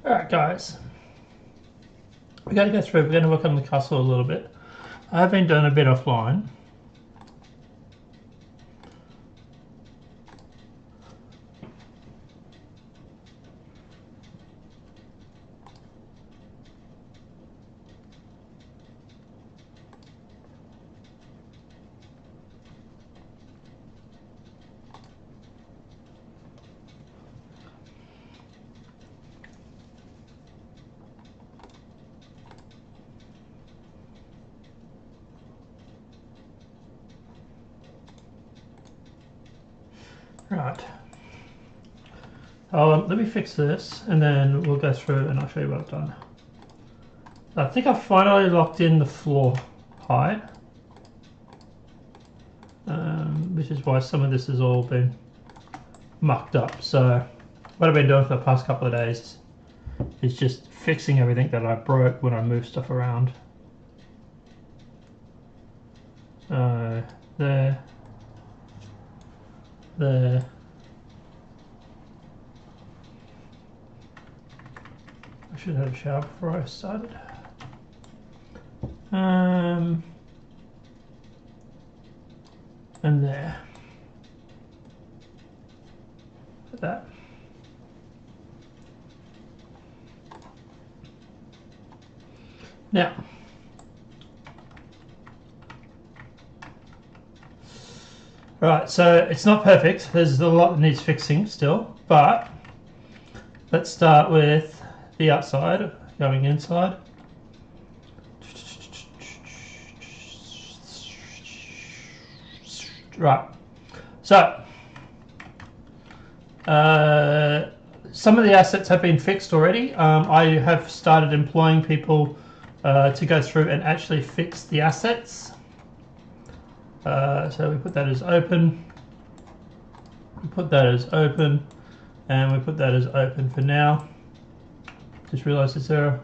Alright guys, we gotta go through, we're gonna work on the castle a little bit. I have been doing a bit offline. Right. Let me fix this and then we'll go through and I'll show you what I've done. I think I've finally locked in the floor height, which is why some of this has all been mucked up. So what I've been doing for the past couple of days is just fixing everything that I broke when I moved stuff around. So there. I should have a shower before I started. And there. Like that. Now, right, so it's not perfect. There's a lot that needs fixing still, but let's start with the outside, going inside. Right, so some of the assets have been fixed already. I have started employing people to go through and actually fix the assets. So we put that as open, we put that as open, and we put that as open for now. Just realised it's error.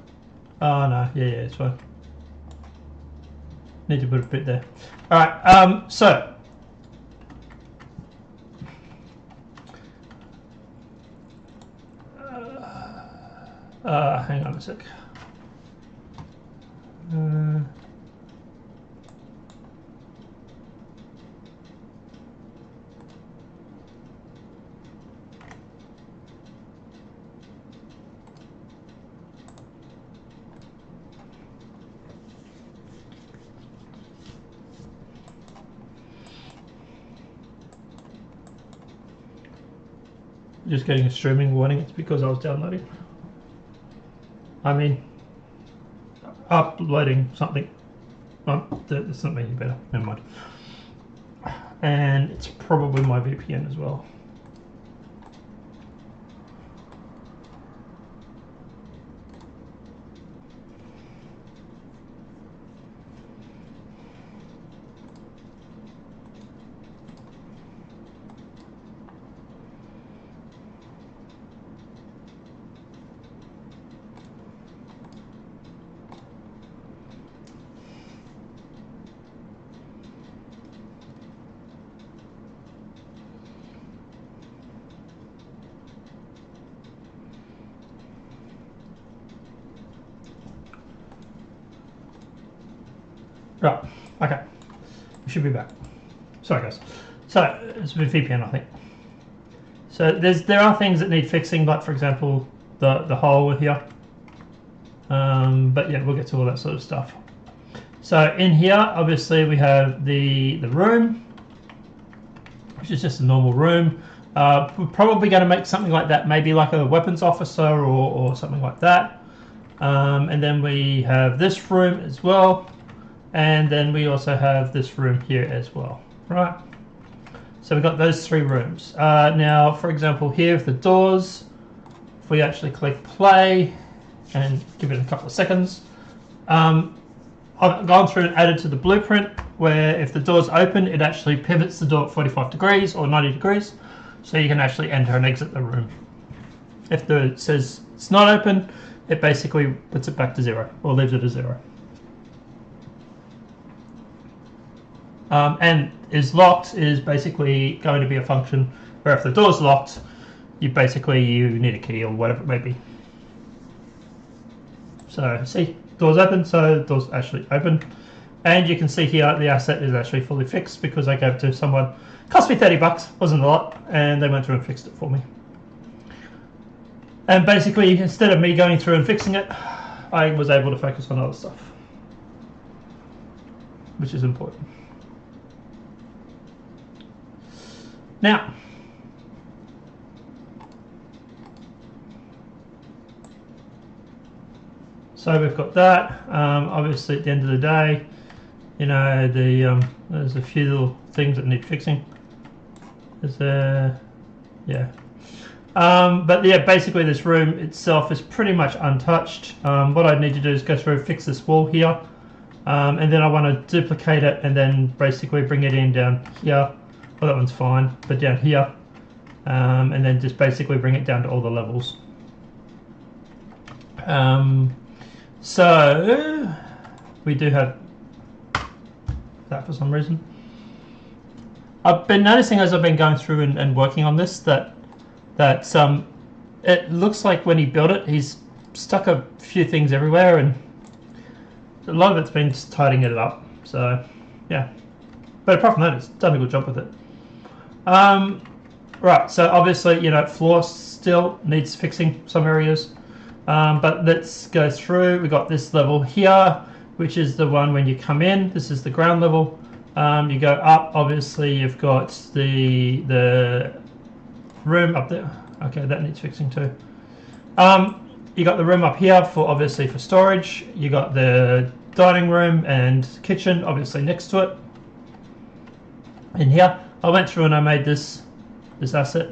Oh no, yeah, it's fine. Need to put a bit there. Alright, so hang on a sec. Just getting a streaming warning. It's because I was downloading. I mean, uploading something. It's not making better. Never mind. And it's probably my VPN as well. Right, okay, we should be back. Sorry guys. So it's with VPN, I think. So there are things that need fixing, like for example the hole here. But yeah, we'll get to all that sort of stuff. So in here, obviously we have the room, which is just a normal room. We're probably going to make something like that, maybe like a weapons officer or something like that. And then we have this room as well. And then we also have this room here as well, right? So we've got those three rooms. Now, for example, here with the doors, if we actually click play and give it a couple of seconds, I've gone through and added to the blueprint where if the door's open, it actually pivots the door at 45 degrees or 90 degrees, so you can actually enter and exit the room. If it says it's not open, it basically puts it back to 0 or leaves it at 0. And is locked is basically going to be a function where if the door's locked, you need a key or whatever it may be. So see, doors open, so the doors actually open. And you can see here the asset is actually fully fixed because I gave it to someone. Cost me 30 bucks, wasn't a lot, and they went through and fixed it for me. And basically, instead of me going through and fixing it, I was able to focus on other stuff, which is important. Now, so we've got that. Obviously, at the end of the day, you know, there's a few little things that need fixing. Is there? Yeah. But yeah, basically this room itself is pretty much untouched. What I need to do is go through, fix this wall here, and then I want to duplicate it and then basically bring it in down here. Well, that one's fine, but down here, and then just basically bring it down to all the levels. So we do have that for some reason. I've been noticing as I've been going through and working on this that it looks like when he built it, he's stuck a few things everywhere, and a lot of it's been just tidying it up. So yeah, but apart from that, it's done a good job with it. Right, so obviously, you know, floor still needs fixing some areas, but let's go through. We got this level here, which is the one when you come in. This is the ground level. You go up, obviously you've got the room up there. Okay, that needs fixing too. You got the room up here for obviously for storage. You got the dining room and kitchen obviously next to it. In here, I went through and I made this asset.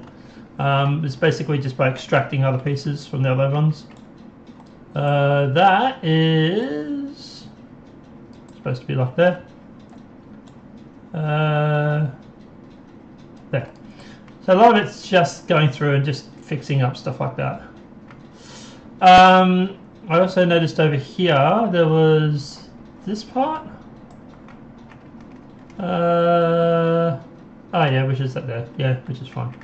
It's basically just by extracting other pieces from the other ones. That is supposed to be like there. There. So a lot of it's just going through and just fixing up stuff like that. I also noticed over here there was this part. Oh yeah, which is that there. Yeah, which is fine.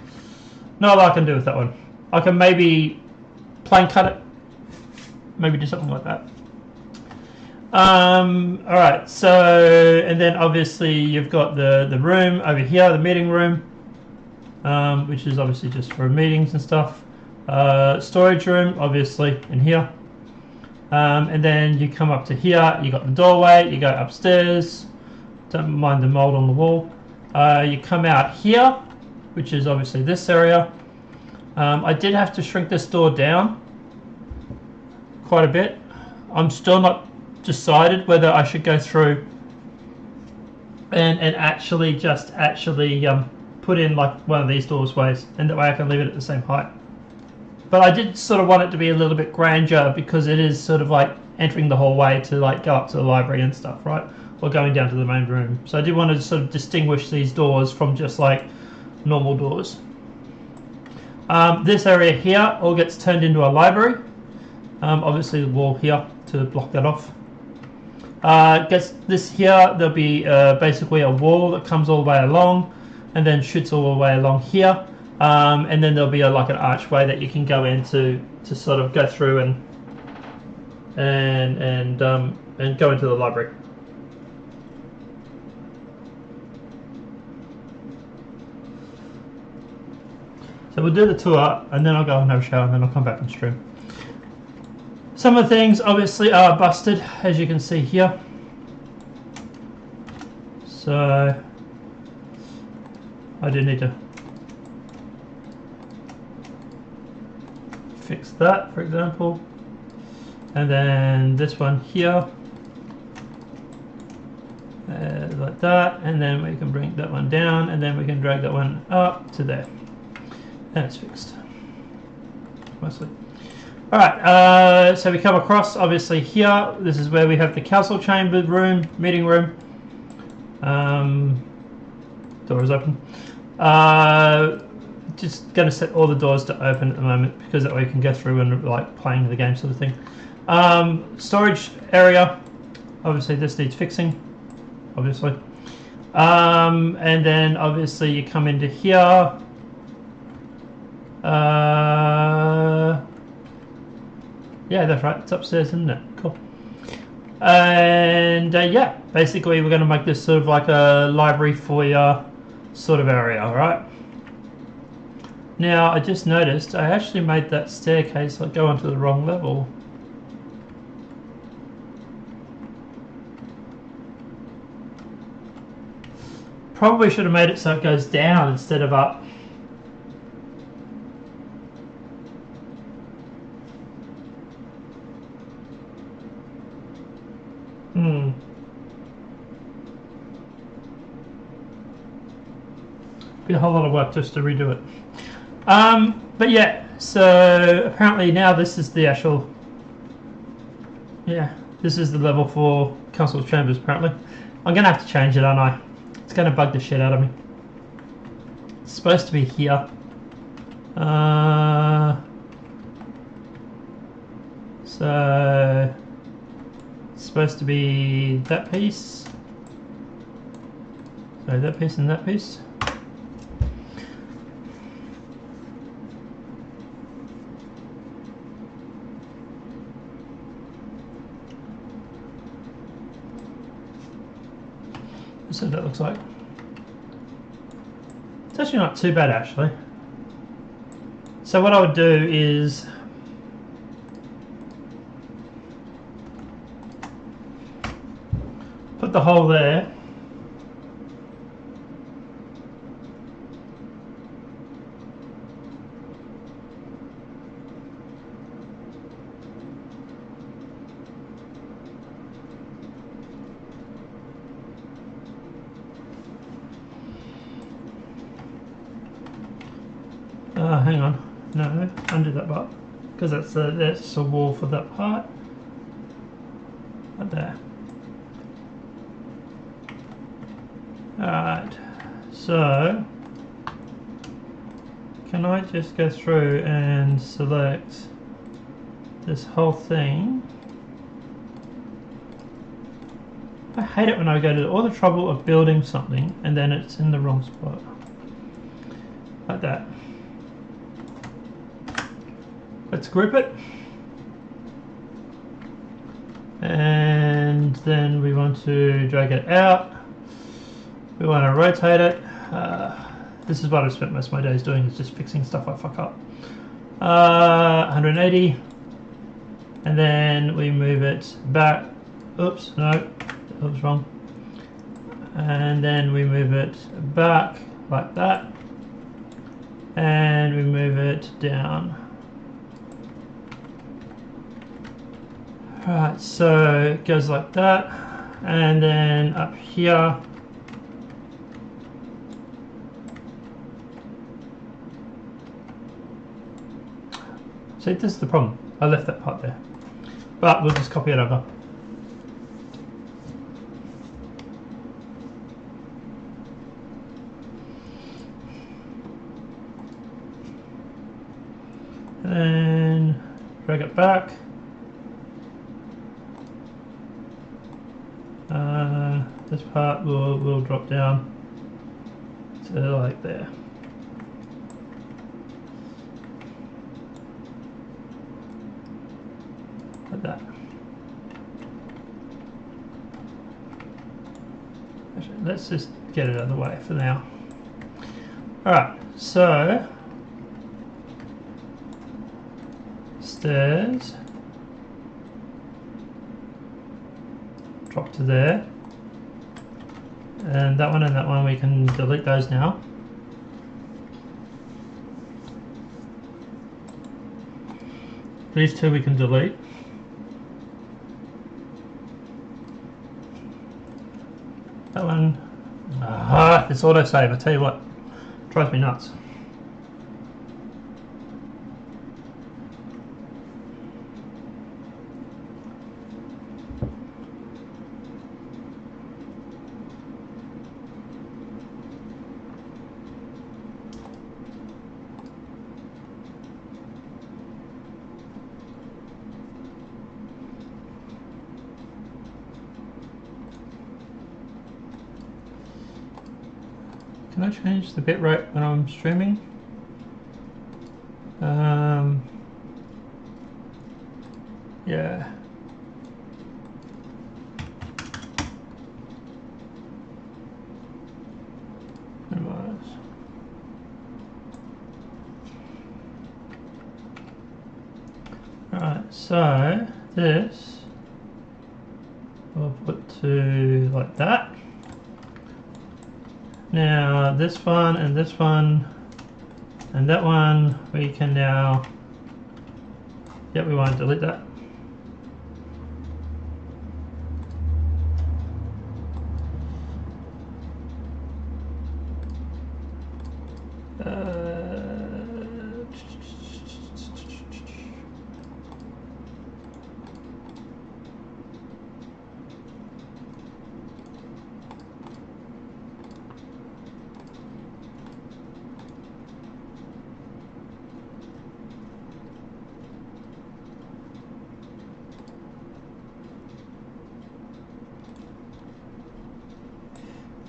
Not a lot I can do with that one. I can maybe plane cut it. Maybe do something like that. Alright, so, and then obviously you've got the room over here, the meeting room, which is obviously just for meetings and stuff. Storage room, obviously, in here. And then you come up to here, you got the doorway, you go upstairs, don't mind the mold on the wall. You come out here, which is obviously this area. I did have to shrink this door down quite a bit. I'm still not decided whether I should go through and actually put in like one of these doorways, and that way I can leave it at the same height. But I did sort of want it to be a little bit grandeur because it is sort of like entering the hallway to like go up to the library and stuff, right? Or going down to the main room. So I did want to sort of distinguish these doors from just like normal doors. This area here all gets turned into a library. Obviously the wall here to block that off. Gets this here, there'll be basically a wall that comes all the way along and then shoots all the way along here. And then there'll be like an archway that you can go into to sort of go through and go into the library. So we'll do the tour and then I'll go and have a shower and then I'll come back and stream. Some of the things obviously are busted, as you can see here. So I do need to fix that, for example. And then this one here, like that. And then we can bring that one down and then we can drag that one up to there. And it's fixed, mostly. Alright, so we come across, obviously here, this is where we have the council chamber room, meeting room. Door is open. Just going to set all the doors to open at the moment because that way you can go through and like playing the game sort of thing. Storage area, obviously this needs fixing, obviously. And then obviously you come into here. Yeah, that's right. It's upstairs, isn't it? Cool. And yeah, basically we're going to make this sort of like a library foyer sort of area, alright? Now, I just noticed I actually made that staircase like go onto the wrong level. Probably should have made it so it goes down instead of up. Be a whole lot of work just to redo it. But yeah, so apparently now this is the actual, yeah, this is the level for Council Chambers apparently. I'm gonna have to change it, aren't I? It's gonna bug the shit out of me. It's supposed to be here. So it's supposed to be that piece. So that piece and that piece. So that looks like. It's actually not too bad actually. So what I would do is put the hole there. Hang on, no, undo that part because that's a wall for that part. Right there. Alright, so can I just go through and select this whole thing? I hate it when I go to all the trouble of building something and then it's in the wrong spot. Like that. Let's group it. And then we want to drag it out. We want to rotate it. This is what I've spent most of my days doing, is just fixing stuff I fuck up. 180. And then we move it back. Oops, no, that was wrong. And then we move it back like that. And we move it down. Right, so it goes like that, and then up here, see, this is the problem, I left that part there, but we'll just copy it over. And then drag it back. This part will drop down to like there. Like that. Actually, let's just get it out of the way for now. Alright, so stairs. Drop to there. And that one we can delete those now. These two we can delete. That one, it's autosave, I tell you what, drives me nuts. Can I change the bitrate when I'm streaming? Yeah. Minimize. Alright, so this we'll put to like that. Now this one and this one and that one we can now, yep, we want to delete that.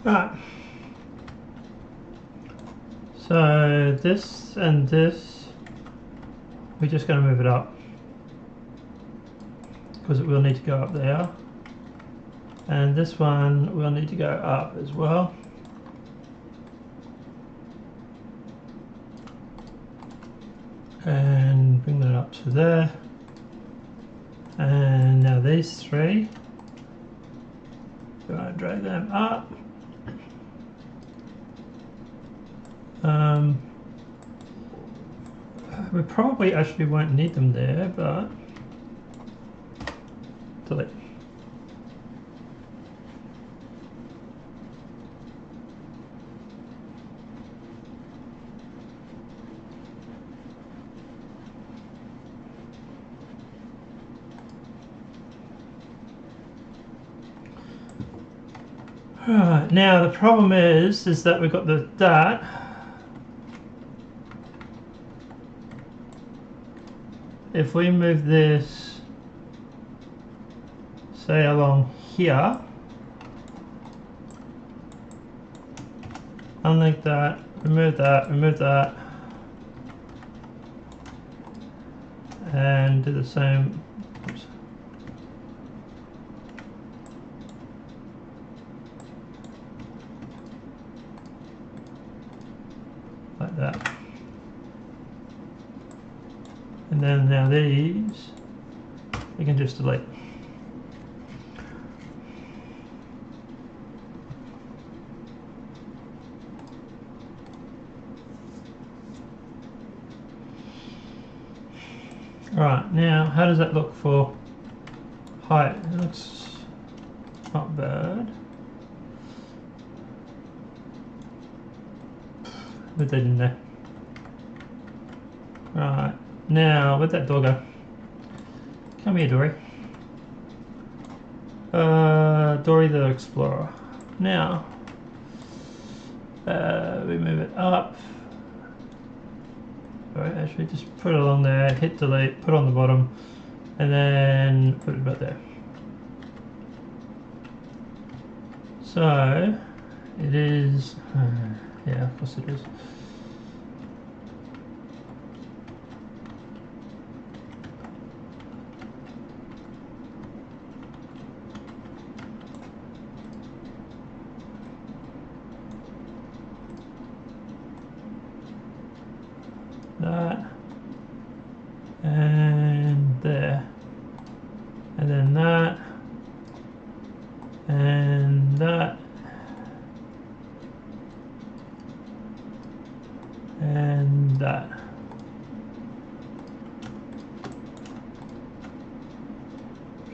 Right. So this and this, we're just going to move it up because it will need to go up there, and this one will need to go up as well. And bring that up to there. And now these three, we're going to drag them up. We probably actually won't need them there, but delete. Right, now the problem is that we've got that. If we move this, say, along here, unlink that, remove that, and do the same. Oops. Like that. And then now these, we can just delete. Alright, now how does that look for height? It looks not bad. Put that in there. Right, now where'd that door go? Come here, Dory. Dory the Explorer. Now, we move it up. Alright, actually just put it along there, hit delete, put it on the bottom, and then put it about there. So, it is, yeah, of course it is. That, and there, and then that, and that, and that.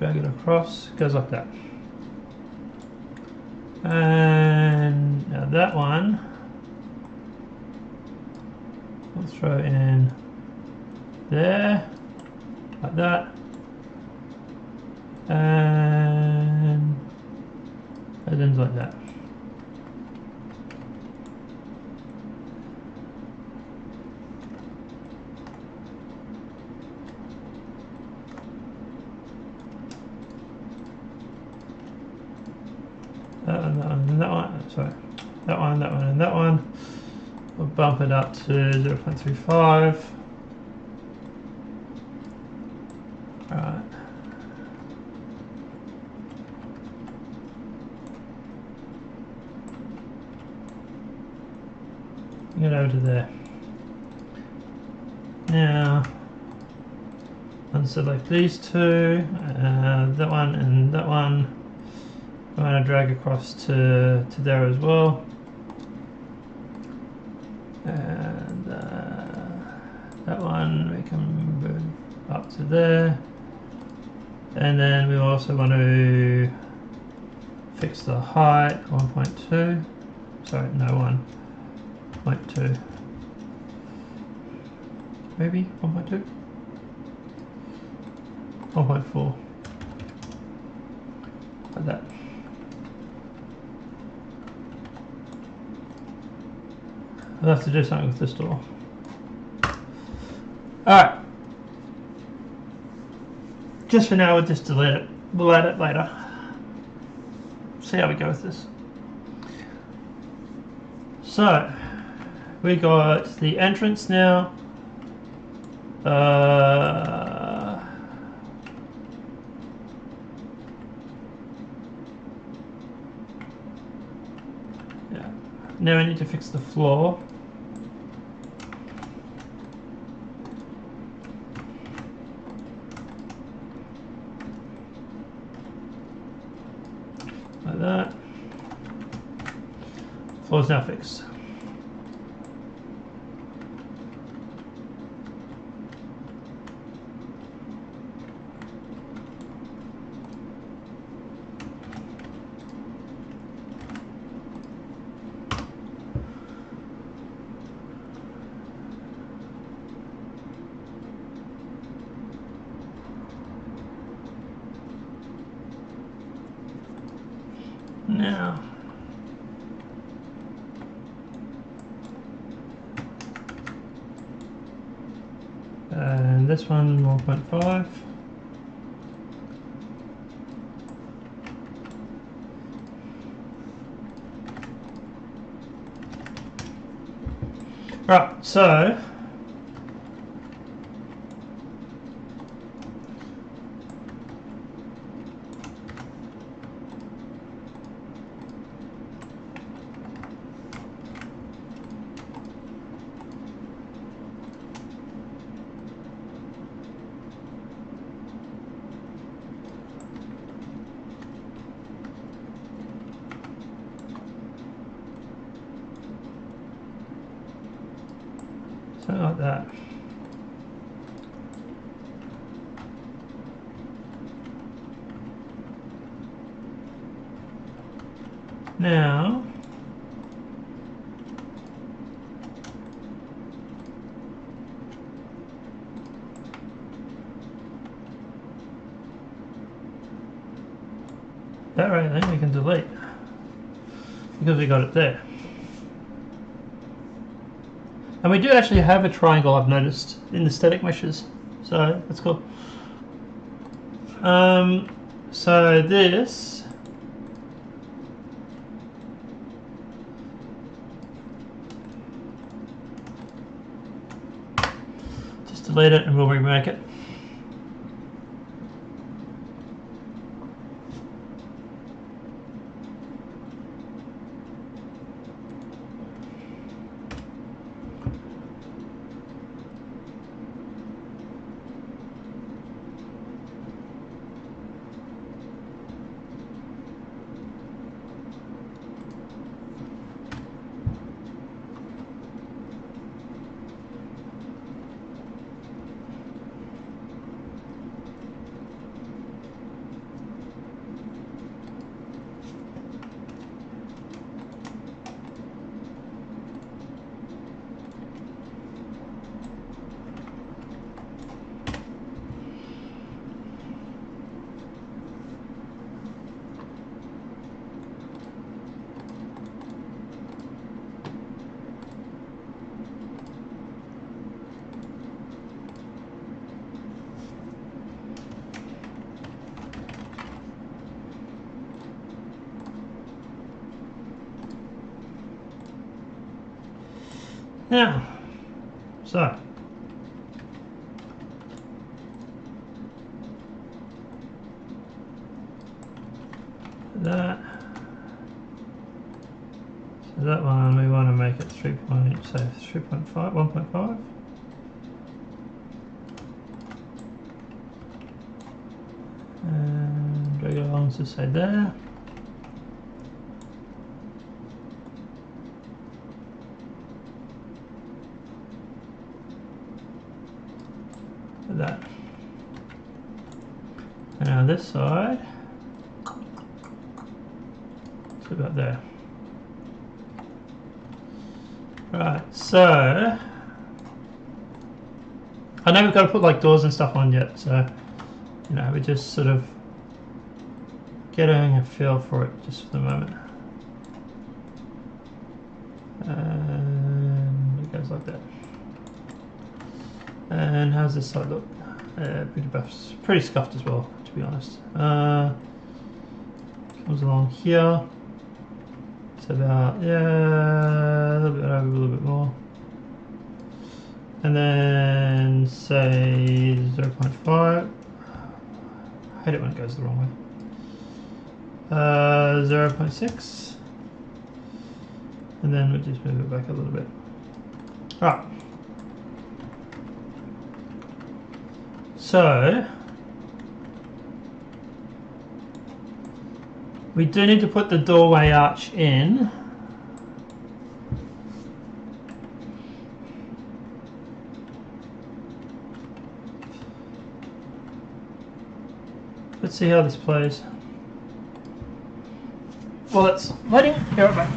Drag it across, goes like that. And now that one, we'll throw in there, like that, and it ends like that. That one, that one, and that one, sorry, that one, that one, and that one. We'll bump it up to 0.35. Alright, Get over to there. Now, unselect these two, that one and that one. I'm going to drag across to there as well. And that one we can move up to there. And then we also want to fix the height 1.2. Sorry, no 1.2. Maybe 1.2? 1.4. Like that. I'll have to do something with this door. Alright. Just for now, we'll just delete it. We'll add it later. See how we go with this. So, we got the entrance now. Yeah. Now we need to fix the floor. Like that. Floor's now fixed. Now, and this one 1.5. Right, so something like that. Now, that right then we can delete because we got it there. And we do actually have a triangle, I've noticed, in the static meshes, so that's cool. So this just delete it and we'll remake it. Now, so that, So that one we want to make it 3.5, 1.5. And regular lines to say there. Like that. And now this side, it's about there. Right, so I know we've got to put like doors and stuff on yet, so you know, we're just sort of getting a feel for it just for the moment. And it goes like that. And how's this side look? Pretty scuffed as well, to be honest. Comes along here. It's about, yeah, a little bit over, a little bit more. And then say 0.5. I hate it when it goes the wrong way. 0.6. And then we'll just move it back a little bit. Alright. So we do need to put the doorway arch in. Let's see how this plays. Well, it's loading. Here, right back.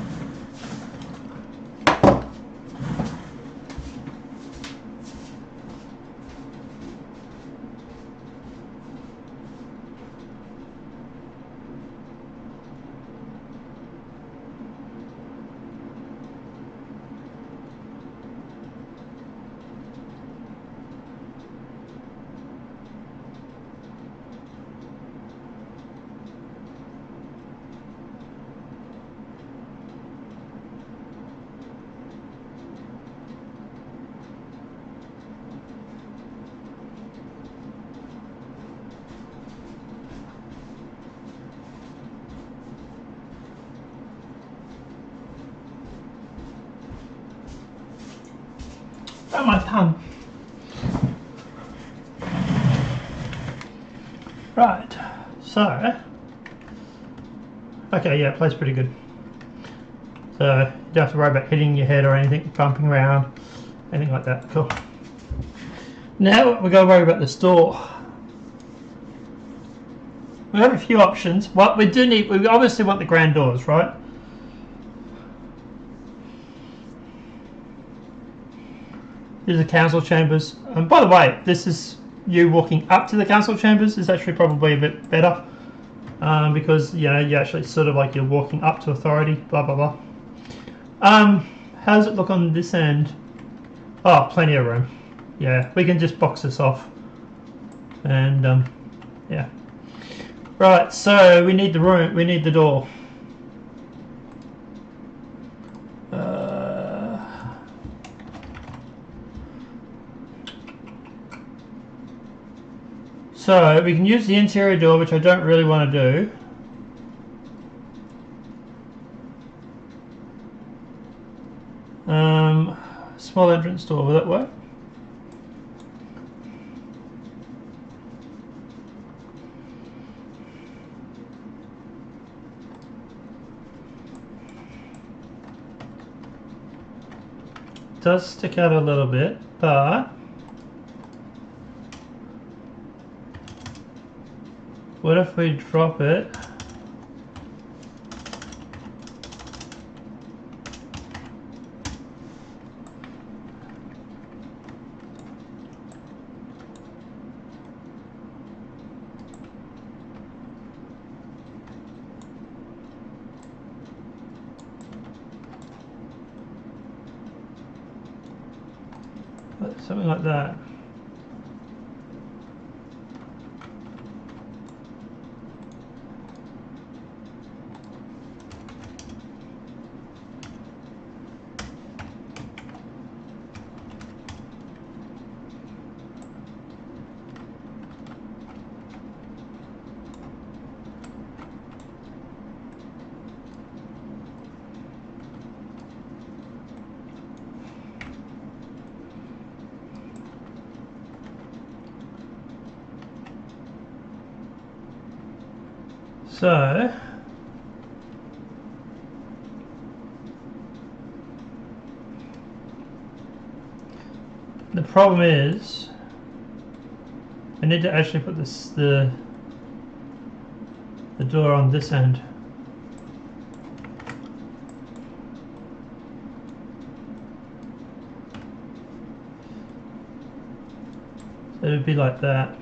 Oh, my tongue. Right, so, okay, yeah, it plays pretty good. So, you don't have to worry about hitting your head or anything, bumping around, anything like that. Cool. Now, we've got to worry about this door. We have a few options. What we do need, we obviously want the grand doors, right? These are the council chambers. And by the way, this is you walking up to the council chambers is actually probably a bit better because you know you actually sort of like you're walking up to authority. Blah blah blah. How does it look on this end? Oh, plenty of room. Yeah, we can just box this off. And yeah. Right, so we need the room. We need the door. So we can use the interior door, which I don't really want to do. Small entrance door, will that work? It does stick out a little bit, but what if we drop it? Something like that. So the problem is I need to actually put the door on this end. So it would be like that.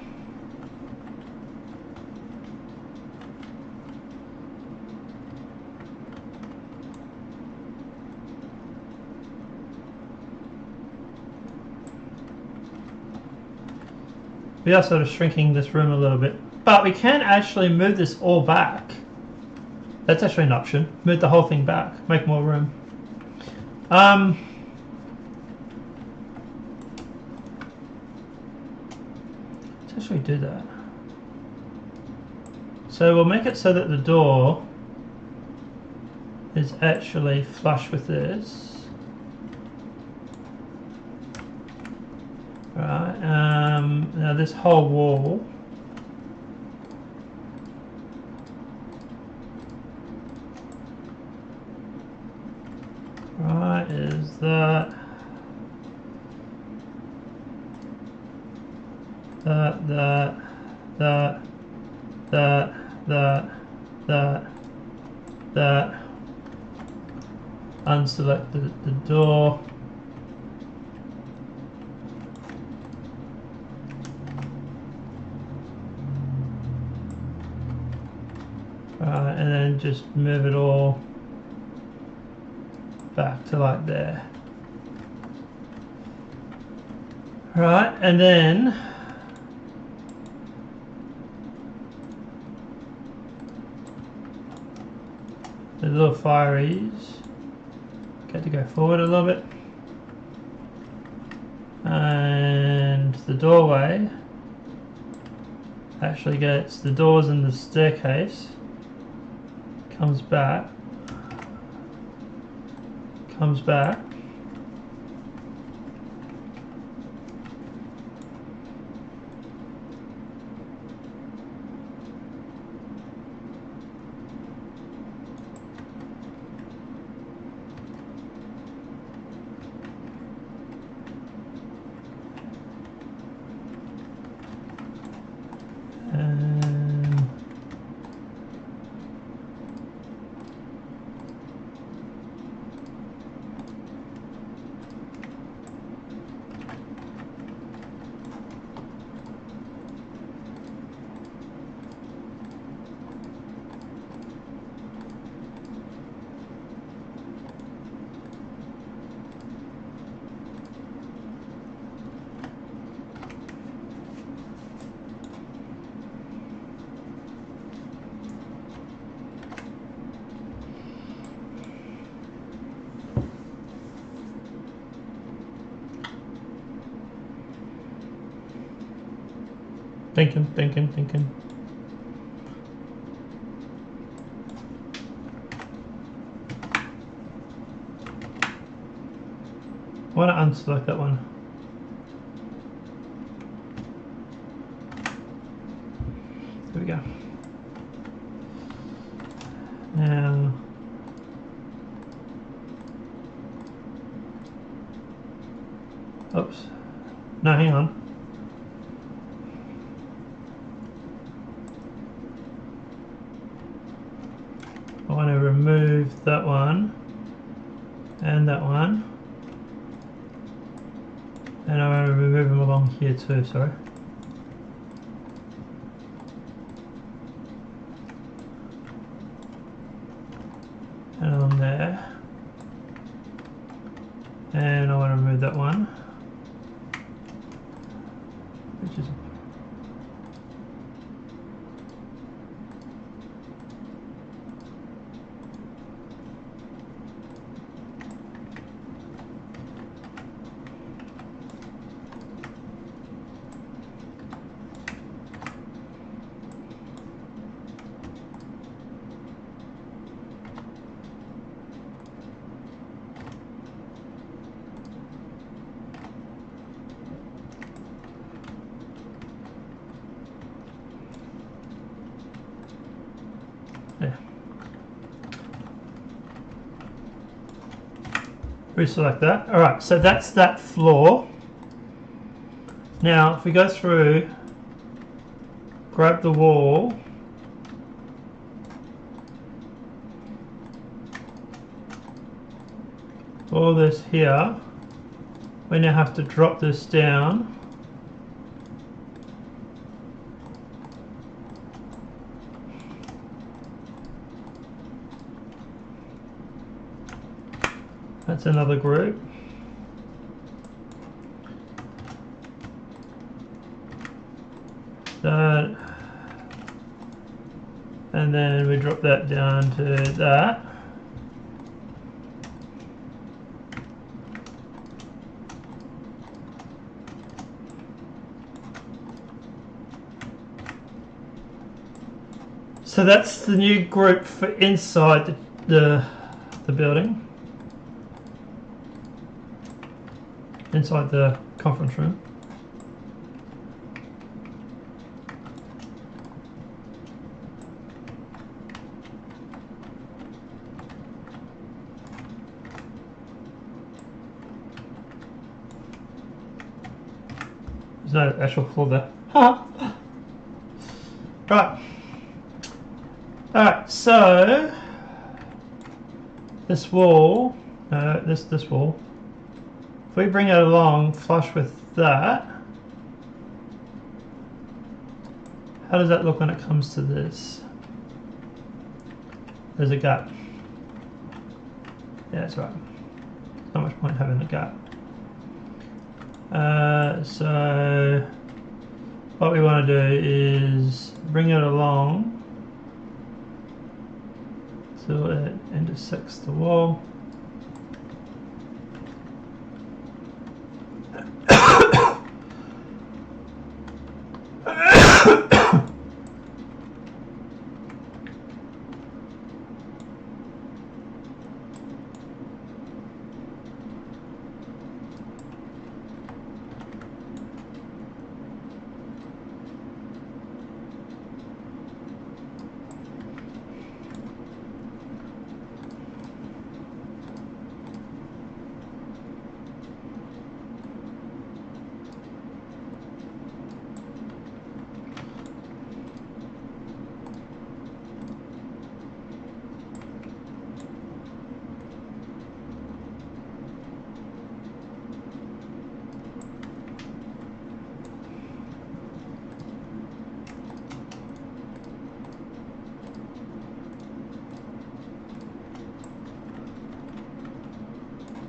We are sort of shrinking this room a little bit, but we can actually move this all back. That's actually an option. Move the whole thing back, make more room. Let's actually do that. So we'll make it so that the door is actually flush with this. Right, now this whole wall is that unselect the door. And then just move it all back to like there. Right, and then the little fireys get to go forward a little bit, and the doorway actually gets the doors and the staircase comes back, and thinking. I want to unselect that one. There we go. Now oops. No, hang on. I want to remove that one and that one, and I want to remove them along here too, sorry. And along there. And I want to remove that one, which is there. Reselect that. Alright, so that's that floor. Now, if we go through, grab the wall, all this here, we now have to drop this down. That's another group. That, and then we drop that down to that. So that's the new group for inside the building. Inside the conference room. There's no actual floor there. Right. Alright, so this wall, this wall, if we bring it along flush with that, how does that look when it comes to this? There's a gap. Yeah, that's right. There's not much point having a gap. So what we want to do is bring it along so it intersects the wall.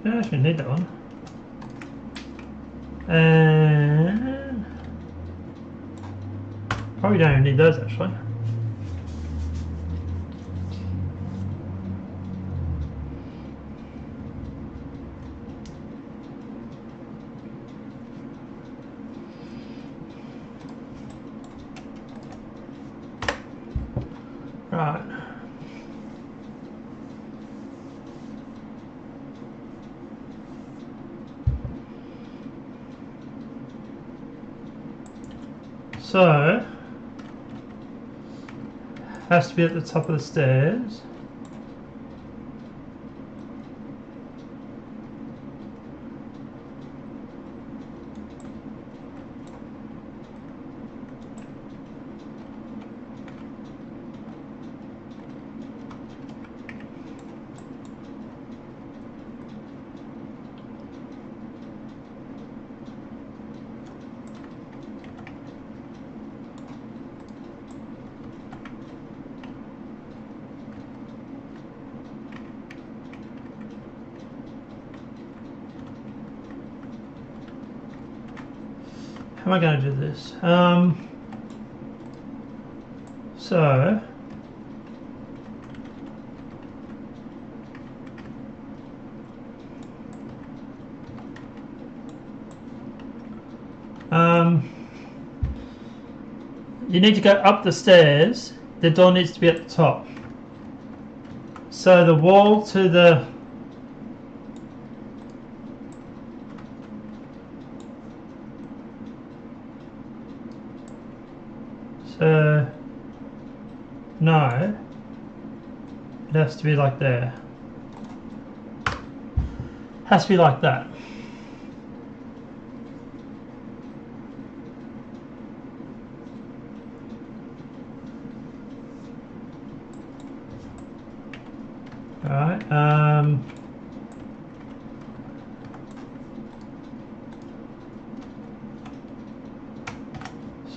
I don't actually need that one. And probably don't even need those actually. Right. So, has to be at the top of the stairs. How am I going to do this? So you need to go up the stairs. The door needs to be at the top. So the wall to the no. It has to be like there. Has to be like that. Alright,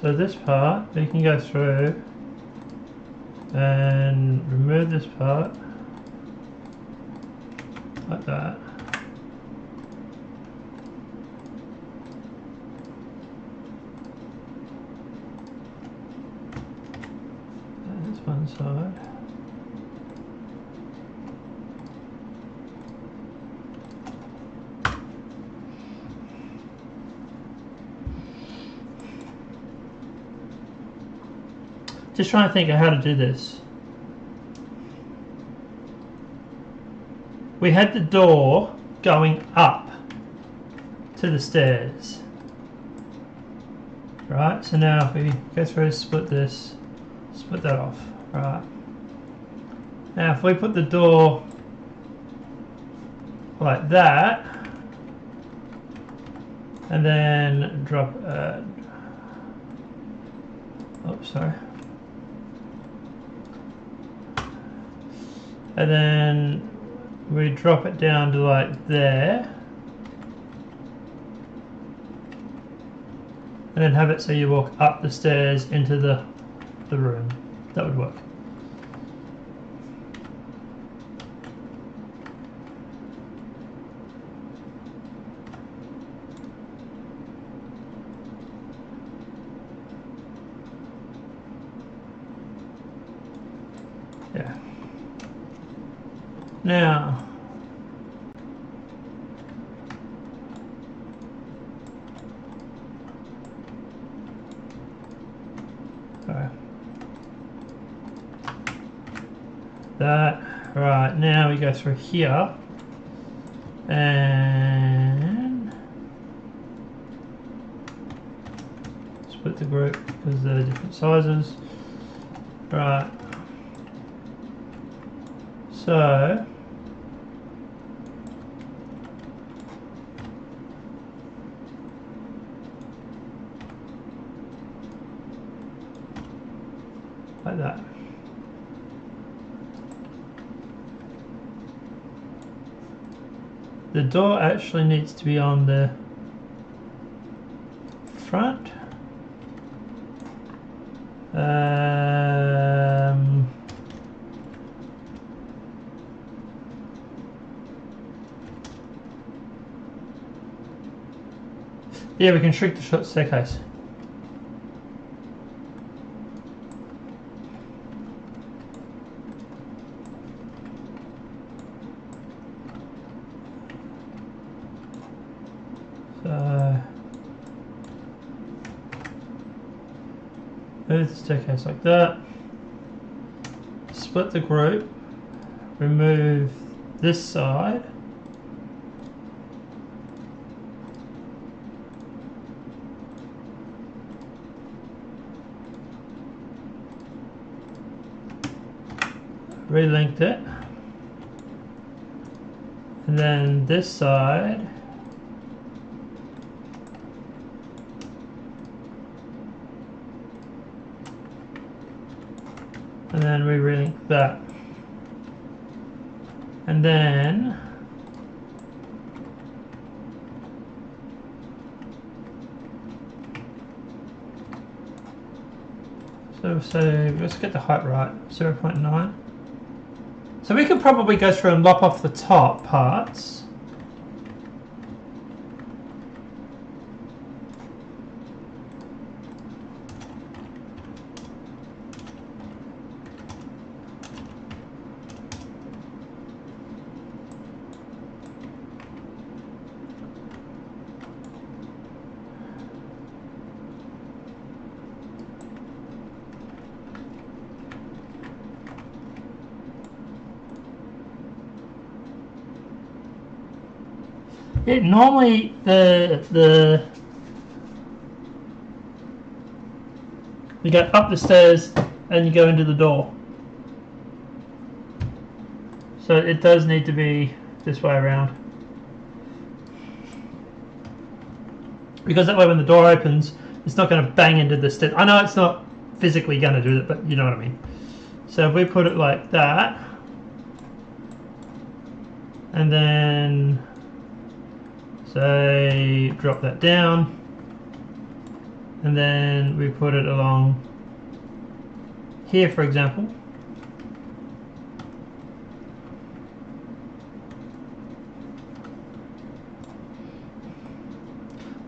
so this part, we can go through and remove this part, like that. That's one side. Just trying to think of how to do this. We had the door going up to the stairs. Right, so now if we go through, split this, split that off. Right. Now if we put the door like that, and then drop, oops, sorry. And then we drop it down to like there, and then have it so you walk up the stairs into the room. That would work. Yeah. Now, sorry. That, right, now we go through here and split the group because they're different sizes. Right. So like that. The door actually needs to be on the front. Yeah, we can shrink the short staircase. So move the staircase like that. Split the group. Remove this side. Relinked it, and then this side and then we relink that, and then so let's get the height right, 0.9. So we could probably go through and lop off the top parts. Normally you go up the stairs and you go into the door. So it does need to be this way around. Because that way when the door opens, it's not going to bang into the step. I know it's not physically going to do that, but you know what I mean. So if we put it like that, and then say drop that down, and then we put it along here, for example.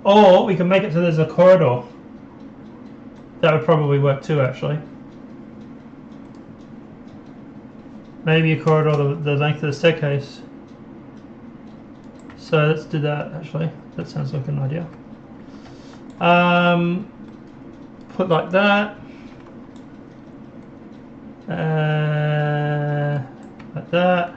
Or we can make it so there's a corridor. That would probably work too, actually. Maybe a corridor the length of the staircase. So let's do that, actually. That sounds like an idea. Put like that. Like that.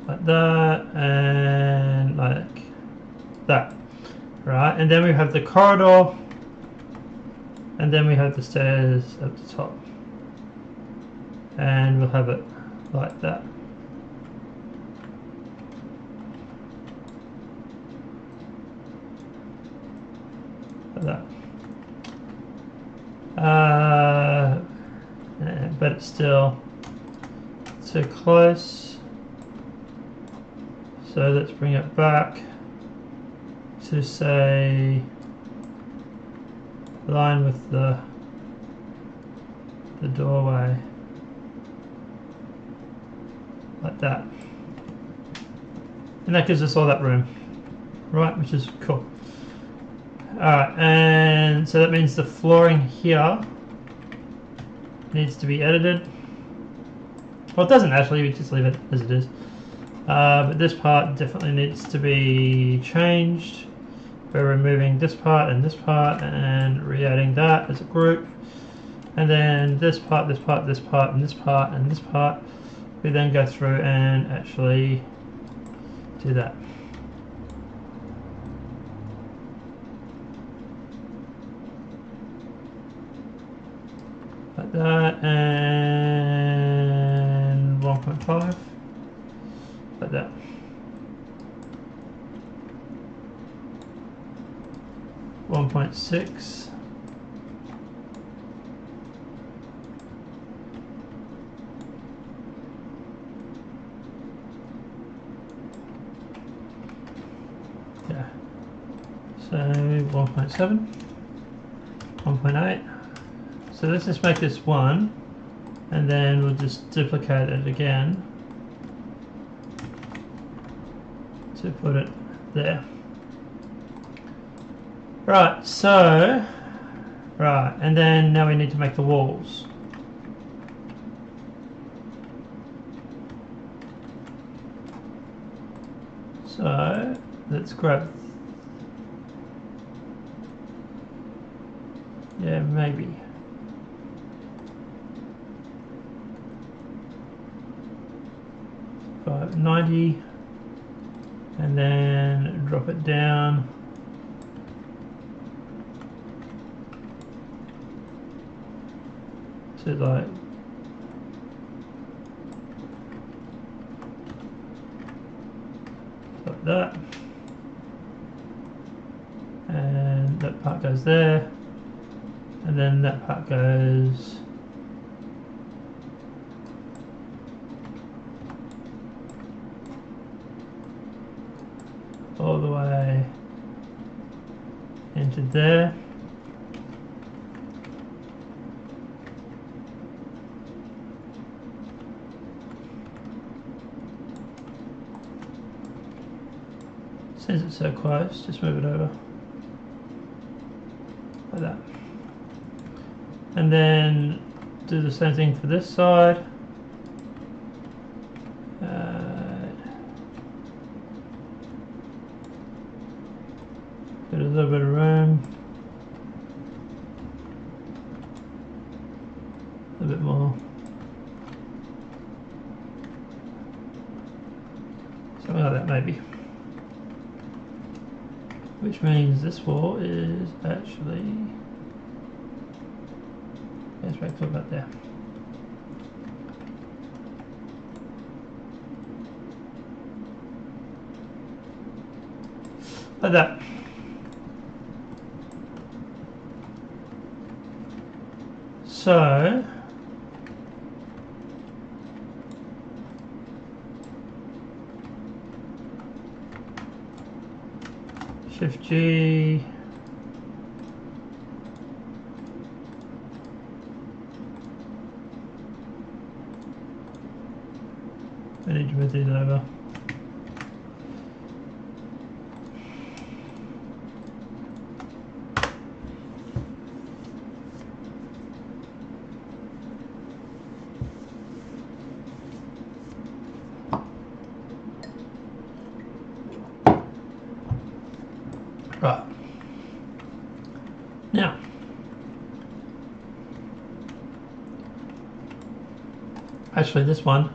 Like that, and like that. Right, and then we have the corridor, and then we have the stairs at the top. And we'll have it like that. Like that. But it's still too close. So let's bring it back to say line with the doorway, like that. And that gives us all that room, right, which is cool. Alright, and so that means the flooring here needs to be edited. Well, it doesn't actually, we just leave it as it is. But this part definitely needs to be changed. We're removing this part and re-adding that as a group. And then this part, this part, this part, and this part, and this part. We then go through and actually do that. Like that, and 1.5. Like that. .6. Yeah. So 1.7, 1.8. So let's just make this 1, and then we'll just duplicate it again to put it there. Right, so, right, and then now we need to make the walls. So, let's grab, yeah, maybe. About 90, and then drop it down. To like that, and that part goes there, and then that part goes all the way into there. Since it's so close, just move it over like that, and then do the same thing for this side. Get a little bit of room, a bit more, something like that maybe. which means this wall is actually, let's back to about there. Like that. So Shift G, I need to move these over. Right. Now, actually this one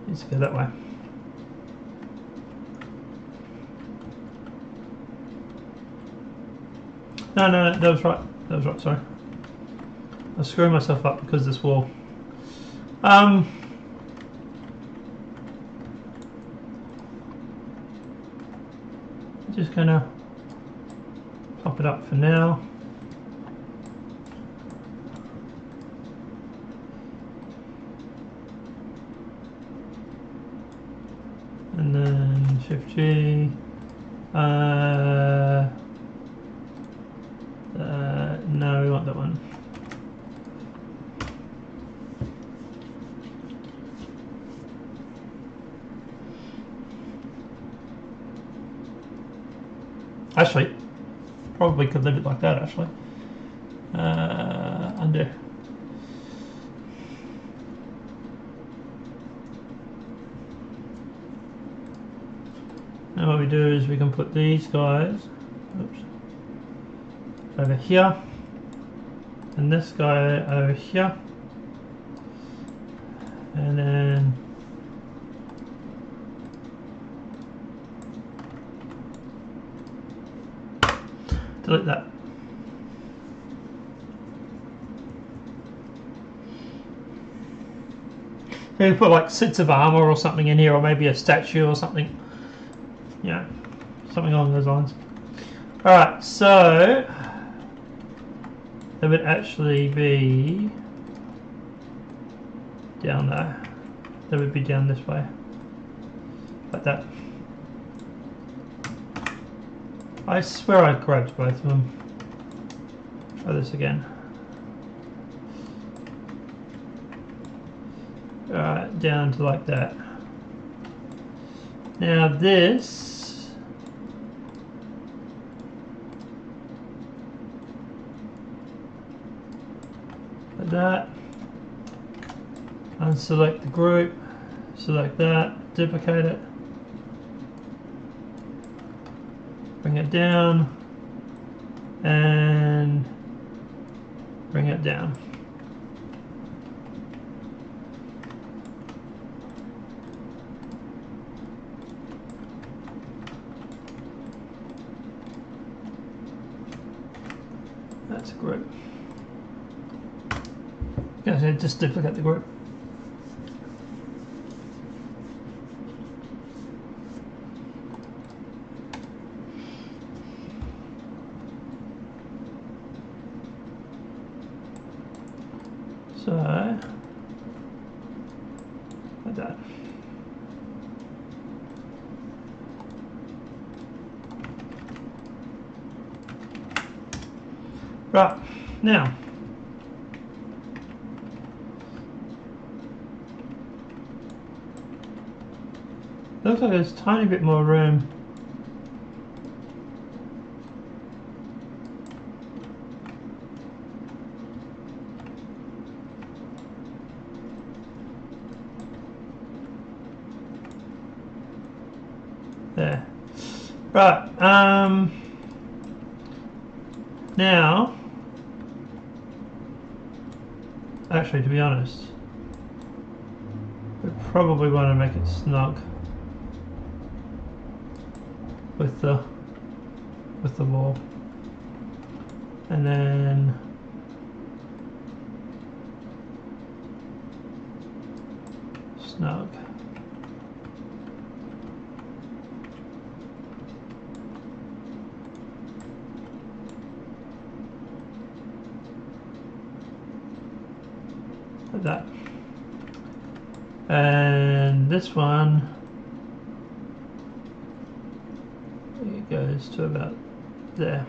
needs to go that way. No, that was right. That was right, sorry. I screwed myself up because of this wall. Just gonna pop it up for now. And then Shift G. No, we want that one. Actually, probably could leave it like that, actually. Undo. Now what we do is we can put these guys, oops, over here, and this guy over here, and then delete that. So you put like suits of armor or something in here, or maybe a statue or something. Yeah, something along those lines. Alright, so it would actually be down there. That would be down this way. Like that. I swear I grabbed both of them. Try this again. Alright, down to like that. Now this like that. Unselect the group, select that, duplicate it, bring it down, and bring it down. That's a group. Okay, just duplicate the group. So, like that. Right, now, looks like there's a tiny bit more room. There. Right, now, actually, to be honest, we probably want to make it snug. with the wall, and then snug. Like that. And this one, it goes to about there.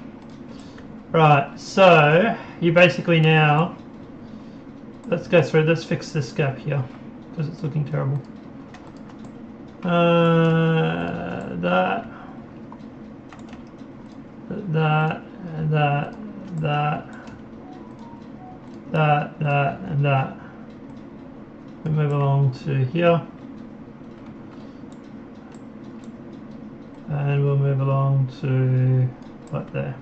Right, so you basically now, let's go through, let's fix this gap here because it's looking terrible. That, and that, and that. We move along to here, and we'll move along to right there.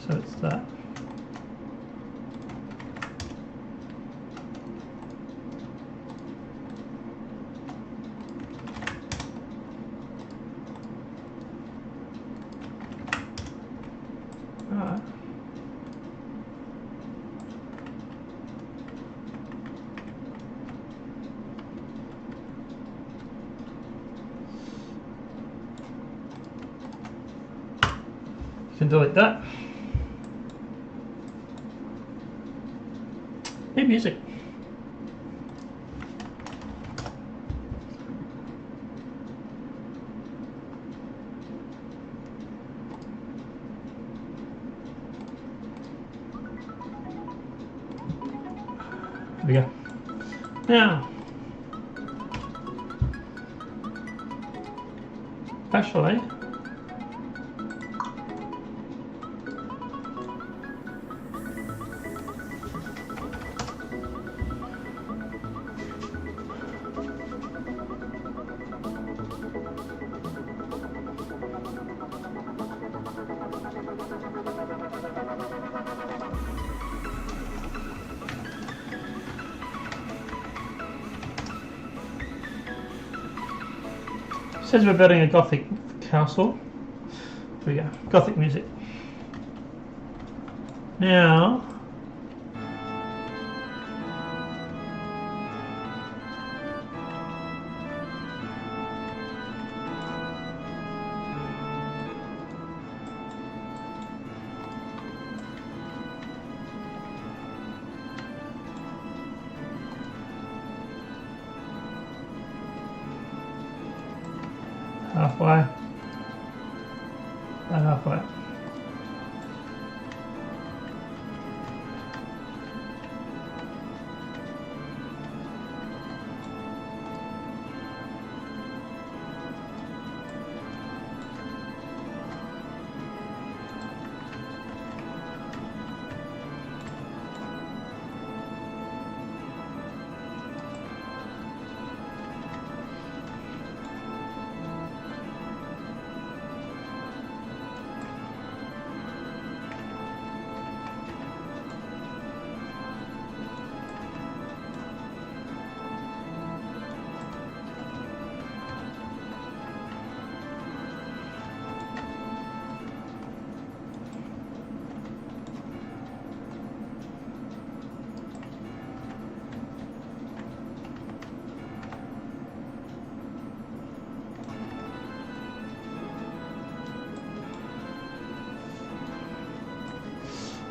So it's that. You can delete that. Hey, music. There we go. Now, actually, says we're building a Gothic castle. There we go. Gothic music. Now, halfway. About halfway.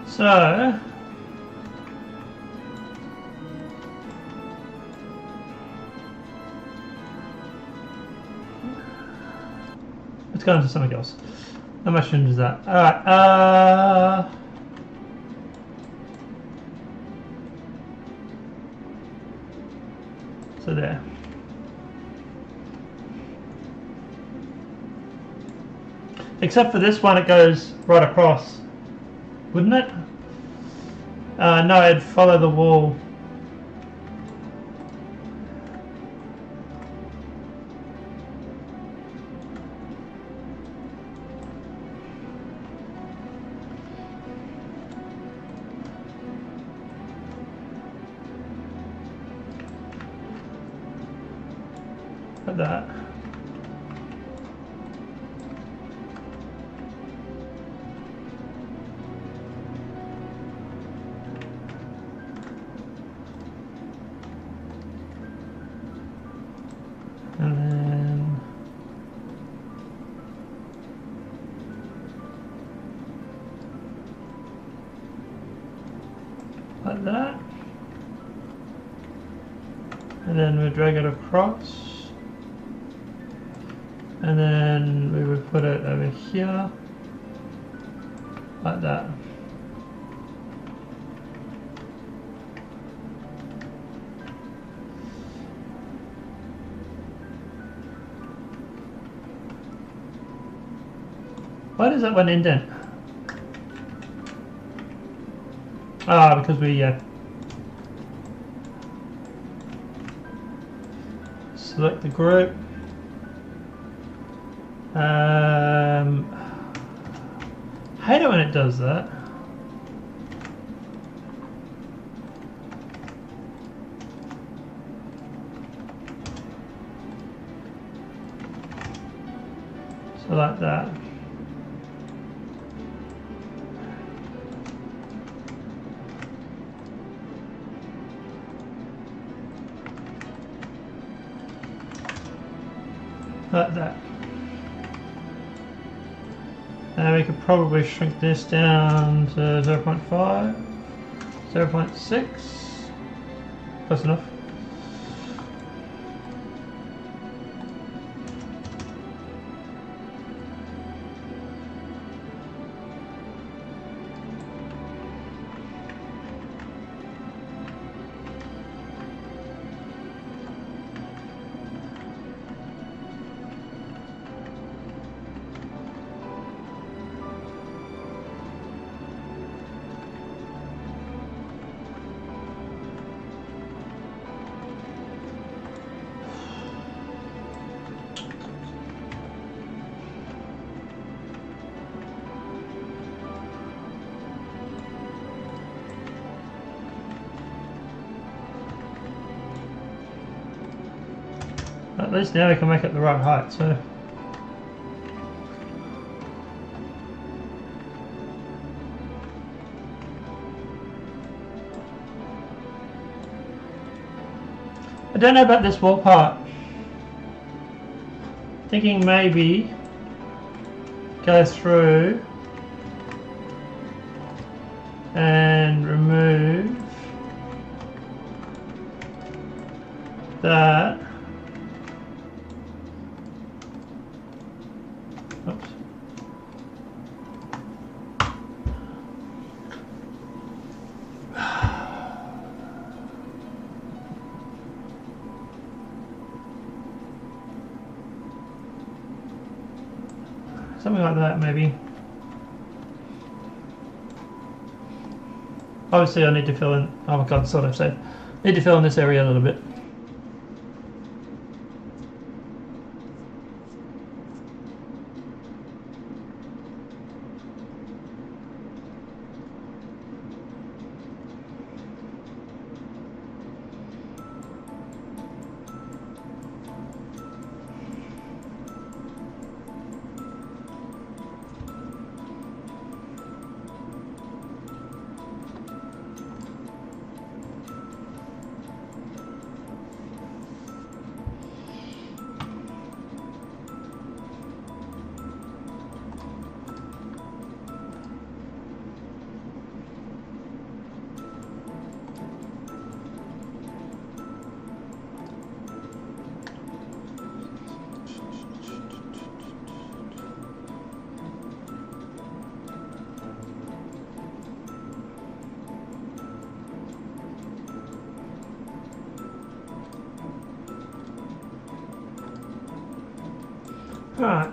So, let's go on to something else. How much is that? Alright, so there. Except for this one, it goes right across, wouldn't it? No, it'd follow the wall. like that. And then like that. And then we drag it across. And then we would put it over here. Like that. Why does that one indent? Ah, because we select the group. I hate it when it does that. So like that. Like that. And we could probably shrink this down to 0.5, 0.6, close enough. At least now we can make it the right height, so. I don't know about this wall part. Thinking maybe go through and remove that. Oops. Something like that, maybe. Obviously, I need to fill in. Oh my god, sort of said. Need to fill in this area a little bit. Right.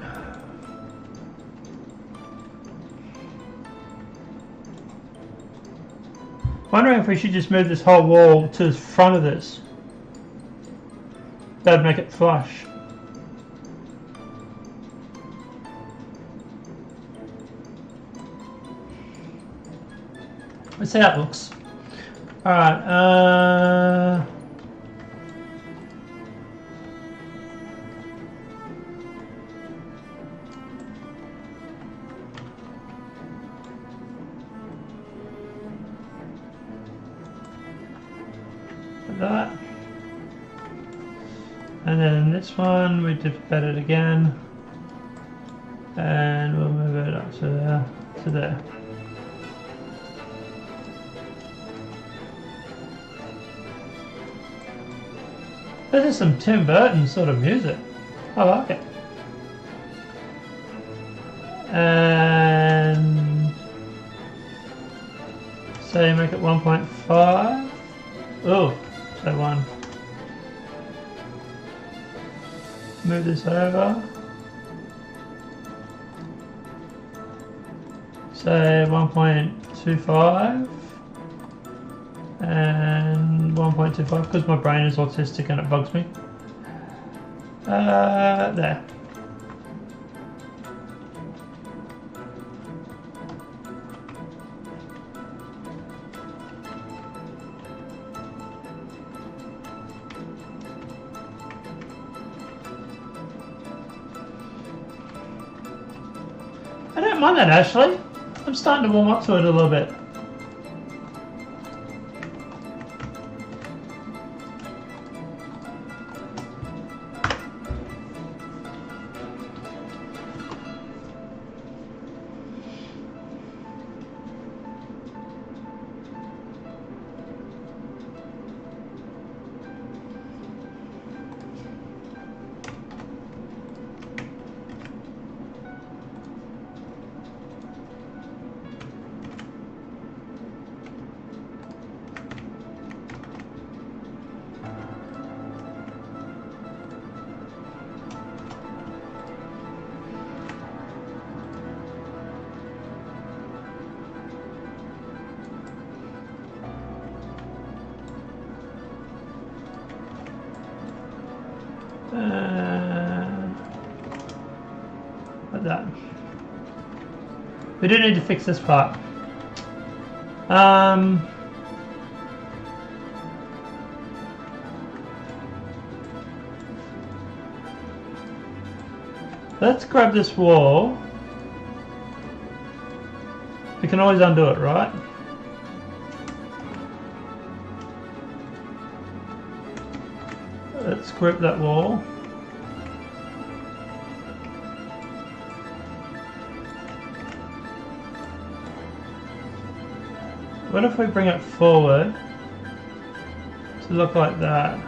Wondering if we should just move this whole wall to the front of this. That'd make it flush. Let's see how it looks. Alright, like that. And then this one, we duplicate it again. And we'll move it up to there. To there. This is some Tim Burton sort of music. I like it. And say make it 1.5. Oh, so 1. Move this over. Say 1.25 and 1.25 because my brain is autistic and it bugs me. There. I don't mind that actually. I'm starting to warm up to it a little bit. Like that. We do need to fix this part. Let's grab this wall. We can always undo it, right? Let's grip that wall. What if we bring it forward to look like that?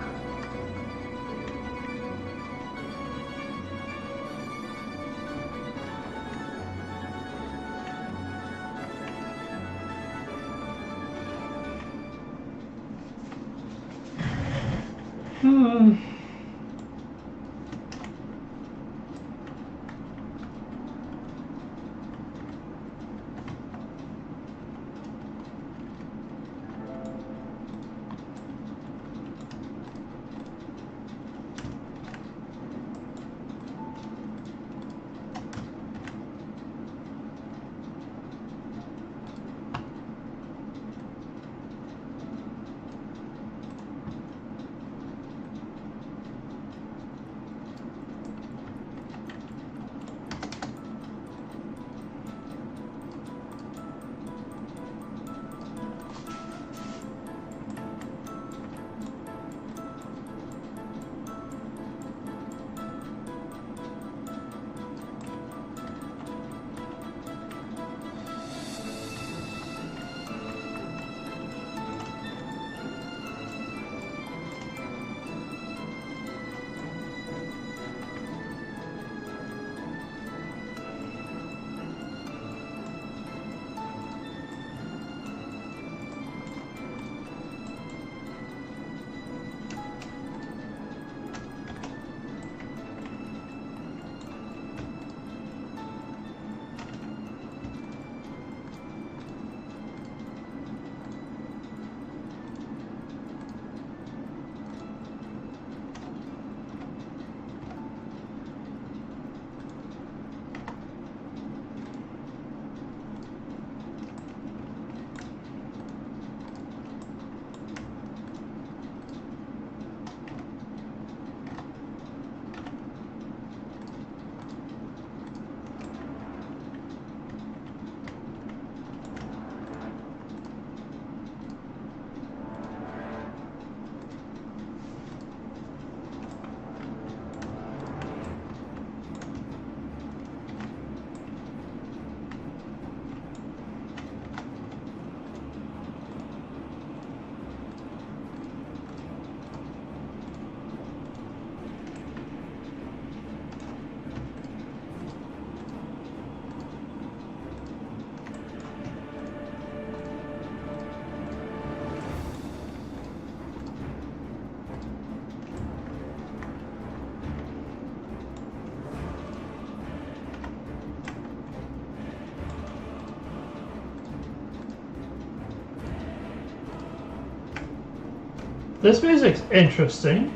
This music's interesting.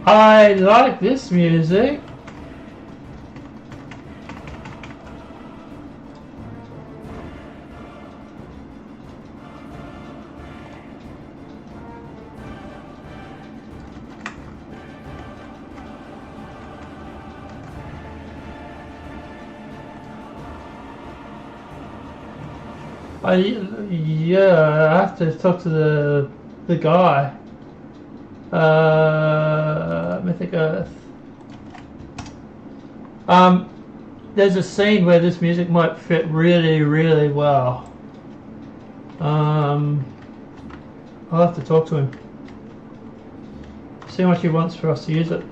I like this music. Yeah, I have to talk to the guy. Mythic Earth. There's a scene where this music might fit really, really well. I'll have to talk to him. See how much he wants for us to use it.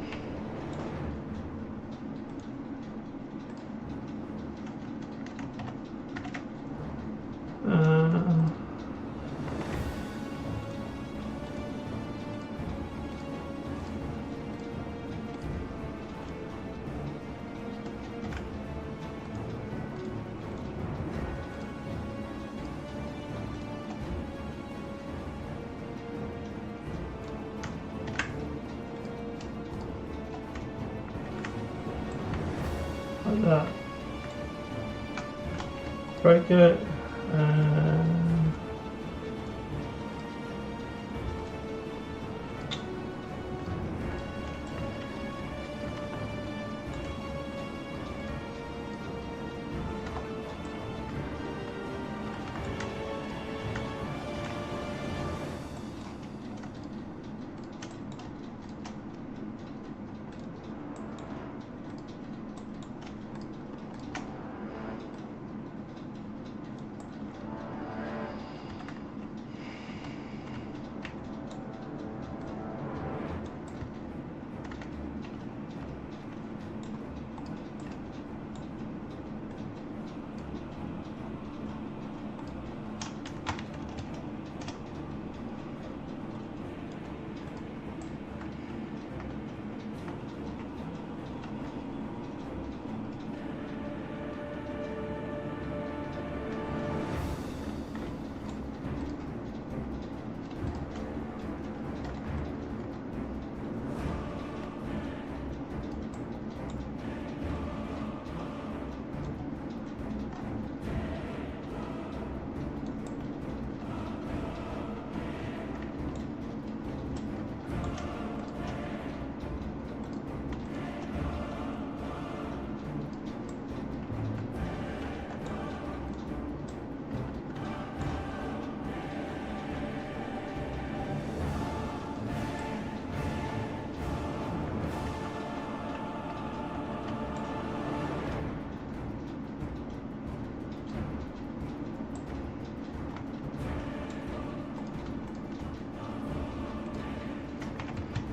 Like that. Break it.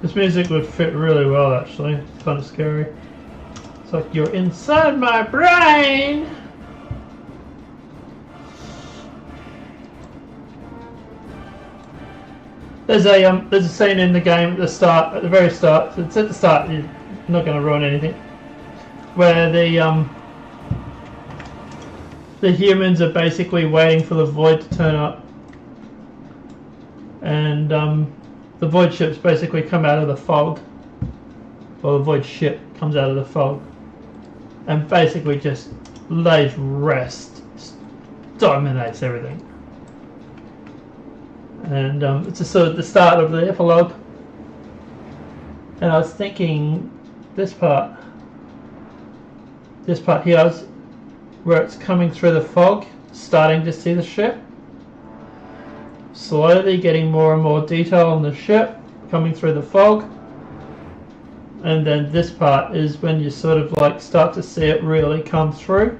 This music would fit really well, actually. It's kind of scary. It's like you're inside my brain. There's a scene in the game at the start, at the very start. It's at the start. You're not going to ruin anything. Where the humans are basically waiting for the void to turn up, and the void ships basically come out of the fog, or the void ship comes out of the fog, and basically just lays rest, dominates everything. And it's just sort of the start of the epilogue. And I was thinking, this part here is where it's coming through the fog, starting to see the ship, slowly getting more and more detail on the ship coming through the fog, and then this part is when you sort of like start to see it really come through.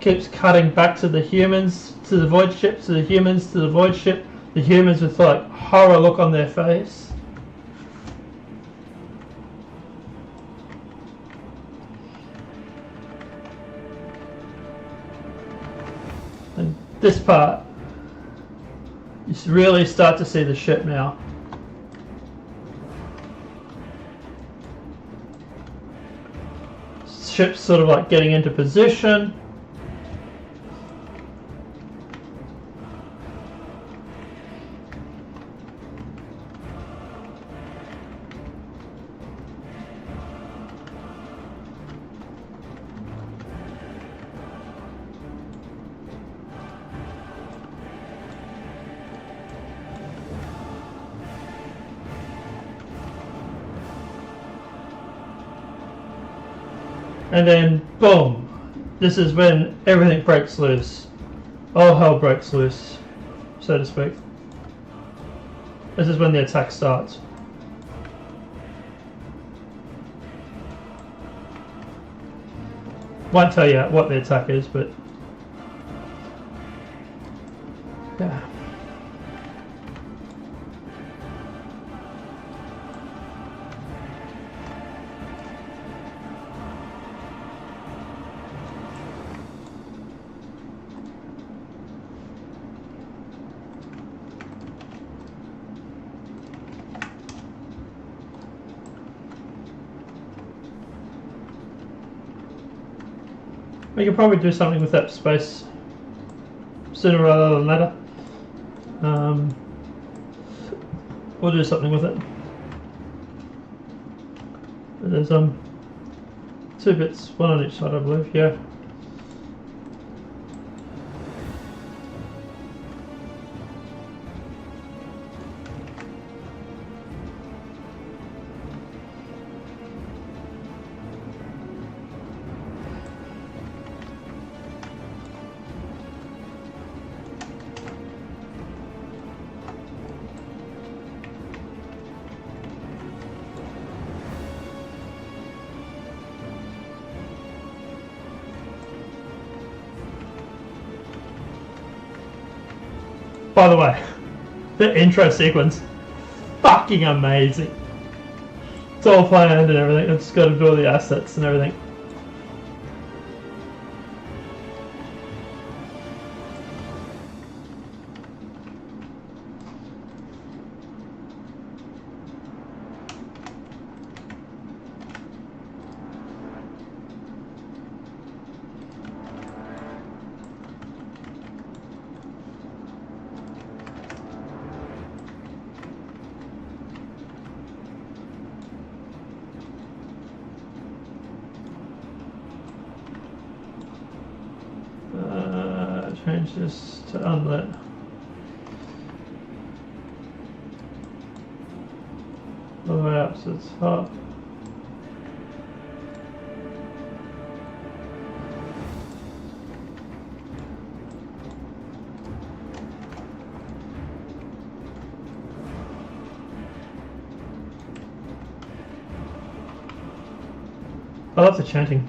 keeps cutting back to the humans, to the void ship, to the humans, to the void ship. The humans with like horror look on their face. And this part, you really start to see the ship now. Ship's sort of like getting into position. And then, boom, this is when everything breaks loose. All hell breaks loose, so to speak. This is when the attack starts. Won't tell you what the attack is, but yeah. We could probably do something with that space sooner rather than later. We'll do something with it. There's 2 bits, one on each side, I believe. Yeah. By the way, the intro sequence, fucking amazing. It's all planned and everything. It's got to do all the assets and everything. Change this to unlit. All the way up so it's hot. I love the chanting.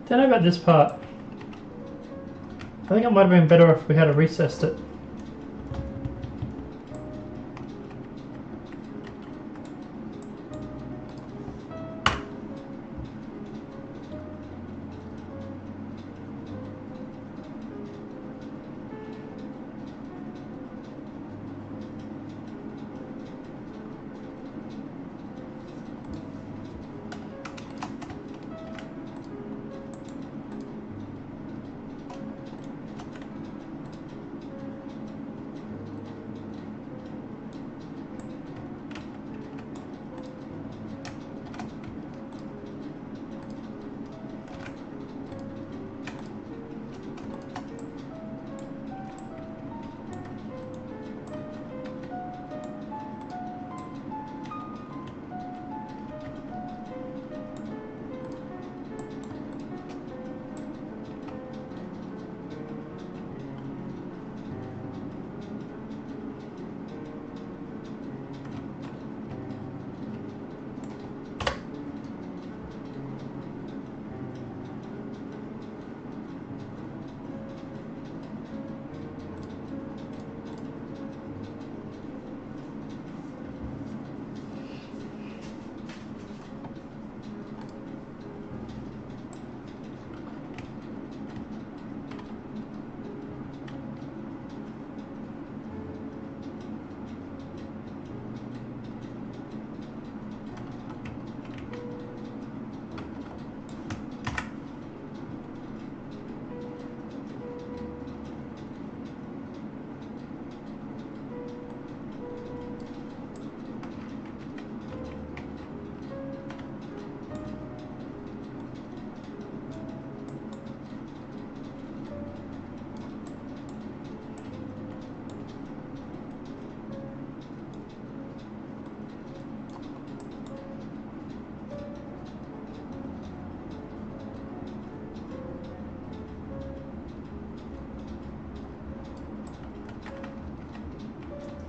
Don't know about this part. I think it might have been better if we had recessed it.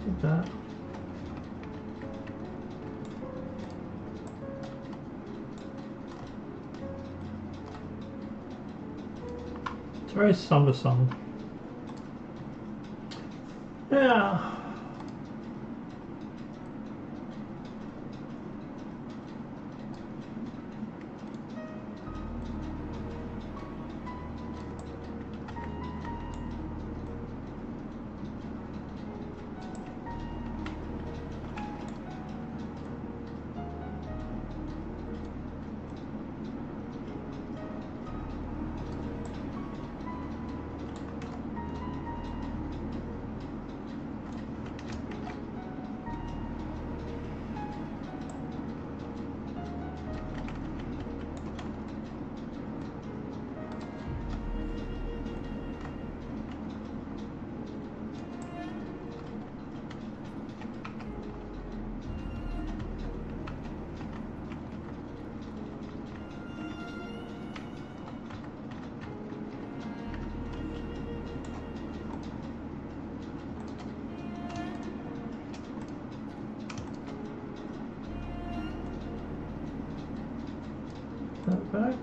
Like that. It's very somber song. Yeah. That back.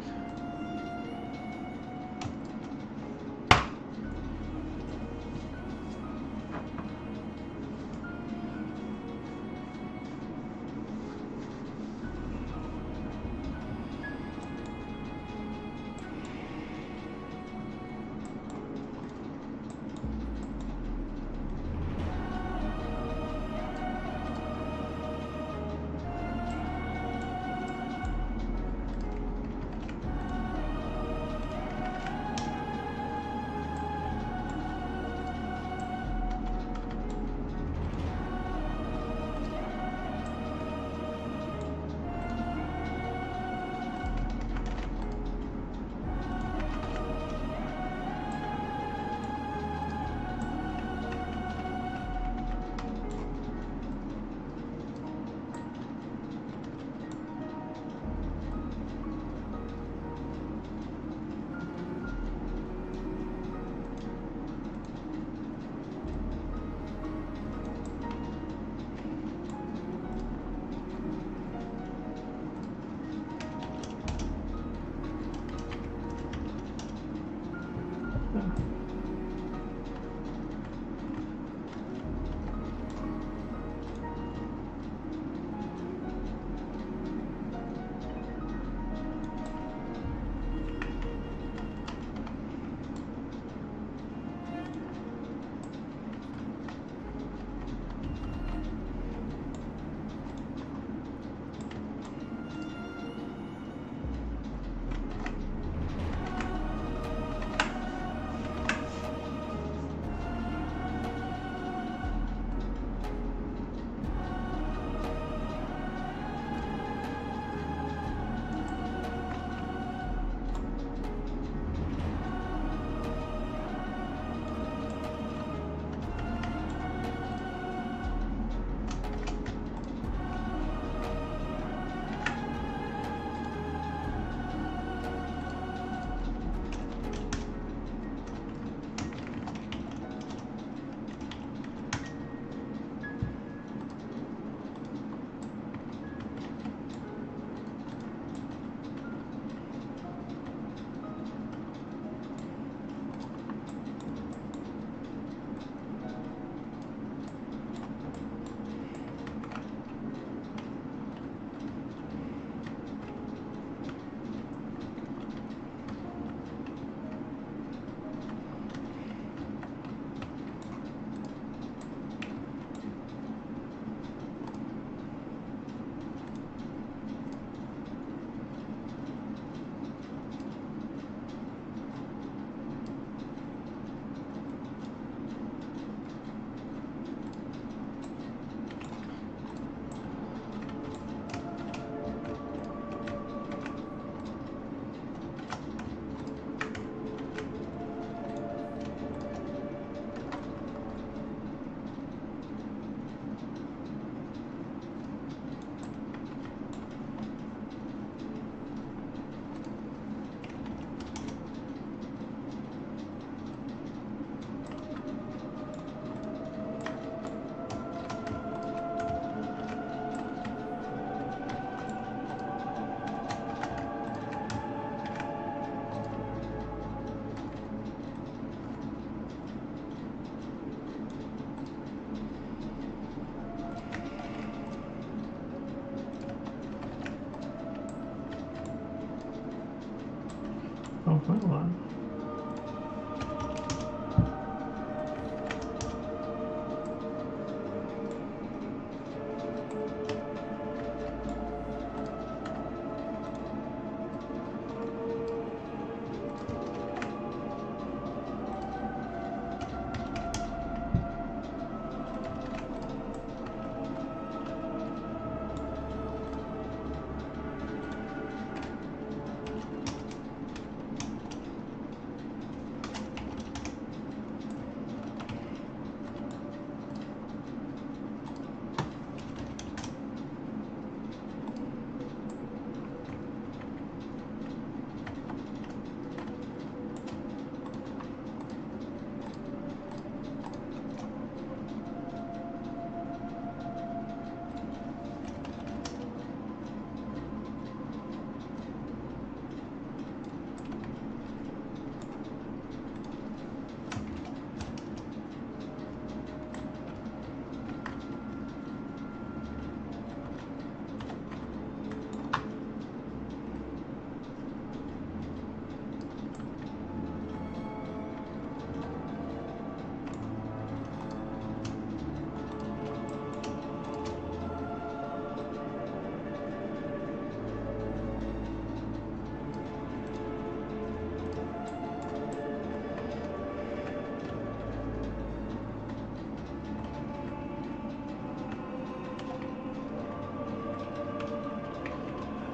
1.1.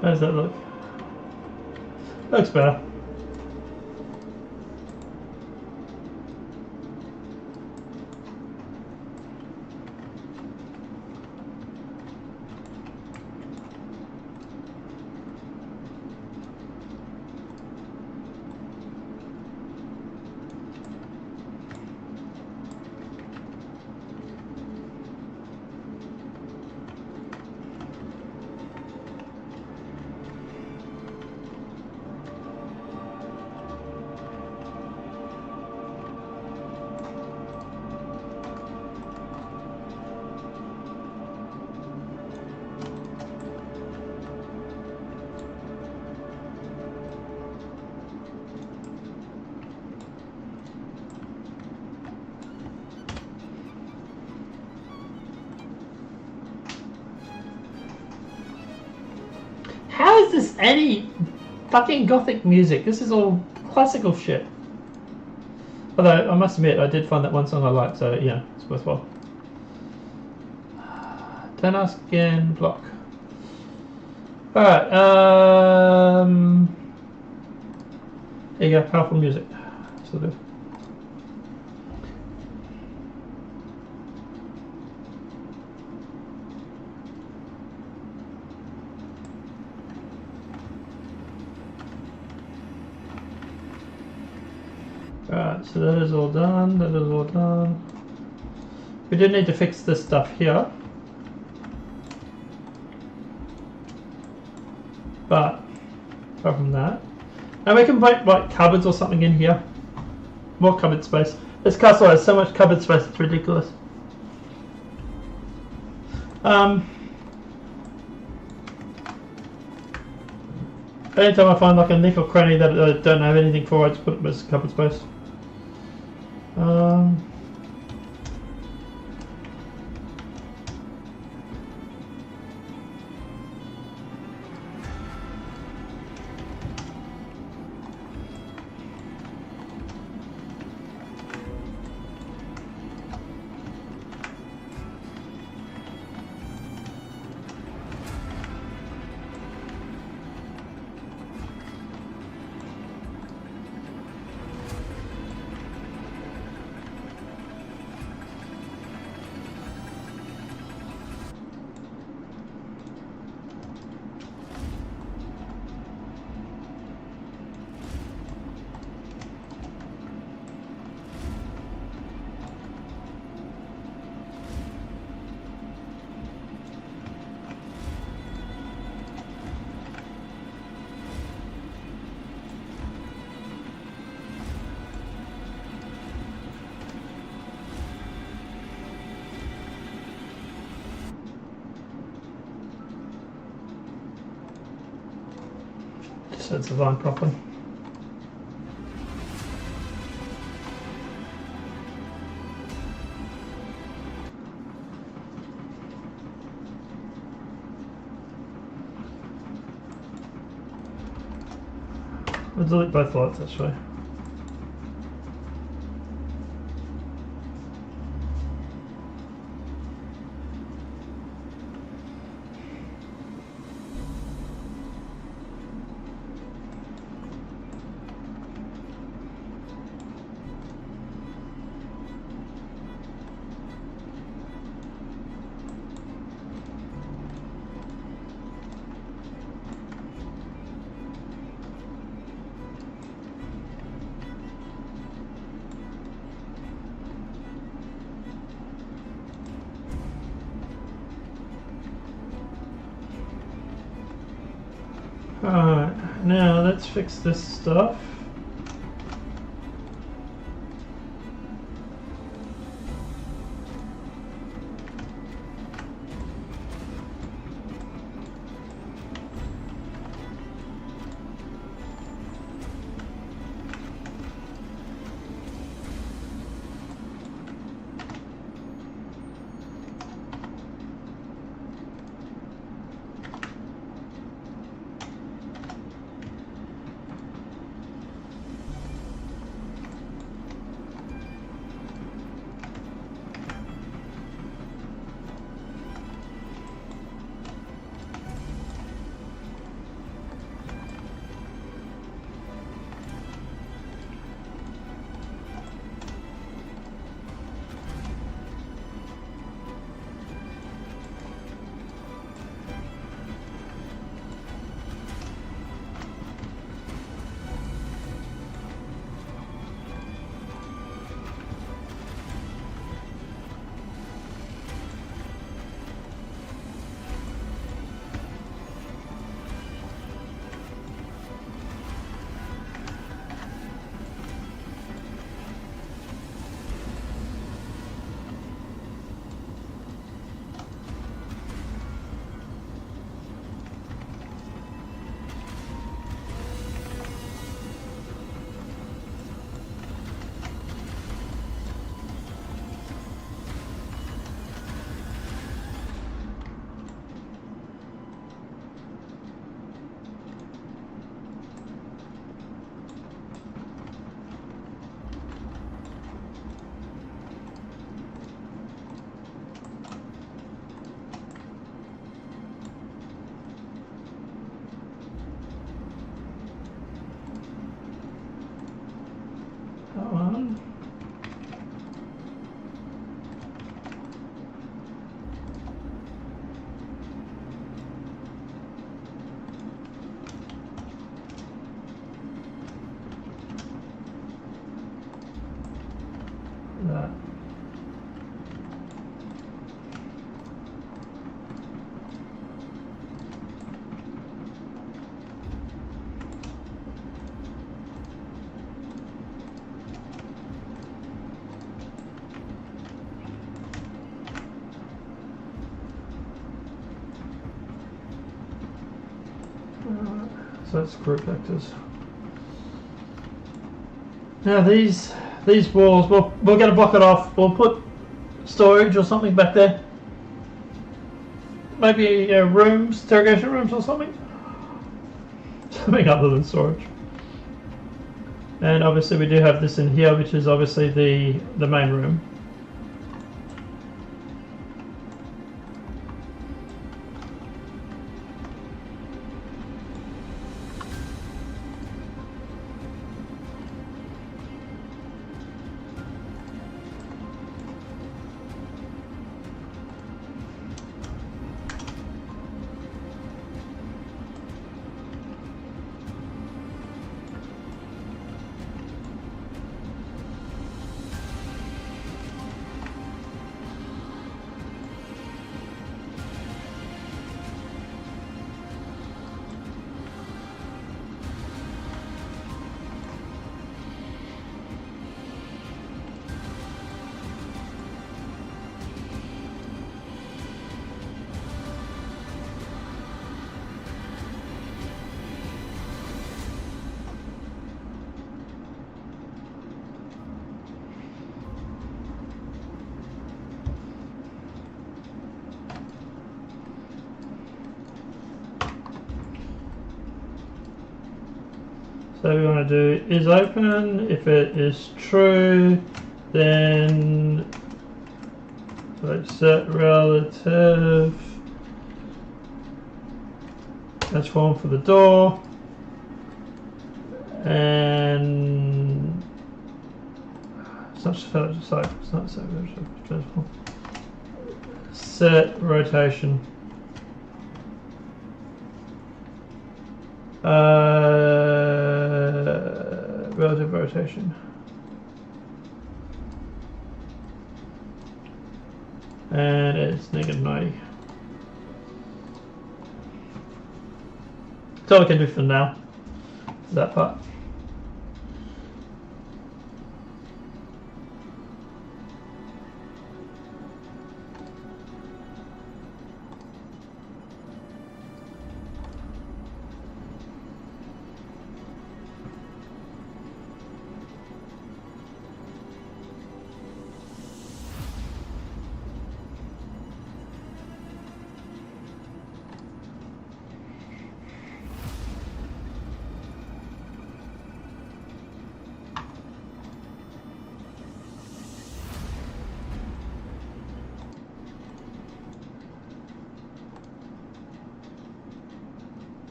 How does that look? Looks better. How is this any fucking gothic music? This is all classical shit. Although I must admit, I did find that one song I liked, so yeah, it's worthwhile. Don't ask again. Block. All right. There you go. Powerful music. Sort of. Alright, so that is all done, that is all done. We do need to fix this stuff here. But, apart from that. And we can put like cupboards or something in here. More cupboard space. This castle has so much cupboard space, it's ridiculous. Anytime I find like a nickel cranny that I don't have anything for, I just put it as cupboard space. So it's designed properly. We'll delete both lights actually. Alright, now let's fix this stuff. That one. That. So that's group vectors. Now these walls, we're going to block it off. We'll put storage or something back there. Maybe rooms, interrogation rooms or something. Something other than storage. And obviously we do have this in here, which is obviously the main room. So we want to do is open. If it is true, then let's set relative transform for the door, and it's not so transform. Set rotation. Relative rotation. And it's -90. That's all I can do for now. That part.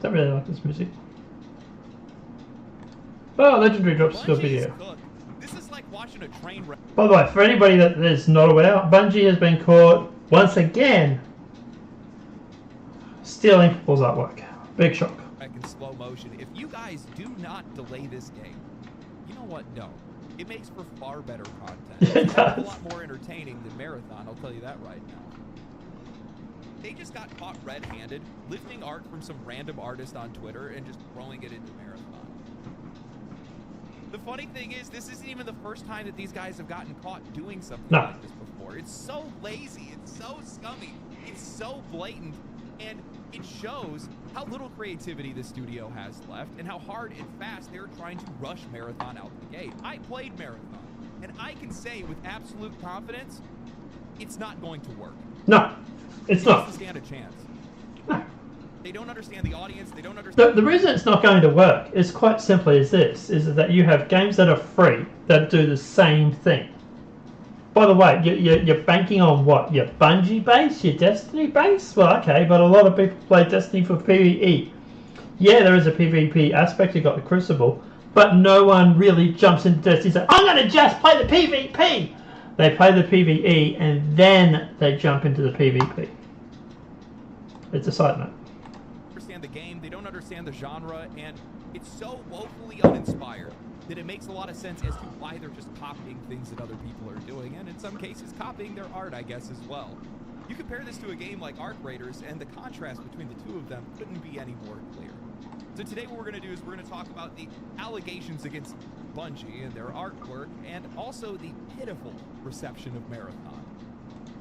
Don't really like this music. Oh, Legendary drops to a video. This is like watching a train wreck. By the way, for anybody that is not aware, Bungie has been caught once again stealing people's artwork. Big shock. In slow motion. If you guys do not delay this game, you know what? No. It makes for far better content. It's a lot more entertaining than Marathon, I'll tell you that right now. They just got caught red-handed, lifting art from some random artist on Twitter and just throwing it into Marathon. The funny thing is, this isn't even the first time that these guys have gotten caught doing something like this before. It's so lazy, it's so scummy, it's so blatant, and it shows how little creativity the studio has left and how hard and fast they're trying to rush Marathon out the gate. I played Marathon, and I can say with absolute confidence, it's not going to work. No. It's not. It doesn't stand a chance. No. They don't understand the audience. They don't understand. The reason it's not going to work is quite simply is this: is that you have games that are free that do the same thing. By the way, you're banking on what? Your Bungie base, your Destiny base? Well, okay, but a lot of people play Destiny for PvE. Yeah, there is a PvP aspect. You got the Crucible, but no one really jumps into Destiny and says, "I'm going to just play the PvP." They play the PvE and then they jump into the PvP. It's a side note. Understand the game, they don't understand the genre, and it's so woefully uninspired that it makes a lot of sense as to why they're just copying things that other people are doing, and in some cases copying their art, I guess, as well. You compare this to a game like Arc Raiders, and the contrast between the two of them couldn't be any more clear. So today what we're going to do is we're going to talk about the allegations against Bungie and their artwork, and also the pitiful reception of Marathon.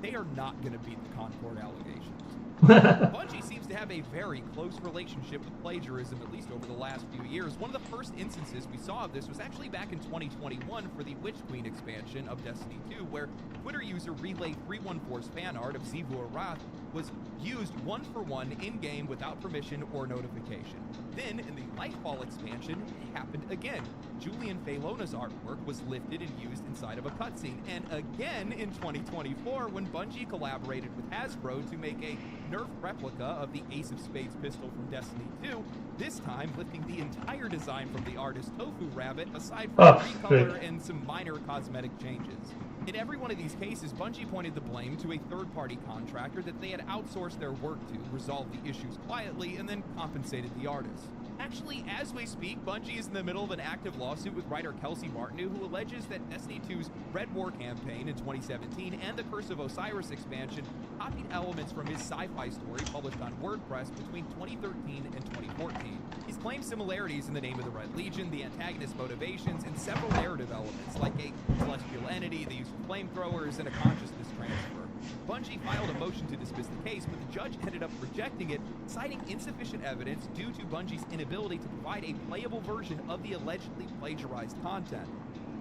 They are not going to beat the Concord allegations. Bungie seems to have a very close relationship with plagiarism, at least over the last few years. One of the first instances we saw of this was actually back in 2021 for the Witch Queen expansion of Destiny 2, where Twitter user Relay314's fan art of Xivu Arath was used one-for-one in-game without permission or notification. Then, in the Lightfall expansion, it happened again. Julian Faylona's artwork was lifted and used inside of a cutscene. And again in 2024, when Bungie collaborated with Hasbro to make a Nerf replica of the Ace of Spades pistol from Destiny 2, this time lifting the entire design from the artist Tofu Rabbit, aside from recolor and some minor cosmetic changes. In every one of these cases, Bungie pointed the blame to a third-party contractor that they had outsourced their work to, resolved the issues quietly, and then compensated the artists. Actually, as we speak, Bungie is in the middle of an active lawsuit with writer Kelsey Martineau, who alleges that Destiny 2's Red War campaign in 2017 and the Curse of Osiris expansion copied elements from his sci-fi story published on WordPress between 2013 and 2014. He's claimed similarities in the name of the Red Legion, the antagonist's motivations, and several narrative elements, like a celestial entity, the use of flamethrowers, and a consciousness transfer. Bungie filed a motion to dismiss the case, but the judge ended up rejecting it, citing insufficient evidence due to Bungie's inability to provide a playable version of the allegedly plagiarized content.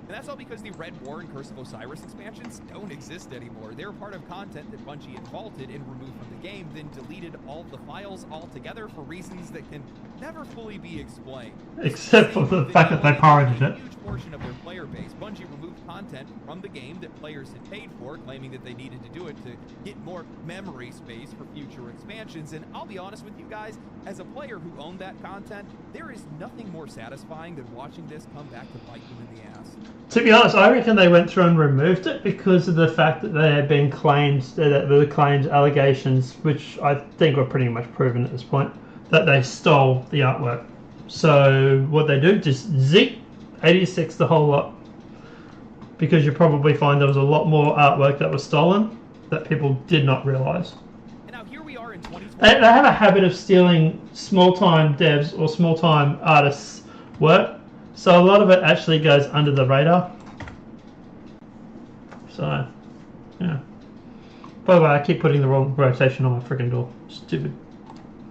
And that's all because the Red War and Curse of Osiris expansions don't exist anymore. They're part of content that Bungie had vaulted and removed from the game, then deleted all of the files altogether for reasons that can never fully be explained. Except for the fact that they pirated it. A huge portion of their player base. Bungie removed content from the game that players had paid for, claiming that they needed to do it to get more memory space for future expansions. And I'll be honest with you guys, as a player who owned that content, there is nothing more satisfying than watching this come back to bite them in the ass. To be honest, I reckon they went through and removed it because of the fact that there had been claims, allegations, which I think were pretty much proven at this point, that they stole the artwork. So what they do, just zip 86 the whole lot. Because you probably find there was a lot more artwork that was stolen that people did not realise. And now here we are in 2020. They have a habit of stealing small-time devs or small-time artists' work. So a lot of it actually goes under the radar. So, yeah. By the way, I keep putting the wrong rotation on my freaking door. Stupid.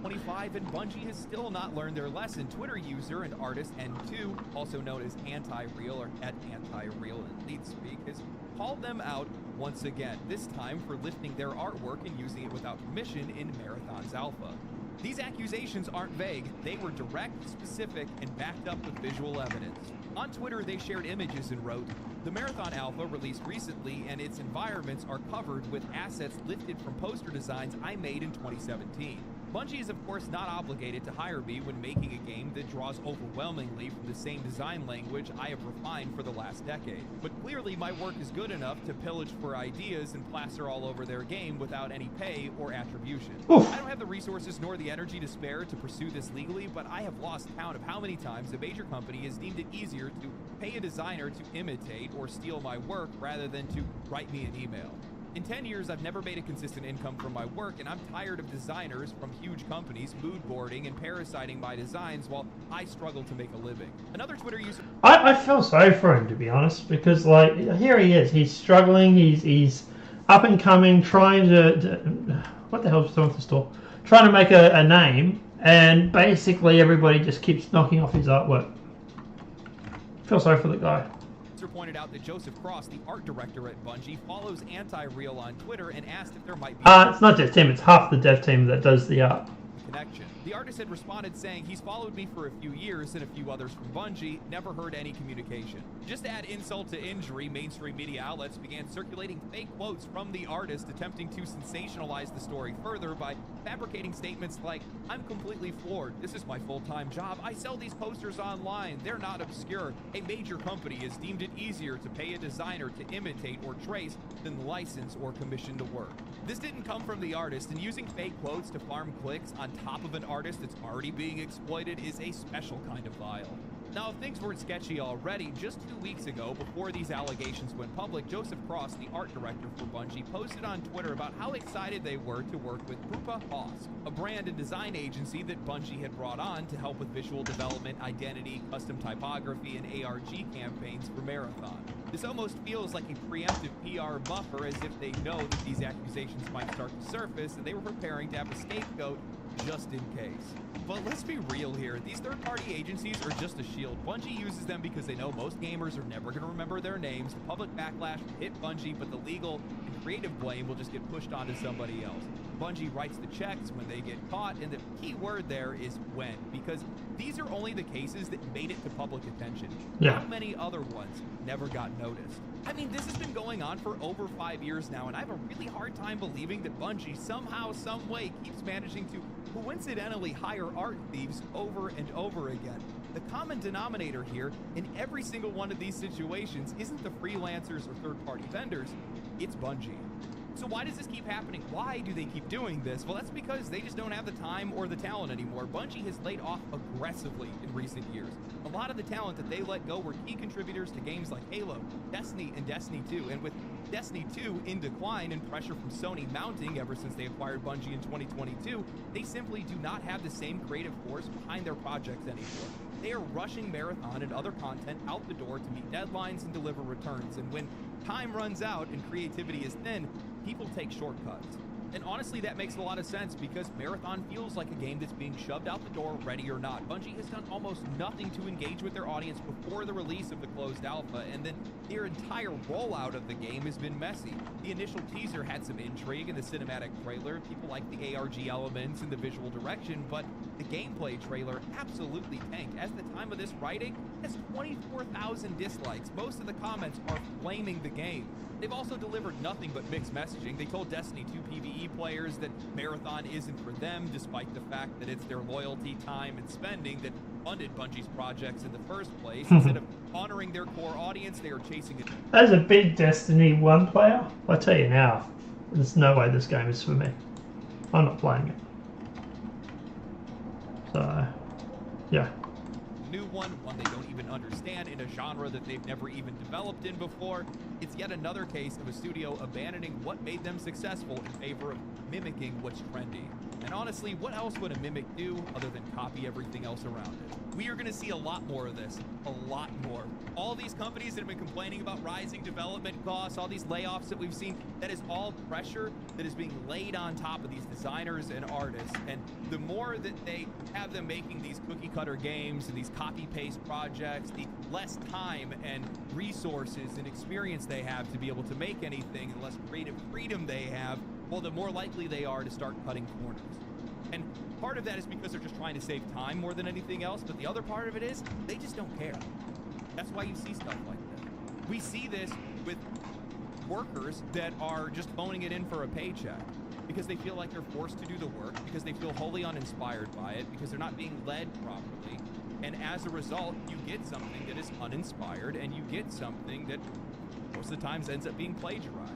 25, and Bungie has still not learned their lesson. Twitter user and artist N2, also known as Anti-Real or at Anti-Real in lead speak, has called them out once again, this time for lifting their artwork and using it without permission in Marathon's alpha. These accusations aren't vague, they were direct, specific, and backed up with visual evidence. On Twitter, they shared images and wrote, "The Marathon Alpha released recently and its environments are covered with assets lifted from poster designs I made in 2017. Bungie is of course not obligated to hire me when making a game that draws overwhelmingly from the same design language I have refined for the last decade. But clearly my work is good enough to pillage for ideas and plaster all over their game without any pay or attribution. Oof. I don't have the resources nor the energy to spare to pursue this legally, but I have lost count of how many times a major company has deemed it easier to pay a designer to imitate or steal my work rather than to write me an email. In 10 years, I've never made a consistent income from my work, and I'm tired of designers from huge companies mood boarding and parasiting my designs while I struggle to make a living." Another Twitter user... I feel sorry for him, to be honest, because, like, here he is. He's struggling. He's up and coming, trying to what the hell is wrong with the store? Trying to make a name, and basically everybody just keeps knocking off his artwork. I feel sorry for the guy. Pointed out that Joseph Cross, the art director at Bungie, follows Anti-Real on Twitter and asked if there might be it's not just him, it's half the dev team that does the art. Connection. The artist had responded saying he's followed me for a few years and a few others from Bungie, never heard any communication. Just to add insult to injury, mainstream media outlets began circulating fake quotes from the artist, attempting to sensationalize the story further by fabricating statements like, "I'm completely floored. This is my full-time job. I sell these posters online. They're not obscure. A major company has deemed it easier to pay a designer to imitate or trace than license or commission the work." This didn't come from the artist, and using fake quotes to farm clicks on top of an artist that's already being exploited is a special kind of vile. Now, if things weren't sketchy already, just 2 weeks ago, before these allegations went public, Joseph Cross, the art director for Bungie, posted on Twitter about how excited they were to work with Krupa Haas, a brand and design agency that Bungie had brought on to help with visual development, identity, custom typography, and ARG campaigns for Marathon. This almost feels like a preemptive PR buffer, as if they know that these accusations might start to surface, and they were preparing to have a scapegoat just in case. But let's be real here, these third-party agencies are just a shield. Bungie uses them because they know most gamers are never going to remember their names. The public backlash will hit Bungie, but the legal and creative blame will just get pushed onto somebody else. Bungie writes the checks when they get caught, and the key word there is when, because these are only the cases that made it to public attention. Yeah. How many other ones never got noticed? I mean, this has been going on for over 5 years now, and I have a really hard time believing that Bungie somehow, some way, keeps managing to coincidentally hire art thieves over and over again. The common denominator here in every single one of these situations isn't the freelancers or third-party vendors, it's Bungie. So why does this keep happening? Why do they keep doing this? Well, that's because they just don't have the time or the talent anymore. Bungie has laid off aggressively in recent years. A lot of the talent that they let go were key contributors to games like Halo, Destiny, and Destiny 2. And with Destiny 2 in decline and pressure from Sony mounting ever since they acquired Bungie in 2022, they simply do not have the same creative force behind their projects anymore. They are rushing Marathon and other content out the door to meet deadlines and deliver returns. And when time runs out and creativity is thin, people take shortcuts. And honestly, that makes a lot of sense because Marathon feels like a game that's being shoved out the door, ready or not. Bungie has done almost nothing to engage with their audience before the release of the closed alpha, and then their entire rollout of the game has been messy. The initial teaser had some intrigue in the cinematic trailer. People like the ARG elements and the visual direction, but the gameplay trailer absolutely tanked. At the time of this writing, it has 24,000 dislikes. Most of the comments are flaming the game. They've also delivered nothing but mixed messaging. They told Destiny 2 PvE players that Marathon isn't for them, despite the fact that it's their loyalty, time, and spending that funded Bungie's projects in the first place. Instead of honoring their core audience, they are chasing it. As a big Destiny 1 player, I tell you now, there's no way this game is for me. I'm not playing it. So, yeah. New one they don't even understand, in a genre that they've never even developed in before. It's yet another case of a studio abandoning what made them successful in favor of mimicking what's trendy. And honestly, what else would a mimic do other than copy everything else around it? We are going to see a lot more of this, a lot more. All these companies that have been complaining about rising development costs, all these layoffs that we've seen, that is all pressure that is being laid on top of these designers and artists. And the more that they have them making these cookie cutter games and these copy paste projects, the less time and resources and experience they have to be able to make anything, the less creative freedom they have, well, the more likely they are to start cutting corners. And part of that is because they're just trying to save time more than anything else, but the other part of it is they just don't care. That's why you see stuff like this. We see this with workers that are just phoning it in for a paycheck because they feel like they're forced to do the work, because they feel wholly uninspired by it, because they're not being led properly. And as a result, you get something that is uninspired, and you get something that most of the times ends up being plagiarized.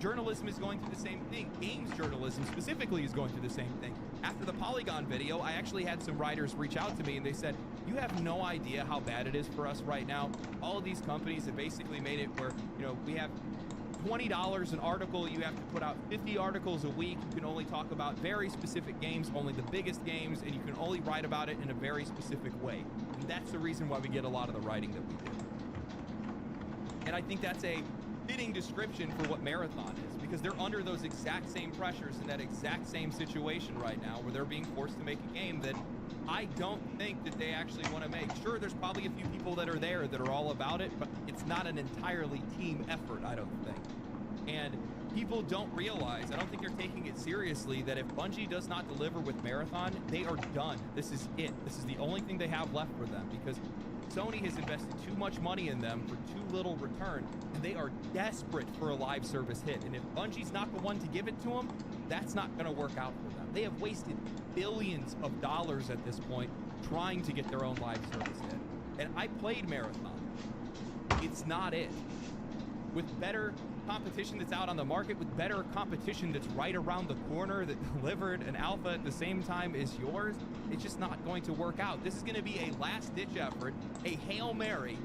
Journalism is going through the same thing. Games journalism specifically is going through the same thing. After the Polygon video, I actually had some writers reach out to me and they said, you have no idea how bad it is for us right now. All of these companies have basically made it where, you know, we have $20 an article. You have to put out 50 articles a week. You can only talk about very specific games, only the biggest games, and you can only write about it in a very specific way. And that's the reason why we get a lot of the writing that we do. And I think that's a fitting description for what Marathon is, because they're under those exact same pressures in that exact same situation right now where they're being forced to make a game that I don't think that they actually want to make. Sure, there's probably a few people that are there that are all about it, but it's not an entirely team effort, I don't think. And people don't realize, I don't think they're taking it seriously, that if Bungie does not deliver with Marathon, they are done. This is it. This is the only thing they have left for them, because Sony has invested too much money in them for too little return, and they are desperate for a live service hit. And if Bungie's not the one to give it to them, that's not going to work out for them. They have wasted billions of dollars at this point trying to get their own live service hit. And I played Marathon. It's not it. With better competition that's out on the market, with better competition that's right around the corner that delivered an alpha at the same time as yours, it's just not going to work out. This is going to be a last-ditch effort, a Hail Mary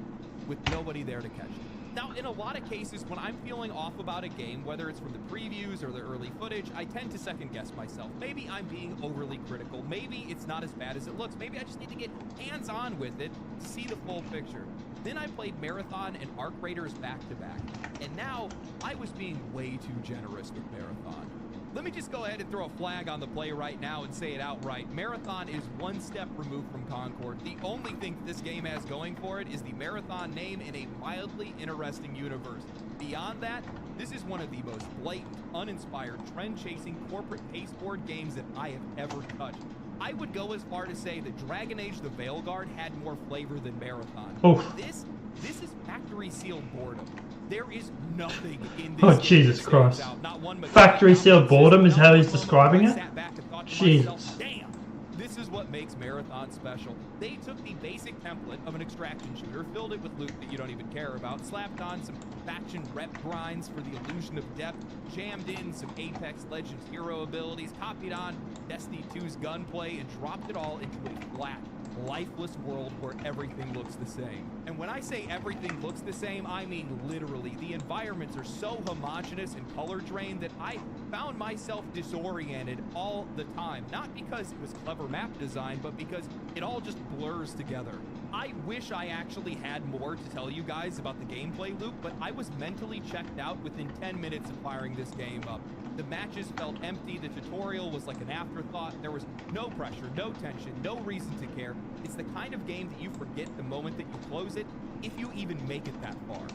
with nobody there to catch it. Now, in a lot of cases, when I'm feeling off about a game, whether it's from the previews or the early footage, I tend to second-guess myself. Maybe I'm being overly critical. Maybe it's not as bad as it looks. Maybe I just need to get hands-on with it to see the full picture. Then I played Marathon and Arc Raiders back-to-back, and now I was being way too generous with Marathon. Let me just go ahead and throw a flag on the play right now and say it outright. Marathon is one step removed from Concord. The only thing this game has going for it is the Marathon name in a mildly interesting universe. Beyond that, this is one of the most blatant, uninspired, trend-chasing corporate pasteboard games that I have ever touched. I would go as far to say that Dragon Age the Veilguard had more flavor than Marathon. Oof. This is factory sealed boredom. There is nothing in this. Oh, Jesus Christ. Factory sealed boredom is how he's describing it? Jesus. Damn, this is what makes Marathon special. They took the basic template of an extraction shooter, filled it with loot that you don't even care about, slapped on some faction rep grinds for the illusion of depth, jammed in some Apex Legends hero abilities, copied on Destiny 2's gunplay, and dropped it all into a flat, lifeless world where everything looks the same. And when I say everything looks the same, I mean literally. The environments are so homogenous and color drained that I found myself disoriented all the time. Not because it was clever map design, but because it all just blurs together. I wish I actually had more to tell you guys about the gameplay loop, but I was mentally checked out within 10 minutes of firing this game up. The matches felt empty. The tutorial was like an afterthought. There was no pressure, no tension, no reason to care. It's the kind of game that you forget the moment that you close it, if you even make it that far.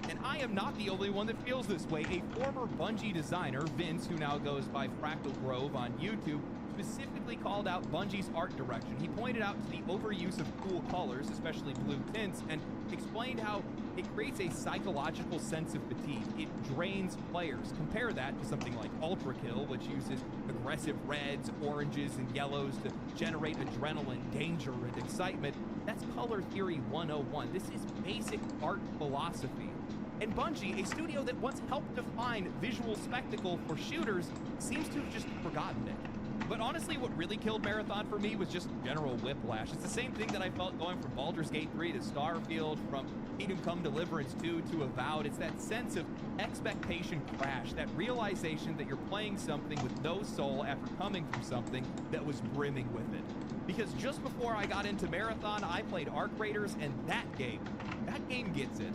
And I am not the only one that feels this way. A former Bungie designer, Vince, who now goes by Fractal Grove on YouTube, specifically called out Bungie's art direction. He pointed out to the overuse of cool colors, especially blue tints, and explained how it creates a psychological sense of fatigue. It drains players. Compare that to something like Ultra Kill, which uses aggressive reds, oranges, and yellows to generate adrenaline, danger, and excitement. That's Color Theory 101. This is basic art philosophy. And Bungie, a studio that once helped define visual spectacle for shooters, seems to have just forgotten it. But honestly, what really killed Marathon for me was just general whiplash. It's the same thing that I felt going from Baldur's Gate 3 to Starfield, from Kingdom Come Deliverance 2 to Avowed. It's that sense of expectation crash, that realization that you're playing something with no soul after coming from something that was brimming with it. Because just before I got into Marathon, I played Arc Raiders, and that game gets it.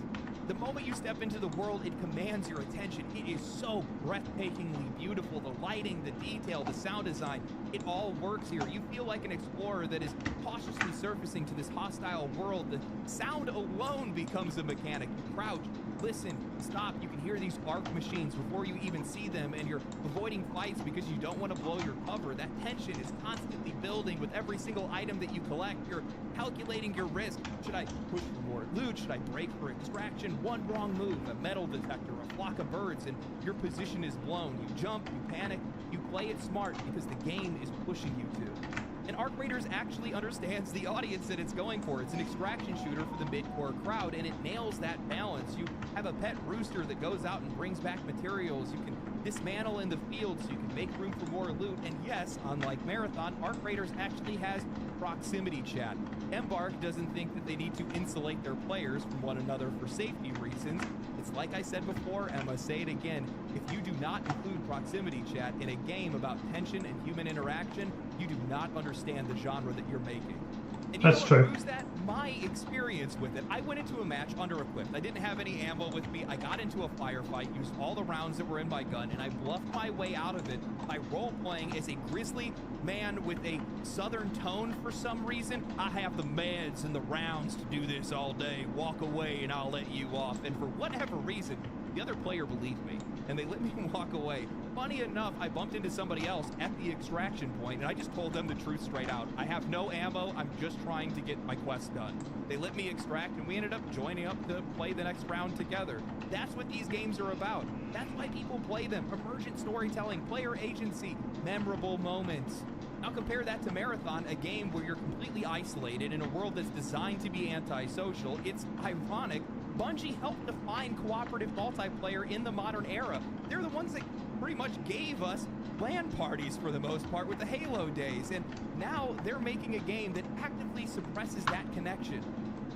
The moment you step into the world, it commands your attention. It is so breathtakingly beautiful. The lighting, the detail, the sound design, it all works here. You feel like an explorer that is cautiously surfacing to this hostile world. The sound alone becomes a mechanic. You crouch, listen, stop. You can hear these arc machines before you even see them, and you're avoiding fights because you don't want to blow your cover. That tension is constantly building with every single item that you collect. You're calculating your risk. Should I push for more loot? Should I break for extraction? One wrong move, a metal detector, a flock of birds, and your position is blown. You jump, you panic, you play it smart because the game is pushing you to. And Arc Raiders actually understands the audience that it's going for. It's an extraction shooter for the mid-core crowd, and it nails that balance. You have a pet rooster that goes out and brings back materials. You can dismantle in the field so you can make room for more loot. And yes, unlike Marathon, Arc Raiders actually has proximity chat. Embark doesn't think that they need to insulate their players from one another for safety reasons. It's like I said before, and I must say it again, if you do not include proximity chat in a game about tension and human interaction, you do not understand the genre that you're making. And That's true. Proves that? My experience with it. I went into a match under-equipped. I didn't have any ammo with me. I got into a firefight, used all the rounds that were in my gun, and I bluffed my way out of it by role-playing as a grizzly man with a southern tone for some reason. I have the meds and the rounds to do this all day. Walk away and I'll let you off. And for whatever reason, the other player believed me, and they let me walk away. Funny enough, I bumped into somebody else at the extraction point, and I just told them the truth straight out. I have no ammo. I'm just trying to get my quest done. They let me extract, and we ended up joining up to play the next round together. That's what these games are about. That's why people play them. Emergent storytelling, player agency, memorable moments. Now compare that to Marathon, a game where you're completely isolated in a world that's designed to be antisocial. It's ironic. Bungie helped define cooperative multiplayer in the modern era. They're the ones that pretty much gave us LAN parties for the most part with the Halo days, and now they're making a game that actively suppresses that connection.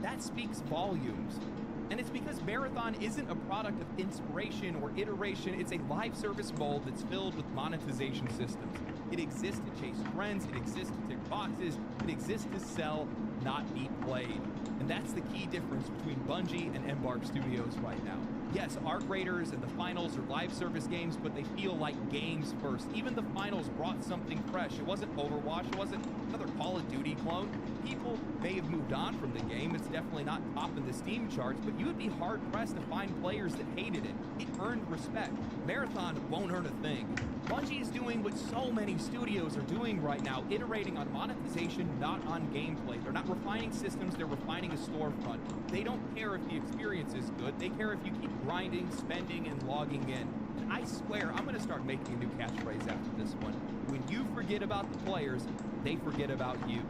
That speaks volumes. And it's because Marathon isn't a product of inspiration or iteration. It's a live service mold that's filled with monetization systems. It exists to chase trends, it exists to tick boxes, it exists to sell, not be played. And that's the key difference between Bungie and Embark Studios right now. Yes, Arc Raiders and the Finals are live service games, but they feel like games first. Even the Finals brought something fresh. It wasn't Overwatch, it wasn't another Call of Duty clone. People may have moved on from the game. It's definitely not top in the Steam charts, but you would be hard-pressed to find players that hated it. It earned respect. Marathon won't earn a thing. Bungie is doing what so many studios are doing right now, iterating on monetization, not on gameplay. They're not refining systems, they're refining a storefront. They don't care if the experience is good, they care if you keep grinding, spending, and logging in. And I swear, I'm gonna start making a new catchphrase after this one. When you forget about the players, they forget about you.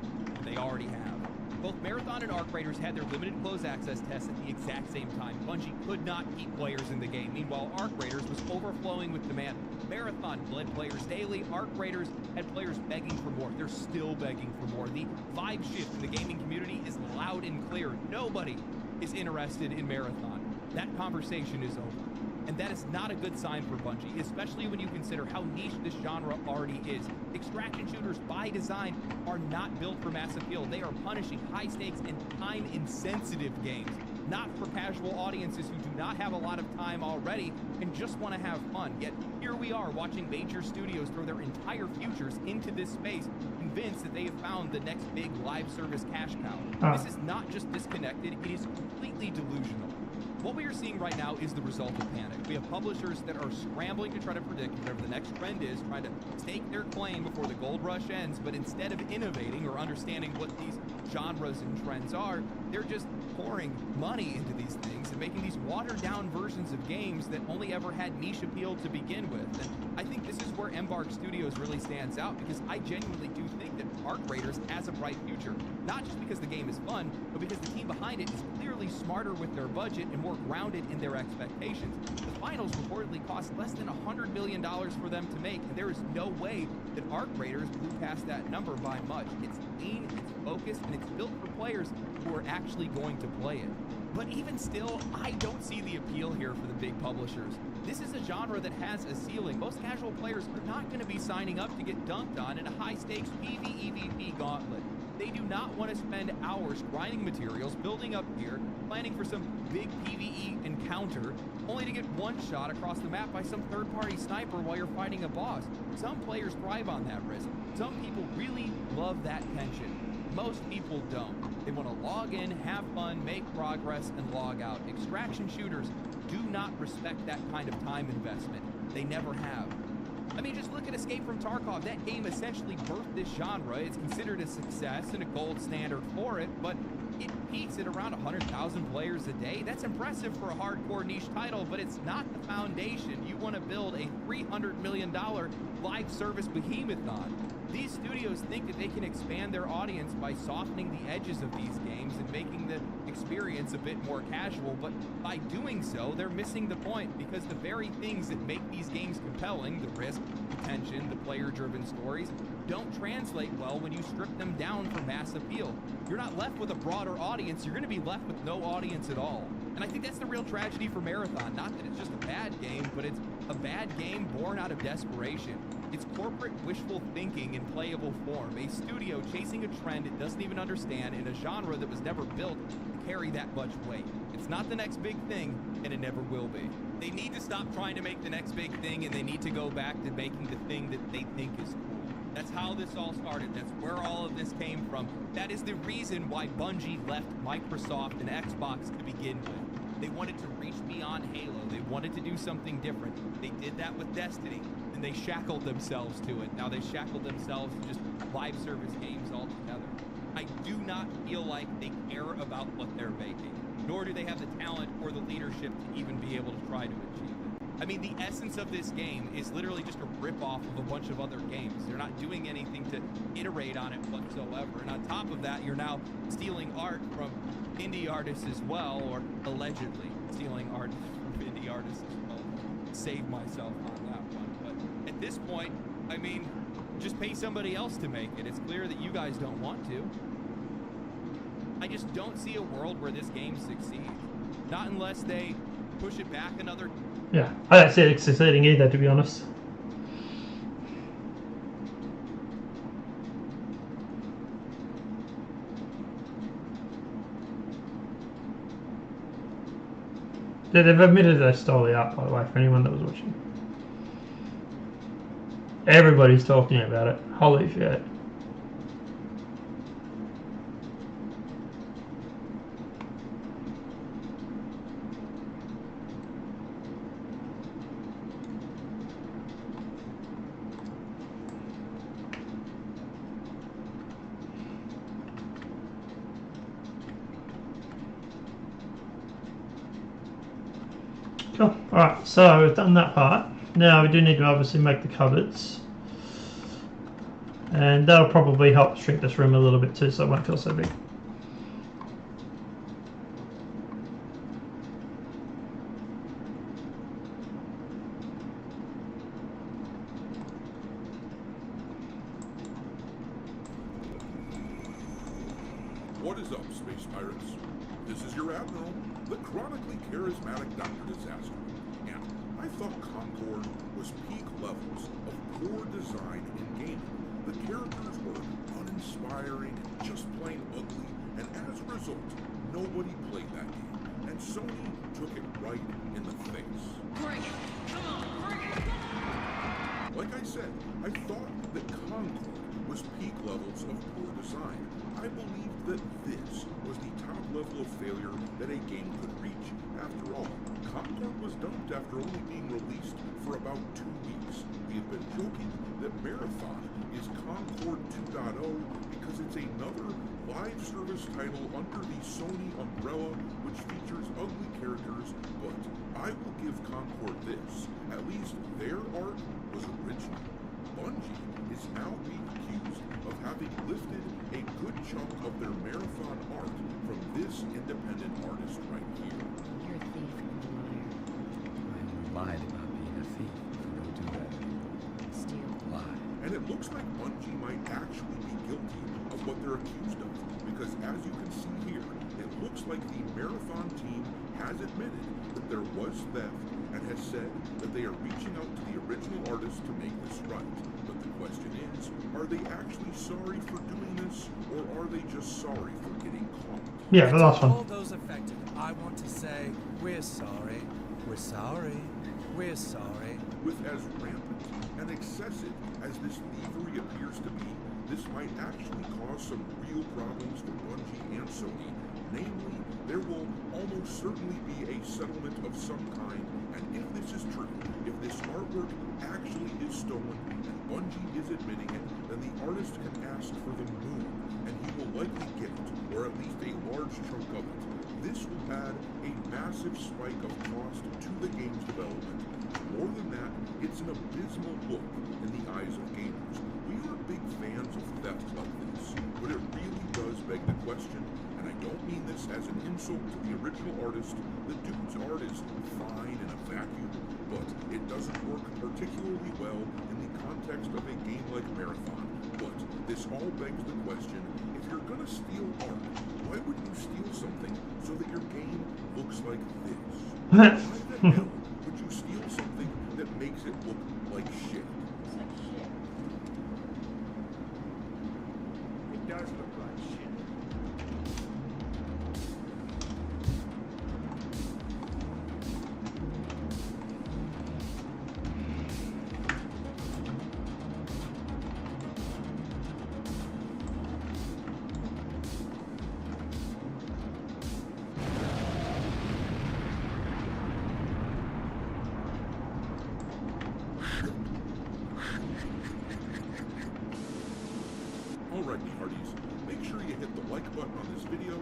They already have. Both Marathon and Arc Raiders had their limited closed access tests at the exact same time. Bungie could not keep players in the game. Meanwhile, Arc Raiders was overflowing with demand. Marathon bled players daily. Arc Raiders had players begging for more. They're still begging for more. The vibe shift in the gaming community is loud and clear. Nobody is interested in Marathon. That conversation is over. And that is not a good sign for Bungie, especially when you consider how niche this genre already is. Extraction shooters, by design, are not built for mass appeal. They are punishing high-stakes and time-insensitive games, not for casual audiences who do not have a lot of time already and just want to have fun. Yet here we are watching major studios throw their entire futures into this space, convinced that they have found the next big live service cash cow. This is not just disconnected, it is completely delusional. What we are seeing right now is the result of panic. We have publishers that are scrambling to try to predict whatever the next trend is, trying to stake their claim before the gold rush ends, but instead of innovating or understanding what these genres and trends are, they're just pouring money into these things and making these watered-down versions of games that only ever had niche appeal to begin with. And I think this is where Embark Studios really stands out, because I genuinely do think that Arc Raiders has a bright future. Not just because the game is fun, but because the team behind it is clearly smarter with their budget and more grounded in their expectations. The finals reportedly cost less than $100 million for them to make, and there is no way that Arc Raiders blew past that number by much. It's lean, it's focused, and it's built for players who are actually going to play it. But even still, I don't see the appeal here for the big publishers. This is a genre that has a ceiling. Most casual players are not going to be signing up to get dunked on in a high-stakes PvEVP gauntlet. They do not want to spend hours grinding materials, building up gear, planning for some big PvE encounter, only to get one shot across the map by some third-party sniper while you're fighting a boss. Some players thrive on that risk. Some people really love that tension. Most people don't. They want to log in, have fun, make progress, and log out. Extraction shooters do not respect that kind of time investment. They never have. I mean, just look at Escape from Tarkov. That game essentially birthed this genre. It's considered a success and a gold standard for it, but it peaks at around 100,000 players a day. That's impressive for a hardcore niche title, but it's not the foundation. You want to build a $300 million live service behemoth on. These studios think that they can expand their audience by softening the edges of these games and making the experience a bit more casual, but by doing so, they're missing the point, because the very things that make these games compelling, the risk, the tension, the player-driven stories, don't translate well when you strip them down for mass appeal. You're not left with a broader audience, you're going to be left with no audience at all. And I think that's the real tragedy for Marathon. Not that it's just a bad game, but it's a bad game born out of desperation. It's corporate wishful thinking in playable form. A studio chasing a trend it doesn't even understand in a genre that was never built to carry that much weight. It's not the next big thing, and it never will be. They need to stop trying to make the next big thing, and they need to go back to making the thing that they think is cool. That's how this all started. That's where all of this came from. That is the reason why Bungie left Microsoft and Xbox to begin with. They wanted to reach beyond Halo. They wanted to do something different. They did that with Destiny, and they shackled themselves to it. Now they shackled themselves to just live service games altogether. I do not feel like they care about what they're making, nor do they have the talent or the leadership to even be able to try to achieve it. I mean, the essence of this game is literally just a rip-off of a bunch of other games. They're not doing anything to iterate on it whatsoever. And on top of that, you're now stealing art from indie artists as well, or allegedly stealing art from indie artists as well. Save myself on that one. But at this point, I mean, just pay somebody else to make it. It's clear that you guys don't want to. I just don't see a world where this game succeeds. Not unless they push it back another... Yeah, I don't see it succeeding either, to be honest. Yeah, they've admitted they stole the art, by the way, for anyone that was watching. Everybody's talking about it. Holy shit. Cool. Alright, so we've done that part. Now we do need to obviously make the cupboards. And that'll probably help shrink this room a little bit too, so it won't feel so big. What is up, Space Pirates? This is your Admiral, the chronically charismatic Dr. Disaster. And thought Concord was peak levels of poor design in gaming. The characters were uninspiring, just plain ugly, and as a result, nobody played that game. And Sony took it right in the face. Bring it! Come on, bring it! Like I said, I thought that Concord was peak levels of poor design. I believed that this was the top level of failure that a game could reach. After all, Concord was dumped after only being released for about 2 weeks. We have been joking that Marathon is Concord 2.0 because it's another live service title under the Sony umbrella which features ugly characters, but I will give Concord this. At least their art was original. Bungie is now being accused of having lifted a good chunk of their Marathon art from this independent artist right here. You're a thief and a liar. You lied about being a thief. You don't do that anymore. Steal. Lie. And it looks like Bungie might actually be guilty of what they're accused of, because as you can see here, it looks like the Marathon team has admitted that there was theft and has said that they are reaching out to the original artist to make this right. But the question is, are they actually sorry for doing this, or are they just sorry for getting caught? Yeah, the last To all one. those affected, I want to say, we're sorry. We're sorry. We're sorry. With as rampant and excessive as this thievery appears to be, this might actually cause some real problems for Bungie and Sony. Namely, there will almost certainly be a settlement of some kind, and if this is true, if this artwork actually is stolen, and Bungie is admitting it, then the artist can ask for the moon, and he will likely get it, or at least a large chunk of it. This will add a massive spike of cost to the game's development. More than that, it's an abysmal look in the eyes of gamers. We are big fans of theft like this, but it really does beg the question, and I don't mean this as an insult to the original artist. The dude's art is fine in a vacuum, but it doesn't work particularly well in the context of a game like Marathon. But this all begs the question, if you're gonna steal art, why wouldn't you steal something so that your game looks like this? Why the hell would you steal something that makes it look like shit? Looks like shit. It does look like shit. Alrighty, hearties, make sure you hit the like button on this video,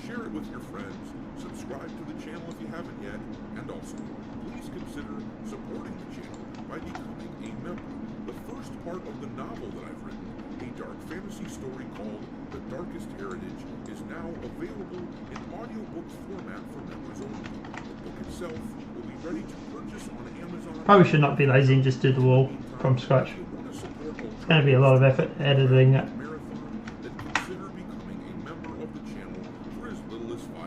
share it with your friends, subscribe to the channel if you haven't yet, and also, please consider supporting the channel by becoming a member. The first part of the novel that I've written, a dark fantasy story called The Darkest Heritage, is now available in audiobook format for members only. The book itself will be ready to purchase on Amazon. Probably should not be lazy and just do the wall from scratch. It's going to be a lot of effort editing it. Marathon, then consider becoming a member of the channel for as little as $5 a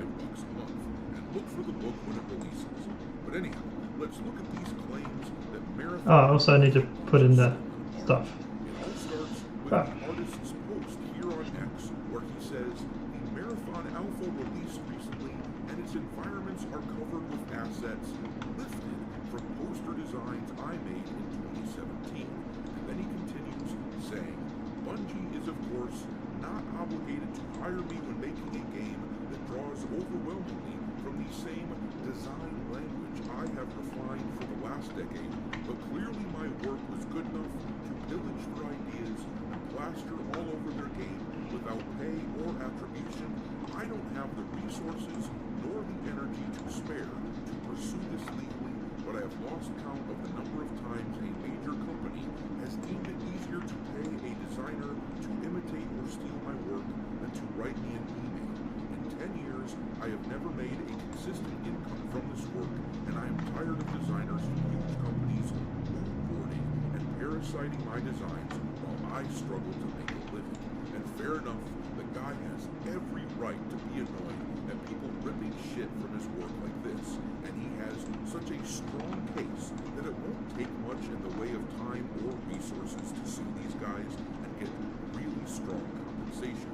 month, and look for the book when it releases. But anyhow, let's look at these claims that Marathon... Oh, I also need to put in the stuff. It all starts with the artist's post here on X, where he says, the Marathon Alpha released recently, and its environments are covered with assets lifted from poster designs I made in 2017. And then he continues, saying, Bungie is of course not obligated to hire me when making a game that draws overwhelmingly from the same design language I have refined for the last decade, but clearly my work was good enough to pillage for ideas and plaster all over their game without pay or attribution. I don't have the resources nor the energy to spare to pursue this legally, but I have lost count of the number of times a major company has deemed it easier to pay a designer to imitate or steal my work than to write me an email. In 10 years, I have never made a consistent income from this work, and I am tired of designers from huge companies moonboarding and parasiting my designs while I struggle to make a living. And fair enough, the guy has every right to be annoyed at people ripping ripping shit from his work like this, and he has such a strong case that it won't take much in the way of time or resources to sue these guys and get really strong compensation.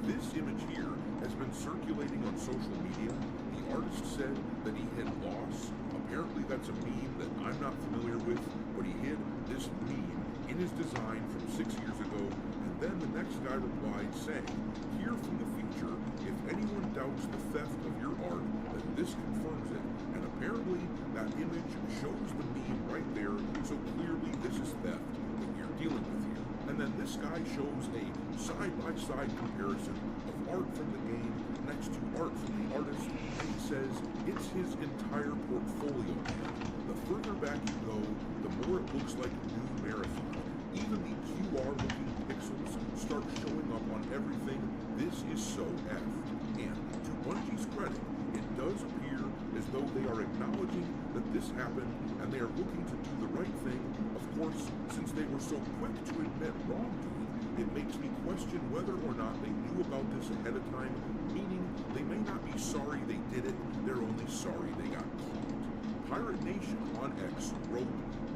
This image here has been circulating on social media. The artist said that he hid loss. Apparently that's a meme that I'm not familiar with, but he hid this meme in his design from 6 years ago, and then the next guy replied saying, "Here from the future, if anyone doubts the theft of your art, then this confirms it." And apparently that image shows the meme right there, so clearly this is theft that we're dealing with here. And then this guy shows a side-by-side comparison of art from the game next to art from the artist, and he says it's his entire portfolio. The further back you go, the more it looks like new Marathon. Even the QR-looking pixels start showing up on everything. This is so effed. And to Bungie's credit, it does appear as though they are acknowledging that this happened and they are looking to do the right thing. Of course, since they were so quick to admit wrongdoing, it makes me question whether or not they knew about this ahead of time, meaning they may not be sorry they did it, they're only sorry they got caught. Pirate Nation on X wrote,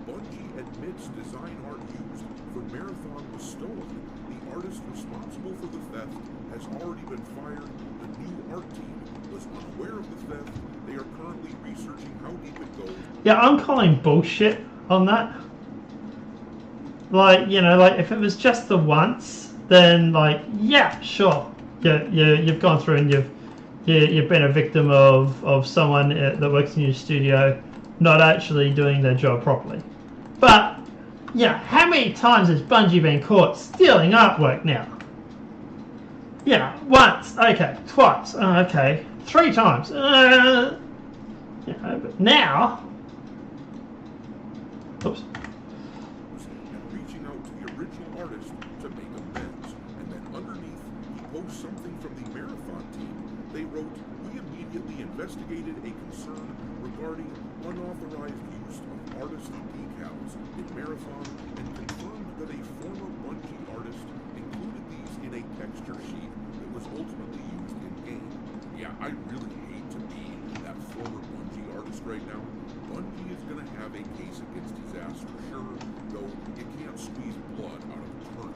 "Bungie admits design art used for Marathon was stolen. The artist responsible for the theft has already been fired. The new art team was unaware of the theft. They are currently researching how deep it goes." Yeah, I'm calling bullshit on that. Like, you know, like if it was just the once, then like, yeah, sure. You've gone through and you've been a victim of someone that works in your studio not actually doing their job properly. But, yeah, how many times has Bungie been caught stealing artwork now? Yeah, once, okay, twice, okay, 3 times. You know, but now, oops. And reaching out to the original artist to make amends. And then underneath, he posts something from the Marathon team. They wrote, "We immediately investigated a concern regarding unauthorized use of artist decals in Marathon and confirmed that a former Bungie artist included these in a texture sheet that was ultimately used in-game." Yeah, I really hate to be that former Bungie artist right now. Bungie is going to have a case against his ass for sure, though you can't squeeze blood out of a turnip.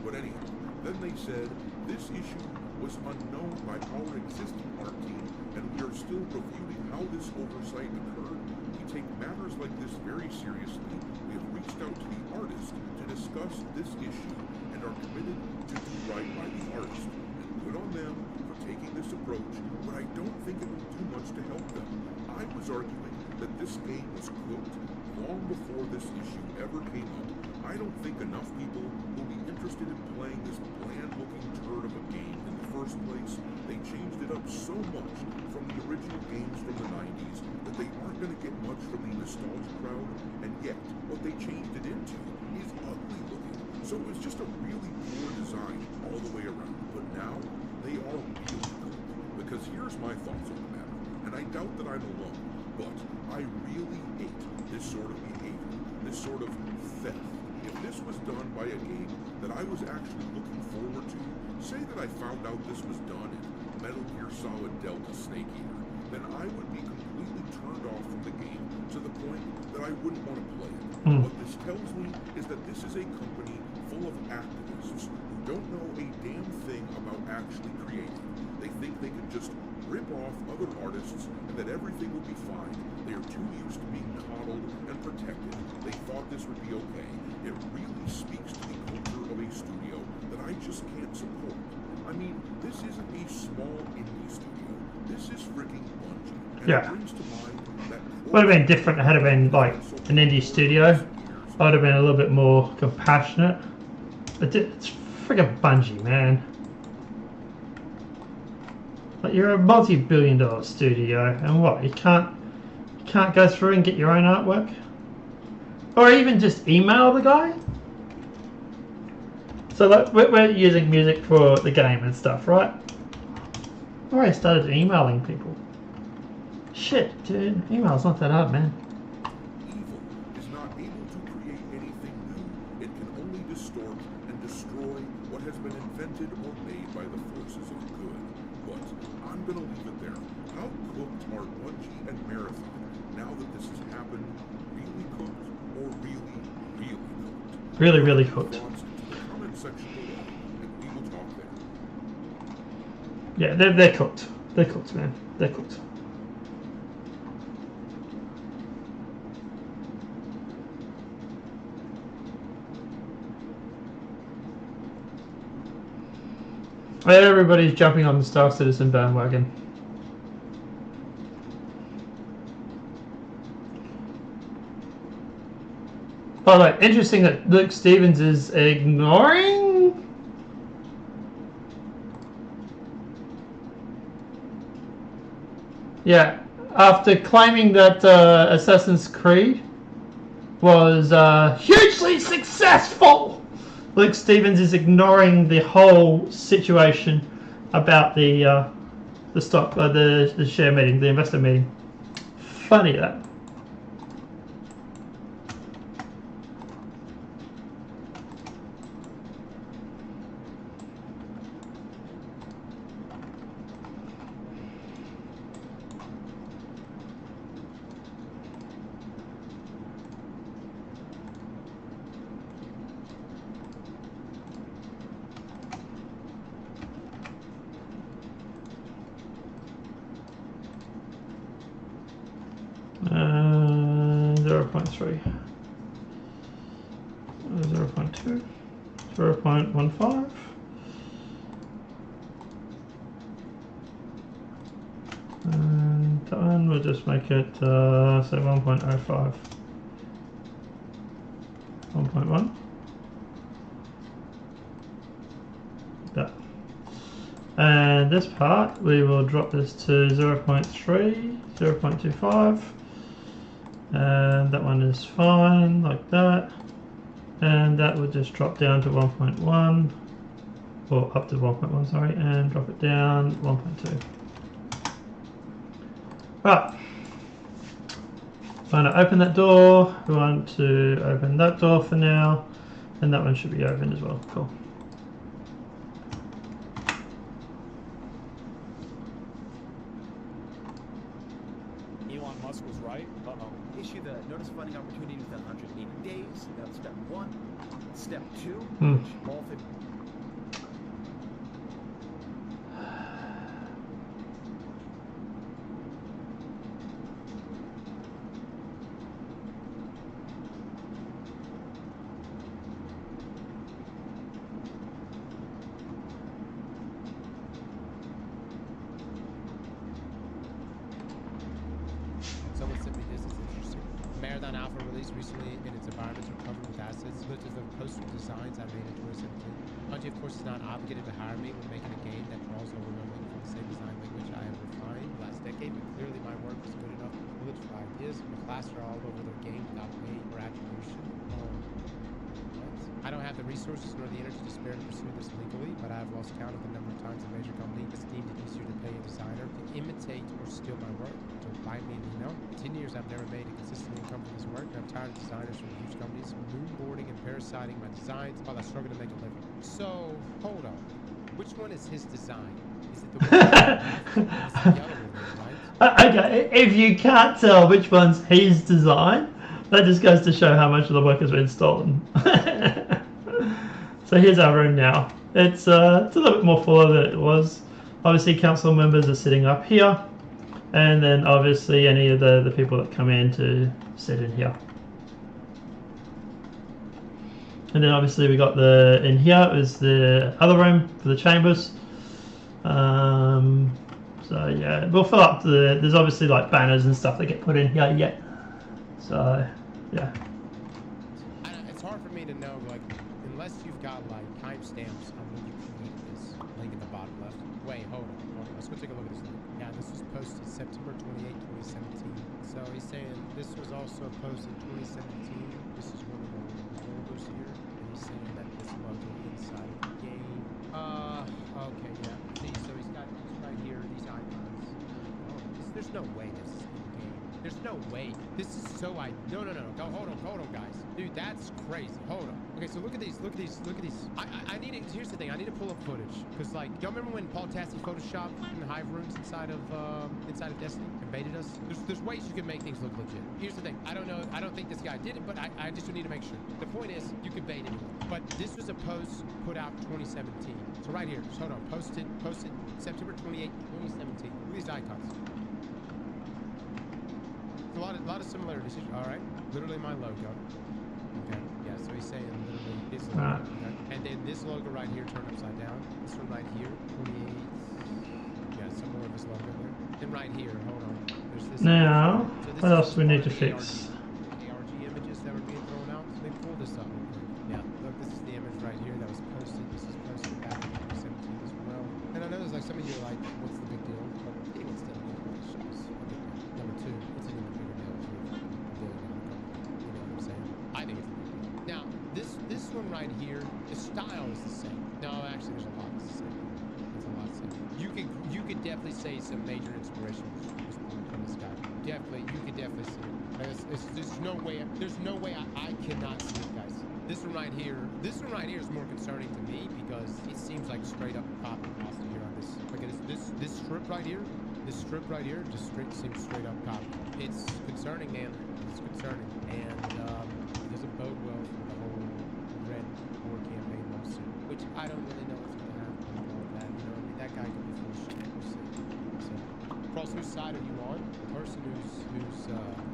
But anyhow, then they said, "This issue was unknown by our existing art team, and we are still reviewing how this oversight occurred. We take matters like this very seriously. We have reached out to the artist to discuss this issue and are committed to do right by the artist. And good on them for taking this approach, but I don't think it will do much to help them. I was arguing that this game was cooked long before this issue ever came up. I don't think enough people will be interested in playing this bland-looking turd of a game in the first place. They changed it up so much from the original games from the 90s that they aren't going to get much from the nostalgia crowd, and yet what they changed it into is ugly looking. So it was just a really poor design all the way around. But now, they are really good. Because here's my thoughts on the matter, and I doubt that I'm alone, but I really hate this sort of behavior, this sort of theft. If this was done by a game that I was actually looking forward to, say that I found out this was done in Metal Gear Solid Delta Snake Eater, then I would be completely turned off from the game to the point that I wouldn't want to play it. What this tells me is that this is a company full of activists who don't know a damn thing about actually creating. They think they can just rip off other artists and that everything will be fine. They are too used to being coddled and protected. They thought this would be okay. It really speaks to the culture of a studio that I just can't support. I mean, this isn't a small indie studio. This is freaking Bungie. And Yeah. it brings to mind that Would have been different had it been like an indie studio. I would have been a little bit more compassionate. But it's friggin' Bungie, man. Like, you're a multi-billion-dollar studio, and what, you can't go through and get your own artwork? Or even just email the guy? So like, we're using music for the game and stuff, right? I already started emailing people. Shit, dude, email's not that hard, man. Evil is not able to create anything new. It can only distort and destroy what has been invented or made by the forces of good. But I'm gonna leave it there. How How cooked are Bungie and Marathon now that this has happened? Really cooked or really, really cooked? Really, really cooked. Thoughts into the comment section below, and we will talk there. Yeah, they're cooked. They're cooked, man. They're cooked. Everybody's jumping on the Star Citizen bandwagon. By the way, interesting that Luke Stevens is ignoring. Yeah, after claiming that Assassin's Creed was hugely successful, Luke Stevens is ignoring the whole situation about the stock, the share meeting, the investor meeting. Funny that. And 0.3, 0.2, 0.15, and that one we'll just make it say 1.05, 1.1, that. And this part we will drop this to 0.3, 0.25. And that one is fine, like that. And that would just drop down to 1.1, or up to 1.1, sorry, and drop it down 1.2. Right. I'm going to open that door. We want to open that door for now, and that one should be open as well. Cool. Elon Musk was right. Issue the notice of funding opportunity within 180 days. That's step 1. Step 2, which all 50. Someone sent me this, it's interesting. Marathon Alpha released recently in its environments are covered with assets, such as the poster designs I made in 2017. Bungie, of course, is not obligated to hire me when making a game that draws overwhelmingly from the same design language I have refined the last decade, but clearly my work is good enough to privilege for ideas from the class are all over their game without pay or attribution. I don't have the resources nor the energy to spare to pursue this legally, but I have lost count of the number of times a major company has deemed it easier to pay a designer to imitate or steal my work, to buy me an email. In 10 years, I've never made a consistent income from this work, and I'm tired of designers from huge companies moonboarding and parasiting my designs while I struggle to make a living. So, hold on. Which one is his design? Is it the one is it the other one, right? Okay, if you can't tell which one's his design, that just goes to show how much of the work has been stolen. So here's our room now. It's a little bit more fuller than it was. Obviously, council members are sitting up here, and then obviously any of the people that come in to sit in here. And then obviously we got in here is the other room for the chambers. So yeah, we'll fill up there's obviously like banners and stuff that get put in here yet. So yeah. It's hard for me to know, like, unless you've got like timestamps on when you created this link at the bottom left. Wait, hold on. Let's go take a look at this link. Yeah, this was posted September 28, 2017. So he's saying this was also posted 2017. This is one of the logos here, and he's saying that this logo inside of the game. Okay, yeah. See, so he's got these right here, these icons. Oh, there's no way this is in the game. There's no way. This is so no. Go, hold on, guys. Dude, that's crazy. Hold on. Okay, so look at these. I need it. Here's the thing. I need to pull up footage because, like, y'all remember when Paul Tassi photoshopped in the hive rooms inside of Destiny and baited us? There's ways you can make things look legit. Here's the thing. I don't know. I don't think this guy did it, but I just need to make sure. The point is, you could bait anyone. But this was a post put out 2017. So right here, just hold on. Posted September 28, 2017. Look at these icons. A lot of similarities. All right, literally my logo. Okay, yeah. So he's saying literally his logo. Okay? And then this logo right here turned upside down. This one right here, 28. Yeah, some more of his logo there. Then right here, hold on. There's this. Now, so this what else is we need part to of the fix? ARG images that were being thrown out. So they pull this up. Yeah, look, this is the image right here that was posted. This is posted back in 2017 as well. And I know there's like some of you are like, what's the big deal? But anyone's still a big deal. Number two, it's an even bigger deal if you're a billion-dollar company. You know what I'm saying? I think it's a big deal. Now, this one right here, the style is the same. No, actually, there's a lot that's the same. There's a lot the same. You could definitely say some major inspiration was pulled from this guy. Definitely, you could definitely see it. There's no way I cannot see it, guys. This one right here is more concerning to me because it seems like straight up copy pasta here on this. Look at this strip right here. This strip right here just seems straight up copy. It's concerning, man. It's concerning, and it doesn't bode well for the whole Red War campaign lawsuit, which I don't really know what's going to happen with all of that. You know, I mean, that guy could be full of shit. We'll see. So, Cross, whose side are you on? The person who's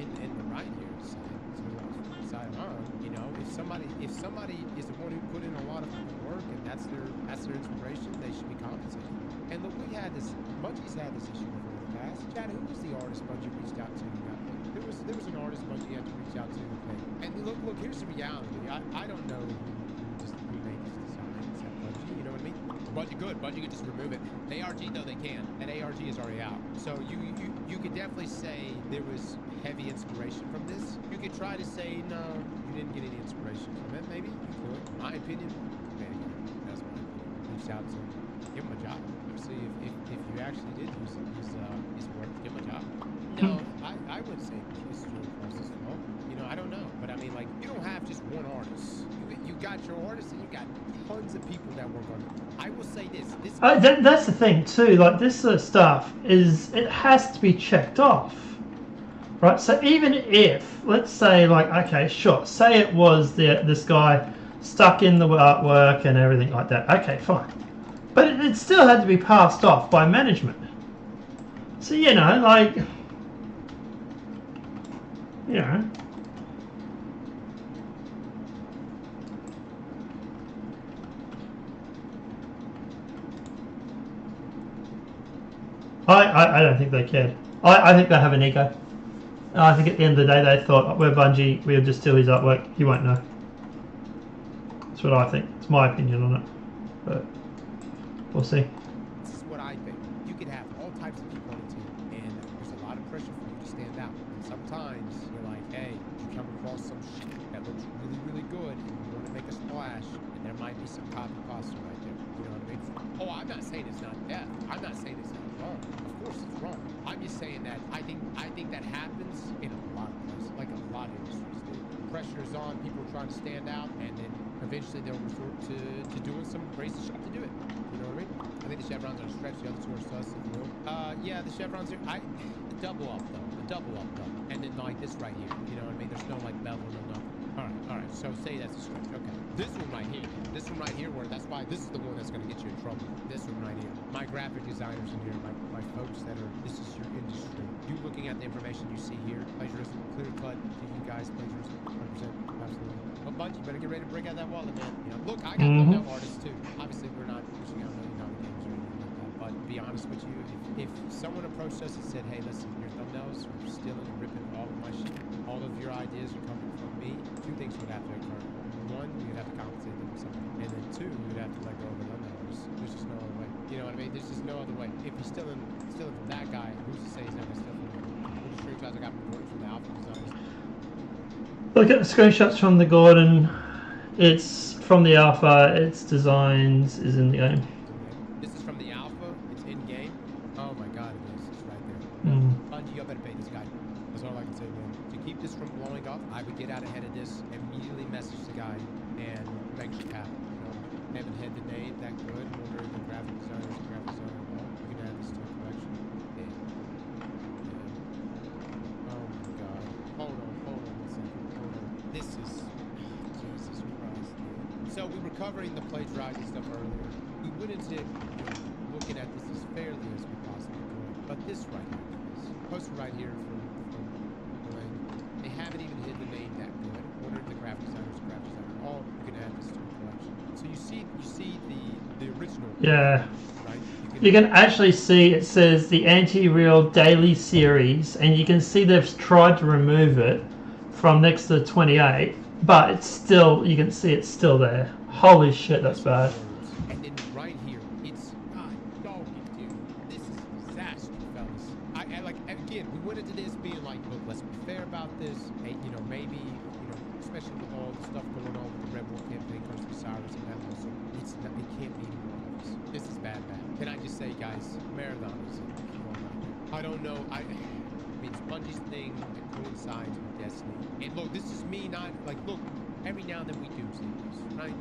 in the right here side. So whose side I'm on. You know, if somebody is the one who put in a lot of work and that's their inspiration, they should be compensated. And look, Bungie's had this issue before in the past. Chad, who was the artist Bungie reached out to who got paid? There was an artist Bungie had to reach out to who paid. And look, here's the reality. I don't know who made these designs at Bungie, you know what I mean? Bungie good. Bungie could just remove it. ARG though they can, and ARG is already out. So you could definitely say there was heavy inspiration from this. You could try to say no, you didn't get any inspiration from it. Maybe you could. My opinion. Maybe that's my opinion. Reach out to him, give him a job. See if you actually did use his work, give him a job. No, I would say it's true across this fault. You know, I don't know, but I mean, like, you don't have just one artist. You got your artists and you got tons of people that work on it. I will say this. That's the thing too. Like this sort of stuff it has to be checked off, right? So even if, let's say, like, okay, sure, say it was this guy stuck in the artwork and everything like that. Okay, fine. But it still had to be passed off by management. So, you know, like, you know. I don't think they cared. I think they have an ego. I think at the end of the day they thought, we're Bungie, we'll just steal his artwork, he won't know. That's what I think. It's my opinion on it. But we'll see. This is what I think. You could have all types of people on a team, and there's a lot of pressure for you to stand out. And sometimes you're like, hey, you come across some shit that looks really, really good, and you want to make a splash, and there might be some copy pasta right there. You know what I mean? Oh, I'm not saying it's not death. I'm not saying it's not wrong. Of course it's wrong. I'm just saying that I think that happens in a lot of places, like a lot of industries do. Pressure is on, people are trying to stand out, and then eventually they'll resort to doing some crazy shit to do it. You know what I mean? I think the chevrons are a stretch, the other two are sus, if you will. Yeah, the chevrons are, the double up though. And then like this right here, you know what I mean? There's no like bevel, no nothing. Alright, so say that's a stretch, okay. This one right here, where that's why this is the one that's gonna get you in trouble. This one right here. My graphic designers in here, my folks that are, this is your industry. You looking at the information you see here, plagiarism, clear cut, to you guys, plagiarism, 100%, absolutely. But Bungie, better get ready to break out that wallet, man. You know, look, I got thumbnail artists too. Obviously, we're not pushing out $1 million games or anything like that. But to be honest with you, if someone approached us and said, hey, listen, your thumbnails are stealing and ripping all of my shit, all of your ideas are coming from me, two things would have to occur. One, you'd have to compensate them with something. And then two, you'd have to let go of the thumbnail artist. There's just no other way. You know what I mean? There's just no other way. If he's stealing from that guy, who's to say he's not going to steal from him? Look at screenshots I got from Gordon from the Alpha designers. Look at the screenshots from the Gordon. It's from the Alpha. Its designs is in the game. This is from the Alpha. It's in game. Oh my God, it is. It's right there. Bungie, you better pay this guy. That's all I can say, man. To keep this from blowing up, I would get out ahead of this, immediately message the guy, and make it happen. You know, haven't had the name that good. Wonder if the graphic designer is a graphic designer at all. We can add this to a collection. Yeah. Oh my god. Hold on 1 second. Hold on. This is Jesus Christ, dude. So we were covering the plagiarizing stuff earlier. We went into looking at this as fairly as we possibly could. But this right here, guys, posted right here from Elaine, they haven't even hid the name that good. Wonder if the graphic designer is a graphic designer. All you can add this to a collection. So you see the original. Yeah. Right? You can actually see it says the Anti-Real Daily Series, and you can see they've tried to remove it from next to the 28, but it's still, you can see it's still there. Holy shit, that's bad. And then right here, it's God dog it, dude. This is a disaster, fellas. I like again, we went into this being like, look, let's be fair about this. Hey, you know, maybe, you know, especially with all the stuff going on with the Red Bull campaign, comes to Cyrus and that also. It's not, it can't be any more of this. This is bad. Can I just say, guys, Marathon is I don't know. I mean, it's Bungie's thing that coincides with Destiny. And look, this is me not like, look, every now and then we do say this, right?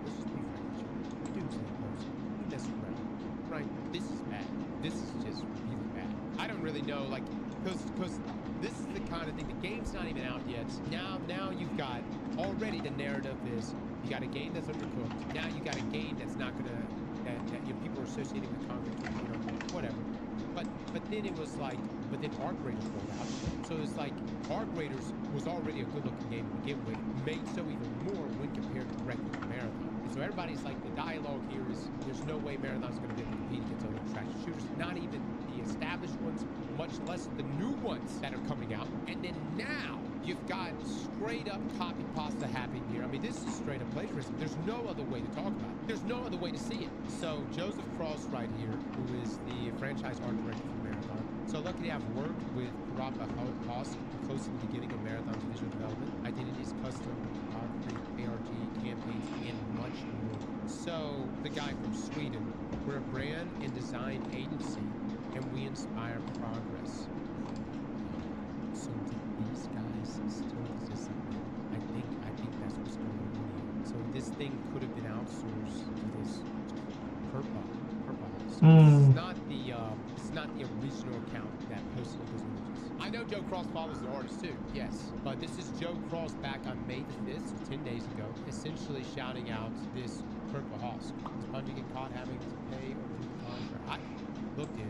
Let's just be frank with you. We do say this. We mess around, right? This is bad. This is just really bad. I don't really know, like, because this is the kind of thing. The game's not even out yet. Now you've got already the narrative is you got a game that's undercooked. Now you got a game that's not gonna that you know, people are associating with Concrete, you know, whatever. But then it was like, but then Arc Raiders rolled out. So it's like Arc Raiders was already a good-looking game to begin with, made so even more when compared directly to Marathon. And so everybody's like, the dialogue here is, there's no way Marathon's going to be able to compete against other traction shooters. Not even the established ones, much less the new ones that are coming out. And then now, you've got straight-up copy pasta happening here. I mean, this is straight-up plagiarism. There's no other way to talk about it. There's no other way to see it. So Joseph Cross right here, who is the franchise art director for Marathon. So luckily I've worked with Parappa Hosk close to the beginning of Marathon's visual development, identities, custom, photography, ARG, campaigns, and much more. So the guy from Sweden, we're a brand and design agency, and we inspire progress. So these guys still exist. I think that's what's going on here. So this thing could have been outsourced to this Purple. So this is not the original account that posted those images. I know Joe Cross follows the artist too, yes. But this is Joe Cross back on May the 5th, so 10 days ago, essentially shouting out this Purple Hosk. Is Bungie get caught having to pay or do the contract? Look, dude,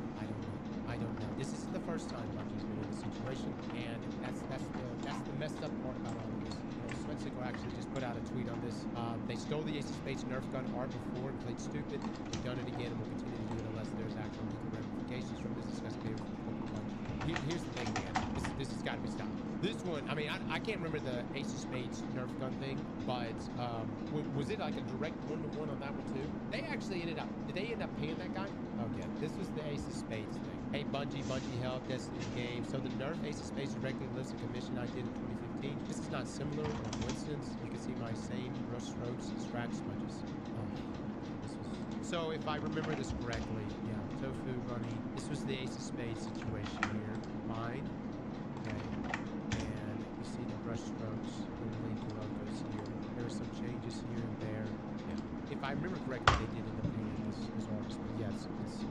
I don't know. This isn't the first time Bungie's been in this situation, and that's the messed up part about all of this. You know, Sweatcicle actually just put out a tweet on this. They stole the Ace of Spades Nerf gun art before and played stupid. They've done it again and will continue to do it unless there's actual legal ramifications from this. It's going to be here's the thing, man. This has got to be stopped. This one, I mean, I can't remember the Ace of Spades Nerf gun thing, but was it like a direct one-to-one on that one too? They actually did they end up paying that guy? Okay, this was the Ace of Spades thing. Hey, Bungie help, Destiny game. So the Nerf Ace of Spades directly lists a commission I did in 2015. This is not similar or coincidence. You can see my same brush strokes and scratch smudges. So if I remember this correctly, yeah, Tofu Bunny, this was the Ace of Spades situation here. Mine, okay, and you see the brush strokes, the link logos here. There are some changes here and there. Yeah. If I remember correctly, they did end up paying this artist, but yes, it's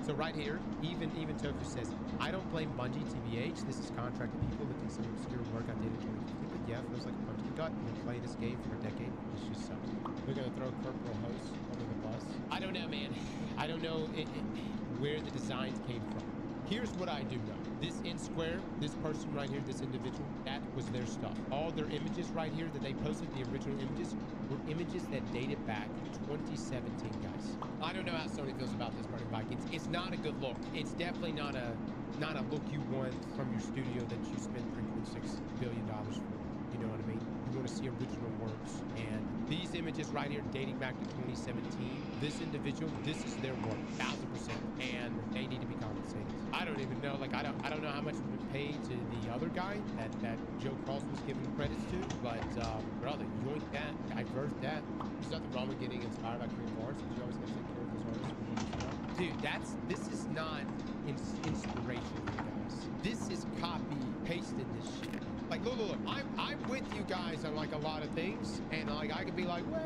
so right here, even Tofu says, I don't blame Bungie, TBH. This is contracted people looking some obscure work I did in 2015. But yeah, feels like a Bungie gut. I've been playing this game for a decade. It's just sucks. We're gonna throw Purple Host under the bus. I don't know, man. I don't know where the designs came from. Here's what I do know. This in square, this person right here, this individual, that was their stuff. All their images right here that they posted, the original images, were images that dated back 2017, guys. I don't know how Sony feels about this Burning Vikings. It's not a good look. It's definitely not a look you want from your studio that you spent $3.6 billion for. You know what I mean? You want to see original works. And these images right here dating back to 2017, this individual, this is their work, 1000%. And they need to be compensated. I don't even know, like I don't know how much was paid to the other guy that Joe Cross was giving credits to, but brother, yoink that, divert that. There's nothing wrong with getting inspired by creative arts, because you always have to take care of those artists. Dude, this is not inspiration for you guys. This is copy pasted this shit. Like, look. I'm with you guys on like a lot of things, and like I could be like, well,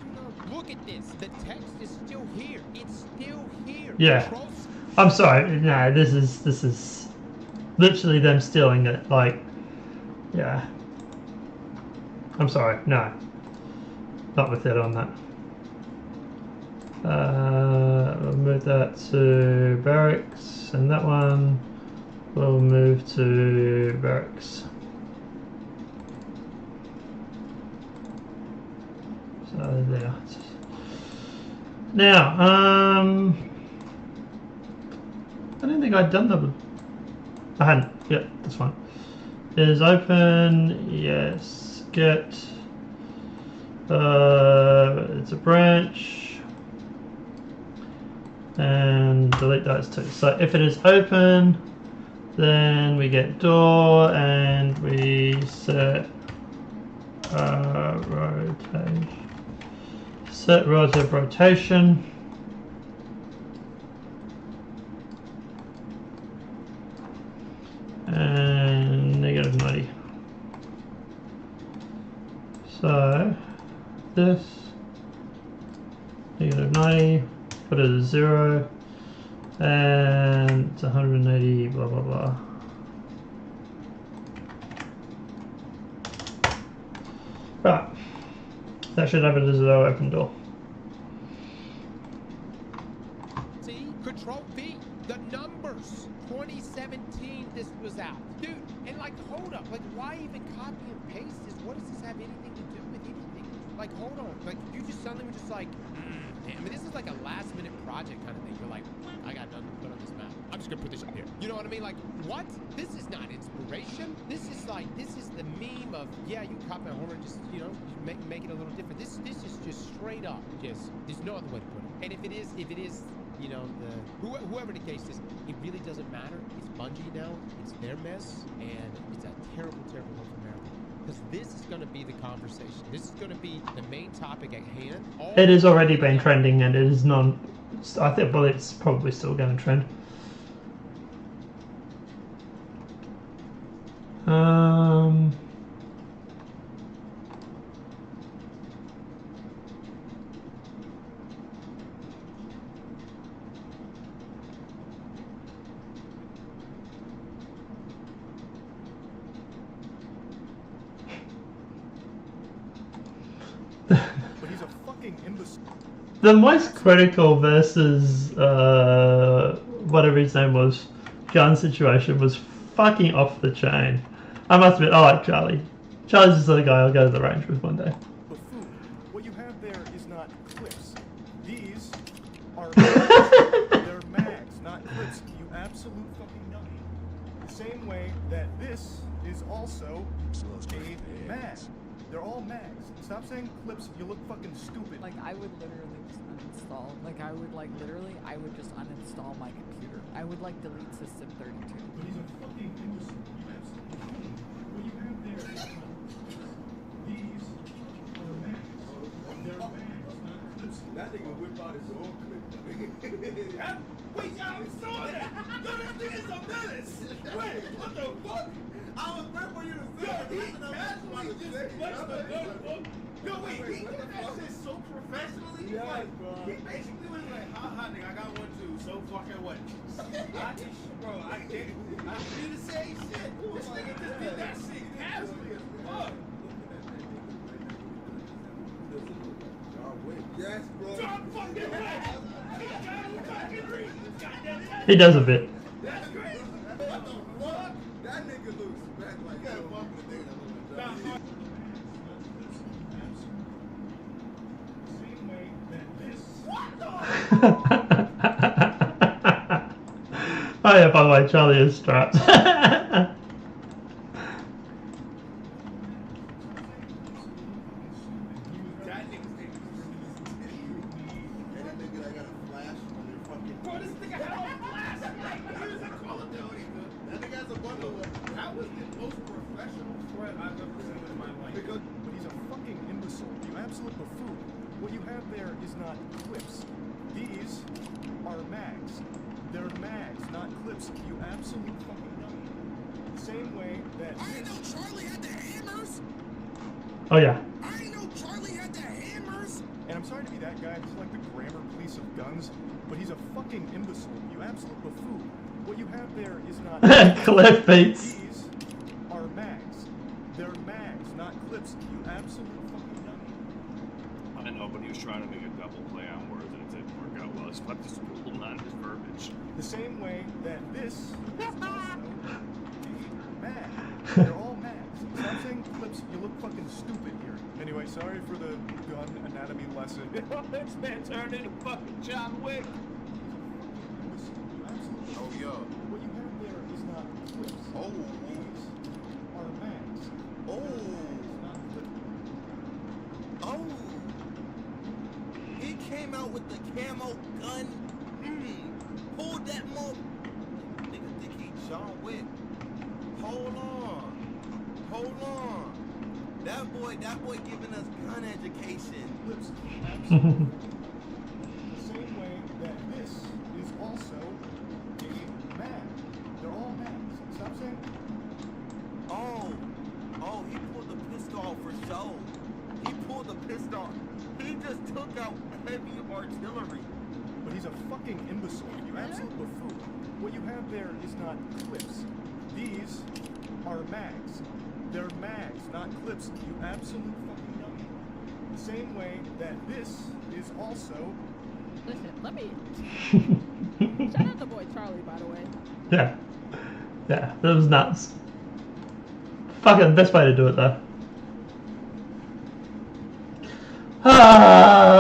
you know, look at this. The text is still here. It's still here. Yeah. Control I'm sorry. No, this is literally them stealing it. Like, yeah. I'm sorry. No, not with it on that. We'll move that to barracks, and that one will move to barracks. So there. Now, I don't think I'd done that. I hadn't. Yep, that's fine. Is open. Yes. Get. It's a branch. And delete those two. So if it is open, then we get door and we set rotation. Set relative rotation. And negative 90. So this negative 90, put it as 0, and it's 180, blah blah blah. Right, that should have it as an open door. C, Control V, the numbers. 2017 this was out. Dude, and like, hold up. Like, why even copy and paste this? What does this have anything to do with anything? Like, hold on. Like, you just suddenly were just like, damn. I mean, this is like a last minute project kind of thing. You're like, I got nothing to put on this map. I'm just gonna put this up here. You know what I mean? Like, what? This is not inspiration. This is like, this is the meme of, yeah, you copy a Homer, just, you know, make it a little different. This is just straight up. Just, there's no other way to put it. And if it is, you know, whoever the case is, it really doesn't matter. It's Bungie now. It's their mess, and it's a terrible, terrible one for Marathon. Because this is going to be the conversation. This is going to be the main topic at hand. It has already been trending, and it is non. I think, well, it's probably still going to trend. But he's a fucking imbecile. The most critical versus whatever his name was, gun situation was fucking off the chain. I must admit, I like Charlie. Charlie's the sort of guy I'll go to the range with one day. Buffoon. What you have there is not clips. These are mags. They're mags, not clips. You absolute fucking dummy. The same way that this is also a mag. They're all mags. Stop saying clips. You look fucking stupid. Like, I would literally just uninstall. Like, I would just uninstall my computer. I would, like, delete System 32. But he's a fucking imbecile. You absolutely. What you have there is not these are mags. They're mags, not clips. That nigga whipped out his own clip. Wait, y'all saw that? Yo, this nigga's a menace. Wait, what the fuck? I was ready for you to say it. He casually just flexed the notebook. Yo, wait, he did that shit so professionally. Yeah, Like, bro. he basically was like, haha, nigga, I got one too, so fucking what? I need to say shit. This nigga just did that shit casually as fuck. Yes, bro. John fucking Hack. He does a bit. That's crazy. What the fuck? That nigga looks back like you gotta fuck with the nigga. Same way that this. Oh yeah, by the way, Charlie is strapped. But he's a fucking imbecile. You absolute buffoon. What you have there is not clips. These are mags. They're mags, not not clips, you absolute fucking dummy. The same way that I know Charlie had the hammers. Oh yeah. I know Charlie had the hammers. And I'm sorry to be that guy, he's like the grammar police of guns, but he's a fucking imbecile, you absolute buffoon. What you have there is not Cliff beats. These are mags. They're mags, not clips, you absolute fucking dummy. I know, but he was trying to make a double play on words and it didn't work out well. So I just pulled on his verbiage. The same way that this is also a mag. They're all mags. Stop saying clips, you look fucking stupid here. Anyway, sorry for the gun anatomy lesson. This man turned into fucking John Wick. Oh, yeah. What you have there is not clips. Oh. These are mags. Oh. Not clips. Oh. He came out with the camo gun. Pulled that mo. Nigga think he John Wick. Hold on. Hold on. That boy giving us gun education. Clips, absolutely. The same way that this is also a mag. They're all mags. Stop saying. Oh, he pulled the pistol for show. He pulled the pistol. He just took out heavy artillery. But he's a fucking imbecile. You absolute buffoon. What you have there is not clips. These are mags. They're mags, not clips. You absolute fucking dummy. The same way that this is also. Listen, let me. Shout out the boy Charlie, by the way. Yeah. Yeah, that was nuts. Fucking best way to do it though.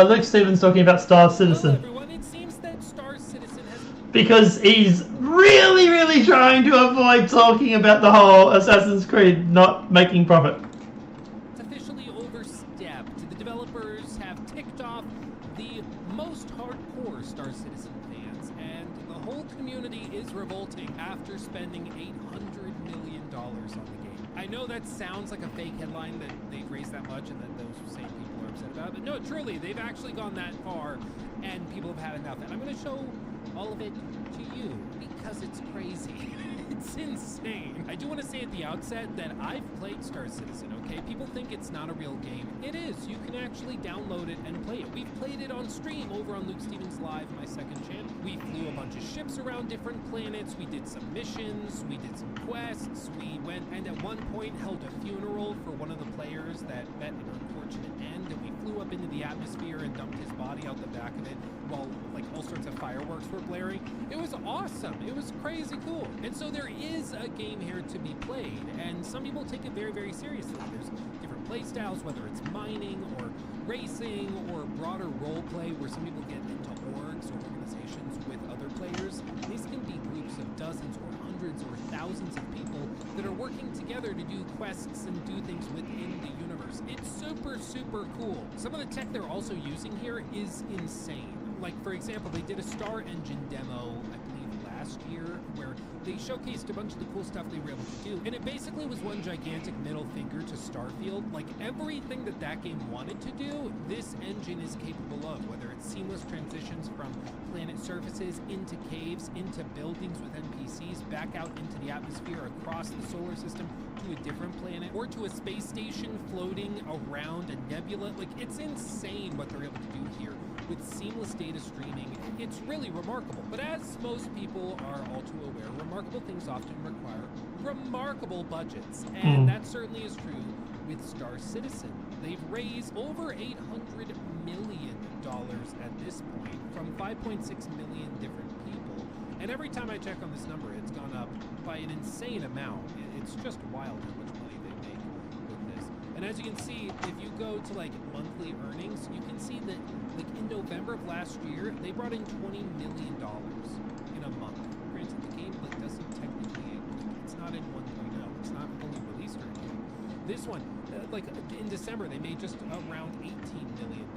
Luke Stevens talking about Star Citizen. Hello everyone, it seems that Star Citizen has... Because he's really trying to avoid talking about the whole Assassin's Creed not making profit. It's officially overstepped. The developers have ticked off the most hardcore Star Citizen fans, and the whole community is revolting after spending $800 million on the game. I know that sounds like a fake headline that they've raised that much and that those same people are upset about, but no, truly, they've actually gone that far and people have had enough. And I'm going to show all of it to you because it's crazy. It's insane. I do want to say at the outset that I've played Star Citizen, okay? People think it's not a real game. It is. You can actually download it and play it. We've played it on stream over on Luke Stevens Live, my second channel. We flew a bunch of ships around different planets. We did some missions. We did some quests. We went and at one point held a funeral for one of the players that met an unfortunate end. And we flew up into the atmosphere and dumped his body out the back of it while like all sorts of fireworks were blaring. It was awesome. It was crazy cool. And so there is a game here to be played, and some people take it very seriously. There's different play styles, whether it's mining or racing or broader role play, where some people get into orgs or organizations with other players. These can be groups of dozens or hundreds or thousands of people that are working together to do quests and do things within the universe. It's super cool. Some of the tech they're also using here is insane. Like, for example, they did a Star Engine demo, I believe last year, where they showcased a bunch of the cool stuff they were able to do. And it basically was one gigantic middle finger to Starfield. Like, everything that game wanted to do, this engine is capable of, whether it's seamless transitions from planet surfaces into caves, into buildings with NPCs, back out into the atmosphere, across the solar system to a different planet, or to a space station floating around a nebula. Like, it's insane what they're able to do here with seamless data streaming. It's really remarkable. But as most people are all too aware, remarkable things often require remarkable budgets. And that certainly is true with Star Citizen. They've raised over $800 million at this point from 5.6 million different people. And every time I check on this number, it's gone up by an insane amount. It's just wild how much money they make with this. And as you can see, if you go to like monthly earnings, you can see that like in November of last year, they brought in $20 million in a month. Granted, the game like doesn't technically, it's not in 1.0, it's not fully released or anything. This one, like in December, they made just around $18 million.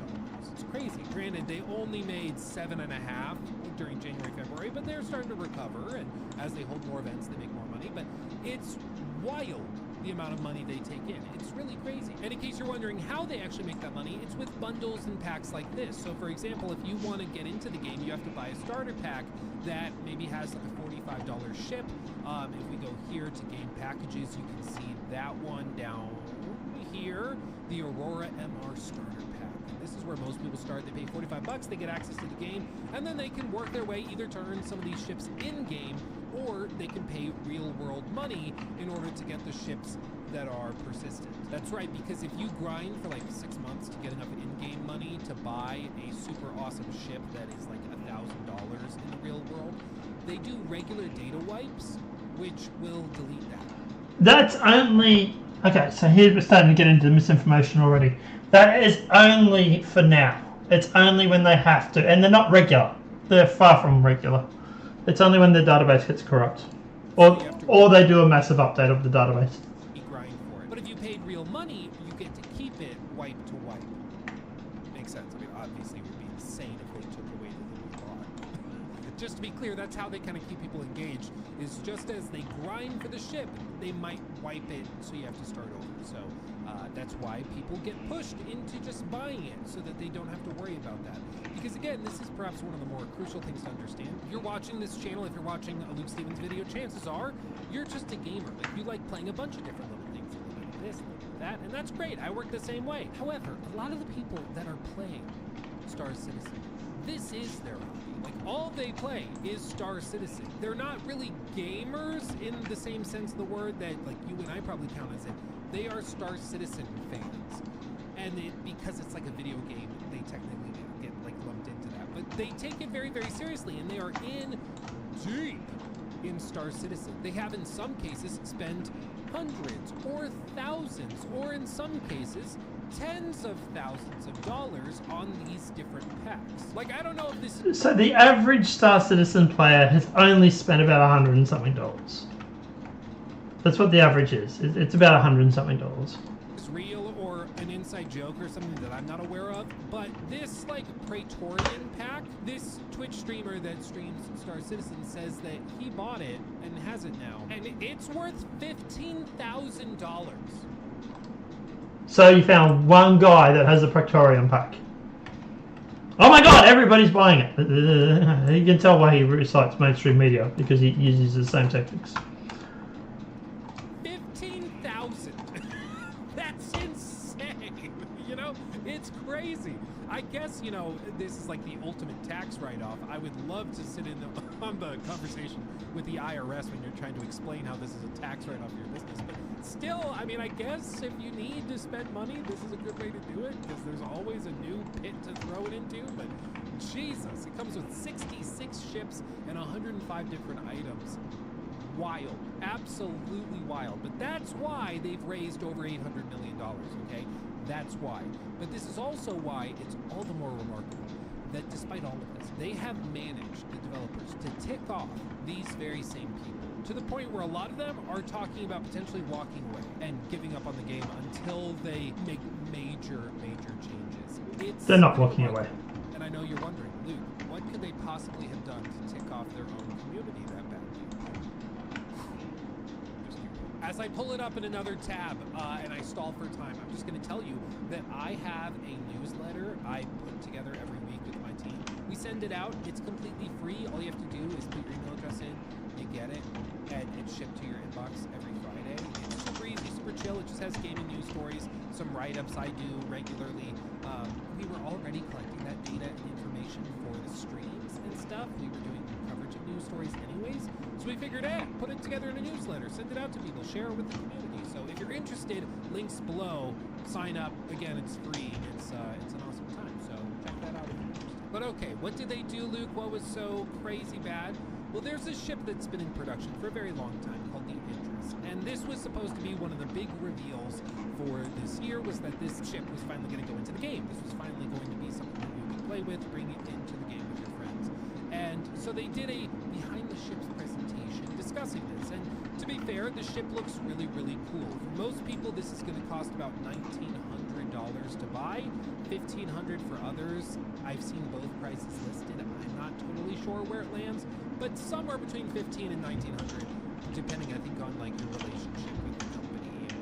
It's crazy. Granted, they only made 7.5 during January, February, but they're starting to recover, and as they hold more events, they make more money. But it's wild the amount of money they take in. It's really crazy. And in case you're wondering how they actually make that money, it's with bundles and packs like this. So for example, if you want to get into the game, you have to buy a starter pack that maybe has like a $45 ship. If we go here to game packages, you can see that one down here, the Aurora MR starter pack. And this is where most people start. They pay $45, they get access to the game, and then they can work their way either to earn some of these ships in-game, or they can pay real-world money in order to get the ships that are persistent. That's right, because if you grind for like 6 months to get enough in-game money to buy a super awesome ship that is like $1,000 in the real world, they do regular data wipes, which will delete that. That's only... Okay, so here we're starting to get into misinformation already. That is only for now. It's only when they have to, and they're not regular. They're far from regular. It's only when the database gets corrupt, or they do a massive update of the database. You grind for it. But if you paid real money, you get to keep it wipe to wipe. Makes sense. I mean, obviously, it would be insane if they took away the thing we bought. Just to be clear, that's how they kind of keep people engaged. Is just as they grind for the ship, they might wipe it, so you have to start over. So that's why people get pushed into just buying it, so that they don't have to worry about that. Because again, this is perhaps one of the more crucial things to understand. If you're watching this channel, if you're watching a Luke Stevens video, chances are you're just a gamer. Like, you like playing a bunch of different little things, a little bit of this, a little bit of that, and that's great. I work the same way. However, a lot of the people that are playing Star Citizen, this is their hobby. Like, all they play is Star Citizen. They're not really gamers in the same sense of the word that, like, you and I probably count as it. They are Star Citizen fans. And because it's like a video game, they technically get, like, lumped into that. But they take it very, very seriously, and they are in deep in Star Citizen. They have, in some cases, spent hundreds or thousands, or in some cases, tens of thousands of dollars on these different packs. Like, I don't know if this is... So the average Star Citizen player has only spent about $100 and something. That's what the average is. It's about $100 and something. It's real or an inside joke or something that I'm not aware of, but this, like, Praetorian pack, this Twitch streamer that streams Star Citizen says that he bought it and has it now, and it's worth $15,000. So you found one guy that has a Praetorian pack. Oh my god, everybody's buying it. You can tell why he recites mainstream media, because he uses the same tactics. 15,000. That's insane. You know, it's crazy. I guess, you know, this is like the ultimate tax write-off. I would love to sit on the conversation with the IRS when you're trying to explain how this is a tax write-off for your business. But still, I mean, I guess if you need to spend money, this is a good way to do it, because there's always a new pit to throw it into. But Jesus, it comes with 66 ships and 105 different items. Wild. Absolutely wild. But that's why they've raised over $800 million, okay? That's why. But this is also why it's all the more remarkable that despite all of this, they have managed, the developers, to tick off these very same people to the point where a lot of them are talking about potentially walking away and giving up on the game until they make major changes. They're not walking away. And I know you're wondering, Luke, what could they possibly have done to tick off their own community that badly? As I pull it up in another tab and I stall for time, I'm just going to tell you that I have a newsletter I put together every week with my team. We send it out. It's completely free. All you have to do is put your email address in, you get it, and it's shipped to your inbox every Friday. It's super easy, super chill. It just has gaming news stories, some write-ups I do regularly. We were already collecting that data and information for the streams and stuff. We were doing coverage of news stories anyways. So we figured, hey, put it together in a newsletter, send it out to people, share it with the community. So if you're interested, links below, sign up. Again, it's free. It's an awesome time. So check that out if you're interested. But okay, what did they do, Luke? What was so crazy bad? Well, there's a ship that's been in production for a very long time called the Idris. And this was supposed to be one of the big reveals for this year, was that this ship was finally going to go into the game. This was finally going to be something that you could play with, bring it into the game with your friends. And so they did a behind the ships presentation discussing this. And to be fair, the ship looks really, really cool. For most people, this is going to cost about $1,900 to buy, $1,500 for others. I've seen both prices listed. I'm not totally sure where it lands, but somewhere between $1,500 and $1,900, depending, I think, on like your relationship with the company and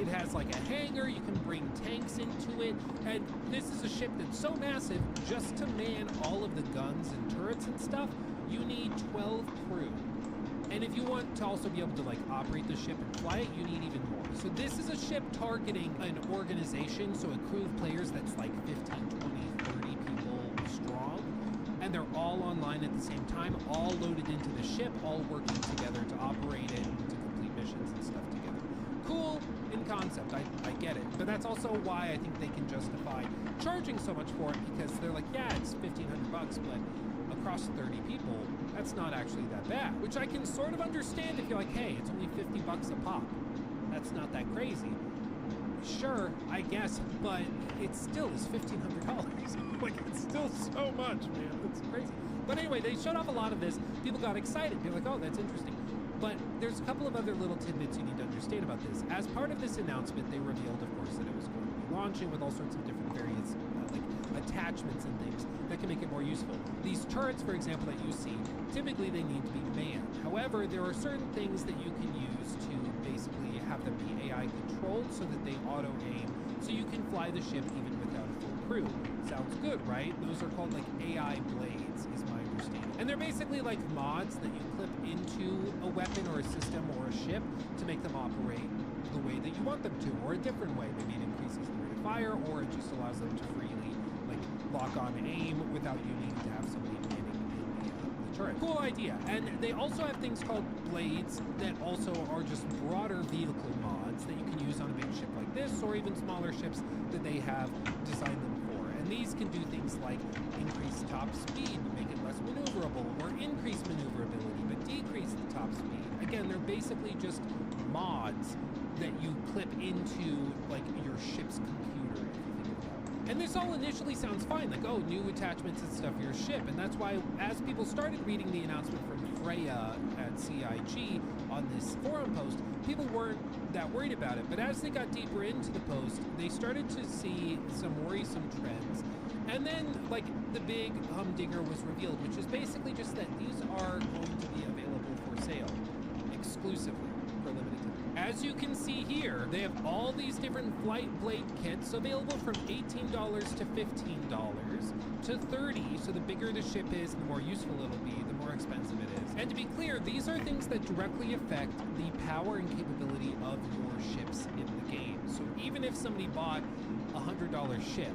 has like a hangar, you can bring tanks into it, and this is a ship that's so massive, just to man all of the guns and turrets and stuff, you need 12 crew. And if you want to also be able to like operate the ship and fly it, you need even more. So this is a ship targeting an organization, so a crew of players that's like 15, 20, 30 people strong. And they're all online at the same time, all loaded into the ship, all working together to operate it, to complete missions and stuff together. Cool in concept, I get it. But that's also why I think they can justify charging so much for it, because they're like, yeah, it's $1,500 bucks, but across 30 people, that's not actually that bad. Which I can sort of understand if you're like, hey, it's only 50 bucks a pop. That's not that crazy. Sure, I guess, but it still is $1,500. Like, it's still so much, man. It's crazy. But anyway, they showed off a lot of this. People got excited. They're like, oh, that's interesting. But there's a couple of other little tidbits you need to understand about this. As part of this announcement, they revealed, of course, that it was going to be launching with all sorts of different various like attachments and things that can make it more useful. These turrets, for example, that you see, typically they need to be manned. However, there are certain things that you can use to basically have them be AI controlled so that they auto-aim, so you can fly the ship even without a full crew. Sounds good, right? Those are called like AI blades, is my understanding. And they're basically like mods that you clip into a weapon or a system or a ship to make them operate the way that you want them to, or a different way. Maybe it increases the rate of fire, or it just allows them to freely like lock on aim without you needing to have somebody manning in the turret. Cool idea. And they also have things called blades that also are just broader vehicle mods that you can use on a big ship like this, or even smaller ships that they have designed them for. And these can do things like increase top speed, make it less maneuverable, or increase maneuverability, but decrease the top speed. Again, they're basically just mods that you clip into like your ship's computer, if you think about it. And this all initially sounds fine, like, oh, new attachments and stuff for your ship. And that's why, as people started reading the announcement from Freya at CIG on this forum post, people weren't that worried about it. But as they got deeper into the post, they started to see some worrisome trends. And then, like, the big humdinger was revealed, which is basically just that these are going to be available for sale exclusively for limited time. As you can see here, they have all these different flight blade kits available from $18 to $15 to $30. So the bigger the ship is, the more useful it'll be, the more expensive it is. And to be clear, these are things that directly affect the power and capability of your ships in the game. So even if somebody bought a $100 ship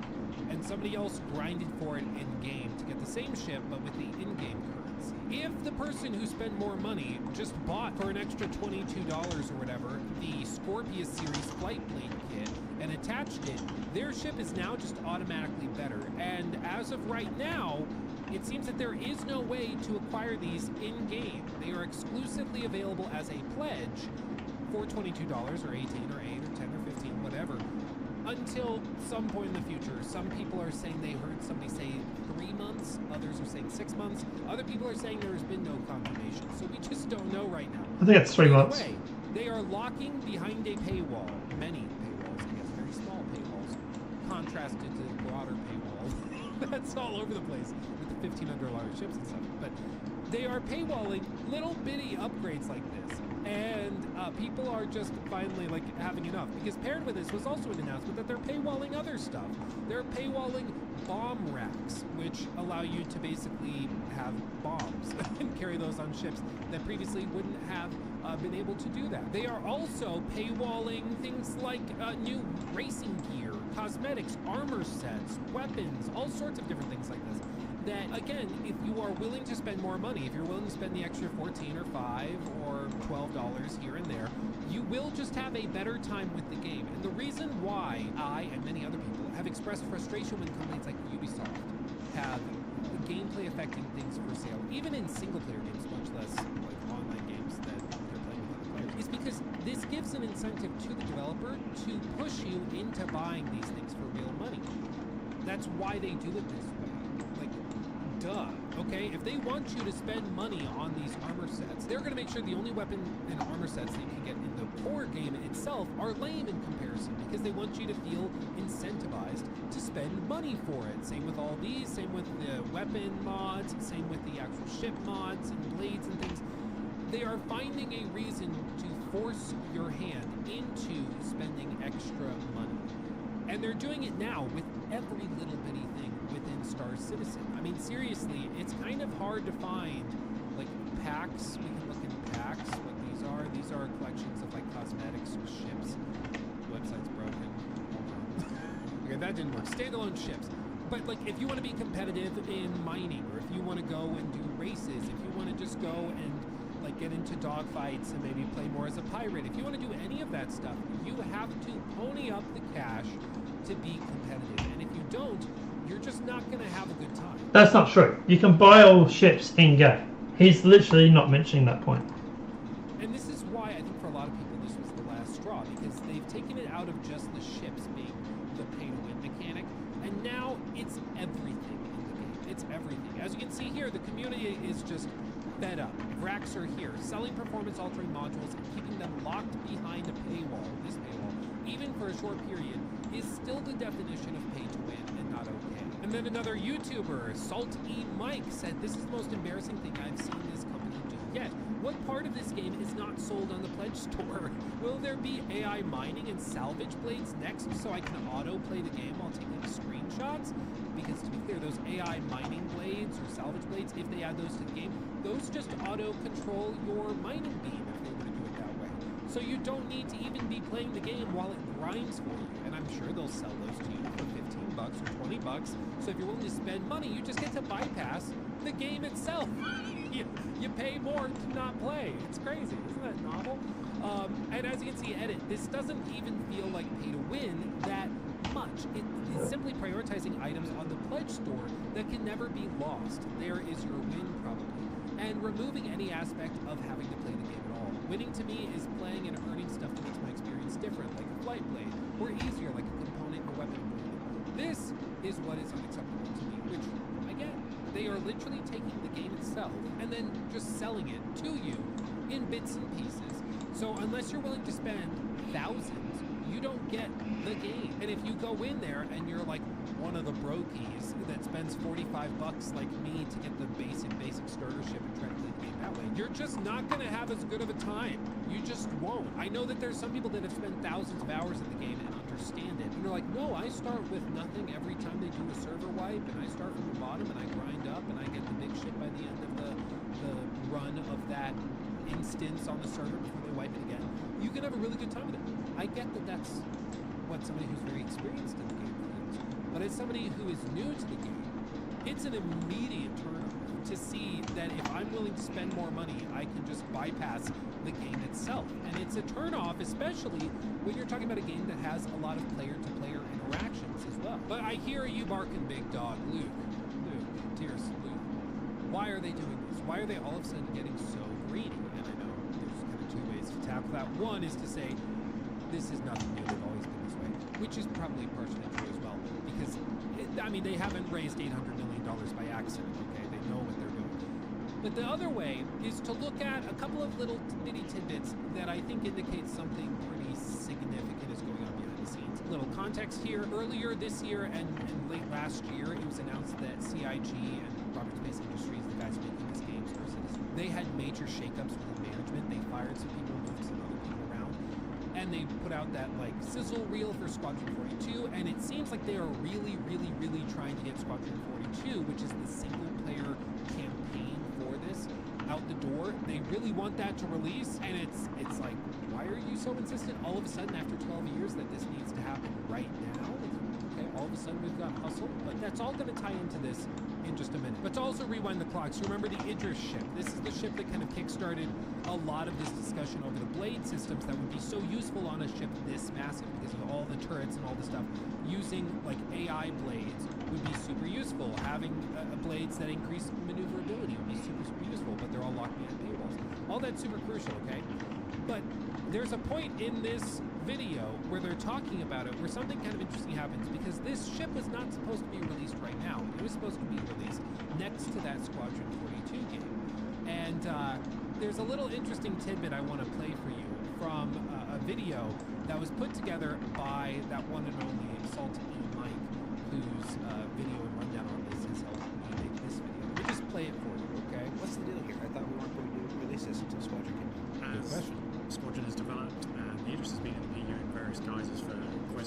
and somebody else grinded for it in-game to get the same ship but with the in-game currency, if the person who spent more money just bought for an extra $22 or whatever the Scorpius series flight blade kit and attached it, their ship is now just automatically better. And as of right now, it seems that there is no way to acquire these in-game. They are exclusively available as a pledge for $22 or 18 or 8 or 10 or 15, whatever, until some point in the future. Some people are saying they heard somebody say 3 months, others are saying 6 months, other people are saying there's been no confirmation, so we just don't know right now. I think it's 3 months. Way, they are locking behind a paywall, many paywalls, I guess, very small paywalls, contrasted to the broader paywall that's all over the place with the $1,500 ships and stuff. But they are paywalling little bitty upgrades like this. And people are just finally like having enough, because paired with this was also an announcement that they're paywalling other stuff. They're paywalling bomb racks, which allow you to basically have bombs and carry those on ships that previously wouldn't have been able to do that. They are also paywalling things like new racing gear, cosmetics, armor sets, weapons, all sorts of different things like this. That, again, if you are willing to spend more money, if you're willing to spend the extra $14 or $5 or $12 here and there, you will just have a better time with the game. And the reason why I and many other people have expressed frustration when companies like Ubisoft have gameplay affecting things for sale, even in single-player games, much less like online games that they're playing with other players, is because this gives an incentive to the developer to push you into buying these things for real money. That's why they do it this way. Duh. Okay, if they want you to spend money on these armor sets, they're going to make sure the only weapon and armor sets that you can get in the core game itself are lame in comparison, because they want you to feel incentivized to spend money for it. Same with all these, same with the weapon mods, same with the actual ship mods and blades and things. they are finding a reason to force your hand into spending extra money. And they're doing it now with every little bitty thing within Star Citizen. I mean, seriously, it's kind of hard to find, like, packs. We can look in packs, what these are. These are collections of, like, cosmetics or ships. Website's broken. Okay, that didn't work. Standalone ships. But, like, if you want to be competitive in mining, or if you want to go and do races, if you want to just go and, like, get into dogfights and maybe play more as a pirate, if you want to do any of that stuff, you have to pony up the cash to be competitive. And if you don't, you're just not going to have a good time. That's not true. You can buy all ships in-game. He's literally not mentioning that point. And this is why I think for a lot of people this was the last straw, because they've taken it out of just the ships being the pay-to-win mechanic, and now it's everything in the game. It's everything. As you can see here, the community is just fed up. Vrax are here, selling performance-altering modules and keeping them locked behind a paywall. This paywall, even for a short period, is still the definition of pay-to-win and not okay. And then another YouTuber, Salt E. Mike, said, "This is the most embarrassing thing I've seen this company do yet. What part of this game is not sold on the pledge store? Will there be AI mining and salvage blades next so I can auto-play the game while taking screenshots? Because to be clear, those AI mining blades or salvage blades, if they add those to the game, those just auto-control your mining beam if they were to do it that way. So you don't need to even be playing the game while it grinds for you. And I'm sure they'll sell those to you for $15 or $20. So if you're willing to spend money, you just get to bypass the game itself. You pay more to not play. It's crazy. Isn't that novel? And as you can see, edit, this doesn't even feel like pay to win that much. It is simply prioritizing items on the pledge store that can never be lost. There is your win, probably. And removing any aspect of having to play the game at all. Winning to me is playing and earning stuff that makes my experience different, like a flight blade, or easier, like a component or weapon upgrade. This is what is unacceptable to me, which I get. They are literally taking the game itself and then just selling it to you in bits and pieces. So unless you're willing to spend thousands, you don't get the game. And if you go in there and you're like one of the brokies that spends $45 like me to get the basic starter ship and try to play the game that way, you're just not going to have as good of a time. You just won't. I know that there's some people that have spent thousands of hours in the game and understand it. And they're like, no, I start with nothing every time they do a server wipe, and I start from the bottom and I grind up and I get the big ship by the end of the run of that instance on the server before they wipe it again. You can have a really good time with it. I get that that's what somebody who's very experienced in the game feels. But as somebody who is new to the game, it's an immediate turn-off to see that if I'm willing to spend more money, I can just bypass the game itself. And it's a turn-off, especially when you're talking about a game that has a lot of player-to-player interactions as well. But I hear you barking, big dog. Luke, dear Luke, why are they doing this? Why are they all of a sudden getting so greedy? And I know there's kind of two ways to tackle that. One is to say, this is nothing new, they've always been this way, which is probably partially true as well, because, they haven't raised $800 million by accident, okay? They know what they're doing. But the other way is to look at a couple of little bitty tidbits that I think indicate something pretty significant is going on behind the scenes. A little context here. Earlier this year and late last year, it was announced that CIG and Roberts Space Industries, the guys making this game, Star Citizen, they had major shakeups with management. They fired some people, moved some other people around, and they put out that sizzle reel for Squadron 42, and it seems like they are really, really, really trying to get Squadron 42, which is the single-player campaign for this, out the door. They really want that to release, and it's like, why are you so insistent all of a sudden after 12 years that this needs to happen right now? Okay, all of a sudden we've got hustle, but that's all going to tie into this in just a minute. But to also rewind the clock, so remember the Idris ship. This is the ship that kind of kickstarted a lot of this discussion over the blade systems that would be so useful on a ship this massive because of all the turrets and all the stuff. Using AI blades would be super useful. Having blades that increase maneuverability would be super, super useful, but they're all locked behind paywalls. All that's super crucial, okay? But there's a point in this video where they're talking about it where something kind of interesting happens, because this ship was not supposed to be released right now. It was supposed to be released next to that Squadron 42 game. And there's a little interesting tidbit I want to play for you from a video that was put together by that one and only Salt E. Mike, whose video and rundown on this has helped me make this video. Let me just play it for you, okay? What's the deal here? I thought we weren't going to release this until Squadron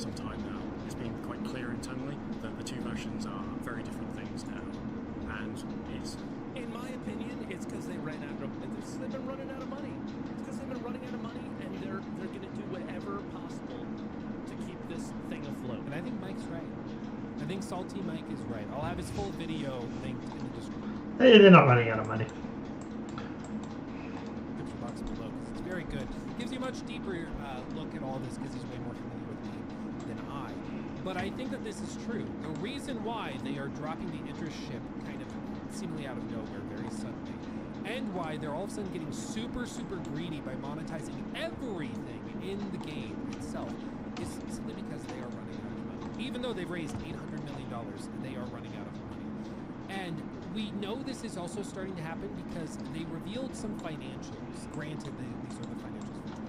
some time now, it's been quite clear internally that the two versions are very different things now. And it's... In my opinion, it's because they ran out of. They've been running out of money. It's because they've been running out of money, and they're going to do whatever possible to keep this thing afloat. And I think Mike's right. I think Salty Mike is right. I'll have his full video linked in the description. They're not running out of money. Box below, because it's very good. Gives you a much deeper look at all this, because he's way more familiar with the game than I. But I think that this is true. The reason why they are dropping the interest ship kind of seemingly out of nowhere very suddenly, and why they're all of a sudden getting super greedy by monetizing everything in the game itself, is simply because they are running out of money. Even though they've raised $800 million, they are running out of money. And we know this is also starting to happen because they revealed some financials. Granted, these are the financials for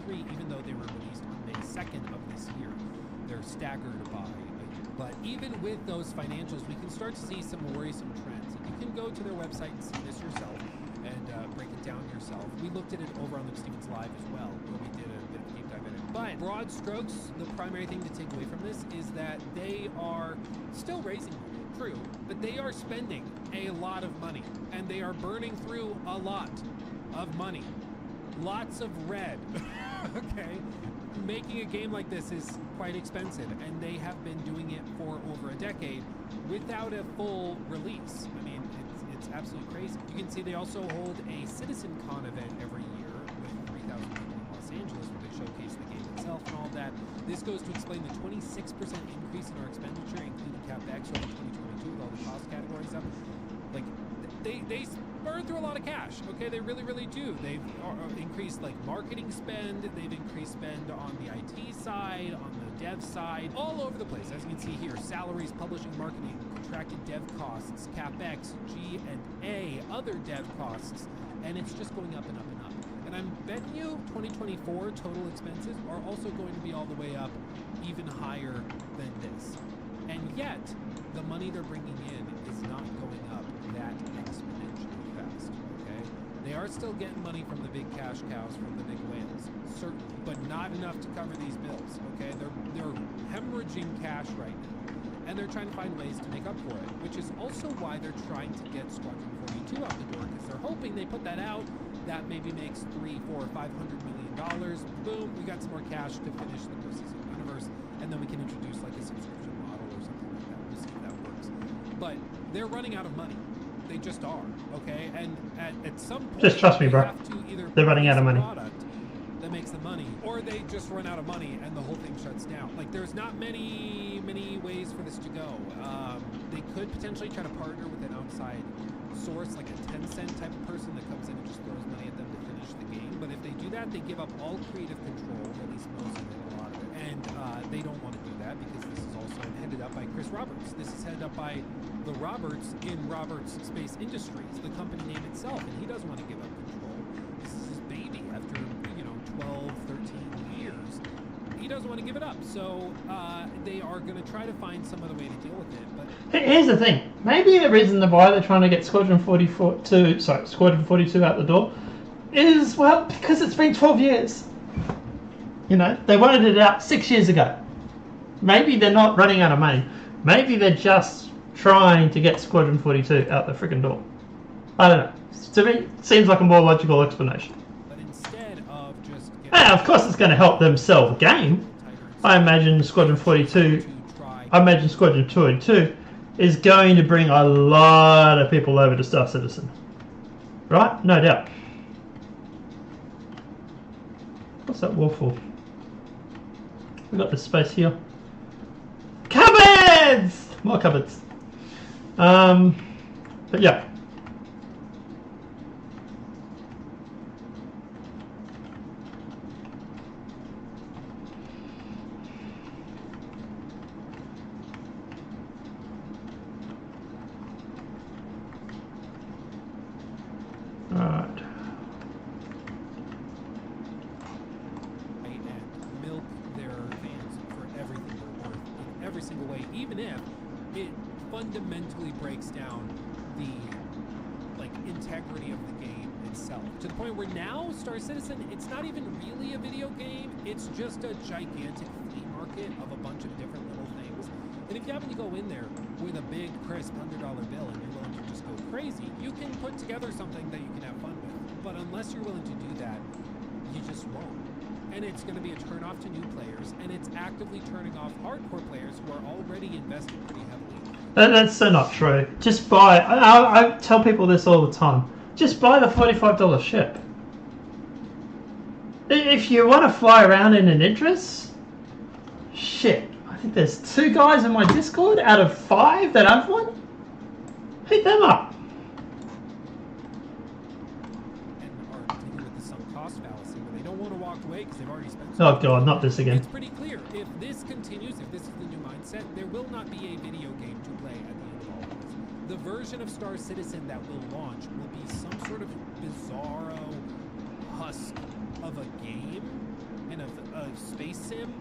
2023, even though they were released on May 2nd of this year. They're staggered by a year. But even with those financials, we can start to see some worrisome trends. And you can go to their website and see this yourself and break it down yourself. We looked at it over on Luke Stevens Live as well, where we did a bit of a deep dive in it. But broad strokes, the primary thing to take away from this is that they are still raising money. True, but they are spending a lot of money, and they are burning through a lot of money. Lots of red, okay? Making a game like this is quite expensive, and they have been doing it for over a decade without a full release. I mean, it's absolutely crazy. You can see they also hold a CitizenCon event every year with 3,000 people in Los Angeles where they showcase the game itself and all that. This goes to explain the 26% increase in our expenditure, including CapEx over 2022 with all the cost categories up. Like, they burn through a lot of cash, okay? They really do. They've increased, like, marketing spend. They've increased spend on the IT side, on the dev side, all over the place. As you can see here, salaries, publishing, marketing, contracted dev costs, CapEx, G&A, other dev costs, and it's just going up and up and up. And I'm betting you 2024 total expenses are also going to be all the way up even higher than this. And yet, the money they're bringing in is not going up that exponentially fast, okay? They are still getting money from the big cash cows, from the big whales, certainly, but not enough to cover these bills, okay? They're hemorrhaging cash right now, and they're trying to find ways to make up for it, which is also why they're trying to get Squadron 42 out the door, because they're hoping they put that out. That maybe makes $300, $400, $500 million. Boom, we got some more cash to finish the post-season universe, and then we can introduce like a subscription model or something like that. We'll see if that works. But they're running out of money. They just are, okay? And at some point, just trust me, bro. Have to either they're running out of money. Product that makes the money, or they just run out of money and the whole thing shuts down. Like, there's not many ways for this to go. They could potentially try to partner with an outside source, like a Tencent type of person that comes in and just throws money at them to finish the game. But if they do that, they give up all creative control, at least most of it, a lot of it. And they don't want to do that because this is also headed up by Chris Roberts. This is headed up by the Roberts in Roberts Space Industries, the company name itself, and he doesn't want to give up control. This is his baby after, 12, 13 years. He doesn't want to give it up, so they are going to try to find some other way to deal with it. But here's the thing: maybe the reason why they're trying to get Squadron 42 out the door is, well, because it's been 12 years. They wanted it out 6 years ago. Maybe they're not running out of money. Maybe they're just trying to get Squadron 42 out the freaking door. I don't know. To me, it seems like a more logical explanation. Yeah, of course it's going to help them sell the game. I imagine Squadron 42, Squadron 202 is going to bring a lot of people over to Star Citizen. Right? No doubt. What's that wall for? We got this space here. Cupboards! More cupboards. But yeah. fundamentally breaks down the integrity of the game itself, to the point where now Star Citizen, it's not even really a video game, it's just a gigantic flea market toolkit of a bunch of different little things. And if you happen to go in there with a big, crisp $100 bill and you're willing to just go crazy, you can put together something that you can have fun with. But unless you're willing to do that, you just won't. And it's going to be a turn-off to new players, and it's actively turning off hardcore players who are already invested pretty heavily. That's so not true. Just buy. I tell people this all the time. Just buy the $45 ship. If you want to fly around in an Idris, shit. I think there's 2 guys in my Discord out of 5 that have one. Hit them up. And are dealing with the sunk cost fallacy where they don't want to walk away because they've already spent. Oh god, not this again. It's pretty clear. If this continues, if this is the new mindset, there will not be a video game to play at the end of all of this. The version of Star Citizen that will launch will be some sort of bizarro husk of a game and of a space sim,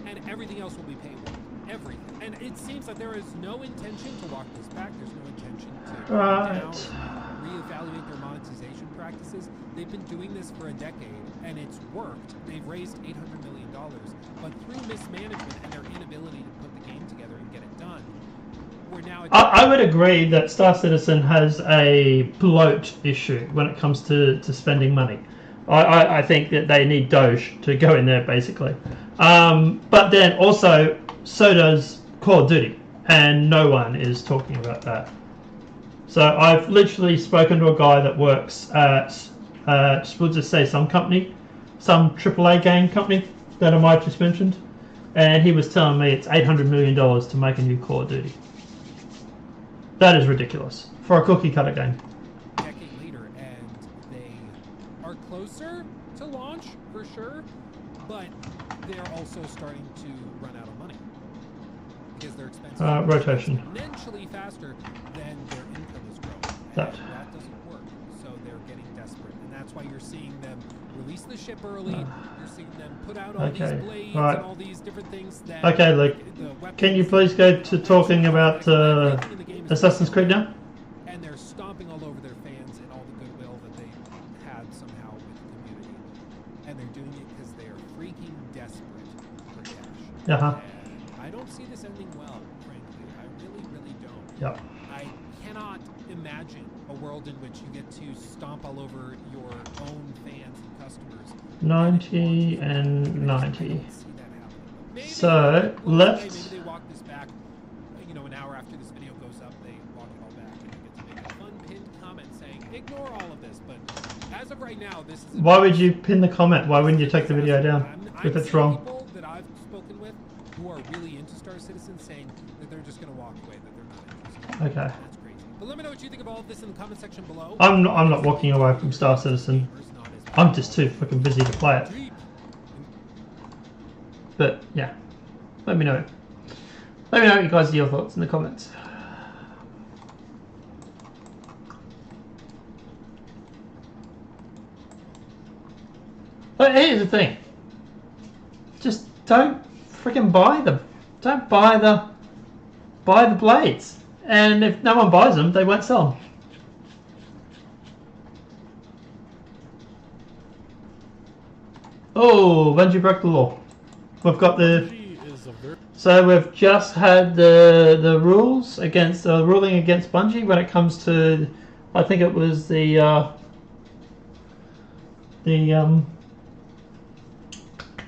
and everything else will be paywall. Everything. And it seems like there is no intention to walk this back. There's no intention to reevaluate their monetization practices. They've been doing this for a decade, and it's worked. They've raised $800 million, but through mismanagement and their inability to put the game together and get it done, we're now... I would agree that Star Citizen has a bloat issue when it comes to spending money. I think that they need Doge to go in there, basically. But then also, so does Call of Duty, and no one is talking about that. So I've literally spoken to a guy that works at, we'll just say some company, some AAA game company that I might just mentioned, and he was telling me it's $800 million to make a new Call of Duty. That is ridiculous for a cookie cutter game. Decade later, and they are closer to launch for sure, but they're also starting to run out of money because their expenses are rotation exponentially faster than their income is growing. That doesn't work, so they're getting desperate, and that's why you're seeing them release the ship early. You're seeing them put out all these blades and all these different things. That okay, Luke, can you please go to talking about Assassin's Creed now? And they're stomping all over their fans and all the goodwill that they had somehow with the community, and they're doing it because they are freaking desperate for cash. And I don't see this ending well, frankly. I really, really don't. Yep. I cannot imagine a world in which you get to stomp all over your own fans and customers. 90 and 90. So left. Maybe they walk this back. You know, an hour after this video goes up, they walk it all back, and you get to make a fun pinned comment saying, "Ignore all of this." But as of right now, this is. Why would you pin the comment? Why wouldn't you take the video down if it's wrong? People that I've spoken with who are really into Star Citizen saying that they're just going to walk away, that they're not interested. Okay. That's crazy. But let me know what you think of all of this in the comment section below. I'm not walking away from Star Citizen. I'm just too fucking busy to play it. But yeah, let me know. Let me know what you guys' your thoughts in the comments. But here's the thing. Just don't freaking buy them. Don't buy the blades. And if no one buys them, they won't sell them. Oh, Bungie broke the law. We've got the... So we've just had the rules against ruling against Bungie when it comes to, I think it was the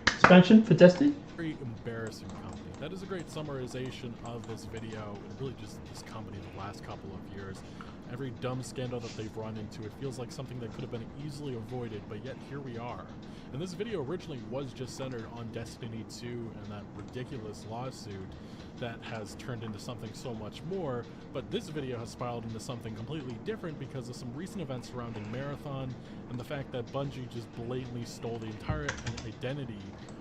expansion for Destiny. Very embarrassing company. That is a great summarization of this video and really just this company the last couple of years. Every dumb scandal that they've run into, it feels like something that could have been easily avoided, but yet here we are. And this video originally was just centered on Destiny 2 and that ridiculous lawsuit that has turned into something so much more, but this video has spiraled into something completely different because of some recent events surrounding Marathon and the fact that Bungie just blatantly stole the entire identity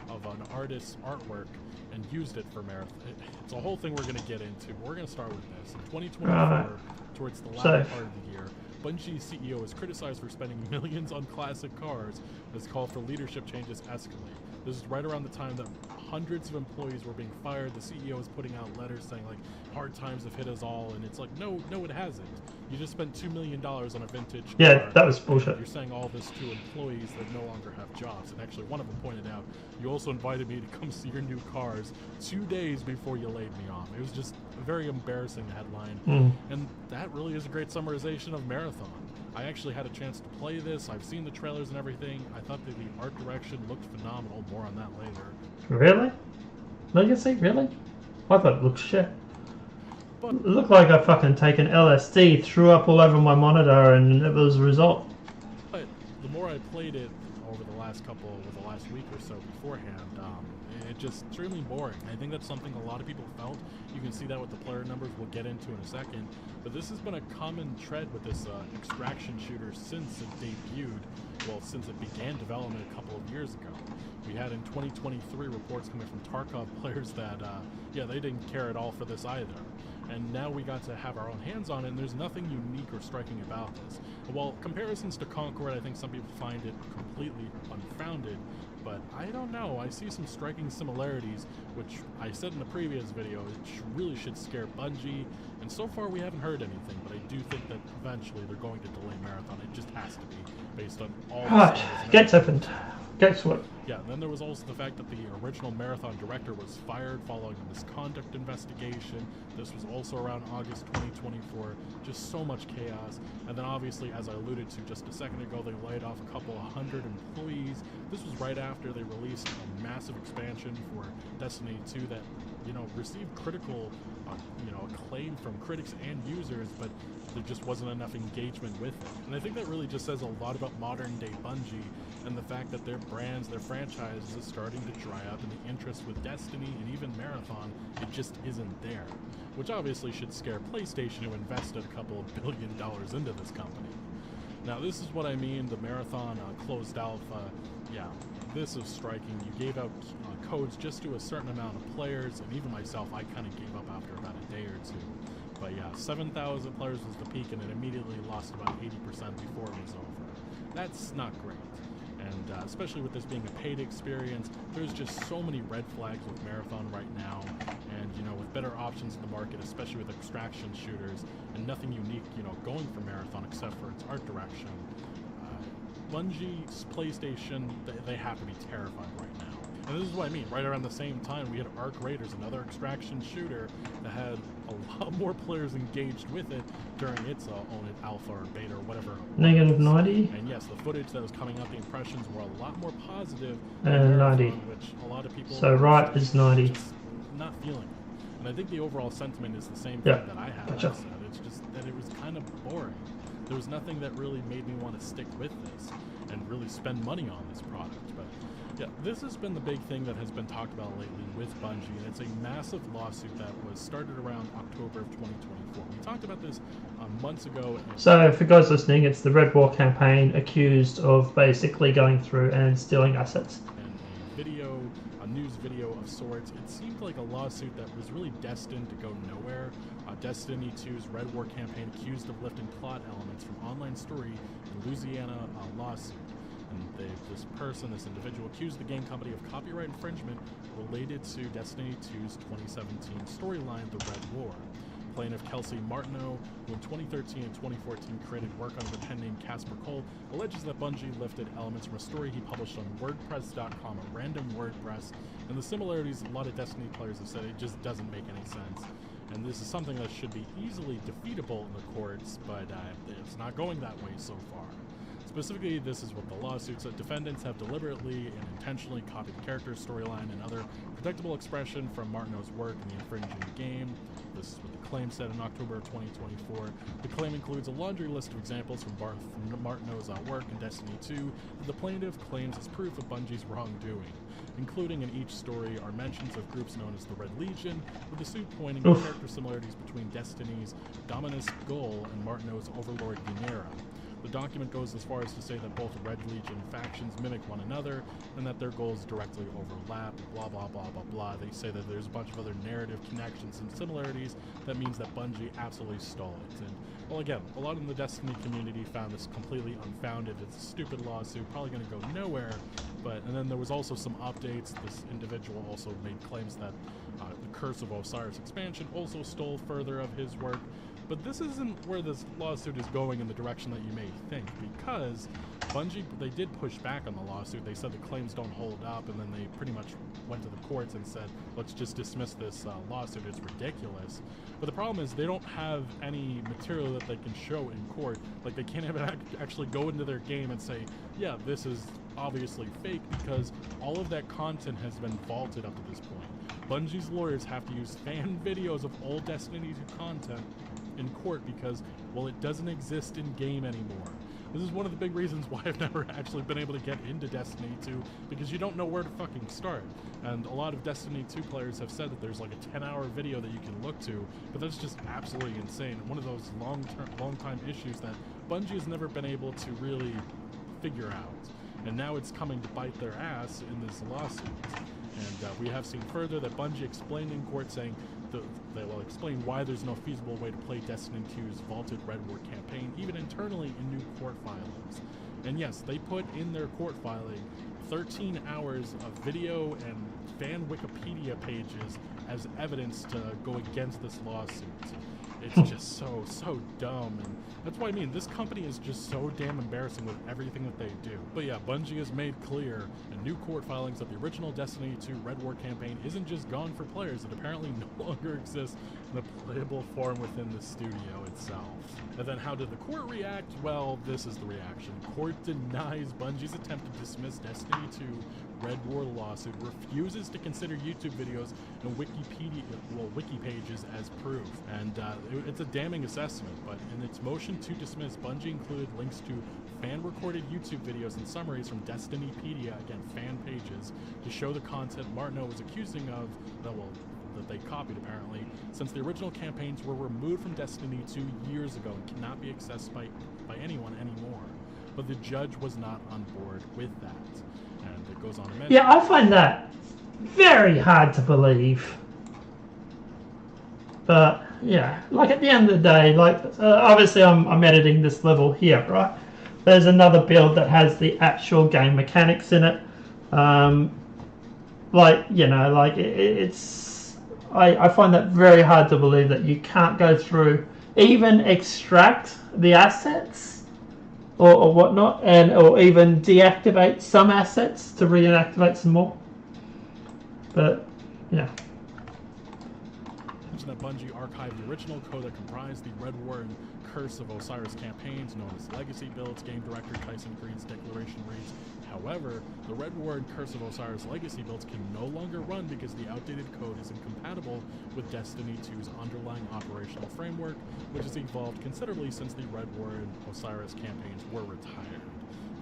of an artist's artwork and used it for Marathon. It's a whole thing we're going to get into. We're going to start with this. In 2024, towards the latter part of the year, Bungie's CEO is criticized for spending millions on classic cars as call for leadership changes escalate. This is right around the time that hundreds of employees were being fired. The CEO was putting out letters saying like hard times have hit us all, and it's like no, it hasn't. You just spent $2 million on a vintage car. That was bullshit. You're saying all this to employees that no longer have jobs. And actually, one of them pointed out, you also invited me to come see your new cars 2 days before you laid me off. It was just a very embarrassing headline. And that really is a great summarization of Marathon. I actually had a chance to play this. I've seen the trailers and everything. I thought that the art direction looked phenomenal. More on that later. Really? Legacy? Really? I thought it looked shit. It looked like I fucking taken LSD, threw up all over my monitor, and it was a result. But the more I played it over the last week or so beforehand, it just extremely boring. I think that's something a lot of people felt. You can see that with the player numbers we'll get into in a second. But this has been a common thread with this extraction shooter since it debuted. Well, since it began development a couple of years ago. We had in 2023 reports coming from Tarkov players that, they didn't care at all for this either. And now we got to have our own hands on it, and there's nothing unique or striking about this. While comparisons to Concord, I think some people find it completely unfounded, but I don't know. I see some striking similarities, which I said in a previous video, it really should scare Bungie, and so far we haven't heard anything, but I do think that eventually they're going to delay Marathon. It just has to be, based on all Right, gates opened. Gates what? Yeah, and then there was also the fact that the original Marathon director was fired following a misconduct investigation. This was also around August 2024. Just so much chaos. And then obviously, as I alluded to just a second ago, they laid off a couple of hundred employees. This was right after they released a massive expansion for Destiny 2 that, received critical, acclaim from critics and users, but there just wasn't enough engagement with it. And I think that really just says a lot about modern day Bungie and the fact that their brands, their franchises is starting to dry up, and the interest with Destiny and even Marathon, it just isn't there. Which obviously should scare PlayStation, who invested a couple of $1 billion into this company. Now this is what I mean, the Marathon closed alpha, this is striking. You gave out codes just to a certain amount of players, and even myself, I kind of gave up after about a day or two. But 7,000 players was the peak, and it immediately lost about 80% before it was over. That's not great. And especially with this being a paid experience, there's just so many red flags with Marathon right now, and with better options in the market, especially with extraction shooters, and nothing unique, going for Marathon except for its art direction. Bungie's PlayStation, they have to be terrified right now. And this is what I mean, right around the same time we had Arc Raiders, another extraction shooter that had a lot more players engaged with it during its own alpha or beta or whatever. Negative 90. And yes, the footage that was coming out, the impressions were a lot more positive and 90. Which a lot of people so right is 90. Not feeling it. And I think the overall sentiment is the same thing that I had. Gotcha. It's just that it was kind of boring. There was nothing that really made me want to stick with this and really spend money on this product. But yeah, this has been the big thing that has been talked about lately with Bungie, and it's a massive lawsuit that was started around October of 2024. We talked about this months ago. So for guys listening, it's the Red War campaign accused of basically going through and stealing assets. And a news video of sorts. It seemed like a lawsuit that was really destined to go nowhere. Destiny 2's Red War campaign accused of lifting plot elements from online story in Louisiana lawsuit. And this individual accused the game company of copyright infringement related to Destiny 2's 2017 storyline, The Red War. Plaintiff Kelsey Martineau, who in 2013 and 2014 created work under the pen name Casper Cole, alleges that Bungie lifted elements from a story he published on WordPress.com, a random WordPress, and the similarities a lot of Destiny players have said it just doesn't make any sense. And this is something that should be easily defeatable in the courts, but it's not going that way so far. Specifically, this is what the lawsuit said. Defendants have deliberately and intentionally copied the character, storyline, and other protectable expression from Martineau's work in the infringing game. This is what the claim said in October of 2024. The claim includes a laundry list of examples from Martineau's work in Destiny 2 that the plaintiff claims is proof of Bungie's wrongdoing. Including in each story are mentions of groups known as the Red Legion, with the suit pointing to character similarities between Destiny's Dominus Gull and Martineau's Overlord Gunera. The document goes as far as to say that both Red Legion factions mimic one another and that their goals directly overlap, blah, blah, blah, blah, blah. They say that there's a bunch of other narrative connections and similarities. That means that Bungie absolutely stole it. And, well, again, a lot in the Destiny community found this completely unfounded. It's a stupid lawsuit, probably going to go nowhere. And then there was also some updates. This individual also made claims that the Curse of Osiris expansion also stole further of his work. But this isn't where this lawsuit is going in the direction that you may think, because Bungie, they did push back on the lawsuit. They said the claims don't hold up, and then they pretty much went to the courts and said, let's just dismiss this lawsuit, it's ridiculous. But the problem is they don't have any material that they can show in court. Like, they can't even actually go into their game and say, yeah, this is obviously fake, because all of that content has been vaulted up to this point. Bungie's lawyers have to use fan videos of old Destiny 2 content in court because, well, it doesn't exist in game anymore. This is one of the big reasons why I've never actually been able to get into Destiny 2, because you don't know where to fucking start. And a lot of Destiny 2 players have said that there's like a 10-hour video that you can look to, but that's just absolutely insane. And one of those long-time issues that Bungie has never been able to really figure out. And now it's coming to bite their ass in this lawsuit. And we have seen further that Bungie explained in court saying they will explain why there's no feasible way to play Destiny 2's vaulted Red War campaign, even internally in new court filings. And yes, they put in their court filing 13 hours of video and fan Wikipedia pages as evidence to go against this lawsuit. It's just so dumb, and that's why I mean, this company is just so damn embarrassing with everything that they do. But yeah, Bungie has made clear in new court filings that the original Destiny 2 Red War campaign isn't just gone for players, it apparently no longer exists in a playable form within the studio itself. And then how did the court react? Well, this is the reaction. Court denies Bungie's attempt to dismiss Destiny 2 Red War lawsuit, refuses to consider YouTube videos and wiki pages as proof. And it's a damning assessment, but in its motion to dismiss, Bungie included links to fan-recorded YouTube videos and summaries from Destinypedia, again, fan pages, to show the content Martineau was accusing of, that they copied apparently, since the original campaigns were removed from Destiny 2 years ago and cannot be accessed by anyone anymore. But the judge was not on board with that. And it goes on to mention... Yeah, I find that very hard to believe. But, yeah, like at the end of the day, like, obviously I'm editing this level here, right? There's another build that has the actual game mechanics in it. Like, you know, like, I find that very hard to believe that you can't go through, even extract the assets or whatnot, or even deactivate some assets to reactivate some more. But, yeah. That Bungie archived the original code that comprised the Red War and Curse of Osiris campaigns, known as Legacy Builds. Game director Tyson Green's declaration reads, however, the Red War and Curse of Osiris Legacy Builds can no longer run because the outdated code is incompatible with Destiny 2's underlying operational framework, which has evolved considerably since the Red War and Osiris campaigns were retired.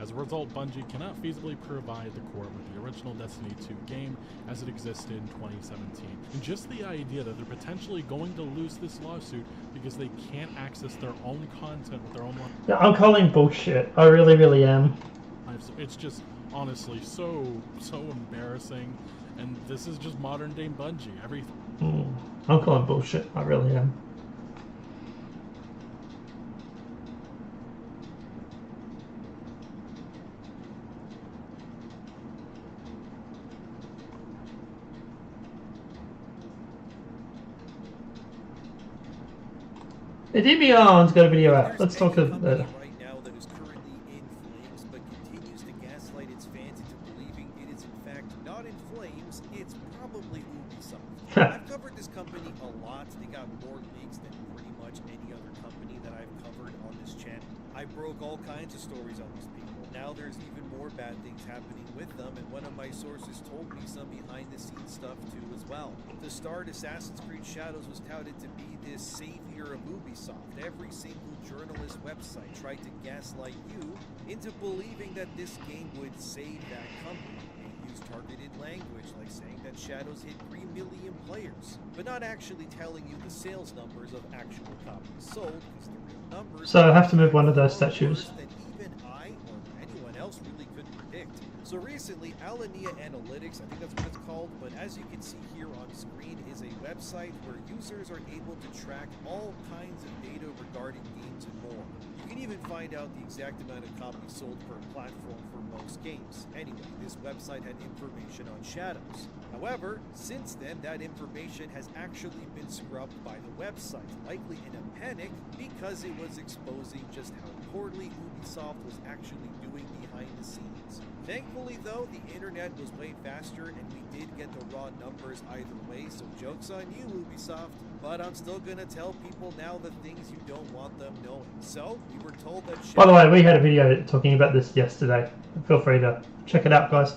As a result, Bungie cannot feasibly provide the court with the original Destiny 2 game as it existed in 2017. And just the idea that they're potentially going to lose this lawsuit because they can't access their own content with their own... Yeah, I'm calling bullshit. I really, really am. It's just, honestly, so embarrassing. And this is just modern day Bungie. Everything. I'm calling bullshit. I really am. Dibion's got a video out. Let's talk about that. Right now that is currently in flames, but continues to gaslight its fans into believing it is in fact not in flames. It's probably Ubisoft. I've covered this company a lot. They got more leaks than pretty much any other company that I've covered on this channel. I broke all kinds of stories on these people. Now there's even more bad things happening with them, and one of my sources told me some behind-the-scenes stuff too as well. To start, Assassin's Creed Shadows was touted to be this savior of Ubisoft. Every single journalist website tried to gaslight you into believing that this game would save that company. They used targeted language like saying that Shadows hit 3 million players, but not actually telling you the sales numbers of actual copies sold, because the real numbers... So I have to move one of those statues. ...than Alinea Analytics, I think that's what it's called, but as you can see here on screen is a website where users are able to track all kinds of data regarding games and more. You can even find out the exact amount of copies sold per platform for most games. Anyway, this website had information on Shadows. However, since then, that information has actually been scrubbed by the website, likely in a panic because it was exposing just how poorly Ubisoft was actually doing behind the scenes. Thankfully though, the internet was way faster and we did get the raw numbers either way, so joke's on you Ubisoft. But I'm still gonna tell people now the things you don't want them knowing. So, we were told that... By the way, we had a video talking about this yesterday. Feel free to check it out, guys.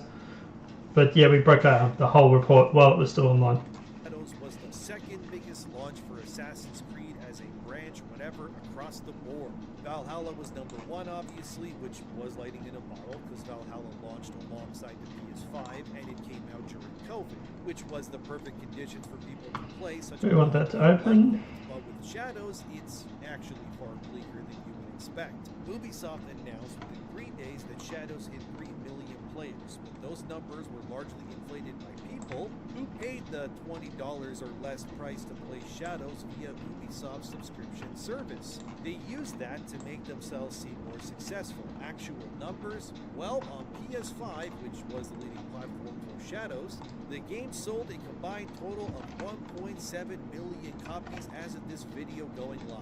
But yeah, we broke out the whole report while it was still online. Shadows was the second biggest launch for Assassin's Creed as a branch, whatever, across the board. Valhalla was number one, obviously, which was lightning in a bottle, because Valhalla launched alongside the PS5, and it came out during COVID, which was the perfect conditions for people to play such We want that to open. But with Shadows, it's actually far bleaker than you would expect. Ubisoft announced within 3 days that Shadows hit 3 million players, but those numbers were largely inflated by people who paid the $20 or less price to play Shadows via Ubisoft's subscription service. They used that to make themselves seem more successful. Actual numbers? Well, on PS5, which was the leading platform for Shadows, the game sold a combined total of 1.7 million copies as of this video going live.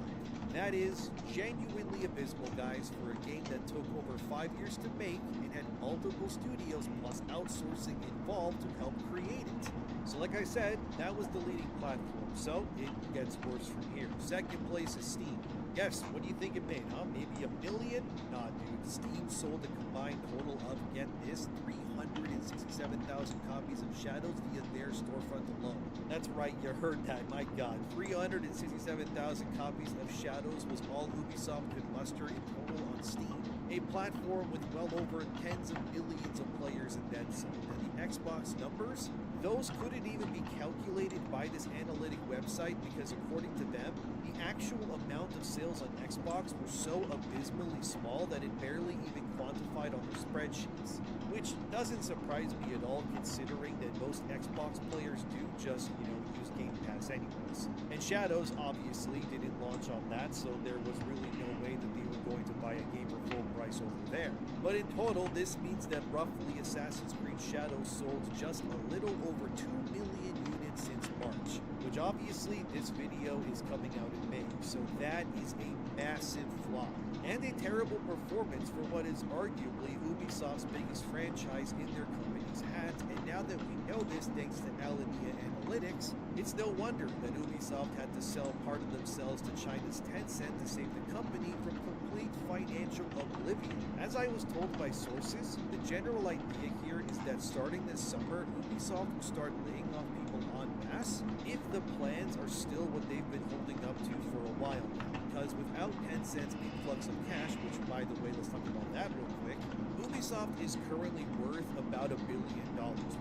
That is genuinely abysmal, guys, for a game that took over 5 years to make and had multiple studios plus outsourcing involved to help create it. So like I said, that was the leading platform, so it gets worse from here. Second place is Steam. Yes, what do you think it made, huh? Maybe $1 million? Nah, dude, Steam sold a combined total of, get this, 367,000 copies of Shadows via their storefront alone. That's right, you heard that, my god. 367,000 copies of Shadows was all Ubisoft could muster in total on Steam. A platform with well over tens of millions of players and then some. And the Xbox numbers? Those couldn't even be calculated by this analytic website because according to them, the actual amount of sales on Xbox were so abysmally small that it barely even quantified on their spreadsheets. Which doesn't surprise me at all considering that most Xbox players do just, use Game Pass anyways. And Shadows obviously didn't launch on that, so there was really no way that they were going to buy a game for full price over there. But in total, this means that roughly Assassin's Creed Shadows sold just a little over 2 million units since March, which obviously this video is coming out in May, so that is a massive flop. And a terrible performance for what is arguably Ubisoft's biggest franchise in their company's hands, and now that we know this thanks to Alinea Analytics, it's no wonder that Ubisoft had to sell part of themselves to China's Tencent to save the company from complete financial oblivion. As I was told by sources, the general idea here is that starting this summer, Ubisoft will start laying off people en masse if the plans are still what they've been holding up to for a while now. Because without Tencent's influx of cash, which by the way, let's talk about that real quick, Ubisoft is currently worth about $1 billion,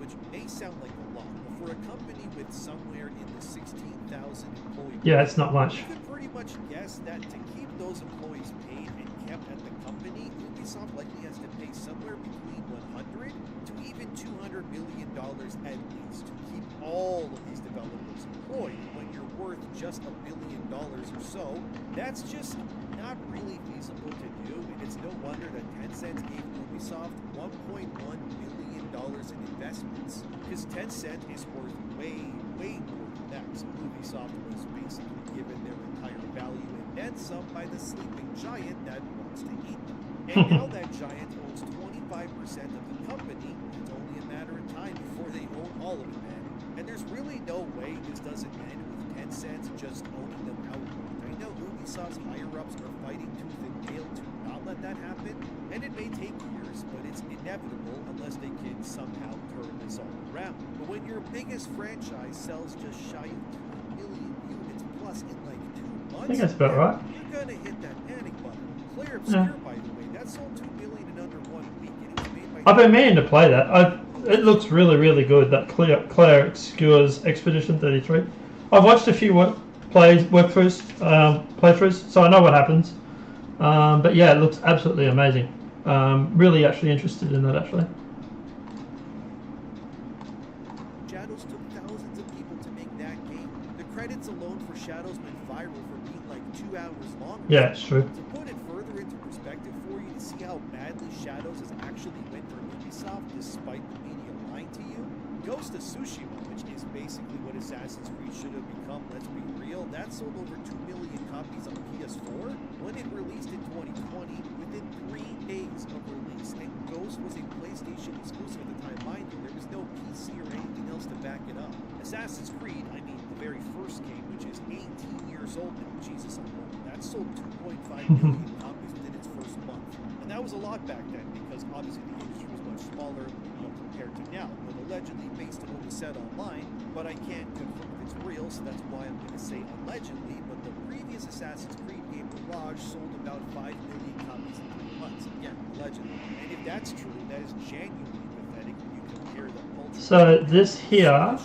which may sound like a lot, but for a company with somewhere in the 16,000 employees, yeah, it's not much. You can pretty much guess that to keep those employees paid and kept at the company, Ubisoft likely has to pay somewhere between 100 to even $200 million at least to keep all of these developers employed. When you're worth just $1 billion or so, that's just not really feasible to do, and it's no wonder that Tencent gave Ubisoft $1.1 billion in investments, because Tencent is worth way more than that. So Ubisoft was basically given their entire value and then some by the sleeping giant that wants to eat them. And now that giant owns 25% of the company, it's only a matter of time before they own all of it, man. And there's really no way this doesn't end with Tencent just owning them outright. I know Ubisoft's higher-ups are fighting tooth and nail to not let that happen, and it may take years, but it's inevitable unless they can somehow turn this all around. But when your biggest franchise sells just shy of 2 million units plus in like 2 months, I think that's about right. You're gonna hit that panic button. Claire Obscure, by the way, that sold 2 million in under 1 week, and it was made by... I've been meaning to play that. It looks really good, that Claire Obscure's Expedition 33. I've watched a few playthroughs, so I know what happens. But yeah, it looks absolutely amazing. Really actually interested in that, actually. credits alone for Shadows went viral for being like 2 hours long. Yeah, it's true. To put it further into perspective for you to see how badly Shadows has actually went for Ubisoft despite the media lying to you, Ghost of Tsushima, which is basically what Assassin's Creed should have become, let's be real, that sold over 2 million copies on PS4 when it released in 2020 within 3 days of release, and Ghost was a PlayStation exclusive at the time, mind you. There was no PC or anything else to back it up. Assassin's Creed, I mean the very first game, which is 18 years old now, Jesus, that sold 2.5 million copies within its first month. And that was a lot back then because obviously the industry was much smaller, compared to now, but allegedly based on what was said online, but I can't confirm if it's real, so that's why I'm going to say allegedly, but the previous Assassin's Creed game, Mirage, sold about 5 million copies in 3 months. Again, allegedly. And if that's true, that is genuinely pathetic when you compare the culture. So this here,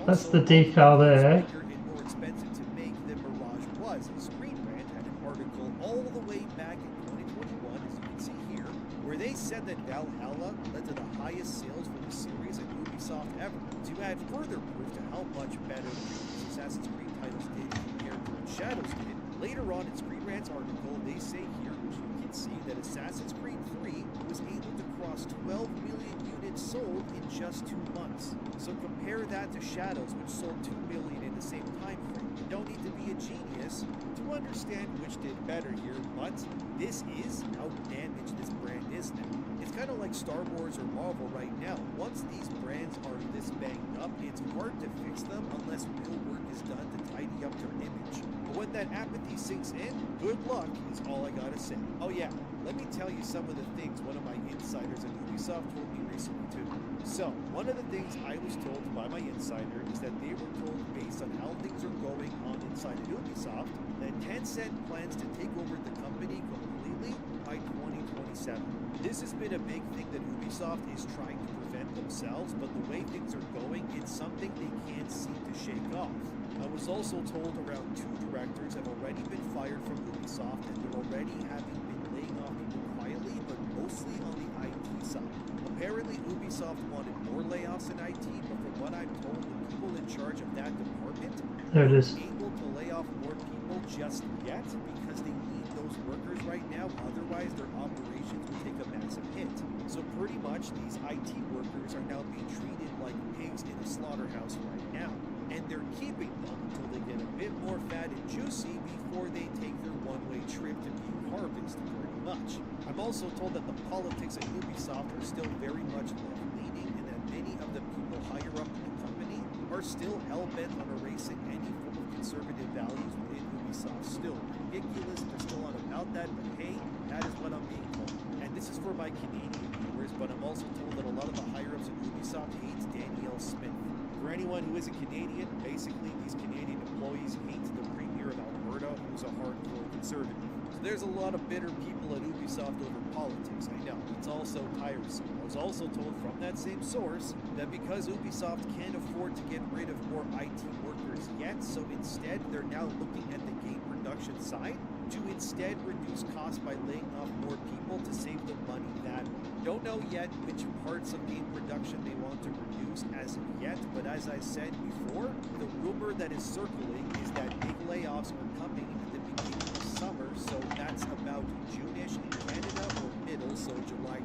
that's the decal there. And more expensive to make than Mirage was. And Screen Rant had an article all the way back in 2021, as you can see here, where they said that Valhalla led to the highest sales for the series at Ubisoft ever. To add further proof to how much better the Assassin's Creed titles did compared to what Shadows did, later on in Screen Rant's article, they say here, which you can see, that Assassin's Creed 3 was able to cross 12 million units sold in just 2 months. So compare that to Shadows, which sold 2 million in the same time frame. You don't need to be a genius to understand which did better here, but this is how damaged this brand is now. It's kind of like Star Wars or Marvel right now. Once these brands are this banged up, it's hard to fix them unless real work is done to tidy up their image. But when that apathy sinks in, good luck is all I gotta say. Oh yeah, let me tell you some of the things one of my insiders at Ubisoft told me recently too. So, one of the things I was told by my insider is that they were told, based on how things are going on inside at Ubisoft, that Tencent plans to take over the company completely by 2027. This has been a big thing that Ubisoft is trying to prevent themselves, but the way things are going, it's something they can't seem to shake off. I was also told around 2 directors have already been fired from Ubisoft, and they're already having been laying off people quietly, but mostly on the IT side. Apparently, Ubisoft wanted more layoffs in IT, but from what I'm told, the people in charge of that department aren't able to lay off more people just yet because they need those workers right now, otherwise their operations will take a massive hit. So pretty much, these IT workers are now being treated like pigs in a slaughterhouse right now, and they're keeping them until they get a bit more fat and juicy before they take their one-way trip to being harvested, pretty much. I'm also told that the politics at Ubisoft are still very much left-leaning, and that many of the people higher up in the company are still hell-bent on erasing any form of conservative values within Ubisoft. Still ridiculous, they're still on about that, but hey, that is what I'm being told. And this is for my Canadian viewers, but I'm also told that a lot of the higher-ups at Ubisoft hates Danielle Smith. For anyone who isn't Canadian, basically these Canadian employees hate the Premier of Alberta, who's a hardcore conservative. So there's a lot of bitter people at Ubisoft over politics, I know. It's also tiresome. I was also told from that same source that because Ubisoft can't afford to get rid of more IT workers yet, so instead they're now looking at the game production side to instead reduce costs by laying off more people to save the money that way. Don't know yet which parts of game production they want to reduce as of yet, but as I said before, the rumor that is circling is that big layoffs are coming at the beginning of summer, so that's about June-ish in Canada, or middle, so July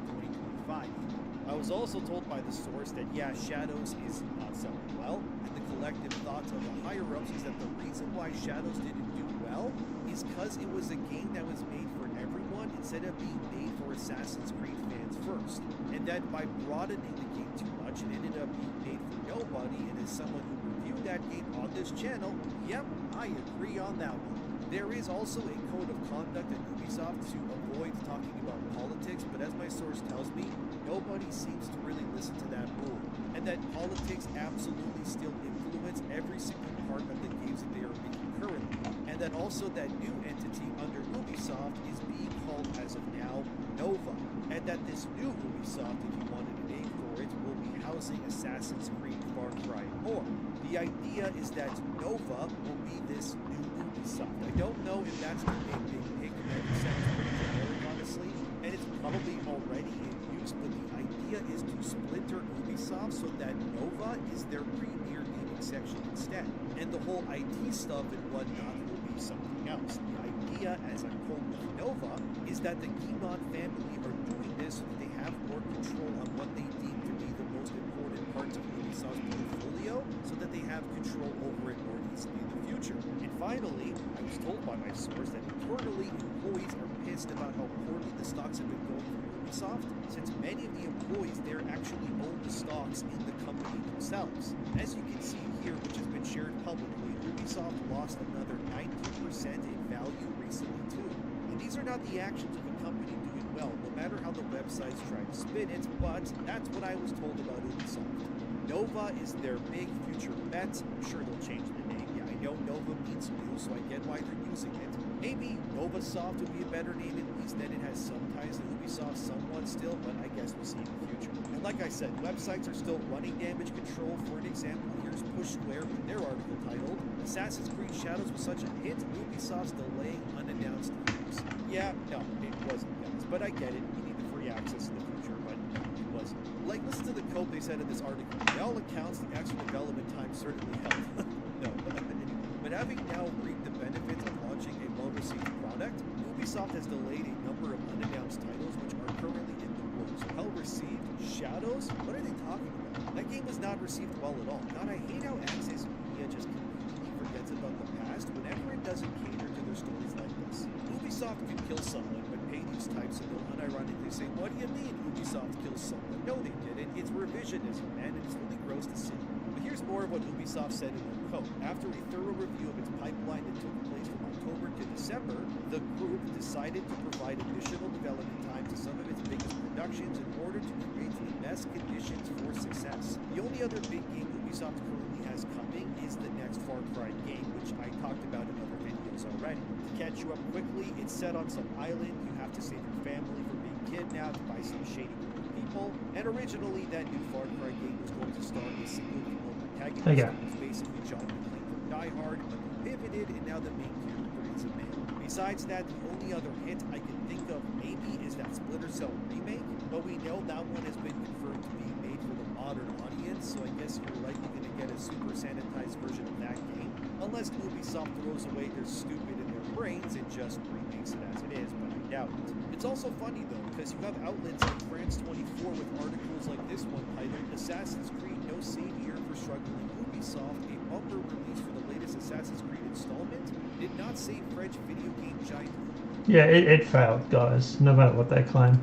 2025. I was also told by the source that yeah, Shadows is not selling well, and the collective thoughts of the higher-ups is that the reason why Shadows didn't do well is because it was a game that was made for everyone instead of being made for Assassin's Creed fans first, and that by broadening the game too much, it ended up being made for nobody, and as someone who reviewed that game on this channel, yep, I agree on that one. There is also a code of conduct at Ubisoft to avoid talking about politics, but as my source tells me, nobody seems to really listen to that rule, and that politics absolutely still influence every single part of the games that they are making currently, and that also that new entity under Ubisoft is being called, as of now, Nova, and that this new Ubisoft, if you wanted a name for it, will be housing Assassin's Creed, Far Cry, and more. The idea is that Nova will be this new Ubisoft. I don't know if that's the big pick that it sounds pretty generic, honestly, and it's probably already in use, but the idea is to splinter Ubisoft so that Nova is their premier gaming section instead. And the whole IT stuff and whatnot will be something else. The idea, as I'm told with Nova, is that the Guimond family are doing this so that they have more control on what they deem to be the most important parts of Ubisoft's portfolio, so that they have control over it more easily in the future. And finally, I was told by my source that internally, employees are pissed about how poorly the stocks have been going for Ubisoft, since many of the employees there actually own the stocks in the company themselves. As you can see here, which has been shared publicly, Ubisoft lost another 19% in value recently too. And these are not the actions of a company doing well, no matter how the websites try to spin it, but that's what I was told about Ubisoft. Nova is their big future bet. I'm sure they'll change the name. Yeah, I know Nova means new, so I get why they're using it. Maybe Novasoft would be a better name, at least then it has some ties to Ubisoft somewhat still, but I guess we'll see in the future. And like I said, websites are still running damage control. For an example, here's Push Square with their article titled, Assassin's Creed Shadows was such a hit, Ubisoft's delaying unannounced news. Yeah, no, it wasn't, guys, but I get it. You need the free access in the future, but no, it wasn't. Like, listen to the code they said in this article. By all accounts, the actual development time certainly helped. No, but having now reaped the benefits of launching a well-received product, Ubisoft has delayed a number of unannounced titles which are currently in the works. Well-received? Shadows? What are they talking about? That game was not received well at all. God, I hate how Access Media just completely forgets about the past whenever it doesn't cater to their stories like this. Ubisoft could kill someone, but pay these types and they'll unironically say, what do you mean Ubisoft kills someone? No, they didn't. It's revisionism, man, and it's really gross to see. But here's more of what Ubisoft said in their code. After a thorough review of its pipeline that took place from October to December, the group decided to provide additional development time to some of its biggest productions in order to create the best conditions for success. The only other big game Ubisoft currently has coming is the next Far Cry game, which I talked about in other videos already. To catch you up quickly, it's set on some island. You have to save your family from being kidnapped by some shady group of people. And originally, that new Far Cry game was going to star a single female protagonist. Okay. It was basically John McClane from Die Hard, but they pivoted, and now the main character is a man. Besides that, the only other hit I can think of maybe is that Splinter Cell remake, but we know that one has been confirmed to be made for the modern audience, so I guess you're likely going to get a super sanitized version of that game, unless Ubisoft throws away their stupid in their brains and just remakes it as it is, but I doubt it. It's also funny though, because you have outlets like France 24 with articles like this one titled Assassin's Creed No Savior for Struggling Ubisoft, a bumper release for the latest Assassin's Creed installment, did not save French video game giant. Yeah, it failed, guys, no matter what they claim.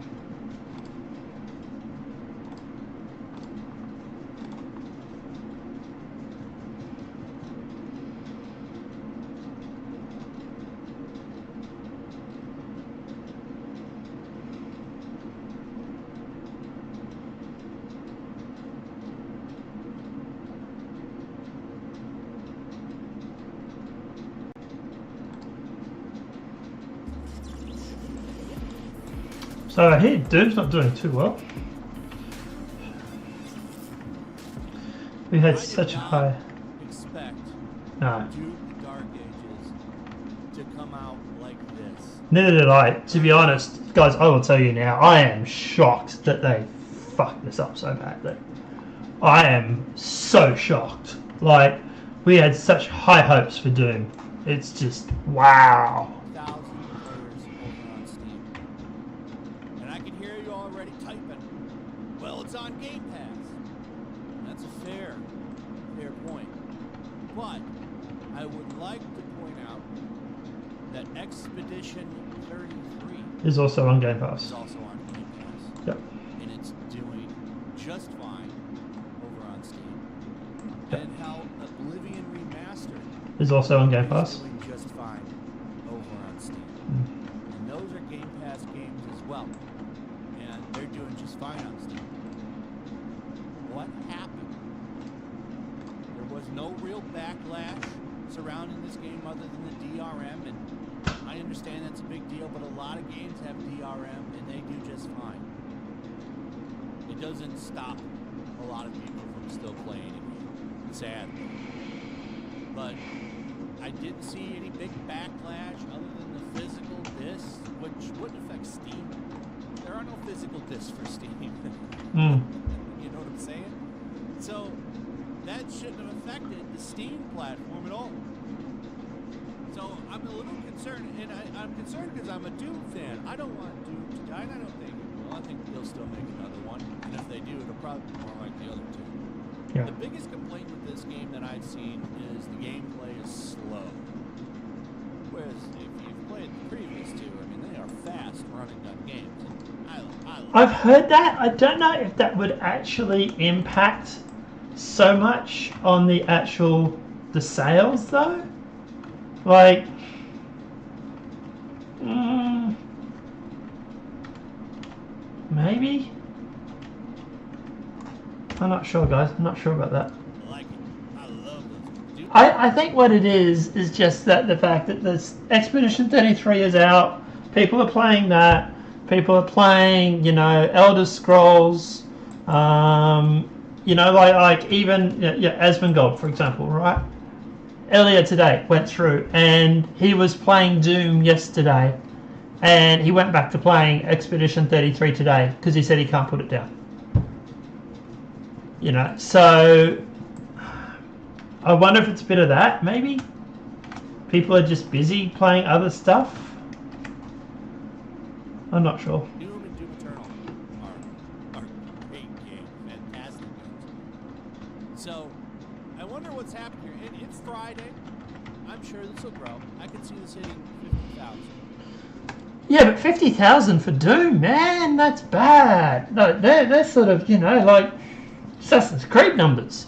So I hear Doom's not doing too well. We had such a high. Expect No. Doom Dark Ages to come out like this. Neither did I. To be honest, guys, I will tell you now, I am shocked that they fucked this up so badly. I am so shocked. Like, we had such high hopes for Doom. It's just, wow. Well, it's on Game Pass. That's a fair point. But I would like to point out that Expedition 33 Is also on Game Pass. is also on Game Pass. Yep. And it's doing just fine over on Steam. Yep. And how Oblivion Remastered Is also on Game is Pass. doing just fine over on Steam. And those are Game Pass games as well. And they're doing just fine on Steam. What happened? There was no real backlash surrounding this game other than the DRM, and I understand that's a big deal, but a lot of games have DRM and they do just fine. It doesn't stop a lot of people from still playing it, sadly. But I didn't see any big backlash other than the physical discs, which wouldn't affect Steam. There are no physical discs for Steam. You know what I'm saying? So, that shouldn't have affected the Steam platform at all. So I'm a little concerned, and I'm concerned because I'm a Doom fan. I don't want Doom to die, and I don't think, well, I think they'll still make another one. And if they do, it'll probably be more like the other two. Yeah. The biggest complaint with this game that I've seen is the gameplay is slow. Whereas if you've played the previous two, I mean, they are fast running gun games. I've heard that. I don't know if that would actually impact so much on the sales though. Like, maybe. I'm not sure, guys. I'm not sure about that. I think what it is just that the fact that this Expedition 33 is out. People are playing that. People are playing, you know, Elder Scrolls. You know, like even Asmongold, for example, right? Earlier today went through, and he was playing Doom yesterday, and he went back to playing Expedition 33 today because he said he can't put it down. You know, so I wonder if it's a bit of that, maybe. People are just busy playing other stuff. I'm not sure. Doom and Doom Eternal are great games, fantastic games. So, I wonder what's happening here. It's Friday. I'm sure this will grow. I could see this hitting 50,000. Yeah, but 50,000 for Doom, man, that's bad. No, they're sort of, you know, like Assassin's Creed numbers.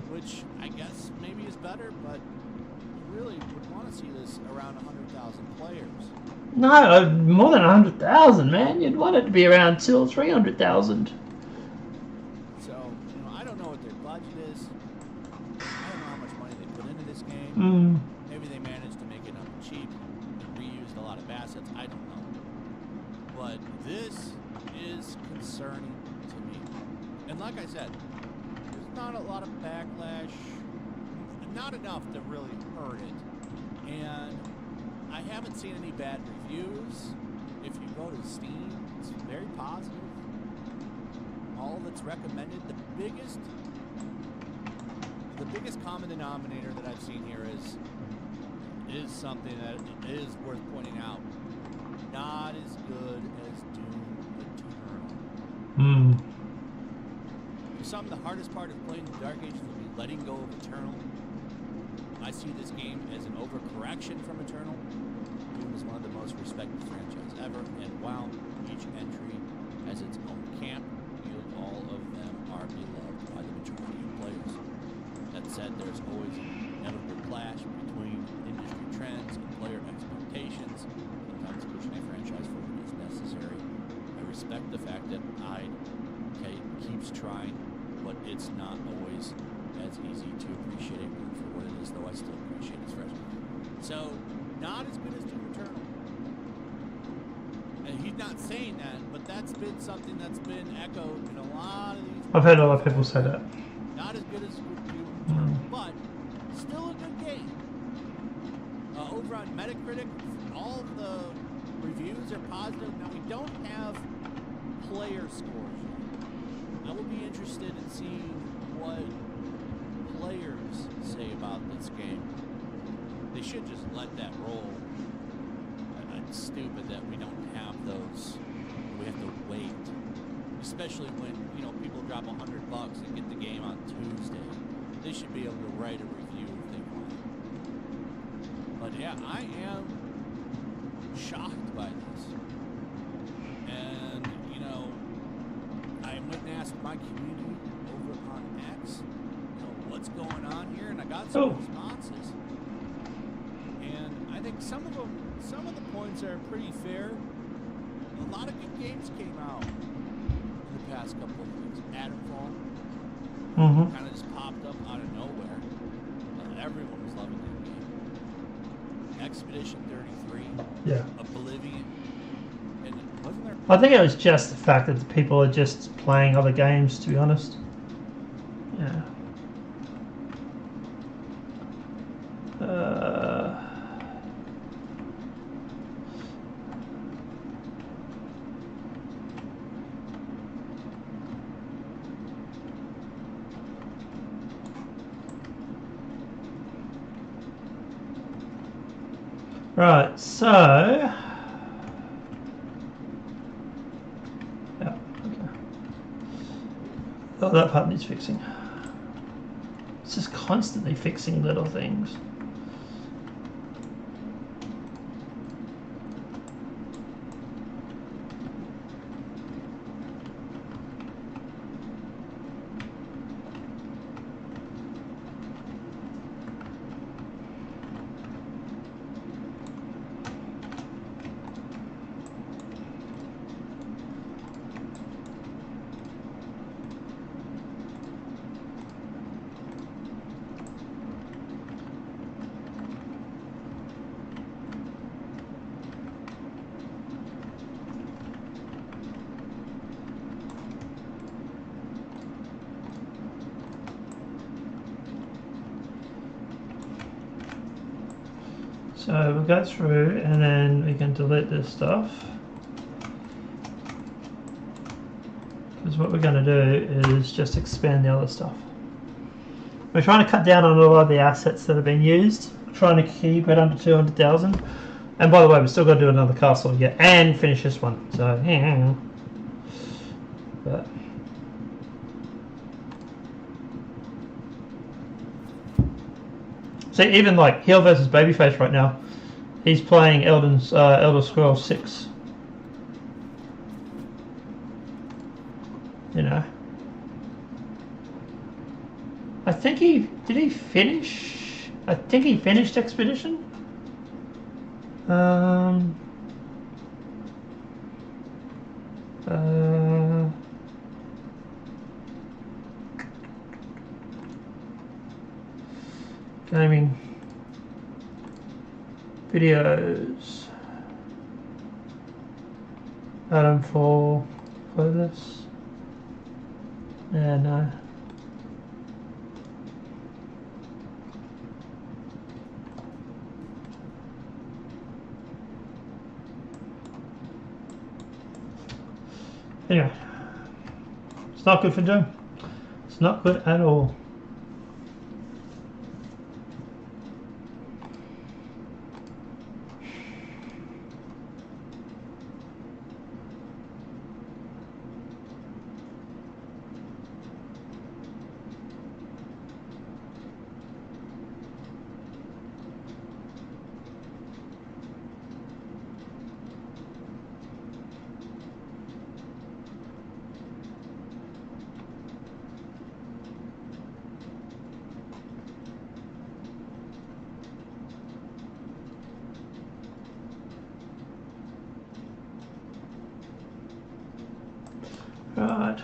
Which I guess maybe is better, but you really would want to see this around 100,000 players. No, more than 100,000, man. You'd want it to be around 200,000 or 300,000. So, you know, I don't know what their budget is. I don't know how much money they put into this game. Maybe they managed to make it up cheap and reused a lot of assets. I don't know. But this is concerning to me. And like I said, there's not a lot of backlash. Not enough to really hurt it. And I haven't seen any bad reviews. If you go to Steam, it's very positive. All that's recommended. The biggest common denominator that I've seen here is something that is worth pointing out. Not as good as Doom Eternal. For some, the hardest part of playing the Dark Ages will be letting go of Eternal. I see this game as an overcorrection from Eternal. Doom is one of the most respected franchises ever, and while each entry has its own camp, all of them are beloved by the majority of players. That said, there's always an inevitable clash between industry trends and player expectations. Sometimes pushing a franchise forward is necessary. I respect the fact that IDE keeps trying, but it's not always as easy to appreciate it for what it is, though I still appreciate its freshness. So, not as good as Doom Eternal. And he's not saying that, but that's been something that's been echoed in a lot of these. I've heard a lot of people say that. Not as good as Doom Eternal, but still a good game. Over on Metacritic, all of the reviews are positive. Now, we don't have player scores yet. I will be interested in seeing what players say about this game. They should just let that roll. It's stupid that we don't have those. We have to wait. Especially when, you know, people drop $100 and get the game on Tuesday. They should be able to write a review if they want. But yeah, I am shocked by this. And, you know, I went and asked my community over on X, you know, what's going on here, and I got some responses. And I think some of the points are pretty fair. A lot of good games came out in the past couple of weeks. Adamfall kind of just popped up out of nowhere. Everyone was loving that game. Expedition 33. Yeah. Oblivion. And wasn't there? I think it was just the fact that the people are just playing other games, to be honest. Yeah. Right, so yeah, okay. Oh, that part needs fixing. It's just constantly fixing little things. So we'll go through and then we can delete this stuff. Because what we're going to do is just expand the other stuff. We're trying to cut down on a lot of the assets that have been used. We're trying to keep it under 200,000. And by the way, we've still got to do another castle yet and finish this one. So, yeah. But see, even like heel versus babyface right now, he's playing Elder Scrolls 6. You know, I think did he finish? I think he finished Expedition. Gaming videos. Adam for this. Yeah, no. Anyway, it's not good for Doom. It's not good at all. Right.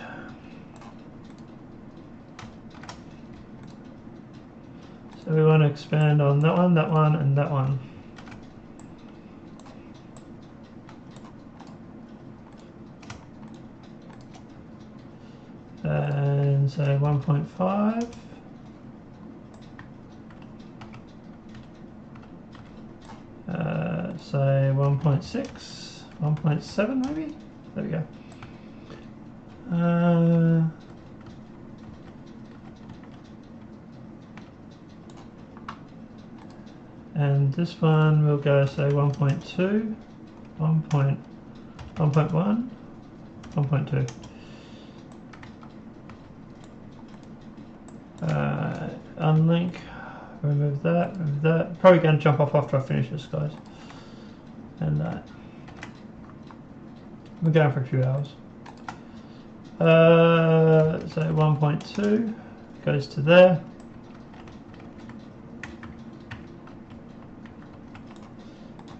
So we want to expand on that one, and that one. And say 1.5. Say 1.6, 1.7 maybe? There we go. And this one will go say 1.2, 1.1, 1.2. Unlink, remove that, remove that. Probably going to jump off after I finish this, guys. And that. We're going for a few hours. So 1.2 goes to there.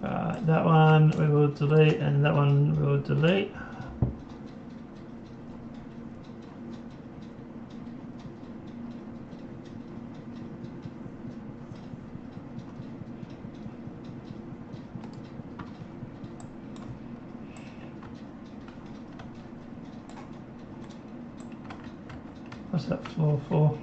That one we will delete, and that one we will delete. What's that floor for?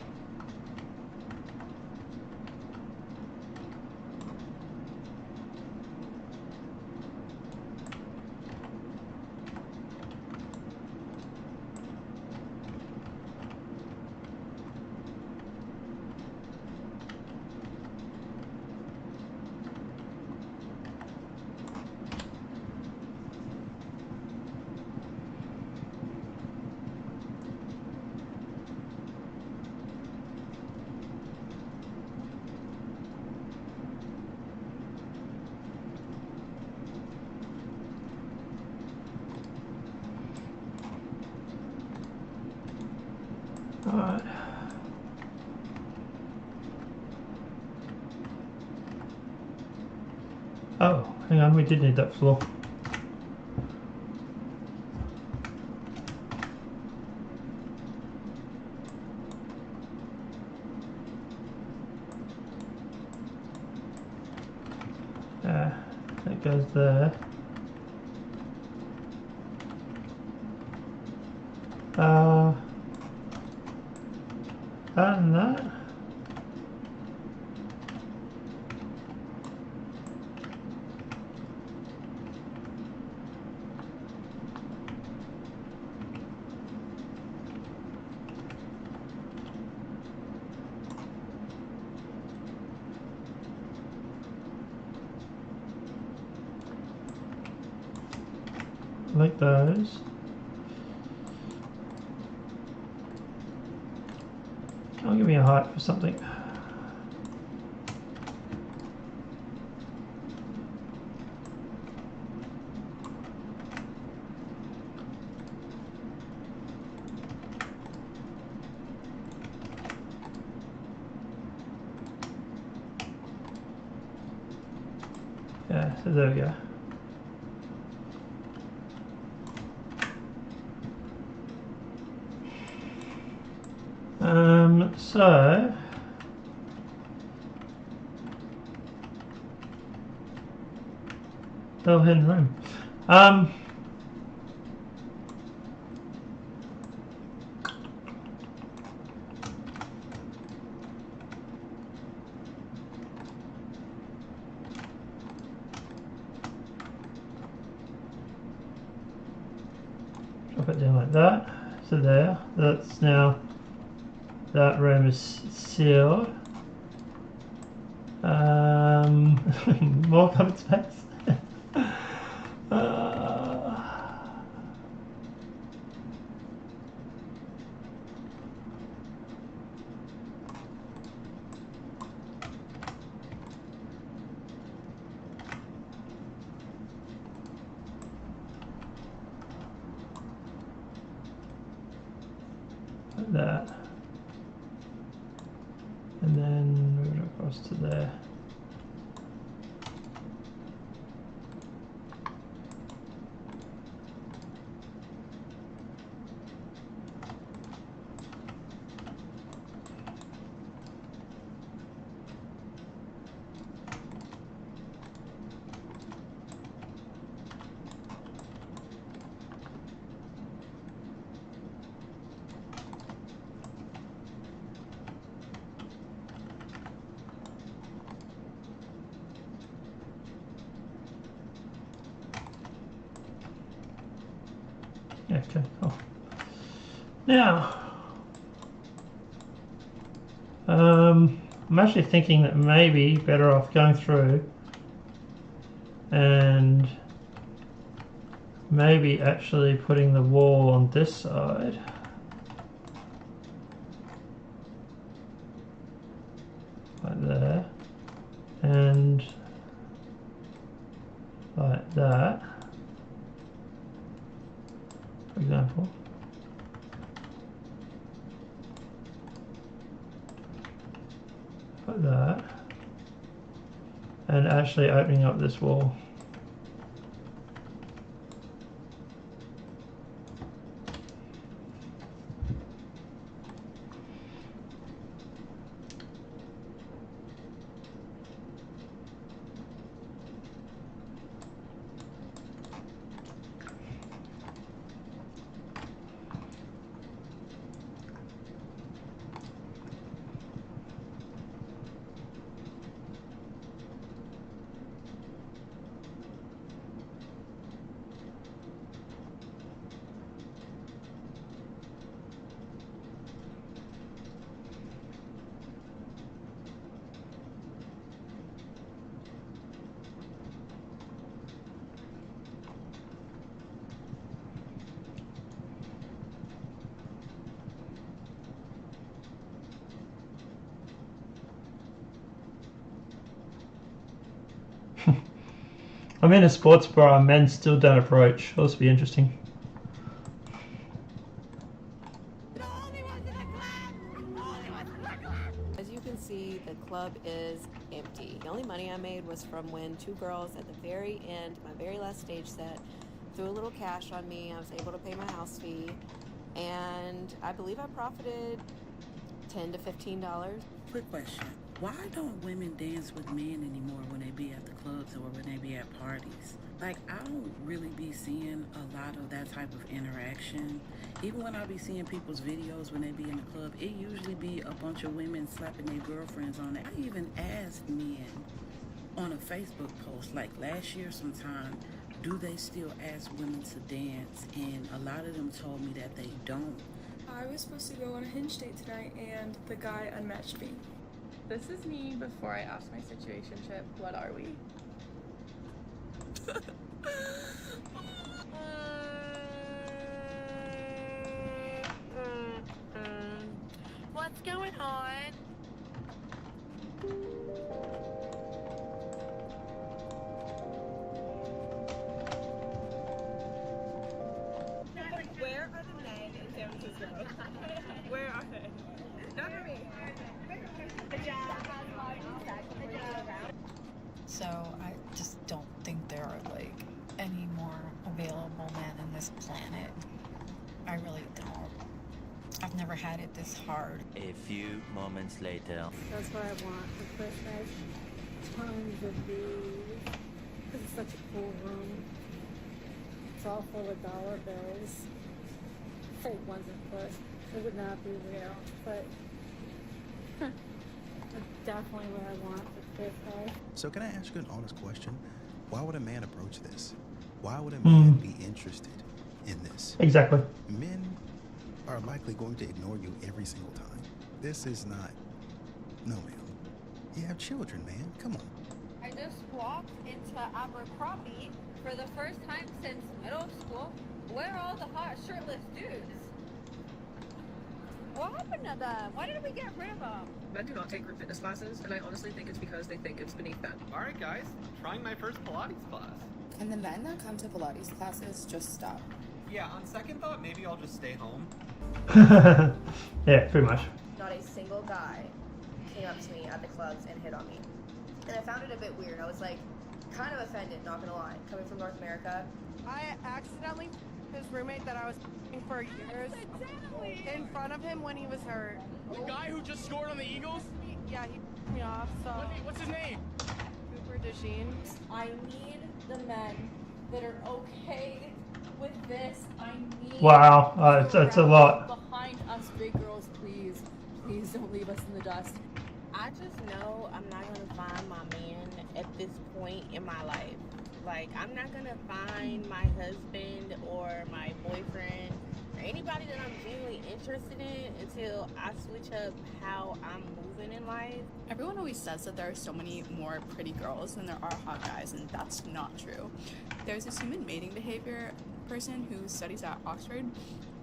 Alright. Oh, hang on, we did need that floor. Yeah, that goes there. And that. Like those. I'll give me a height for something. Yeah, so there we go. So still hidden room. Drop it down like that. So there. That's now. That room is sealed. More covered space. Like that. And then move it across to there. Okay, cool. Now, I'm actually thinking that maybe better off going through and maybe actually putting the wall on this side. Like there. And like that. For example. Like that. And actually opening up this wall. I'm in a sports bar and men still don't approach. That'll be interesting. was from when two girls at the very end, my very last stage set, threw a little cash on me. I was able to pay my house fee, and I believe I profited $10 to $15. Quick question. Why don't women dance with men anymore when they be at the clubs or when they be at parties? Like, I don't really be seeing a lot of that type of interaction. Even when I be seeing people's videos when they be in the club, it usually be a bunch of women slapping their girlfriends on it. I even asked men on a Facebook post, like last year sometime, do they still ask women to dance? And a lot of them told me that they don't. I was supposed to go on a Hinge date tonight, and the guy unmatched me. This is me before I asked my situationship. What are we? What's going on? Where are the men in San Francisco? Where are they? Not for me. So I just don't think there are like any more available men in this planet. I really don't. I've never had it this hard. A few moments later. That's what I want for Christmas. Tons of these. This is such a cool room. It's all full of dollar bills. Fake ones, of course. It would not be real, but definitely what I want for Christmas. So can I ask you an honest question? Why would a man approach this? Why would a man be interested in this? Exactly. Men are likely going to ignore you every single time. This is not... No, ma'am. You have children, man. Come on. I just walked into Abercrombie for the first time since middle school. Where are all the hot shirtless dudes? What happened to them? Why did we get rid of them? Men do not take group fitness classes, and I honestly think it's because they think it's beneath them. Alright guys, trying my first Pilates class. Can the men that come to Pilates classes just stop? Yeah, on second thought, maybe I'll just stay home. Yeah, pretty much. Not a single guy came up to me at the clubs and hit on me. And I found it a bit weird. I was like, kind of offended, not gonna lie. Coming from North America. I accidentally his roommate that I was for years in front of him when he was hurt. The guy who just scored on the Eagles? Yeah, he pissed me off, so... What's his name? Cooper DeJean. I need the men that are okay with this. I need... Wow, it's a lot. Behind us big girls, please. Please don't leave us in the dust. I just know I'm not gonna find my man at this point in my life. Like, I'm not gonna find my husband or my boyfriend or anybody that I'm genuinely interested in until I switch up how I'm moving in life. Everyone always says that there are so many more pretty girls than there are hot guys, and that's not true. There's this human mating behavior person who studies at Oxford,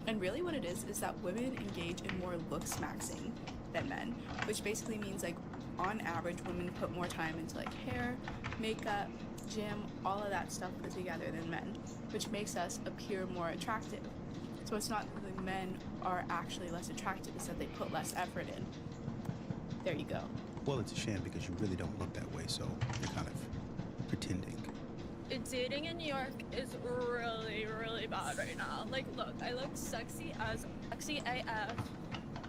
and really what it is that women engage in more looks maxing than men, which basically means, like, on average, women put more time into like hair, makeup, gym, all of that stuff put together than men, which makes us appear more attractive. So it's not that the men are actually less attractive, it's that they put less effort in. There you go. Well, it's a shame because you really don't look that way, so you're kind of pretending. Dating in New York is really, really bad right now. Like, look, I look sexy AF,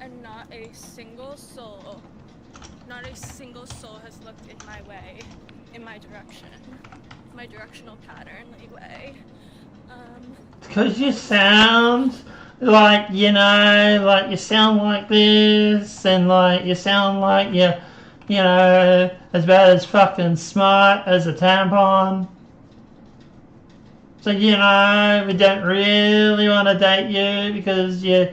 and not a single soul has looked in my way, in my direction, my directional pattern, like, way. Because you sound like, you know, like you sound like this, and like you sound like you know, as bad as fucking smart as a tampon. So, you know, we don't really want to date you because you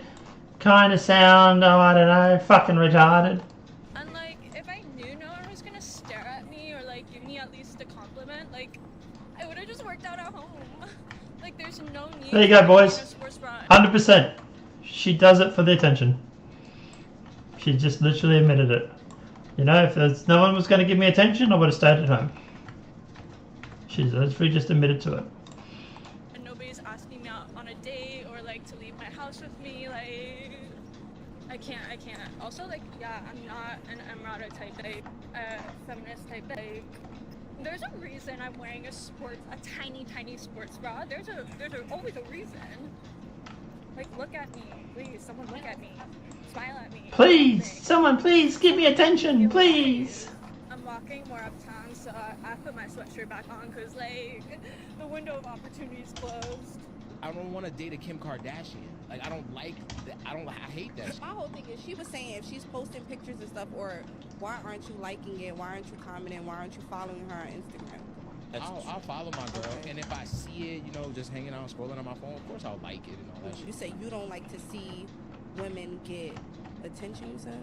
kind of sound, oh, I don't know, fucking retarded. And like, if I knew no one was gonna stare at me or like give me at least a compliment, like, I would have just worked out at home. Like, there's no need. There you go, boys. 100%. She does it for the attention. She just literally admitted it. You know, if there's no one was going to give me attention, I would have stayed at home. She's literally just admitted to it. And nobody's asking me out on a date or like to leave my house with me. Like, I can't. Also, like, yeah, I'm not an erotic type, like, feminist type, like, There's a reason I'm wearing a tiny sports bra. There's always a reason. Like, look at me, please. Someone look at me. Smile at me. Please, someone, please give me attention, please. I'm walking more uptown, so I put my sweatshirt back on because, like, the window of opportunity is closed. I don't want to date a Kim Kardashian. Like, I don't like that. I hate that. My whole thing is, she was saying if she's posting pictures and stuff, or why aren't you liking it? Why aren't you commenting? Why aren't you following her on Instagram? I'll follow my girl, and if I see it, you know, just hanging out, scrolling on my phone, of course I'll like it and all that shit. You say you don't like to see women get attention, you said?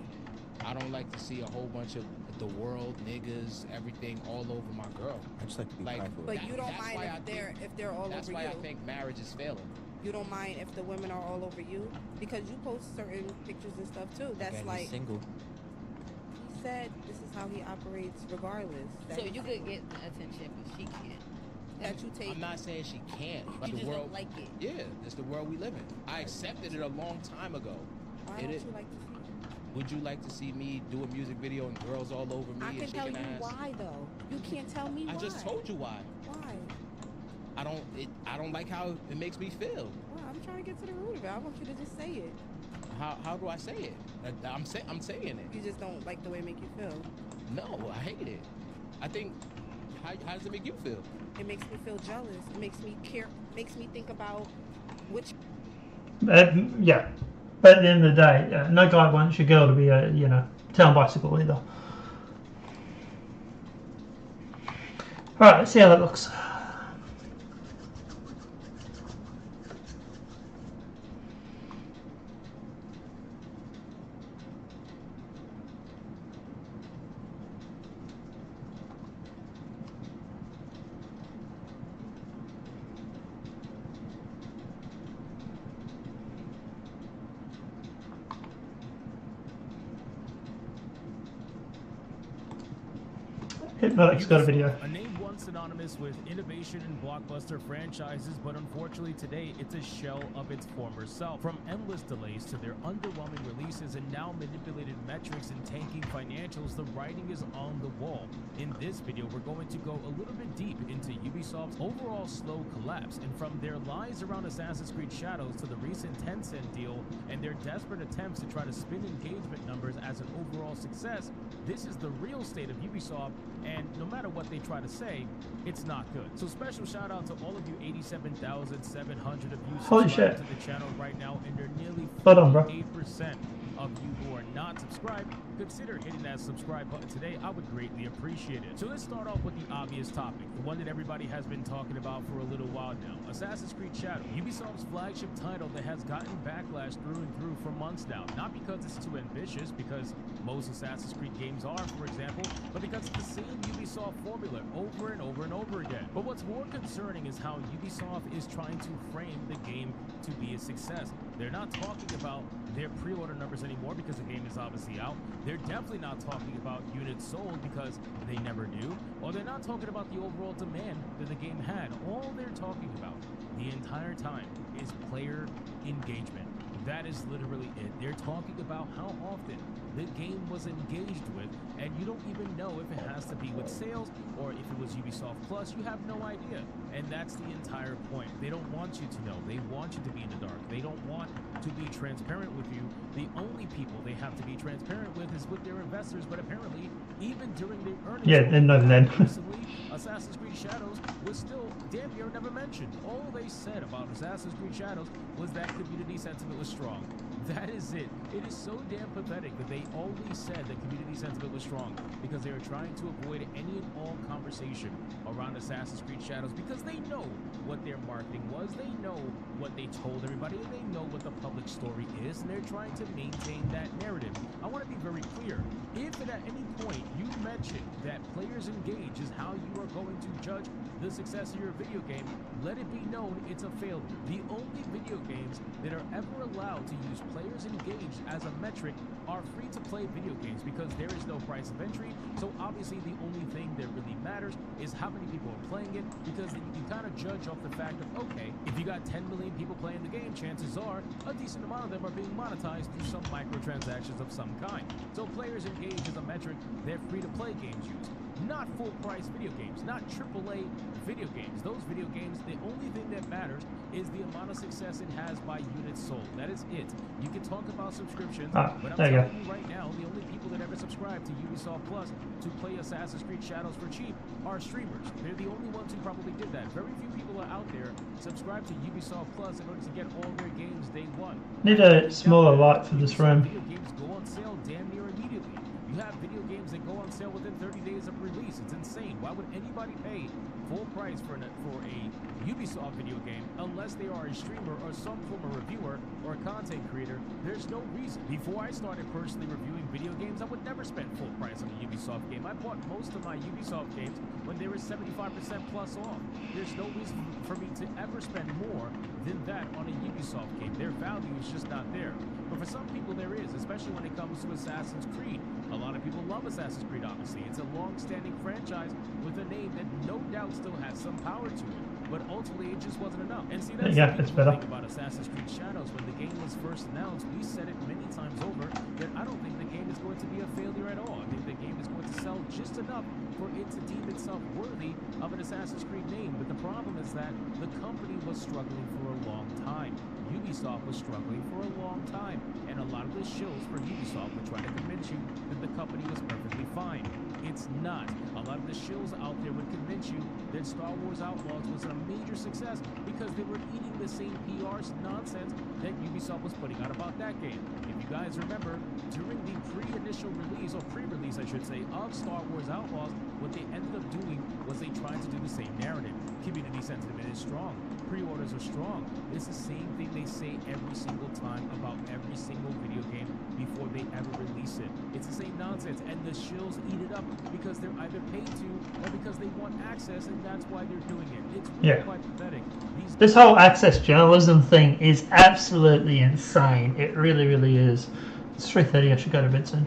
I don't like to see a whole bunch of the world, niggas, everything all over my girl. I just like to be prideful. But you don't mind if they're all over you. That's why I think marriage is failing. You don't mind if the women are all over you? Because you post certain pictures and stuff too. That's Okay, like... he's single. He said this is how he operates regardless. So you could get the attention, but she can't. That you take... I'm not saying she can't, but You the just world... don't like it. Yeah, it's the world we live in. I accepted it a long time ago. Why don't you like to see it? Would you like to see me do a music video and girls all over me I and can tell shaking you ass? why though. You can't tell me why. I just told you why. Why? I don't like how it makes me feel. Well, I'm trying to get to the root of it. I want you to just say it. How do I say it? I'm saying it. You just don't like the way it make you feel. No, I hate it. I think how does it make you feel? It makes me feel jealous. It makes me care. Makes me think about which. Yeah, but at the end of the day, no guy wants your girl to be a town bicycle either. All right, let's see how that looks. Hypnotic's got a video. A name once synonymous with innovation and blockbuster franchises, but unfortunately today it's a shell of its former self. From endless delays to their underwhelming releases and now manipulated metrics and tanking financials, the writing is on the wall. In this video, we're going to go a little bit deep into Ubisoft's overall slow collapse, and from their lies around Assassin's Creed Shadows to the recent Tencent deal and their desperate attempts to try to spin engagement numbers as an overall success, this is the real state of Ubisoft, and no matter what they try to say, it's not good. So special shout out to all of you 87,700 of you subscribed to the channel right now, and there are nearly 48% of you who are not subscribed. Consider hitting that subscribe button today. I would greatly appreciate it. So let's start off with the obvious topic, the one that everybody has been talking about for a little while now. Assassin's Creed Shadows, Ubisoft's flagship title that has gotten backlash through and through for months now. Not because it's too ambitious, because most Assassin's Creed games are, for example, but because it's the same Ubisoft formula over and over and over again. But what's more concerning is how Ubisoft is trying to frame the game to be a success. They're not talking about their pre-order numbers anymore because the game is obviously out. They're definitely not talking about units sold because they never do. Or they're not talking about the overall demand that the game had. All they're talking about the entire time is player engagement. That is literally it. They're talking about how often the game was engaged with, and you don't even know if it has to be with sales or if it was Ubisoft Plus. You have no idea. And that's the entire point. They don't want you to know. They want you to be in the dark. They don't want to be transparent with you. The only people they have to be transparent with is with their investors, but apparently, even during the earnings recently, Assassin's Creed Shadows was still damn near never mentioned. All they said about Assassin's Creed Shadows was that community sentiment was strong. That is it. It is so damn pathetic that they always said that community sentiment was strong because they were trying to avoid any and all conversation around Assassin's Creed Shadows because they know what their marketing was, they know what they told everybody, and they know what the public story is, and they're trying to maintain that narrative. I want to be very clear. If at any point you mention that players engage is how you are going to judge the success of your video game, let it be known it's a failure. The only video games that are ever allowed to use players engaged as a metric are free to play video games because there is no price of entry. So obviously the only thing that really matters is how many people are playing it, because then you can kind of judge off the fact of, okay, if you got 10 million people playing the game, chances are a decent amount of them are being monetized through some microtransactions of some kind. So players engage as a metric that free-to-play games use. Not full-price video games, not AAA video games. Those video games, the only thing that matters is the amount of success it has by units sold. That is it. You can talk about subscriptions, but I'm telling you right now, the only people that ever subscribe to Ubisoft Plus to play Assassin's Creed Shadows for cheap are streamers. They're the only ones who probably did that. Very few people are out there subscribe to Ubisoft Plus in order to get all their games day one. Need a smaller light for this room. Video games go on sale damn near immediately. You have video games that go on sale within 30 days of release. It's insane. Why would anybody pay full price for a Ubisoft video game unless they are a streamer or some form of reviewer or a content creator? There's no reason. Before I started personally reviewing video games, I would never spend full price on a Ubisoft game. I bought most of my Ubisoft games when they were 75% plus off. There's no reason for me to ever spend more than that on a Ubisoft game. Their value is just not there. But for some people there is, especially when it comes to Assassin's Creed. A lot of people love Assassin's Creed, obviously. It's a long-standing franchise with a name that no doubt still has some power to it. But ultimately, it just wasn't enough. And see, that's it's better. The thing about Assassin's Creed Shadows. When the game was first announced, we said it many times over that I don't think the game is going to be a failure at all. I think the game is going to sell just enough for it to deem itself worthy of an Assassin's Creed name. But the problem is that the company was struggling for a long time. Ubisoft was struggling for a long time, and a lot of the shows for Ubisoft would try to convince you that the company was perfectly fine. It's not. A lot of the shows out there would convince you that Star Wars Outlaws was a major success because they were eating the same PR nonsense that Ubisoft was putting out about that game. If you guys remember, during the pre-initial release, or pre-release I should say, of Star Wars Outlaws, what they ended up doing was they tried to do the same narrative. Community sentiment is strong. Pre-orders are strong. It's the same thing they say every single time about every single video game before they ever release it. It's the same nonsense, and the shills eat it up because they're either paid to or because they want access, and that's why they're doing it. It's really quite pathetic. This whole access journalism thing is absolutely insane. It really, really is. It's 3:30. I should go to bed soon.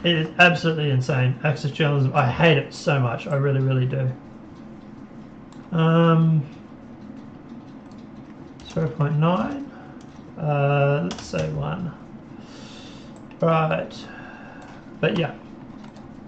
It is absolutely insane. Access journalism. I hate it so much. I really, really do. 0.9. Let's say 1. Right. But yeah.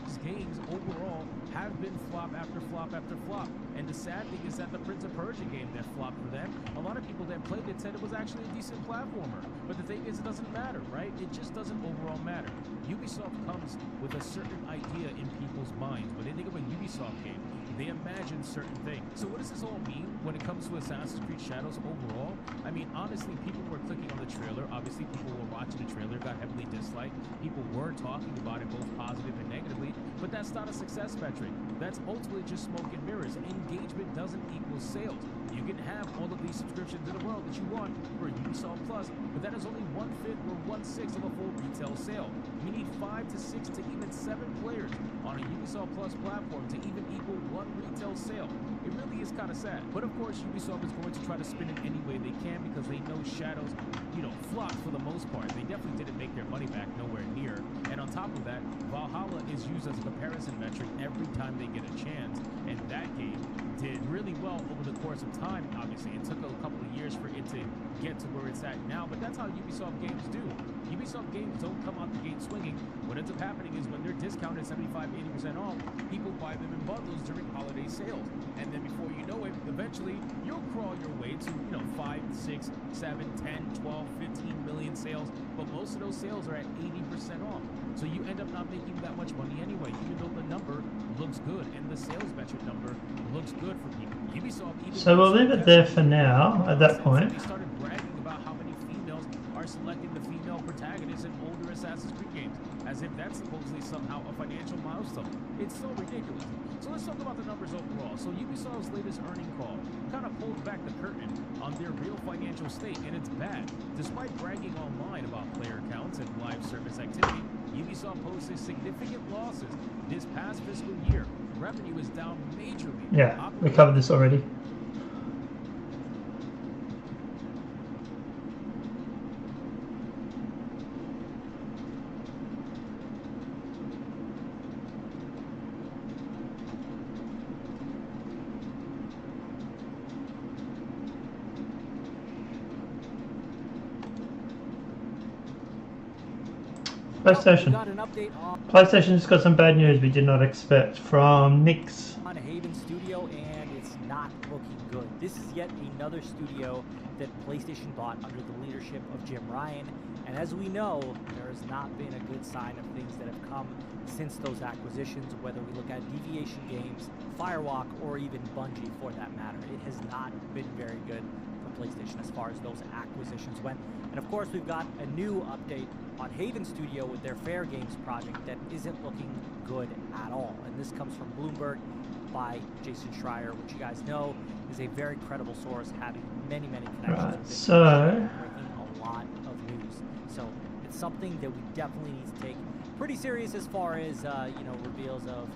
These games overall have been flop after flop after flop. And the sad thing is that the Prince of Persia game that flopped for them, a lot of people that played it said it was actually a decent platformer. But the thing is, it doesn't matter, right? It just doesn't overall matter. Ubisoft comes with a certain idea in people's minds. When they think of a Ubisoft game, they imagine certain things. So what does this all mean when it comes to Assassin's Creed Shadows overall? I mean, honestly, people were clicking on the trailer. Obviously, people were watching the trailer, got heavily disliked. People were talking about it both positive and negatively, but that's not a success metric. That's ultimately just smoke and mirrors. Engagement doesn't equal sales. You can have all of these subscriptions in the world that you want for Ubisoft Plus, but that is only 1/5 or 1/6 of a full retail sale. You need 5 to 6 to even 7 players on a Ubisoft Plus platform to even equal one retail sale. It really is kind of sad. But of course, Ubisoft is going to try to spin it any way they can because they know Shadows, flopped for the most part. They definitely didn't make their money back, nowhere near. And on top of that, Valhalla is used as a comparison metric every time they get a chance. And that game did really well over the course of time, obviously. It took a couple of years for it to get to where it's at now, but that's how Ubisoft games do. Ubisoft games don't come out the gate swinging. What ends up happening is when they're discounted 75-80% off, people buy them in bundles during holiday sales. And then before you know it, eventually you'll crawl your way to, 5, 6, 7, 10, 12, 15 million sales, but most of those sales are at 80% off. So you end up not making that much money anyway, even though the number looks good and the sales metric number looks good for people. Ubisoft even So we'll leave it there for now, at that point. They started bragging about how many females are selecting the female protagonists in older Assassin's Creed games, as if that's supposedly somehow a financial milestone. It's so ridiculous. So let's talk about the numbers overall. So Ubisoft's latest earning call kind of pulled back the curtain on their real financial state, and it's bad. Despite bragging online about player counts and live service activity, Ubisoft posted significant losses this past fiscal year. Revenue is down majorly. Yeah, we covered this already. PlayStation. got an update on PlayStation's got some bad news we did not expect from Nix. Haven Studio, and it's not looking good. This is yet another studio that PlayStation bought under the leadership of Jim Ryan, and as we know, there has not been a good sign of things that have come since those acquisitions, whether we look at Deviation Games, Firewalk, or even Bungie for that matter. It has not been very good for PlayStation as far as those acquisitions went. And of course, we've got a new update on Haven Studio with their Fair Games project that isn't looking good at all. And this comes from Bloomberg by Jason Schreier, which you guys know is a very credible source, having many connections. Right, with so breaking a lot of news. So it's something that we definitely need to take pretty serious as far as reveals of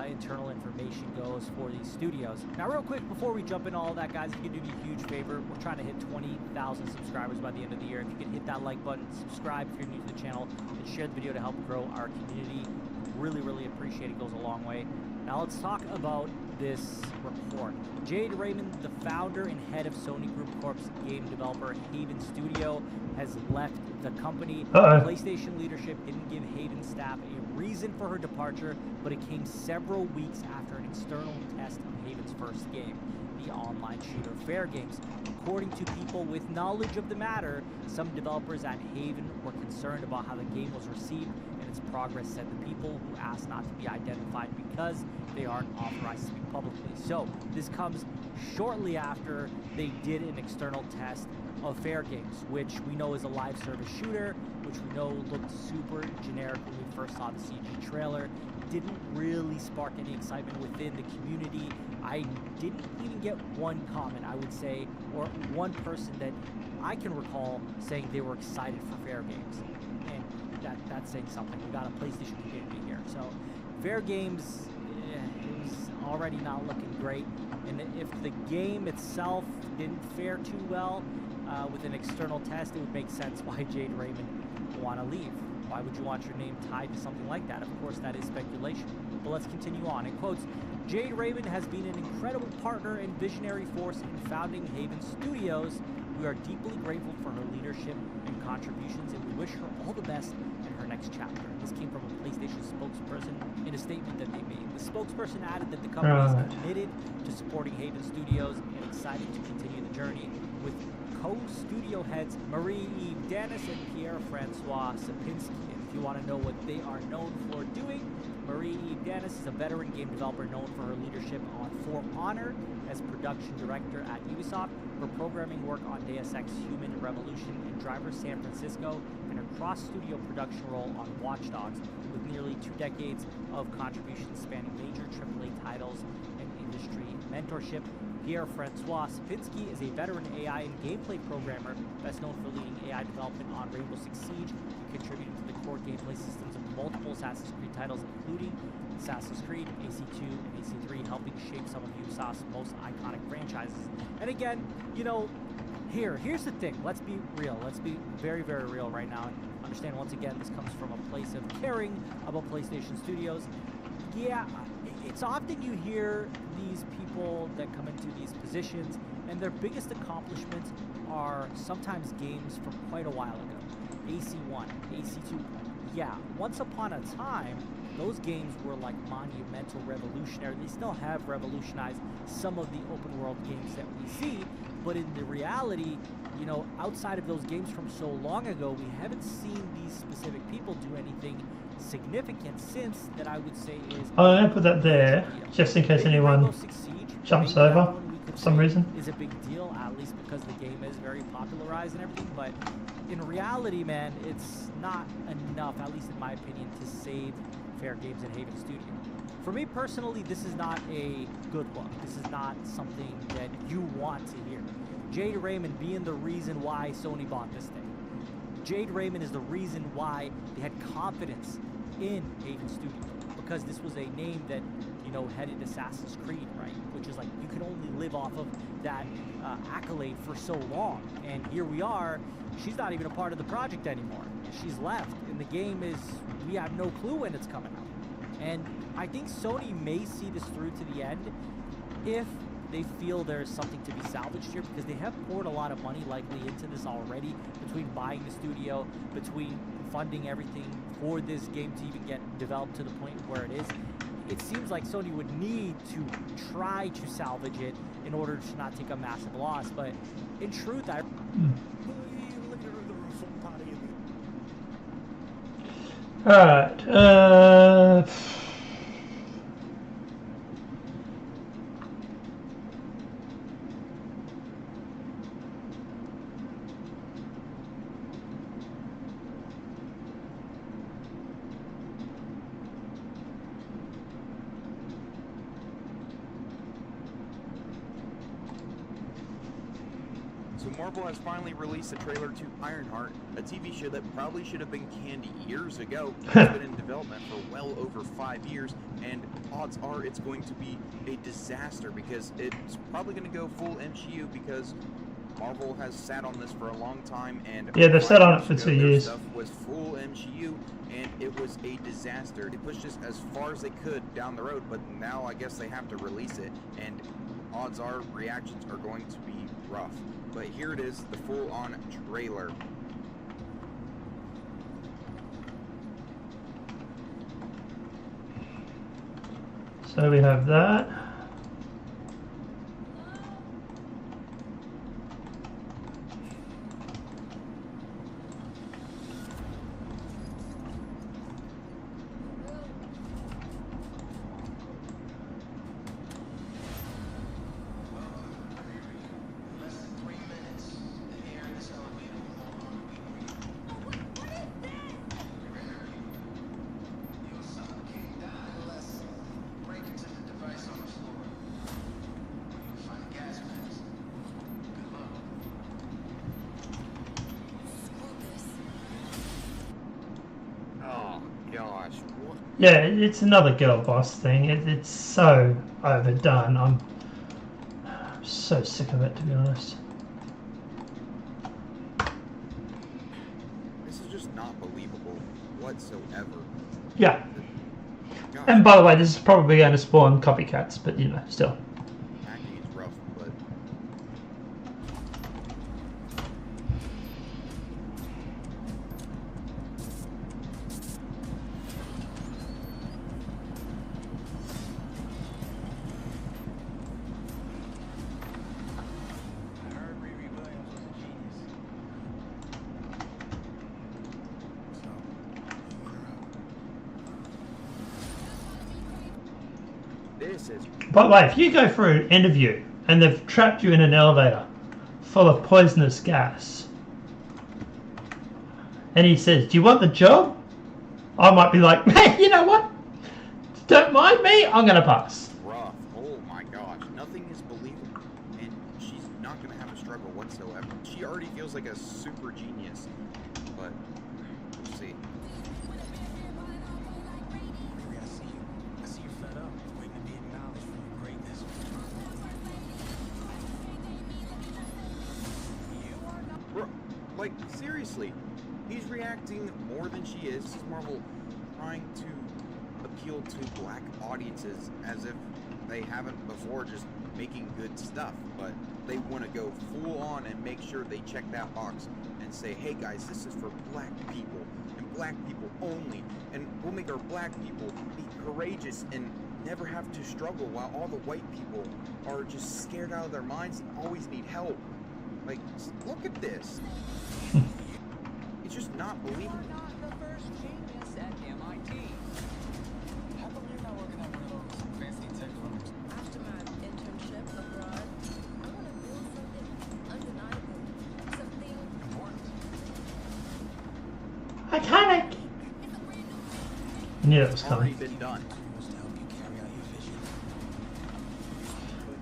internal information goes for these studios. Now, real quick, before we jump into all that, guys, if you could do me a huge favor, we're trying to hit 20,000 subscribers by the end of the year. If you could hit that like button, subscribe if you're new to the channel, and share the video to help grow our community. Really appreciate it. Goes a long way. Now let's talk about this report. Jade Raymond, the founder and head of Sony Group Corp's game developer Haven Studio, has left the company. PlayStation leadership didn't give Haven staff a reason for her departure, but it came several weeks after an external test of Haven's first game, the online shooter Fair Games. According to people with knowledge of the matter, some developers at Haven were concerned about how the game was received, and its progress said the people who asked not to be identified because they aren't authorized to speak publicly. So this comes shortly after they did an external test of Fair Games, which we know is a live service shooter, which we know looked super generic when we first saw the CG trailer. Didn't really spark any excitement within the community. I didn't even get one comment, I would say, or one person that I can recall saying they were excited for Fair Games. And that's saying something. We got a PlayStation community here. So Fair Games, it was already not looking great. And if the game itself didn't fare too well with an external test, it would make sense why Jade Raymond would want to leave. Why would you want your name tied to something like that? Of course, that is speculation. But let's continue on. In quotes, Jade Raymond has been an incredible partner and visionary force in founding Haven Studios. We are deeply grateful for her leadership and contributions, and we wish her all the best in her next chapter. This came from a PlayStation spokesperson in a statement that they made. The spokesperson added that the company is committed to supporting Haven Studios and excited to continue the journey with co-studio heads Marie-Eve Danis and Pierre-Francois Sapinski. And if you want to know what they are known for doing, Marie-Eve Danis is a veteran game developer known for her leadership on For Honor as production director at Ubisoft, her programming work on Deus Ex Human Revolution and Driver San Francisco, and her cross-studio production role on Watch Dogs, with nearly 2 decades of contributions spanning major AAA titles and industry mentorship. Pierre-Francois Sapinski is a veteran AI and gameplay programmer, best known for leading AI development on Rainbow Six Siege and contributing to the core gameplay systems of multiple Assassin's Creed titles, including Assassin's Creed, AC2, and AC3, helping shape some of Ubisoft's most iconic franchises. And again, here's the thing. Let's be real. Let's be very real right now. And understand, once again, this comes from a place of caring about PlayStation Studios. Yeah, it's often you hear these people that come into these positions, and their biggest accomplishments are sometimes games from quite a while ago. AC1, AC2. Yeah, once upon a time, those games were like monumental, revolutionary. They still have revolutionized some of the open world games that we see, but in the reality, outside of those games from so long ago, we haven't seen these specific people do anything significant since that I would say is... I'm going to put that there, just in case anyone jumps over for some reason. Is a big deal, at least because the game is very popularized and everything, but in reality, man, it's not enough, at least in my opinion, to save Fair Games and Haven Studio. For me personally, this is not a good look. This is not something that you want to hear. Jade Raymond being the reason why Sony bought this thing. Jade Raymond is the reason why they had confidence in Haven Studio, because this was a name that, headed Assassin's Creed, right? Which is like, you can only live off of that accolade for so long. And here we are, she's not even a part of the project anymore. She's left, and the game is, we have no clue when it's coming out. And I think Sony may see this through to the end if they feel there's something to be salvaged here because they have poured a lot of money likely into this already, between buying the studio, between funding everything for this game to even get developed to the point where it is. It seems like Sony would need to try to salvage it in order to not take a massive loss, but in truth, Alright, So Marvel has finally released the trailer to Ironheart, a TV show that probably should have been canned years ago. It's been in development for well over 5 years, and odds are it's going to be a disaster because it's probably going to go full MCU because Marvel has sat on this for a long time, and yeah, they've sat on it for 2 years. Stuff was full MCU, and it was a disaster. They pushed this as far as they could down the road, but now I guess they have to release it, and odds are reactions are going to be rough. But here it is, the full-on trailer. So we have that. Yeah, it's another girl boss thing. It's so overdone. I'm so sick of it, to be honest. This is just not believable whatsoever. Yeah. And by the way, this is probably going to spawn copycats, but you know, still. Acting is rough, but By the way, if you go through an interview and they've trapped you in an elevator full of poisonous gas, and he says, "Do you want the job?" I might be like, "Hey, you know what? Don't mind me. I'm gonna pass." rough. Oh my gosh, nothing is believable, and she's not gonna have a struggle whatsoever. She already feels like a super genius, but we'll see. I see you're fed up, waiting to be acknowledged for your greatness. Like, seriously, he's reacting more than she is. This is Marvel trying to appeal to black audiences as if they haven't before just making good stuff, but they want to go full on and make sure they check that box and say, hey guys, this is for black people and black people only, and we'll make our black people be courageous and never have to struggle while all the white people are just scared out of their minds and always need help. Like, look at this. It's just not believable. You're not the first genius at MIT. How come you're not working at one of those fancy tech firms? After my internship abroad, I want to build something undeniable. Something important. Iconic. I knew that was Already coming. been done.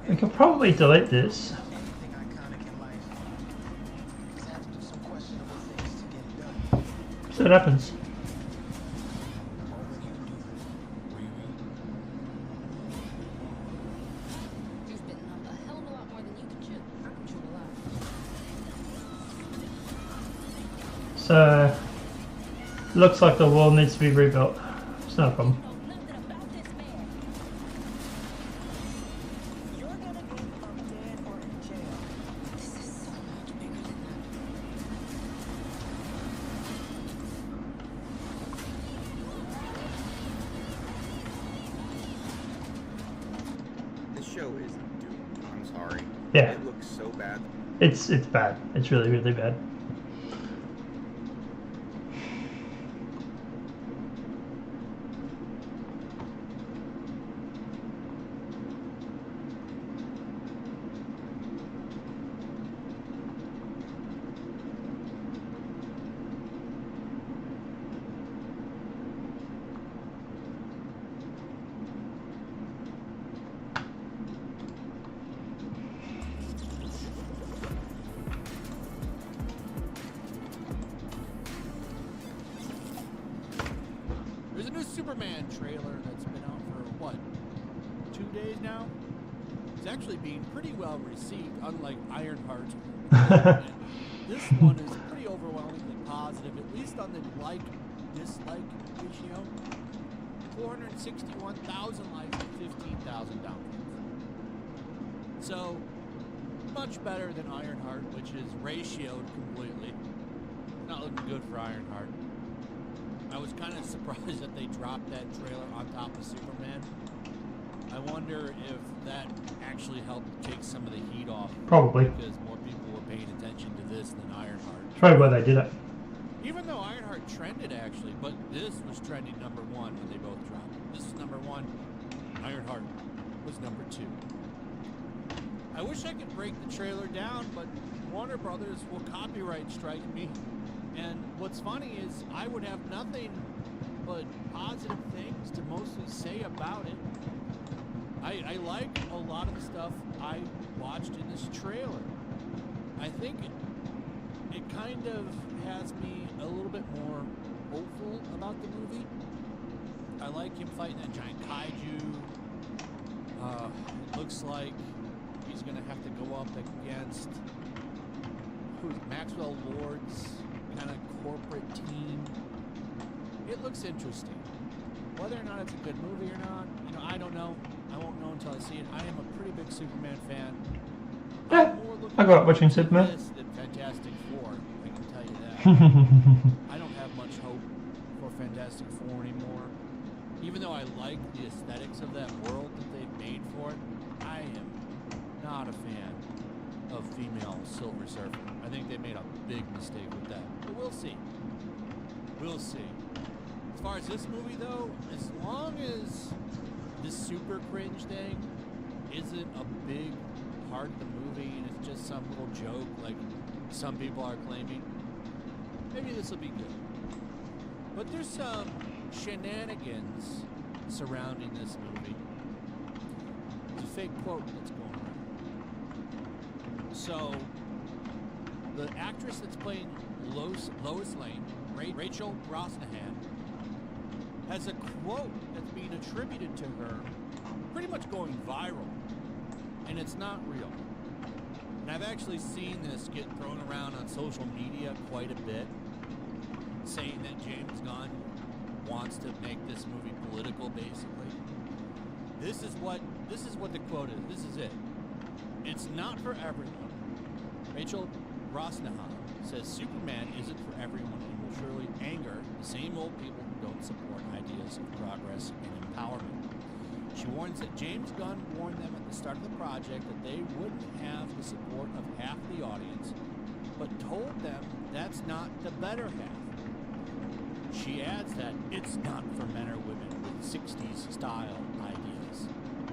We could probably delete this. See what happens. you've bitten off a hell of a lot more than you can chew. I can chew a lot. So, looks like the wall needs to be rebuilt. It's not a problem. You're gonna get show is doomed. I'm sorry. Yeah. It looks so bad. It's bad. It's really, really bad. There's a new Superman trailer that's been out for, what, 2 days now? It's actually being pretty well received, unlike Ironheart. This one is pretty overwhelmingly positive, at least on the like-dislike ratio. 461,000 likes and 15,000 downloads. So, much better than Ironheart, which is ratioed completely. Not looking good for Ironheart. I was kind of surprised that they dropped that trailer on top of Superman. I wonder if that actually helped take some of the heat off. Probably. Because more people were paying attention to this than Ironheart. That's probably why they did it. Even though Ironheart trended actually, but this was trending #1 when they both dropped. This was #1. Ironheart was #2. I wish I could break the trailer down, but Warner Brothers will copyright strike me. And what's funny is I would have nothing but positive things to mostly say about it. I like a lot of the stuff I watched in this trailer. I think it kind of has me a little bit more hopeful about the movie. I like him fighting that giant kaiju. It looks like he's going to have to go up against Maxwell Lord's kind of corporate team. It looks interesting. Whether or not it's a good movie or not, I don't know. I won't know until I see it. I am a pretty big Superman fan. Yeah, I grew up watching Superman. This than Fantastic Four, I can tell you that. I don't have much hope for Fantastic Four anymore. Even though I like the aesthetics of that world that they've made for it, I am not a fan of female Silver Surfer. I think they made a big mistake with that. But we'll see. We'll see. As far as this movie, though, as long as this super cringe thing isn't a big part of the movie and it's just some little joke like some people are claiming, maybe this will be good. But there's some shenanigans surrounding this movie. There's a fake quote that's going around. So, the actress that's playing Lois Lane, Rachel Brosnahan, has a quote that's being attributed to her pretty much going viral. And it's not real. And I've actually seen this get thrown around on social media quite a bit, saying that James Gunn wants to make this movie political, basically. This is what the quote is. This is it. It's not for everyone. Rachel Brosnahan says Superman isn't for everyone and will surely anger the same old people who don't support ideas of progress and empowerment. She warns that James Gunn warned them at the start of the project that they wouldn't have the support of half the audience, but told them that's not the better half. She adds that it's not for men or women with 60s style ideas.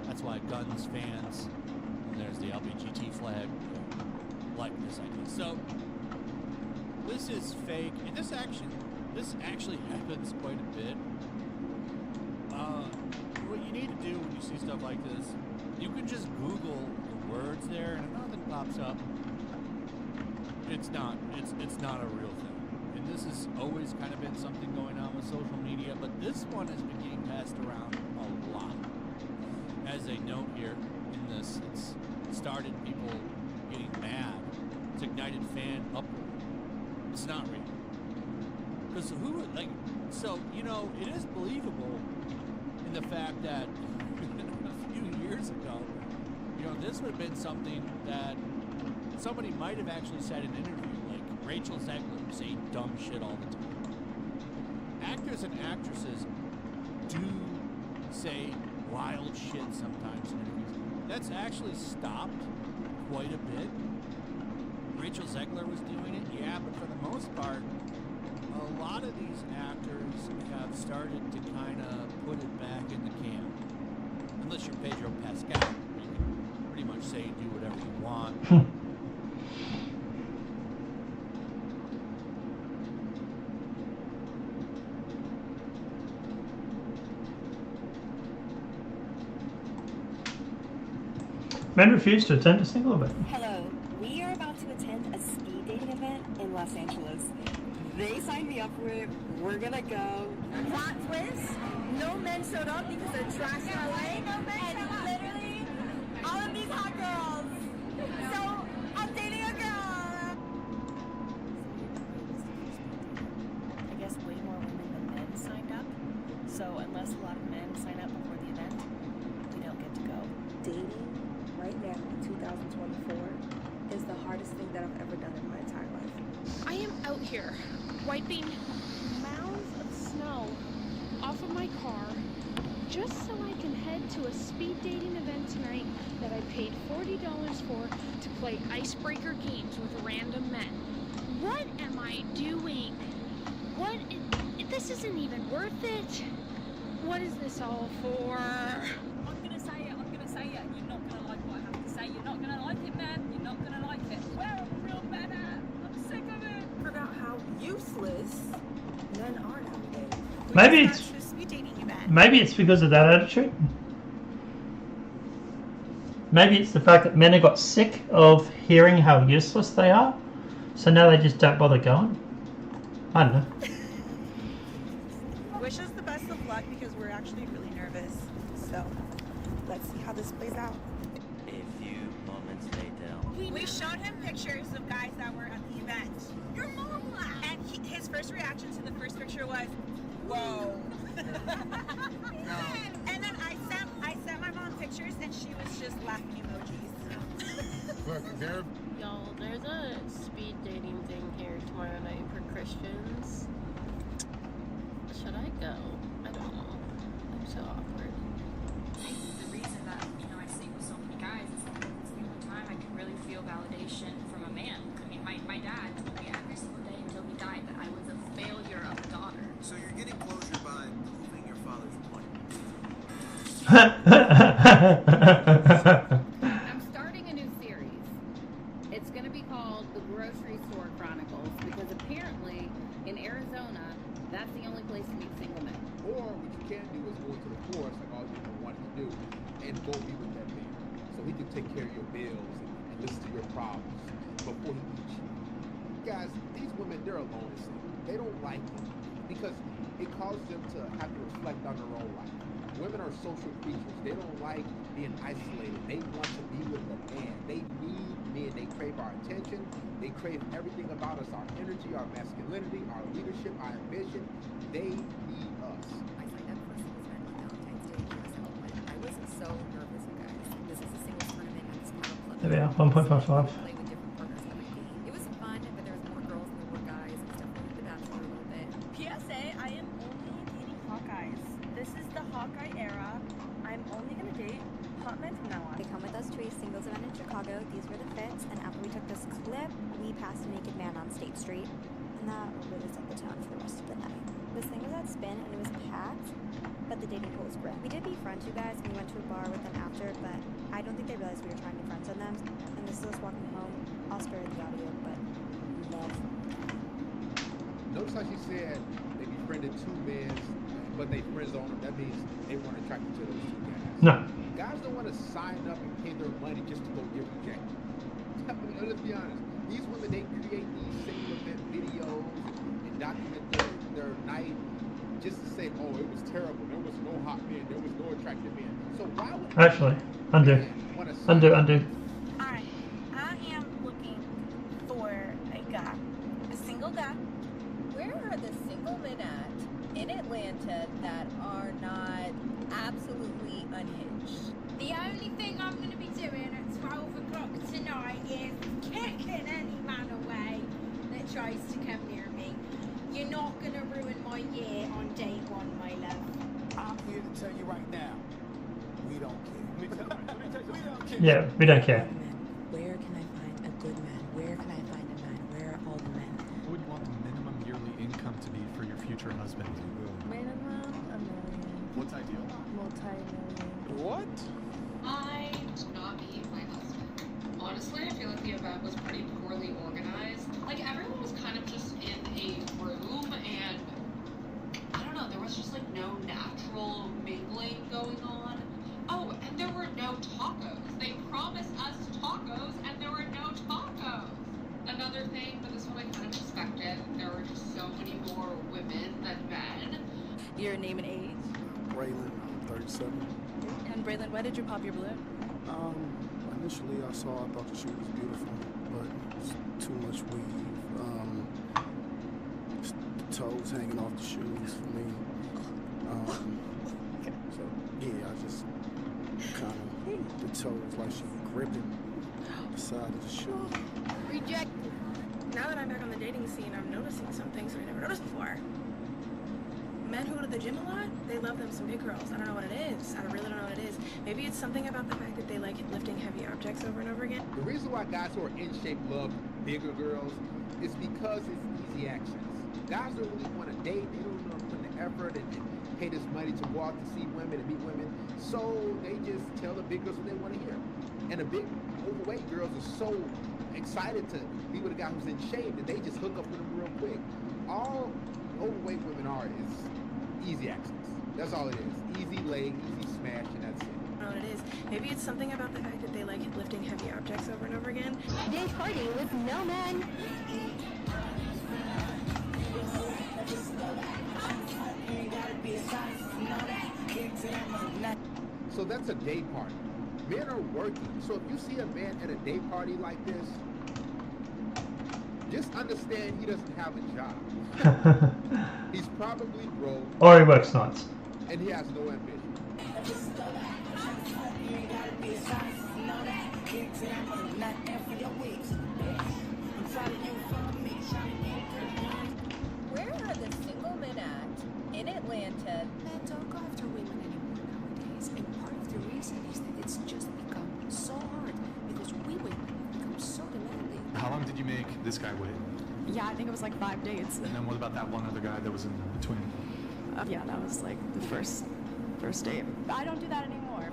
That's why Gunn's fans, and there's the LGBT flag, like this idea. So, this is fake, and this actually happens quite a bit. What you need to do when you see stuff like this, you can just Google the words there, and if nothing pops up, it's not a real thing. And this has always kind of been something going on with social media, but this one has been getting passed around a lot. As they note here in this, it's started people getting mad. It's ignited fan uproar. It's not real. Because it is believable in the fact that a few years ago, this would have been something that somebody might have actually said in an interview, like Rachel Zegler say dumb shit all the time. Actors and actresses do say wild shit sometimes in interviews. That's actually stopped quite a bit. Rachel Zegler was doing it, yeah, but for the most part, a lot of these actors have started to kind of put it back in the camp. Unless you're Pedro Pascal, you can pretty much say and do whatever you want. Men refuse to attend a single event. Hello, we are about to attend a speed dating event in Los Angeles. They signed me up for it. We're gonna go. Plot twist, no men showed up because they're trash in LA. No men and literally, all of these hot girls. So, I'm dating a girl. I guess way more women than men signed up. So unless a lot of men sign up before the event, we don't get to go. Dating right now in 2024 is the hardest thing that I've ever done in my entire life. I am out here wiping mounds of snow off of my car just so I can head to a speed dating event tonight that I paid $40 for to play icebreaker games with random men. What am I doing? This isn't even worth it. What is this all for? I'm gonna say it. You're not gonna like what I have to say. You're not gonna like it, man. You're not gonna like it. Where are the real men at? I'm sick of it. Forgot how useless men are nowadays. Maybe it's because of that attitude. Maybe it's the fact that men have got sick of hearing how useless they are, so now they just don't bother going. I don't know. Wish us the best of luck because we're actually really nervous. So let's see how this plays out. A few moments later. We showed him pictures of guys that were at the event. Your mom laughed. And his first reaction to the first picture was, whoa. And then I sent my mom pictures and she was just laughing emojis. Y'all, there's a speed dating thing here tomorrow night for Christians. Should I go? I don't know. I'm so awkward. The reason that, I sleep with so many guys is because it's the only time I can really feel validation from a man. I mean, my dad told me every single day until he died that I was a failure of a daughter. So you're getting closure by proving your father's point. I'm starting a new series. It's going to be called The Grocery Store Chronicles because apparently in Arizona, that's the only place to meet single men. Or what you can do is go to the forest like all you wanted to do and go be with that man. So he can take care of your bills and listen to your problems before he meets you. Guys, these women, they're alone. They don't like it because it causes them to have to reflect on their own life. Women are social creatures. They don't like being isolated. They want to be with a man. They need men. They crave our attention. They crave everything about us, our energy, our masculinity, our leadership, our ambition. They need us. I signed up for singles event on Valentine's Day in US Open. I was so nervous, you guys. This is a singles tournament at this model club. There we are, 1.55. Play with different partners and everything. It was fun, but there was more girls than there were guys. It was definitely The Bachelor a little bit. PSA, I am only dating hot guys. This is the Hawkeye era. I'm only gonna date hot men from now on. They come with us to a singles event in Chicago. These were the fits, and after we took this clip, we passed a naked man on State Street, and that really set the tone for the rest of the night. This thing was at Spin, and it was packed, but the dating pool was great. We did befriend you guys, and we went to a bar with them after, but I don't think they realized we were trying to friend zone them, and this is us walking home. I'll spare the audio, but love. Notice how she said they befriended two men, but they friend zone them. That means they weren't attracted to those two guys. No. Guys don't want to sign up and pay their money just to go get rejected. I mean, let's be honest. These women, they create these single event videos and document their night just to say, oh, it was terrible. There was no hot men. There was no attractive men. So why would Actually, undo. Undo. Alright, I am looking for a guy. A single guy. Where are the single men at in Atlanta that are not absolutely unhinged? The only thing I'm going to be doing at 12 o'clock tonight is kicking any man away that tries to come near me. You're not going to ruin my year on day one, my love. I'm here to tell you right now, we don't care. Let me tell you Yeah, we don't care. Where can I find a good man? Where can I find a man? Where are all the men? What would you want the minimum yearly income to be for your future husband? Minimum, $1 million. What's ideal? Multi-million. What? I did not meet my husband. Honestly, I feel like the event was pretty poorly organized. Like, everyone was kind of just in a room, and I don't know, there was just like no natural mingling going on. Oh, and there were no tacos. They promised us tacos, and there were no tacos. Another thing, but this one I kind of expected, there were just so many more women than men. Your name and age? Braylon, I'm 37. And Braylon, why did you pop your balloon? Initially I thought the shoe was beautiful, but it's too much weave. The toes hanging off the shoes for me. So yeah, I just kind of, the toes like she gripping the side of the shoe. Rejected. Now that I'm back on the dating scene, I'm noticing some things I never noticed before. Men who go to the gym a lot, they love them some big girls. I don't know what it is. I really don't know what it is. Maybe it's something about the fact that they like lifting heavy objects over and over again. The reason why guys who are in shape love bigger girls is because it's easy access. Guys don't really want to date. They don't want to put in the effort and pay this money to go out to see women and meet women. So they just tell the big girls what they want to hear. And the big overweight girls are so excited to be with a guy who's in shape that they just hook up with him real quick. All overweight women are is easy access. That's all it is. Easy leg, easy smash, and that's it. I don't know what it is. Maybe it's something about the fact that they like lifting heavy objects over and over again. Day party with no men. So that's a day party. Men are working. So if you see a man at a day party like this, just understand he doesn't have a job. He's probably broke. Or he works nights. And he has no ambition. Where are the single men at in Atlanta? Men don't go after women anymore nowadays, and part of the reason is that it's just become so hard because we women have become so demanding. How long did you make this guy wait? Yeah, I think it was like 5 dates. And then what about that one other guy that was in between? Yeah, that was like the first date. I don't do that anymore.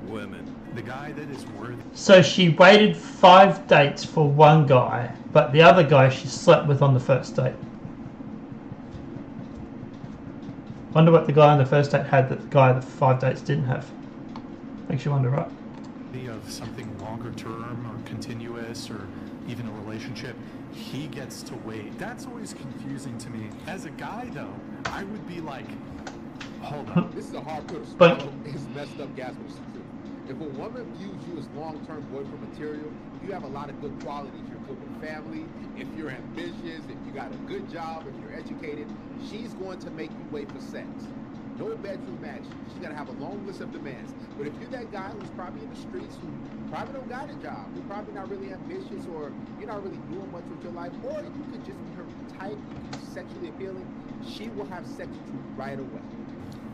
Women. The guy that is worthy. So she waited 5 dates for one guy, but the other guy she slept with on the first date. Wonder what the guy on the first date had that the guy on the 5 dates didn't have. Makes you wonder, right? Of something longer term or continuous or even a relationship, he gets to wait. That's always confusing to me. As a guy, though, I would be like, hold on. This is a hard pill to But- swallow. It's messed up gas, but it's the truth. If a woman views you as long-term boyfriend material, if you have a lot of good qualities, you're good with family, if you're ambitious, if you got a good job, if you're educated, she's going to make you wait for sex. No bedroom match. She's gonna have a long list of demands. But if you're that guy who's probably in the streets, who probably don't got a job, who's probably not really ambitious, or you're not really doing much with your life, or you could just be her type, you could be sexually appealing, she will have sex with you right away.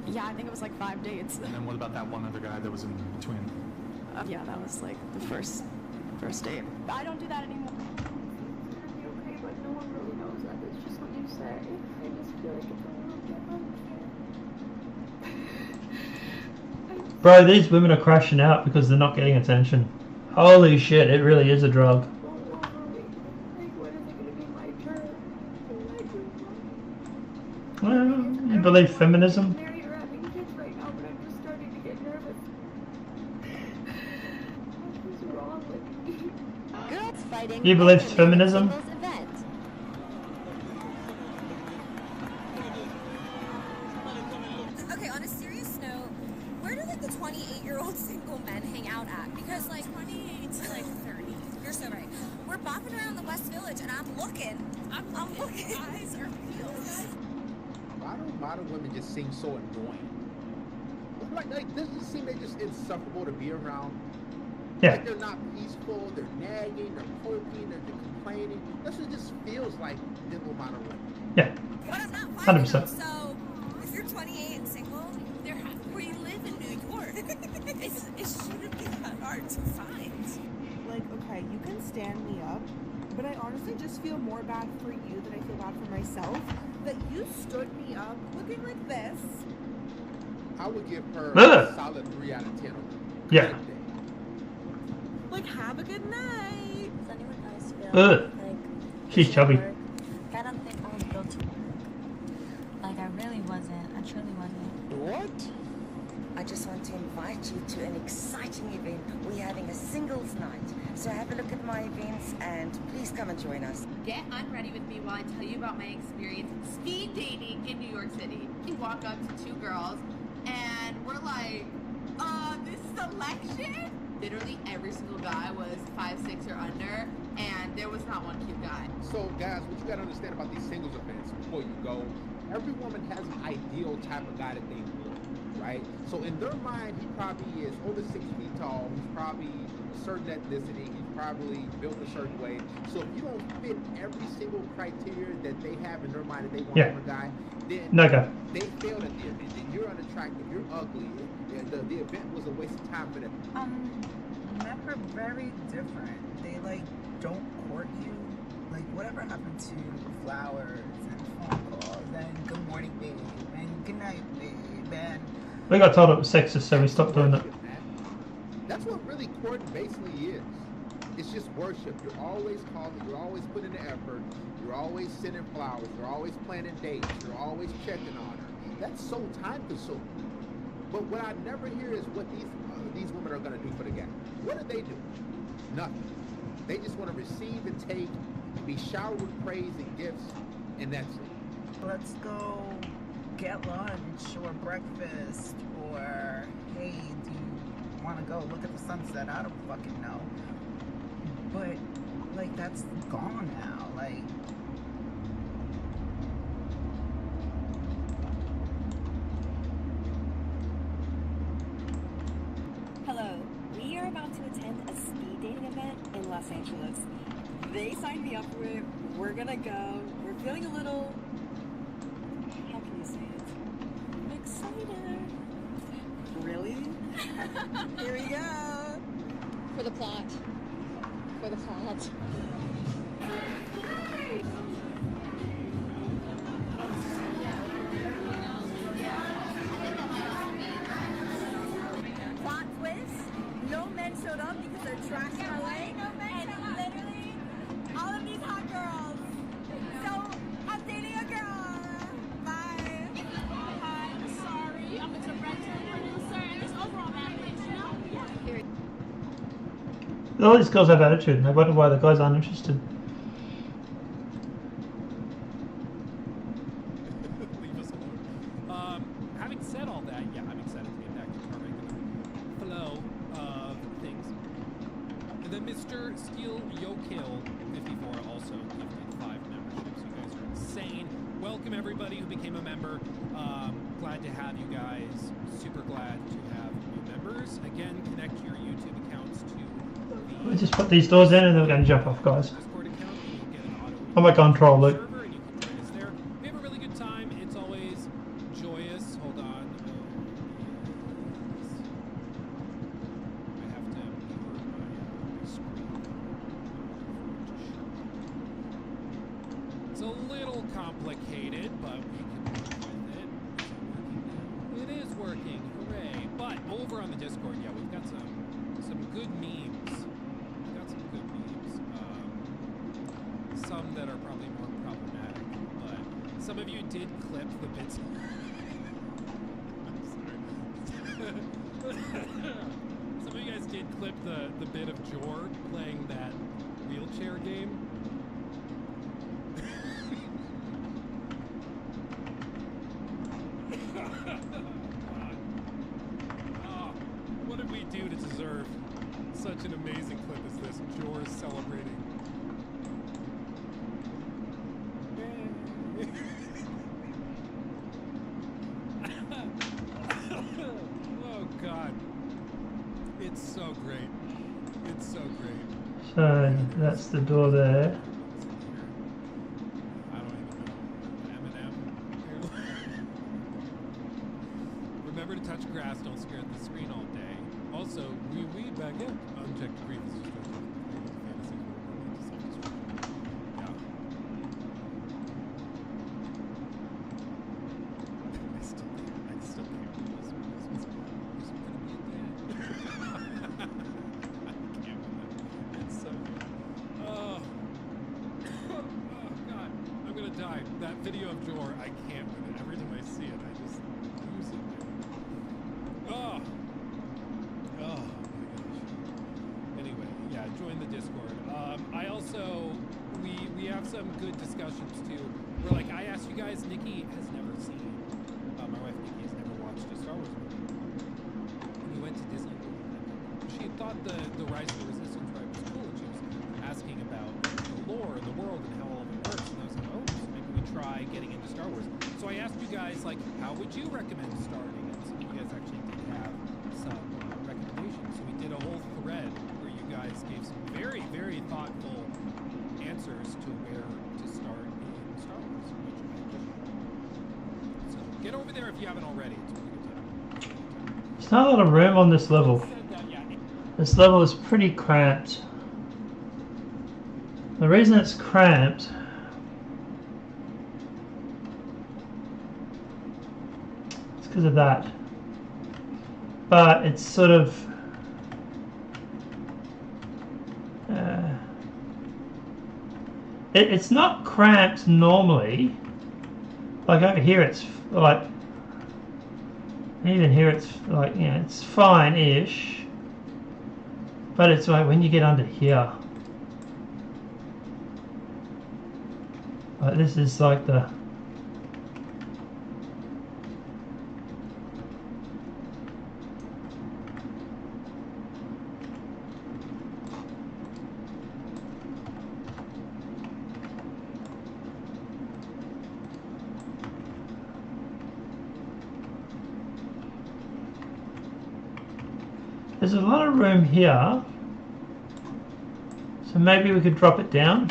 Yeah, I think it was like 5 dates. And then what about that one other guy that was in between? Yeah, that was like the first date. I don't do that anymore. Okay, but no one really knows that. It's just what you say. I just feel like it's a little bit unfair. Bro, these women are crashing out because they're not getting attention. Holy shit, it really is a drug. Well, you believe feminism? Married or having kids right now, but I'm just starting to get nervous. What's wrong with me? Girls fighting. You believe feminism? Event. Okay, on a serious note, where do like the 28-year-old single men hang out at? Because like 28 to like 30. You're so right. We're bopping around the West Village, and I'm looking. I'm looking. Eyes are peeled. Why do modern women just seem so annoying? Like doesn't it seem they're just insufferable to be around? Yeah. Like they're not peaceful, they're nagging, they're poking, they're complaining. That's what it just feels like little modern women. Yeah. But I'm not 100%. So, if you're 28 and single, where you live in New York, it shouldn't be honestly just feel more bad for you than I feel bad for myself. That you stood me up looking like this. I would give her Ugh. a solid 3 out of 10. Yeah. Like, have a good night. Does anyone else feel Ugh. like She's chubby. work? I don't think I was built to work. Like, I really wasn't. I truly wasn't. What? I just want to invite you to an exciting event. We're having a singles night. So have a look at my events and please come and join us. Get unready with me while I tell you about my experience speed dating in New York City. We walk up to 2 girls and we're like, this selection? Literally every single guy was 5'6" or under, and there was not one cute guy. So guys, what you gotta understand about these singles events before you go, every woman has an ideal type of guy that they want, right? So in their mind, he probably is over 6 feet tall, he's probably a certain ethnicity, he's probably built a certain way. So if you don't fit every single criteria that they have in their mind that they want from a guy, then they failed at the event. Then you're unattractive, you're ugly, and the event was a waste of time for them. Men are very different. They like don't court you. Like whatever happened to flowers and phone calls and good morning babe and good night babe and We got told it was sexist, so we stopped doing it. That's what really courting basically is. It's just worship. You're always calling, you're always putting the effort, you're always sending flowers, you're always planning dates, you're always checking on her. That's so time consuming. But what I never hear is what these women are going to do for the guy. What do they do? Nothing. They just want to receive and take, be showered with praise and gifts, and that's it. let's go get lunch or breakfast or hey, do you want to go look at the sunset? I don't fucking know. But like that's gone now. Like Hello, we are about to attend a speed dating event in Los Angeles. They signed me up for it. We're gonna go. We're feeling a little, how can you say it? Excited. Really? Here we go. For the plot. For the plot. Plot twist, no men showed up because they're trash in LA, and literally all of these hot girls. So I'm dating a girl. Bye. Hi, sorry. I'm a director and producer and this overall management, you know? All these girls have attitude, and I wonder why the guys aren't interested. Leave us alone. Having said all that, yeah, I'm excited to get back into our regular flow of things. And then Mr. Steel Yokill 54 also gifted 5 memberships. You guys are insane. Welcome everybody who became a member. Glad to have you guys. Super glad to have new members. Again, connect your YouTube accounts to We just put these doors in and then we're going to jump off, guys. I'm like control loop. We have a really good time. It's always joyous. Hold on. I have to move my screen. It's a little complicated, but we can work with it. It is working. Hooray. But over on the Discord, yeah, we've got some good memes. We've got some good memes. Some that are probably more problematic, but some of you did clip the bits. Some of you guys did clip the bit of Jor playing that wheelchair game. Oh, what did we do to deserve such an amazing clip as this? Jor celebrating. Oh God, it's so great. It's so great. So that's the door there. I don't even know. Eminem. Remember to touch grass. Don't stare at the screen all day. Also, we baguette. Unchecked grievances. the time. That video of Jor, I can't with it. Every time I see it, I just lose it. Oh my gosh. Anyway, yeah, join the Discord. I also we have some good discussions too. Where like I asked you guys, Nikki has never seen. My wife Nikki has never watched a Star Wars movie. We went to Disney World. She thought the Rise of the Resistance ride was cool, and she was asking about the lore and the world and how all of it works. And I was like, oh, so maybe we try getting into Star Wars. So I asked you guys, like, how would you recommend starting? And some of you guys actually did have some recommendations. So we did a whole thread where you guys gave some very, very thoughtful answers to where to start in Star Wars, which I appreciate. So get over there if you haven't already. It's a really good time. There's not a lot of room on this level. This level is pretty cramped. The reason it's cramped is because of that. But it's sort of it's not cramped normally. Like over here it's like, even here it's like, you know, it's fine-ish. But it's like when you get under here, like this is like the there's a lot of room here, so maybe we could drop it down.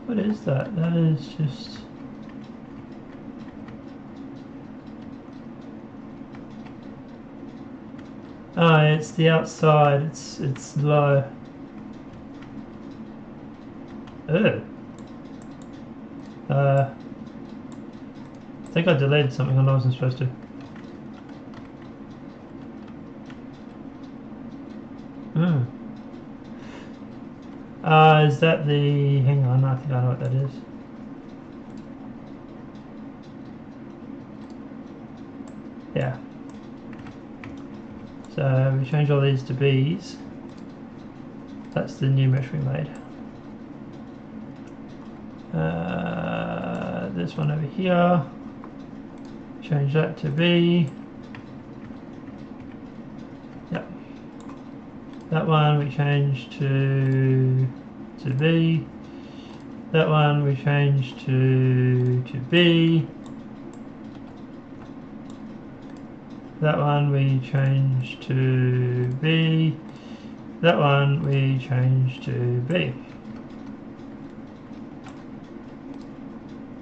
What is that? That is just... oh, it's the outside. It's low. Ew. I think I deleted something I wasn't supposed to. Is that the... hang on, I think I know what that is. Yeah. So we change all these to B's. That's the new mesh we made. This one over here, change that to B. Yep. That one we change to B. That one we change to B. That one we change to B. That one we change to B.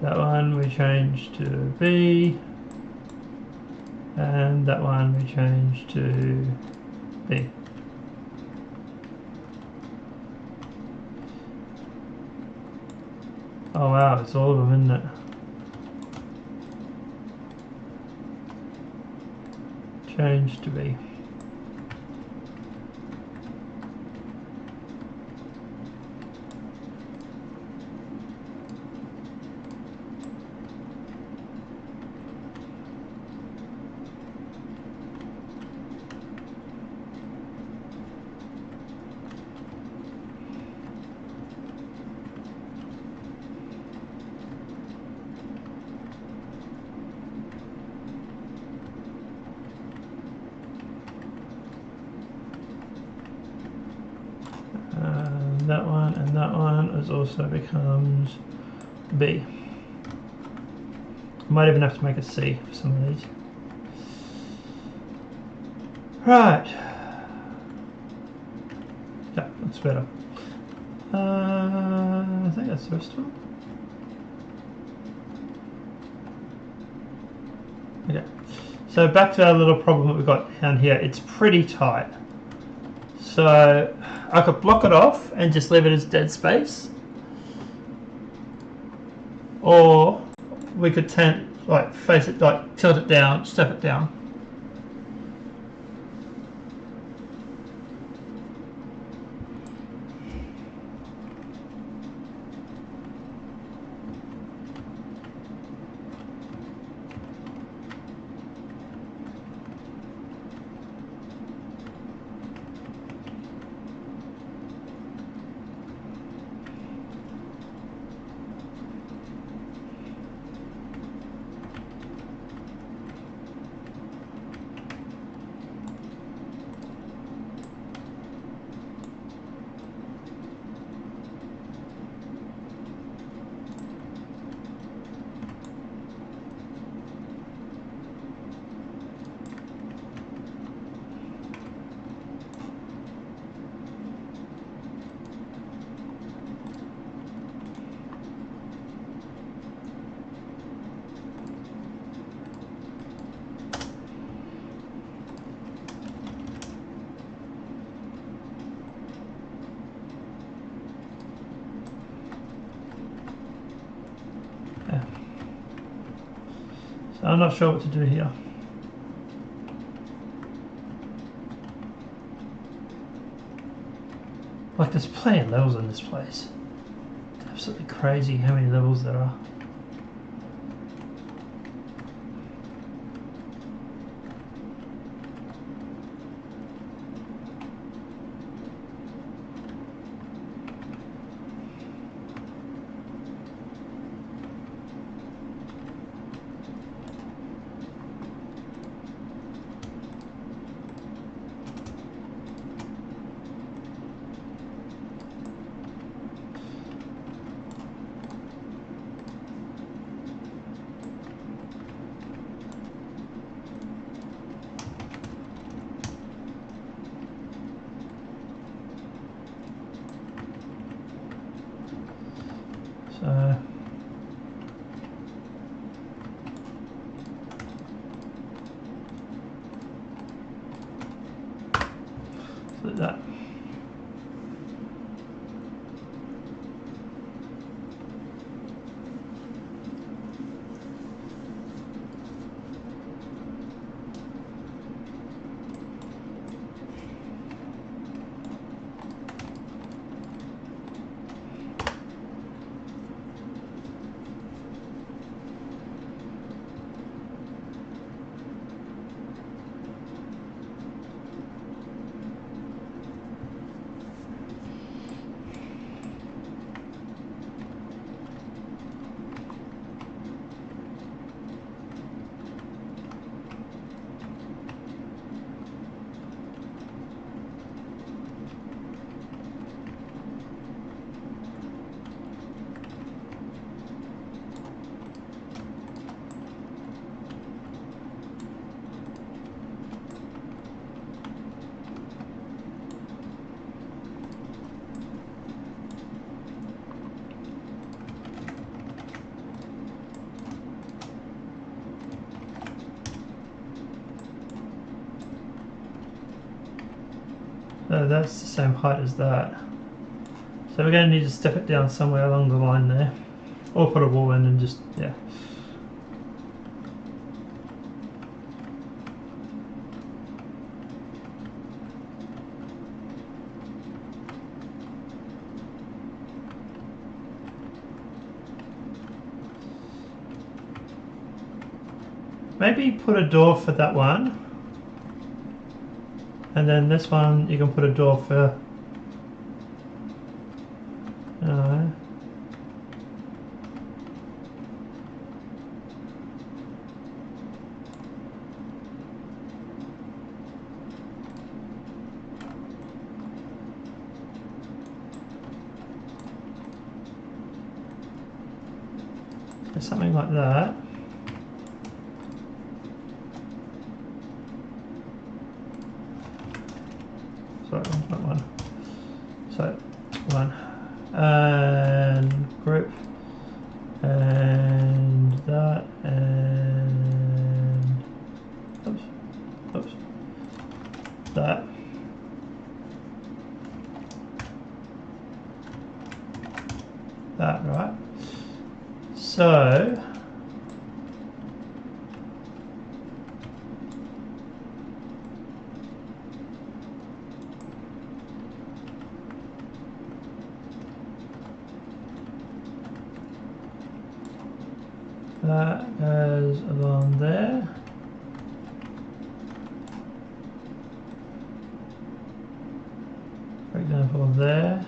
That one we change to B, and that one we change to B. Oh wow, it's all of them, isn't it? Change to B. That one and that one is also becomes B. Might even have to make a C for some of these. Right. Yeah, that's better. I think that's the rest of them. Okay. So back to our little problem that we've got down here. It's pretty tight. So I could block it off and just leave it as dead space, or we could face it, like tilt it down, step it down, So I'm not sure what to do here. Like, there's plenty of levels in this place. It's absolutely crazy how many levels there are. So that. So that's the same height as that. So we're going to need to step it down somewhere along the line there. Or put a wall in and just, yeah. Maybe put a door for that one. And then this one, you can put a door for, something like that. Sorry, not one. So, one. And group. And that. And. Oops. Oops. That. That, right? So. That goes along there. For example, there.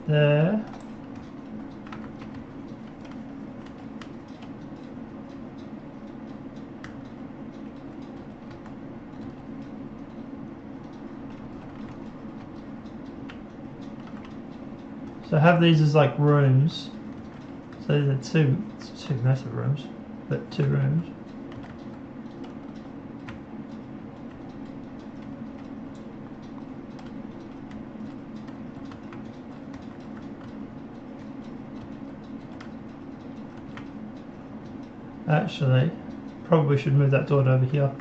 There. So have these as like rooms. So they're two massive rooms, but 2 rooms. Actually, probably should move that door over here.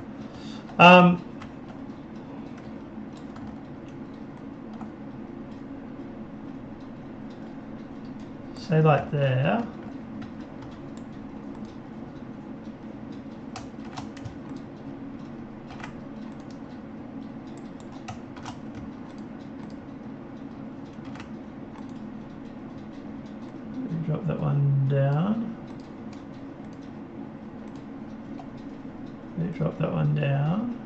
Say like there. Okay, drop that one down.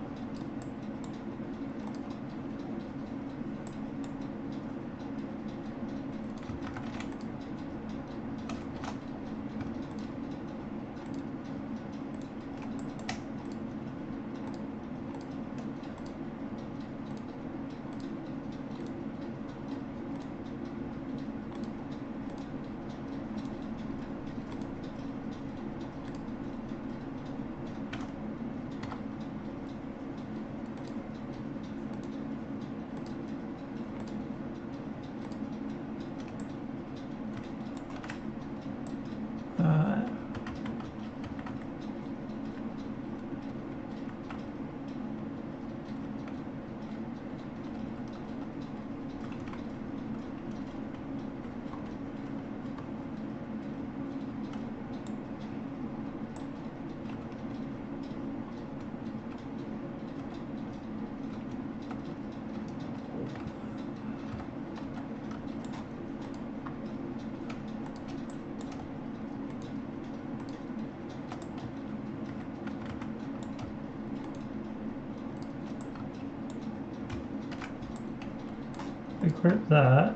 Group that,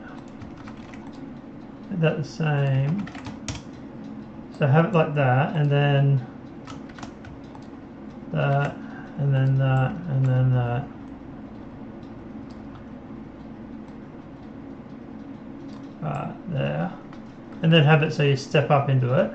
make that the same, so have it like that, and then that, and then that, and then that. There, and then have it so you step up into it.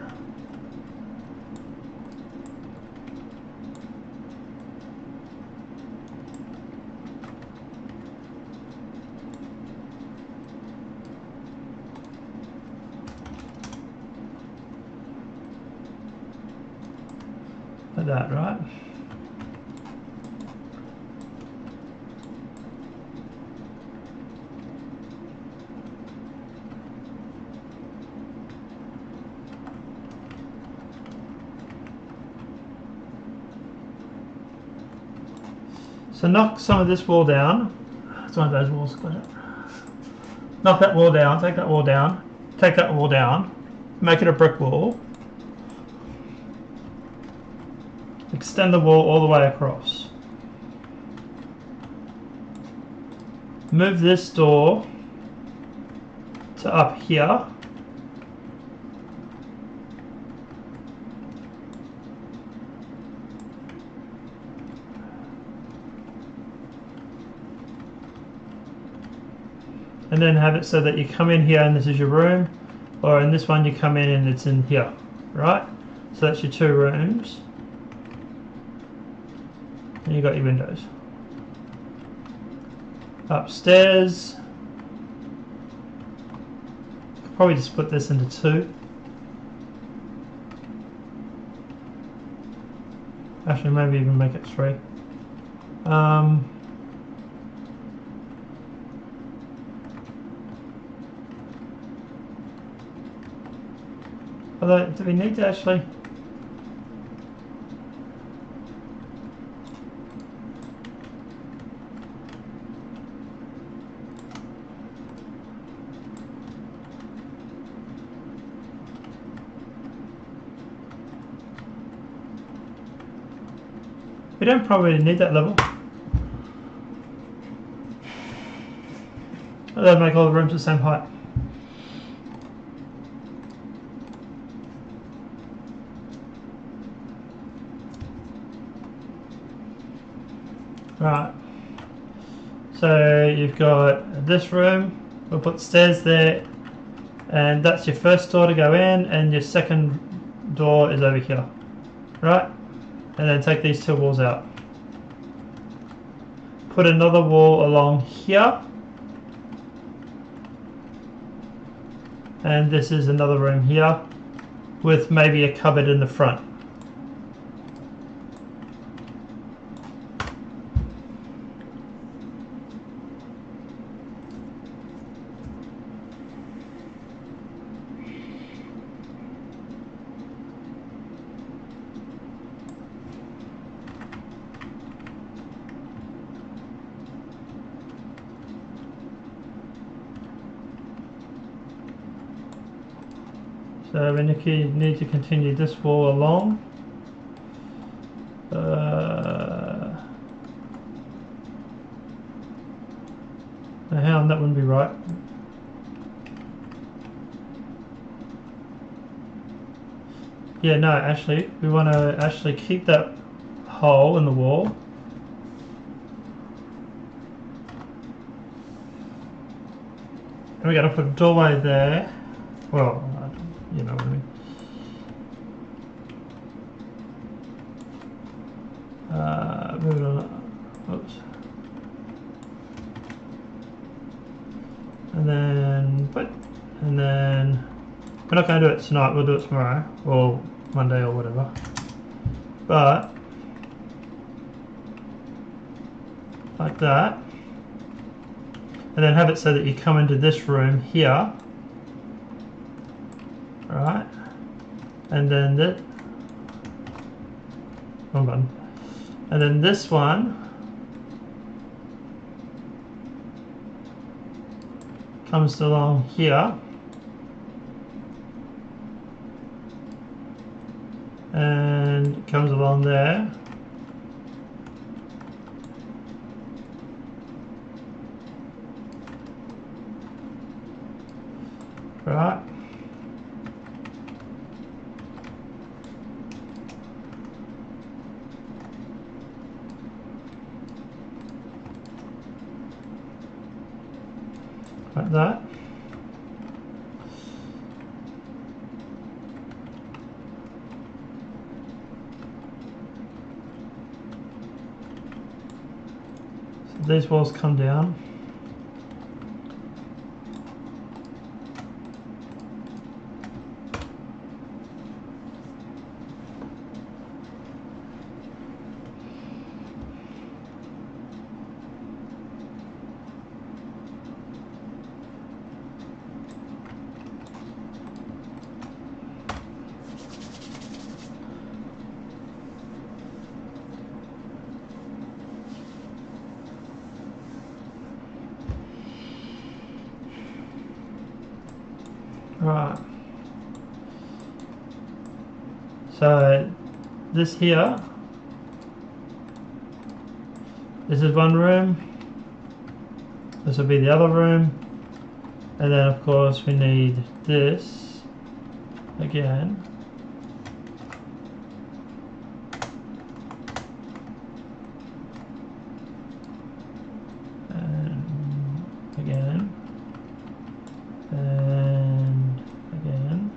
Like that, right? So knock some of this wall down. It's one of those walls. Knock that wall down, take that wall down, take that wall down, make it a brick wall. Extend the wall all the way across. Move this door to up here. And then have it so that you come in here and this is your room, or in this one you come in and it's in here, right? So that's your two rooms. And you got your windows. Upstairs, probably just put this into two. Actually, maybe even make it three. Although, do we need to actually? We don't probably need that level. That'll make all the rooms the same height. Right, so you've got this room, we'll put stairs there, and that's your first door to go in, and your second door is over here, right? And then take these two walls out. Put another wall along here, and this is another room here, with maybe a cupboard in the front. So we need to continue this wall along. that wouldn't be right. Yeah, no, actually, we want to actually keep that hole in the wall. And we got to put a doorway there. Well, you know what I mean. Moving on. Oops. And then, and then we're not going to do it tonight. We'll do it tomorrow or Monday or whatever. But like that, and then have it so that you come into this room here, right? And then that. Hold on. And then this one comes along here and comes along there. Right. Like that. So these walls come down. Right. So this here, this is one room. This will be the other room. And then of course we need this again. And again. And again.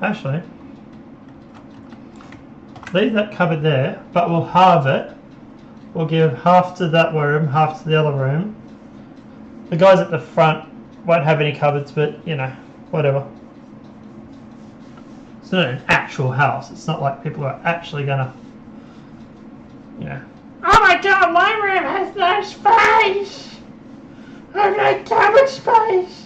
Actually, leave that cupboard there, but we'll halve it. We'll give half to that room, half to the other room. The guys at the front won't have any cupboards, but you know, whatever. It's not an actual house. It's not like people are actually gonna, you know, oh my god, my room has no space! I have no cupboard space!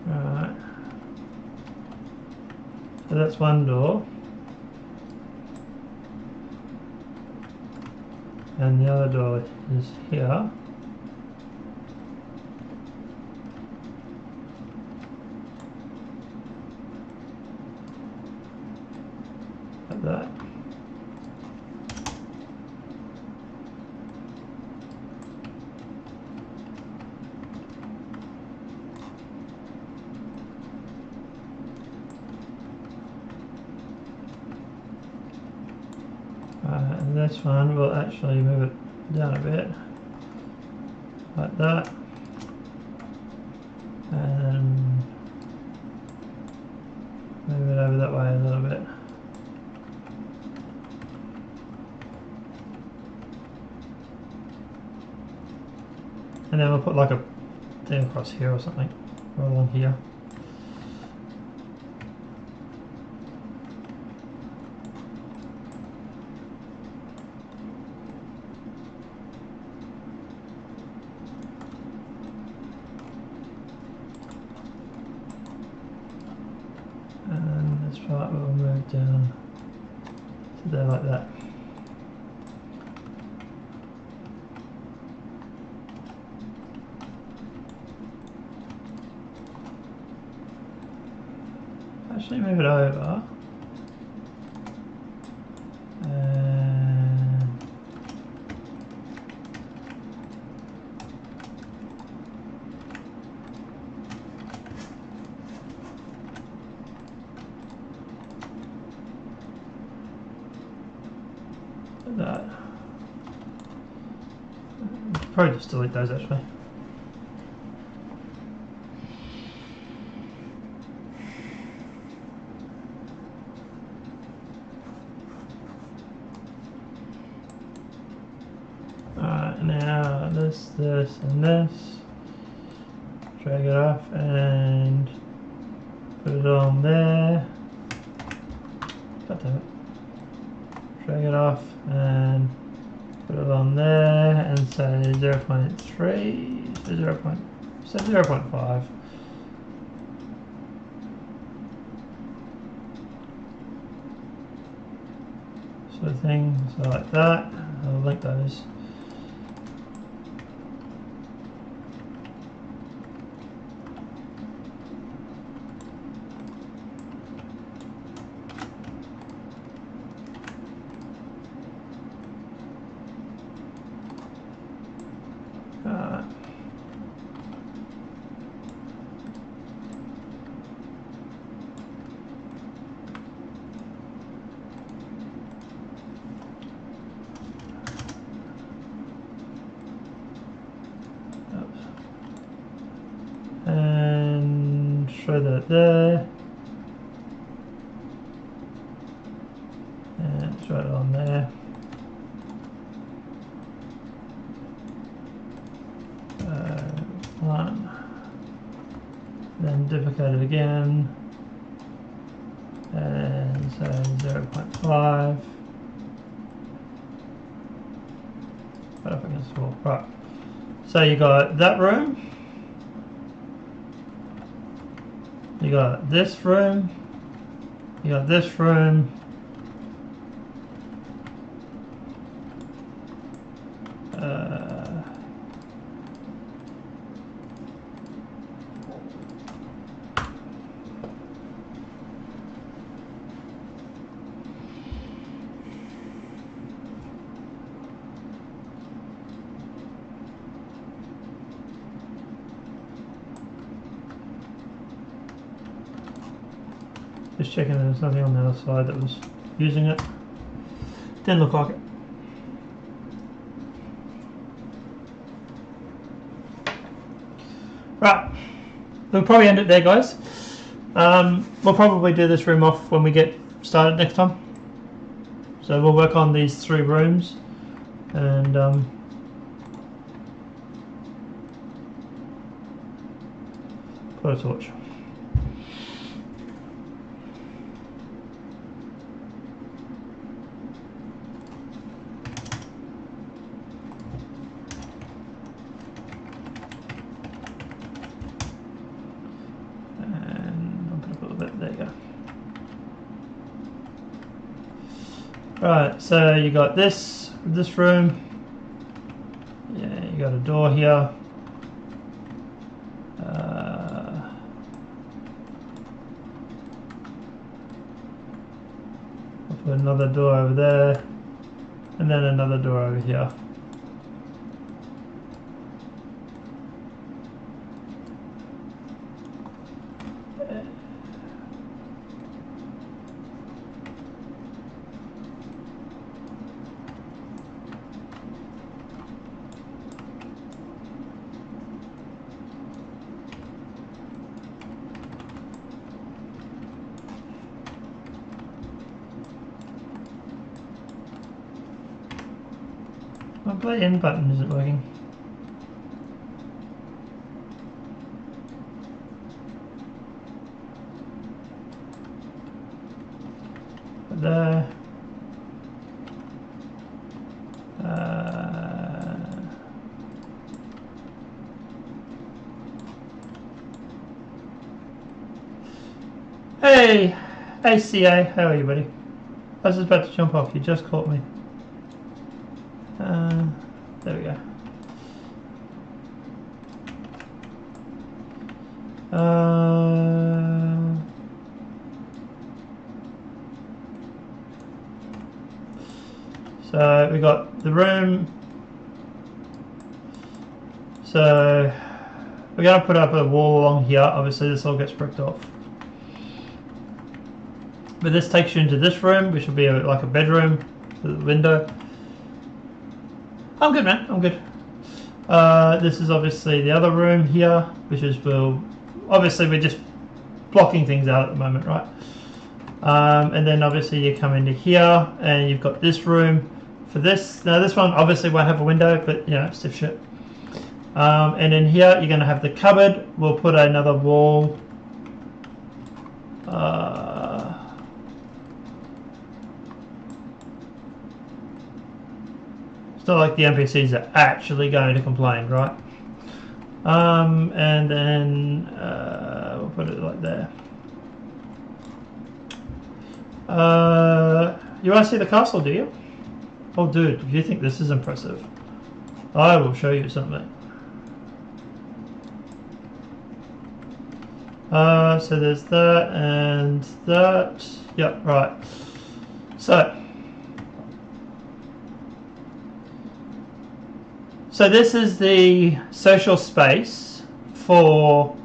Right. So that's one door. And the other door is here. Like that. And this one will actually move it down a bit, like that, and move it over that way a little bit. And then we'll put like a thing across here or something, or along here. And this part will move down to there like that. Actually move it over and like that. Probably just delete those actually. Now this, and this. Drag it off and put it on there. God damn it. Drag it off and put it on there and say 0.3, so 0.5. Sort of thing, so like that. I'll link those. And show that there, and show it on there. One, then duplicate it again, and say 0.5. Right up against the wall. Right. So you got that room. You got this room, you got this room, just checking there's nothing on the other side that was using it. Didn't look like it. Right, we'll probably end it there, guys. We'll probably do this room off when we get started next time. So we'll work on these 3 rooms and put a torch. There you go. Right, so you got this room. Yeah, you got a door here. I'll put another door over there, and then another door over here. My play in button isn't working. There. Hey, ACA, how are you, buddy? I was just about to jump off. You just caught me. There we go. So we got the room. So we're going to put up a wall along here. Obviously this all gets bricked off. But this takes you into this room, which will be like a bedroom with a window. I'm good, man. I'm good. This is obviously the other room here, which is, well, obviously we're just blocking things out at the moment, right? And then obviously you come into here and you've got this room for this. Now this one obviously won't have a window, but you know, stiff shit. And in here you're going to have the cupboard. We'll put another wall. It's not like the NPCs are actually going to complain, right? And then we'll put it like there. You want to see the castle, do you? Oh, dude, if you think this is impressive, I will show you something. So there's that and that. Yep, right. So this is the social space for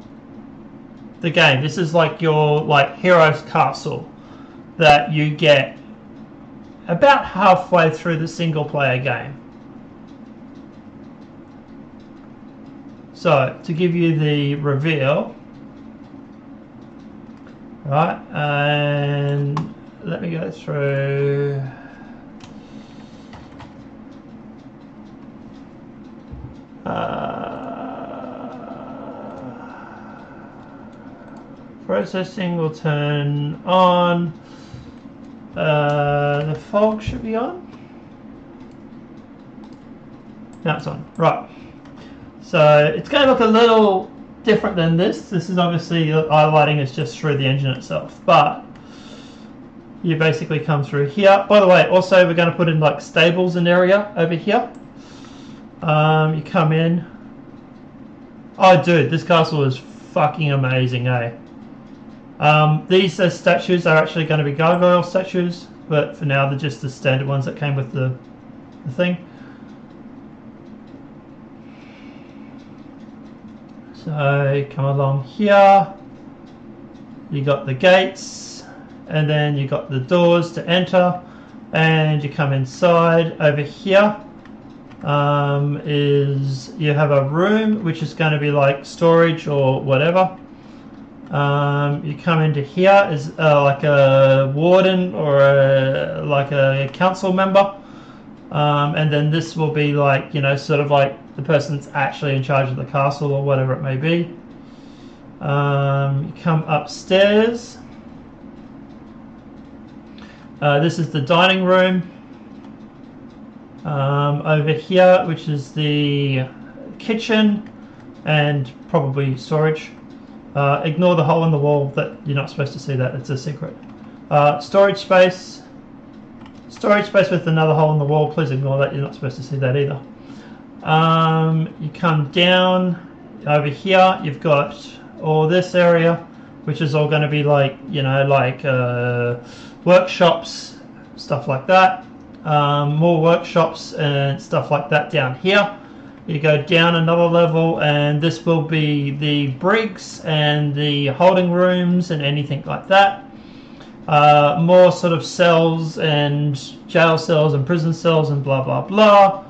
the game. This is like your hero's castle that you get about halfway through the single player game. So to give you the reveal, right, and let me go through. Processing will turn on. The fog should be on. Now it's on. Right. So it's going to look a little different than this. This is obviously eye lighting is just through the engine itself, but you basically come through here. By the way, also we're going to put in like stables and area over here. You come in. Oh, dude, this castle is fucking amazing, eh? These statues are actually going to be gargoyle statues, but for now they're just the standard ones that came with the thing. So come along here. You got the gates, and then you got the doors to enter, and you come inside. Over here is you have a room which is going to be like storage or whatever. You come into here is like a warden or like a council member, and then this will be like, you know, sort of like the person that's actually in charge of the castle or whatever it may be. You come upstairs. This is the dining room. Over here, which is the kitchen and probably storage. Ignore the hole in the wall, that you're not supposed to see that, it's a secret. Storage space, storage space with another hole in the wall. Please ignore that. You're not supposed to see that either. You come down over here. You've got all this area, which is all going to be like, you know, like workshops, stuff like that. More workshops and stuff like that down here. You go down another level, and this will be the brigs and the holding rooms and anything like that. More sort of cells and jail cells and prison cells and blah blah blah.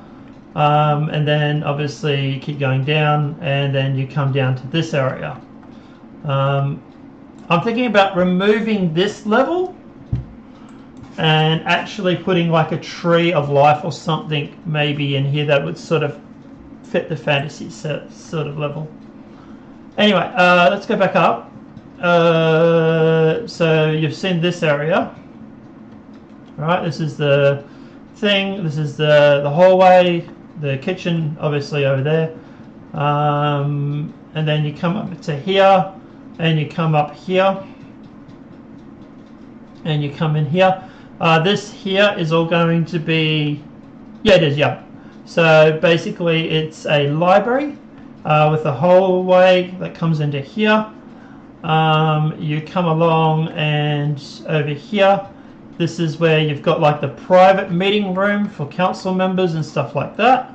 And then obviously you keep going down, and then you come down to this area. I'm thinking about removing this level and actually putting like a tree of life or something maybe in here that would sort of fit the fantasy sort of level. Anyway, let's go back up. So you've seen this area. Alright, this is the thing, this is the hallway, the kitchen obviously over there. And then you come up to here, and you come up here, and you come in here. This here is all going to be, yeah it is, yeah. So basically it's a library with a hallway that comes into here. You come along, and over here, this is where you've got like the private meeting room for council members and stuff like that.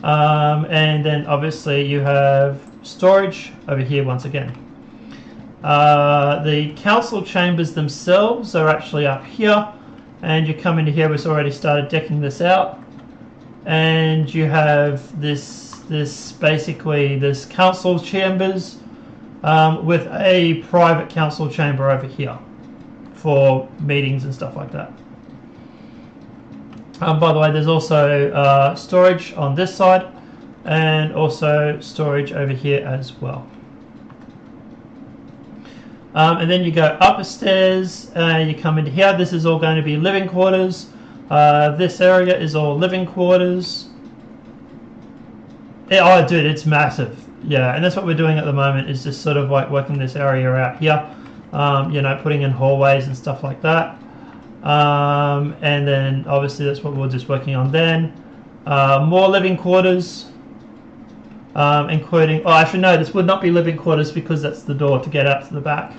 And then obviously you have storage over here once again. The council chambers themselves are actually up here, and you come into here. We've already started decking this out, and you have this basically this council chambers with a private council chamber over here for meetings and stuff like that. By the way, there's also storage on this side, and also storage over here as well. And then you go up the stairs, and you come into here. This is all going to be living quarters. This area is all living quarters. Oh, dude, it's massive. Yeah, and that's what we're doing at the moment, is just sort of like working this area out here. You know, putting in hallways and stuff like that. And then obviously that's what we're just working on then. More living quarters, including, oh actually no, this would not be living quarters because that's the door to get out to the back.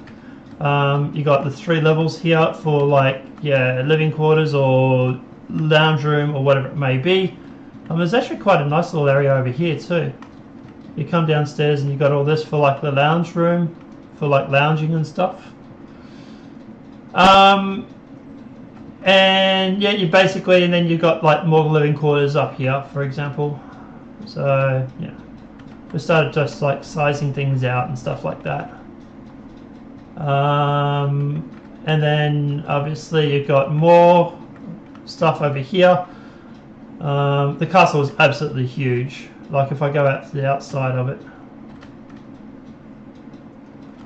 You got the 3 levels here for like, yeah, living quarters or lounge room or whatever it may be. There's actually quite a nice little area over here too. You come downstairs and you got all this for like the lounge room, for like lounging and stuff. And yeah, you basically, and then you got like more living quarters up here, for example. So yeah, we started just like sizing things out and stuff like that. And then obviously you've got more stuff over here. The castle is absolutely huge. Like if I go out to the outside of it.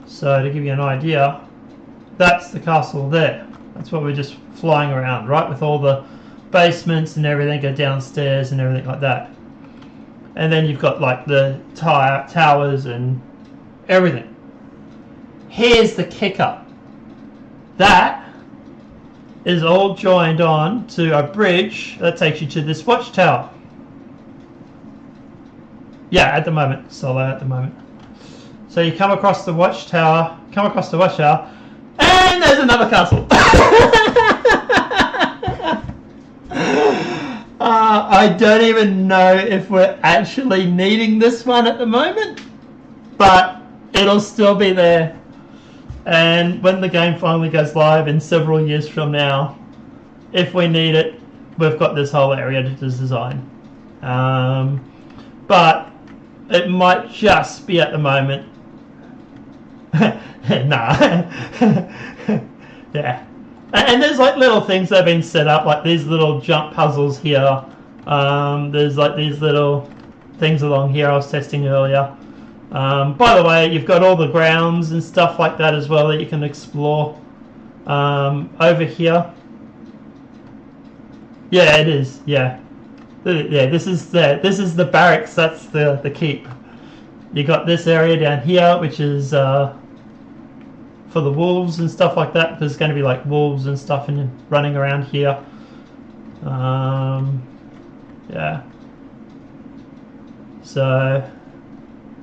So to give you an idea, that's the castle there. That's what we're just flying around, right? With all the basements and everything, go downstairs and everything like that. And then you've got like the towers and everything. Here's the kicker. That is all joined on to a bridge that takes you to this watchtower. Yeah, at the moment, solo at the moment. So you come across the watchtower, and there's another castle. I don't even know if we're actually needing this one at the moment, but it'll still be there. And when the game finally goes live in several years from now, if we need it, we've got this whole area to design. But it might just be at the moment. Nah. Yeah. And there's like little things that have been set up, like these little jump puzzles here. There's like these little things along here I was testing earlier. By the way, you've got all the grounds and stuff like that as well that you can explore. Over here. Yeah, it is. Yeah. Yeah, this is the barracks. That's the keep. You got this area down here, which is for the wolves and stuff like that. There's going to be like wolves and stuff running around here. Yeah. So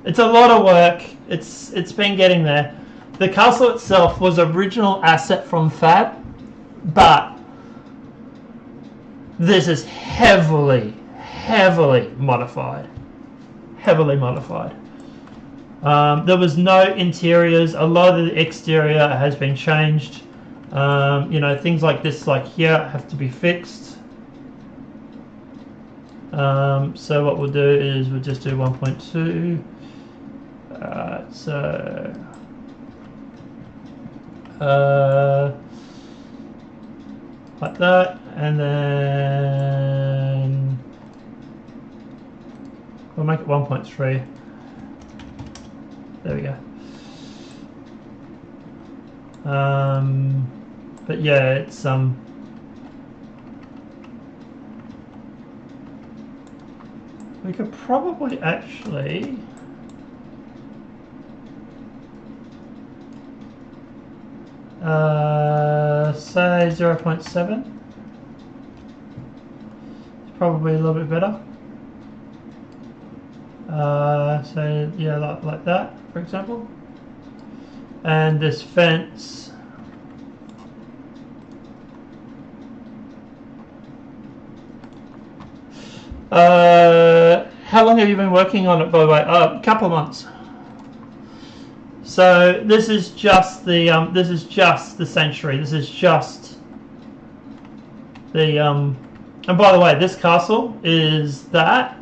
it's a lot of work. It's been getting there. The castle itself was an original asset from Fab, but this is heavily modified. Heavily modified. There was no interiors. A lot of the exterior has been changed. You know, things like this, like here, have to be fixed. So what we'll do is we'll just do 1.2. Like that, and then we'll make it 1.3. There we go. But yeah, it's we could probably actually say 0.7. It's probably a little bit better. So yeah, like that, for example. And this fence, how long have you been working on it, by the way? A couple of months. So this is just the sanctuary. This is just the and by the way, this castle is that,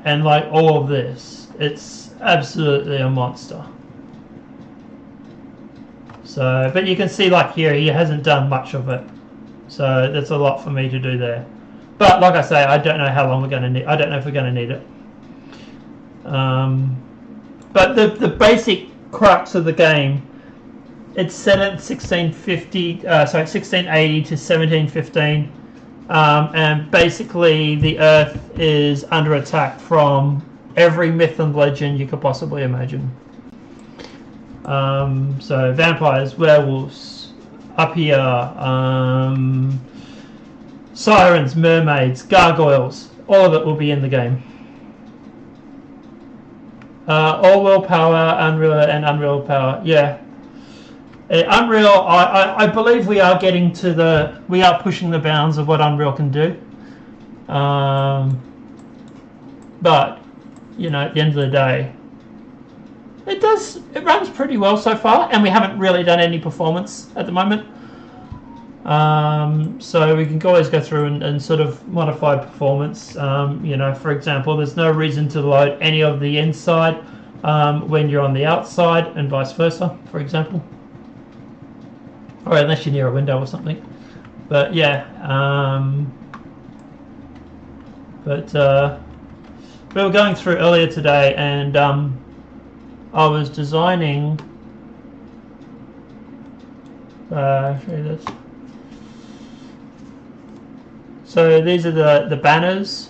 and like all of this. It's absolutely a monster. So, but you can see like here, he hasn't done much of it. So that's a lot for me to do there. But like I say, I don't know how long we're going to need. I don't know if we're going to need it. But the basic crux of the game, it's set at 1680 to 1715, and basically the Earth is under attack from every myth and legend you could possibly imagine. So vampires, werewolves, up here, sirens, mermaids, gargoyles, all of it will be in the game. All willpower, Unreal, and Unreal power. Yeah, Unreal. I believe we are getting to we are pushing the bounds of what Unreal can do. But you know, at the end of the day, it runs pretty well so far, and we haven't really done any performance at the moment. So we can always go through and sort of modify performance. You know, for example, there's no reason to load any of the inside when you're on the outside, and vice versa, for example. Or unless you're near a window or something. But yeah, we were going through earlier today, and I was designing. Show you this. So these are the banners.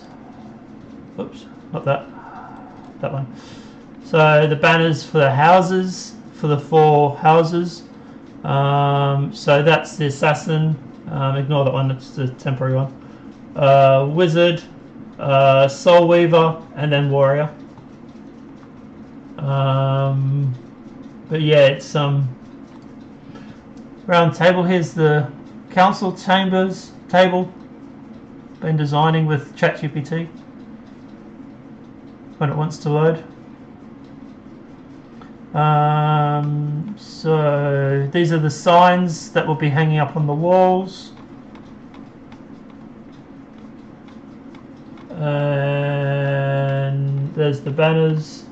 Oops, not that. That one. So the banners for the houses, for the 4 houses. So that's the assassin. Ignore that one, it's the temporary one. Wizard, Soul Weaver, and then warrior. But yeah, it's round table. Here's the council chambers table. Been designing with ChatGPT when it wants to load. So these are the signs that will be hanging up on the walls. And there's the banners.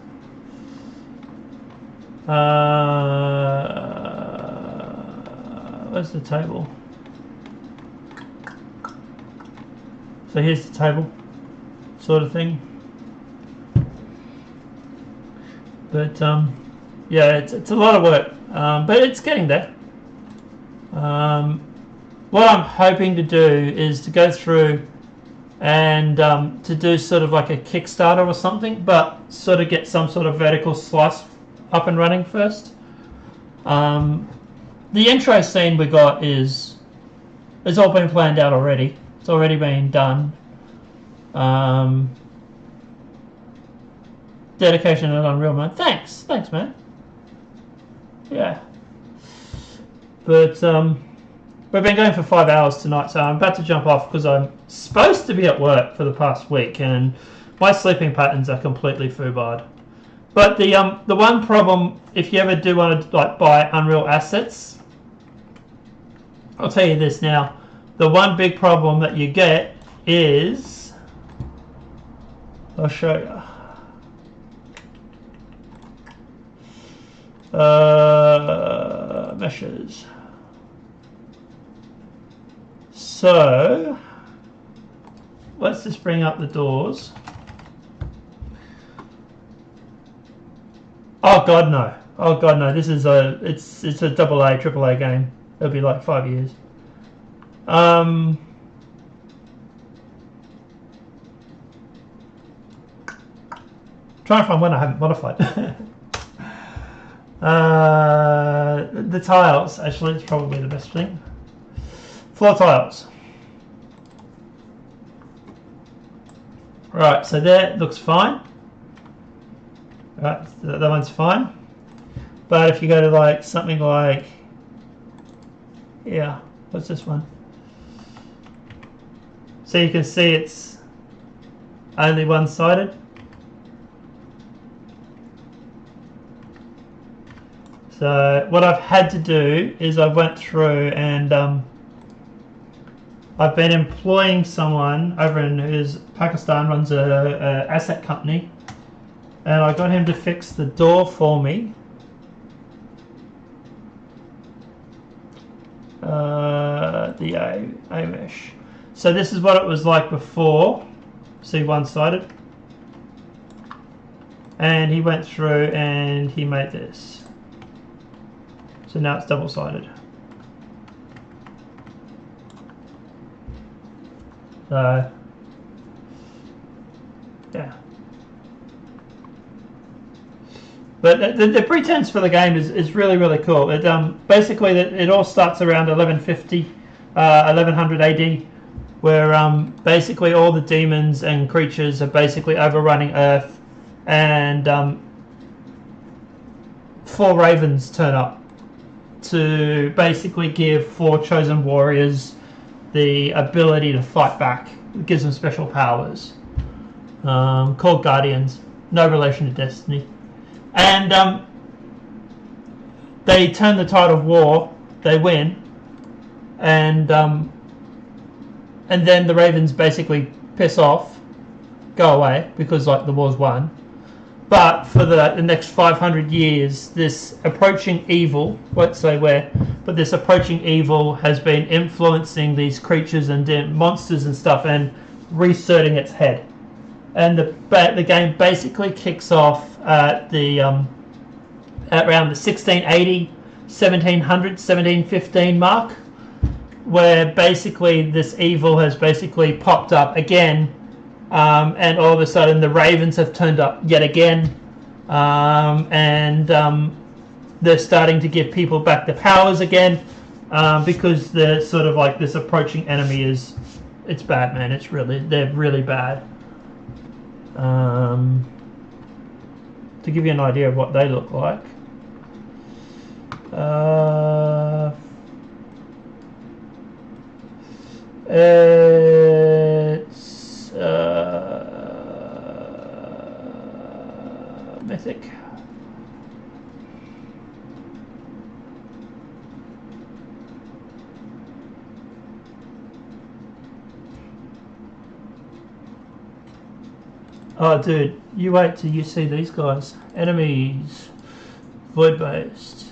Where's the table? So here's the table, sort of thing. But yeah, it's a lot of work, but it's getting there. What I'm hoping to do is to go through and to do sort of like a Kickstarter or something, but sort of get some sort of vertical slice up and running first. The intro scene we got is all been planned out already. It's already been done. Dedication and Unreal, man. Thanks, man. Yeah. But we've been going for 5 hours tonight, so I'm about to jump off because I'm supposed to be at work for the past week, and my sleeping patterns are completely foobarred. But the one problem, if you ever do want to like buy Unreal assets, I'll tell you this now. The one big problem that you get is, I'll show you. Meshes. So let's just bring up the doors. Oh god no. Oh god no. This is it's a AA, AAA game. It'll be like 5 years. Trying to find one I haven't modified. The tiles, actually, it's probably the best thing. Floor tiles. Right, so there, looks fine. Right, that one's fine. But if you go to like something like, yeah, what's this one? So you can see it's only one-sided. So what I've had to do is I went through and I've been employing someone over in Pakistan, runs a asset company, and I got him to fix the door for me. The A-mesh. So this is what it was like before. See, one-sided. And he went through and he made this. So now it's double-sided. So, yeah. But the pretense for the game is really, really cool. It basically it all starts around 1150, 1100 AD, where basically all the demons and creatures are basically overrunning Earth, and 4 ravens turn up to basically give 4 chosen warriors the ability to fight back. It gives them special powers, called Guardians, no relation to Destiny. And they turn the tide of war, they win, and then the ravens basically piss off, go away, because like the war's won. But for the next 500 years, this approaching evil, won't say where, but this approaching evil has been influencing these creatures and monsters and stuff and resetting its head. And the game basically kicks off at around the 1680, 1700, 1715 mark, where basically this evil has basically popped up again. And all of a sudden the ravens have turned up yet again, and they're starting to give people back their powers again, because they're sort of like this approaching enemy it's bad, man. They're really bad. To give you an idea of what they look like, it's mythic. Oh, dude, you wait till you see these guys. Enemies, void-based.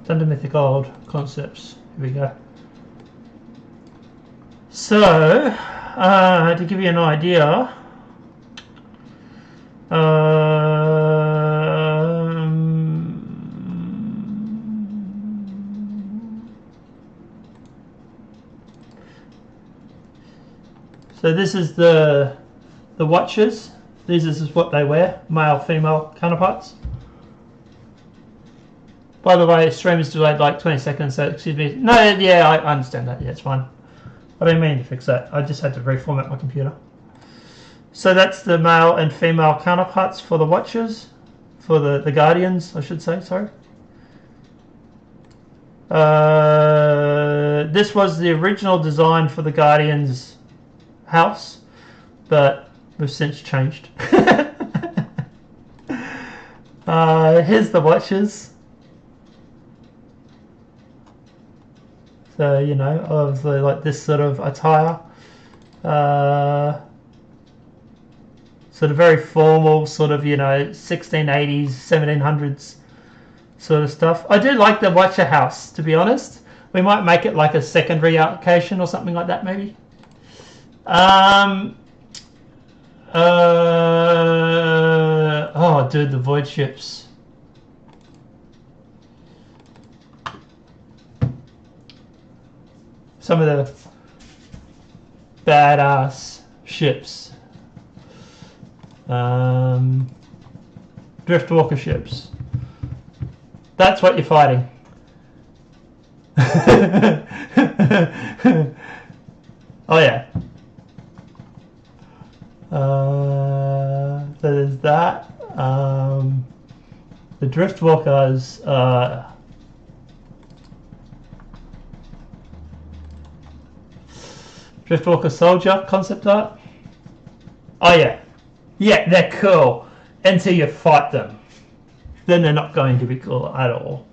Thunder Mythic Old concepts. Here we go. So, to give you an idea, So this is the Watchers. This is what they wear, male, female counterparts. By the way, stream is delayed like 20 seconds, so excuse me. No, yeah, I understand that. Yeah, it's fine. I didn't mean to fix that. I just had to reformat my computer. So that's the male and female counterparts for the Watchers, for the Guardians, I should say. Sorry. This was the original design for the Guardians house, but we've since changed. Here's the Watchers. So, you know, obviously like this sort of attire. Sort of very formal, sort of, you know, 1680s, 1700s sort of stuff. I do like the Watcher house, to be honest. We might make it like a secondary application or something like that, maybe. Oh, dude, the Void ships. Some of the badass ships. Driftwalker ships. That's what you're fighting. Oh yeah. So there's that. The Driftwalkers. Driftwalker soldier concept art. Oh yeah. Yeah, they're cool until you fight them. Then they're not going to be cool at all.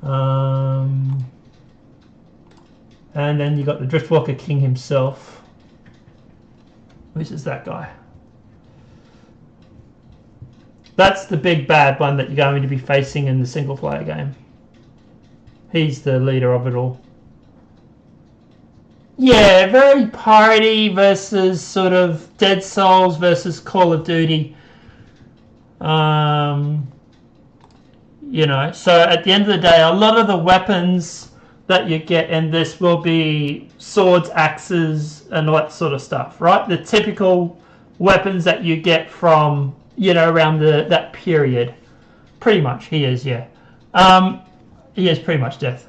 And then you got the Driftwalker King himself, which is that guy. That's the big bad one that you're going to be facing in the single player game. He's the leader of it all. Yeah, very piratey versus sort of Dead Souls versus Call of Duty. You know, so at the end of the day, a lot of the weapons that you get in this will be swords, axes, and all that sort of stuff, right? The typical weapons that you get from, you know, around that period. Pretty much, he is, yeah. He is pretty much death.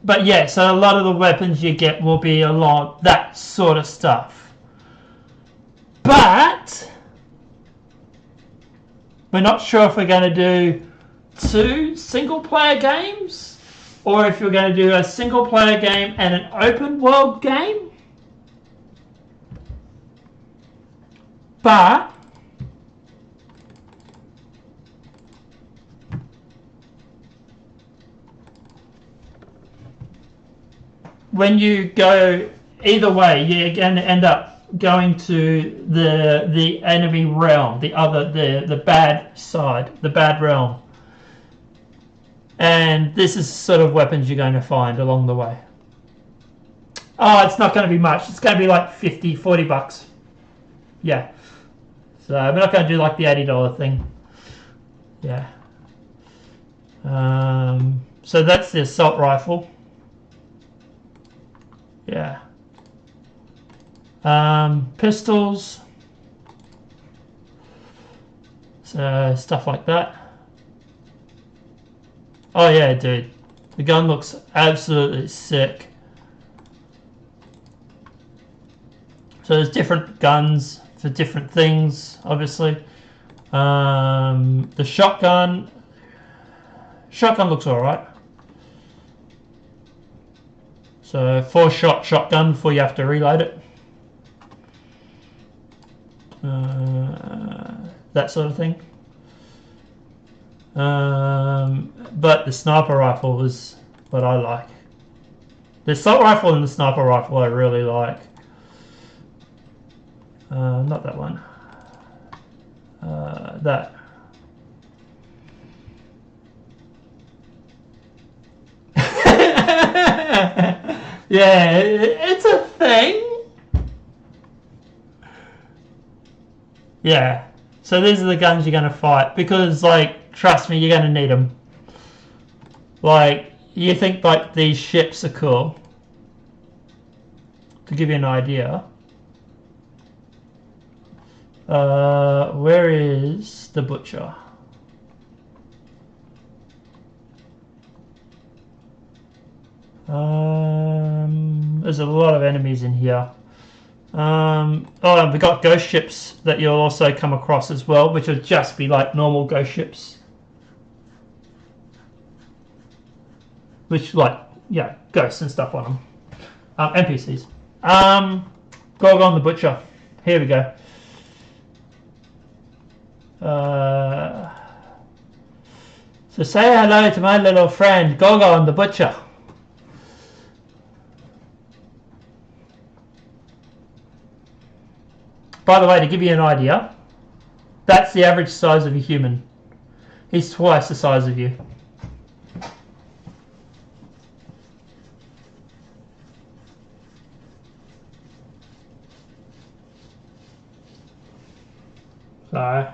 But yeah, so a lot of the weapons you get will be a lot that sort of stuff. But we're not sure if we're going to do 2 single-player games, or if you're going to do a single-player game and an open-world game. But when you go either way, you're going to end up going to the enemy realm, the bad side, the bad realm. And this is sort of weapons you're going to find along the way. Oh, it's not going to be much. It's going to be like 50, 40 bucks. Yeah. So we're not going to do like the $80 thing. Yeah. So that's the assault rifle. Yeah. Pistols. So stuff like that. Oh yeah, dude. The gun looks absolutely sick. So there's different guns for different things, obviously. The shotgun looks alright. So 4-shot shotgun before you have to reload it. That sort of thing. But the sniper rifle is what I like. The assault rifle and the sniper rifle I really like. Not that one. That. Yeah, it's a thing. Yeah. So these are the guns you're going to fight because, like, trust me, you're going to need them. Like, you think, like, these ships are cool. To give you an idea, Where is the butcher? There's a lot of enemies in here. Oh, we got ghost ships that you'll also come across as well, which will just be like normal ghost ships. Which, like, yeah, ghosts and stuff on them. NPCs. Gorgon the Butcher. Here we go. So say hello to my little friend, Gorgon the Butcher. By the way, to give you an idea, that's the average size of a human. He's twice the size of you. So,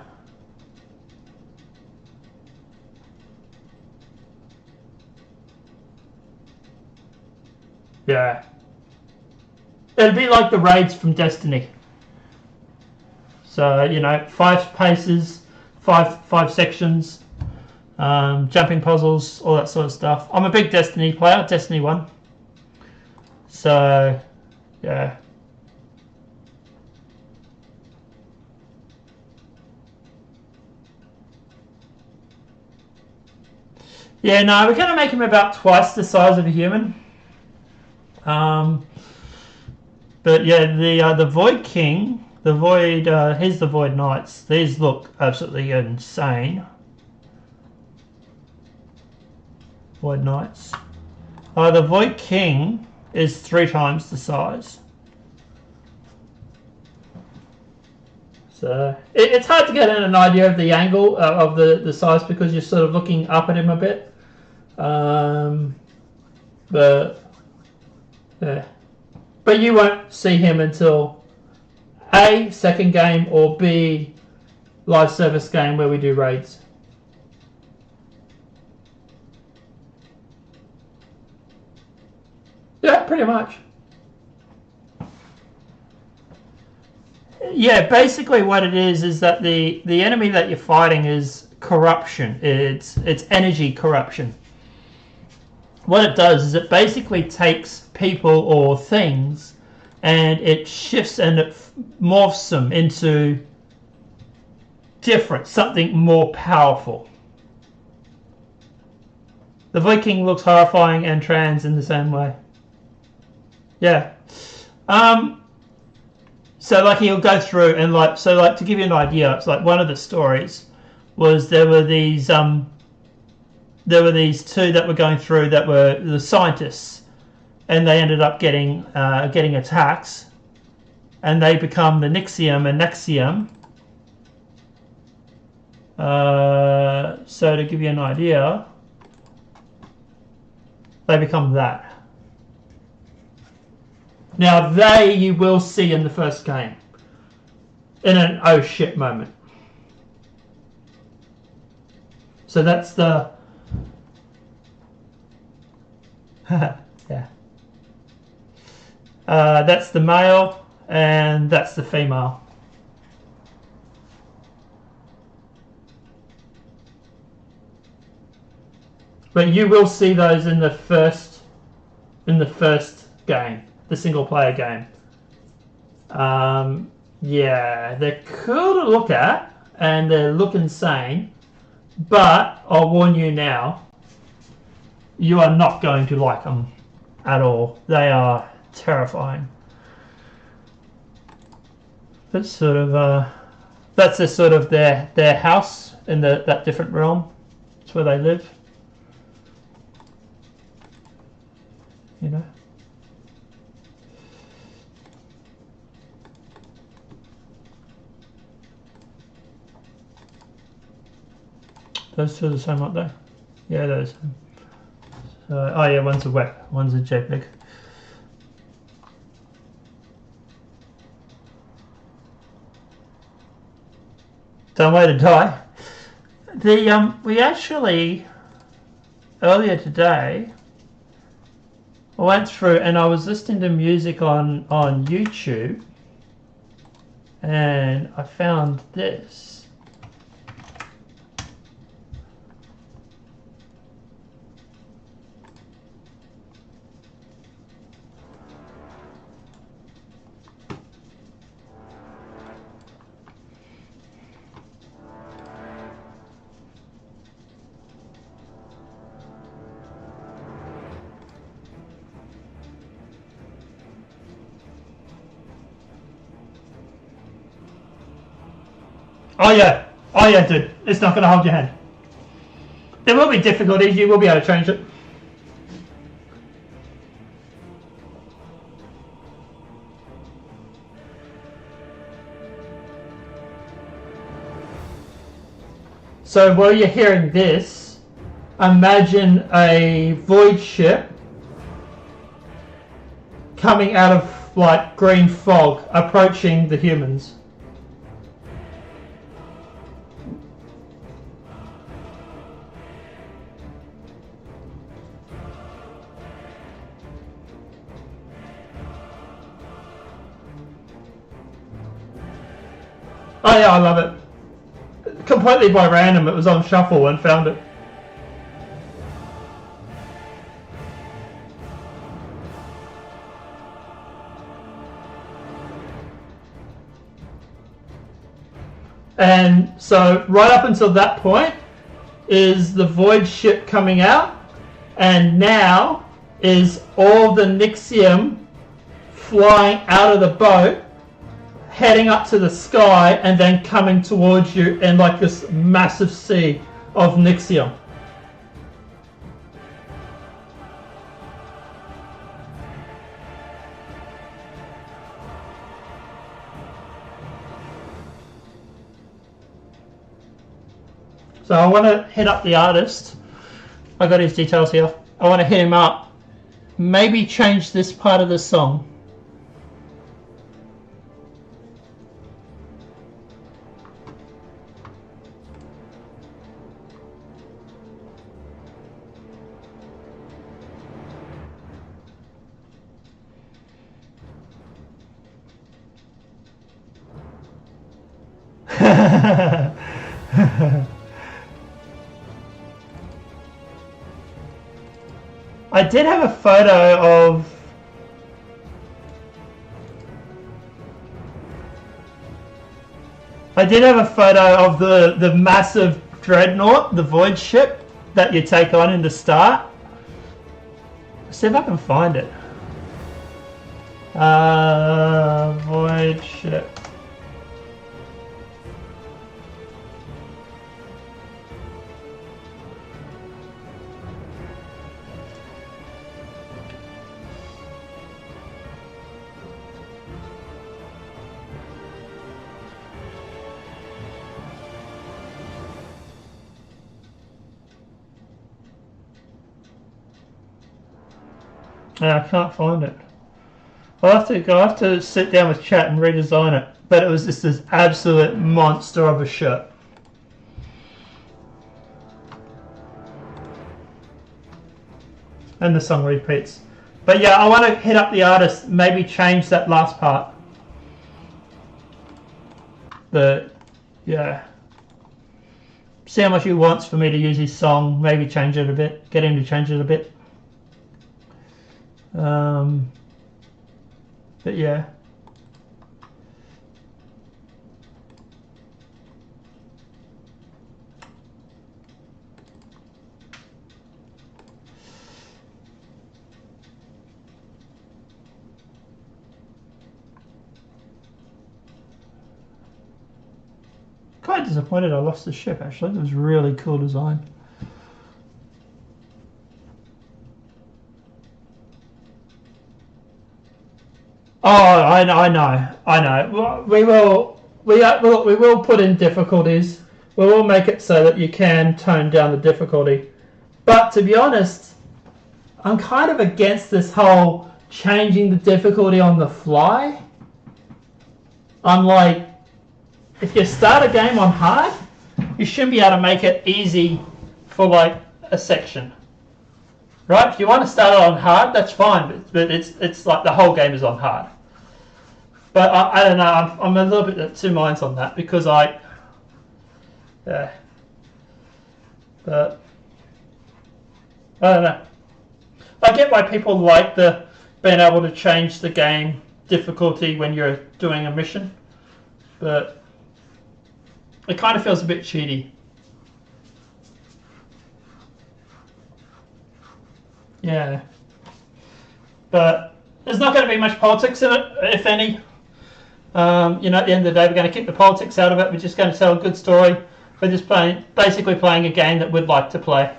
yeah. It'll be like the raids from Destiny. So, you know, 5 paces, five sections, jumping puzzles, all that sort of stuff. I'm a big Destiny player, Destiny 1. So, yeah. Yeah, no, we're going to make him about twice the size of a human. But yeah, the Void King, the Void, here's the Void Knights. These look absolutely insane. Void Knights. The Void King is 3 times the size. So it's hard to get an idea of the angle of the size because you're sort of looking up at him a bit. But you won't see him until A, second game, or B, live service game where we do raids. Yeah, pretty much. Yeah, basically what it is that the enemy that you're fighting is corruption. It's energy corruption. What it does is it basically takes people or things and it shifts and it morphs them into something more powerful. The Viking looks horrifying and trans in the same way. Yeah. So like he'll go through and like to give you an idea, it's like one of the stories was there were these 2 that were going through that were the scientists, and they ended up getting attacks, and they become the Nixium and Nexium. So to give you an idea, they become that. Now they you will see in the first game in an oh shit moment. So that's the yeah. That's the male and that's the female. But you will see those in the first game, the single player game. Yeah, they're cool to look at and they look insane, but I'll warn you now, you are not going to like them at all. They are terrifying. That's sort of that's a sort of their house in that different realm. It's where they live. You know. Those 2 are the same, aren't they? Yeah, they're the same. Oh yeah, one's a web, one's a JPEG. Don't wait to die. We actually earlier today I went through and I was listening to music on YouTube, and I found this. Oh yeah, dude. It's not going to hold your hand. There will be difficulties. You will be able to change it. So while you're hearing this, imagine a void ship coming out of like green fog approaching the humans. Oh yeah, I love it. Completely by random, it was on shuffle and found it. And so right up until that point is the void ship coming out, and now is all the Nixium flying out of the boat, heading up to the sky, and then coming towards you in like this massive sea of Nixium. So I want to hit up the artist. I got his details here. I want to hit him up. Maybe change this part of the song. I did have a photo of the massive dreadnought, the void ship that you take on in the start. Let's see if I can find it. Void ship. I can't find it. I'll have to sit down with chat and redesign it. But it was just this absolute monster of a ship. And the song repeats. But yeah, I want to hit up the artist, maybe change that last part. But yeah. See how much he wants for me to use his song, maybe change it a bit, get him to change it a bit. But yeah. Quite disappointed I lost the ship actually. It was really cool design. Oh, I know. We will put in difficulties. We will make it so that you can tone down the difficulty. But to be honest, I'm kind of against this whole changing the difficulty on the fly. I'm like, if you start a game on hard, you shouldn't be able to make it easy for like a section. Right? If you want to start it on hard, that's fine, but it's like the whole game is on hard. But I don't know. I'm a little bit at two minds on that because yeah. But I don't know. I get why people like the being able to change the game difficulty when you're doing a mission, but it kind of feels a bit cheaty. Yeah. But there's not going to be much politics in it, if any. You know, at the end of the day, we're going to keep the politics out of it. We're just going to tell a good story. We're just basically playing a game that we'd like to play,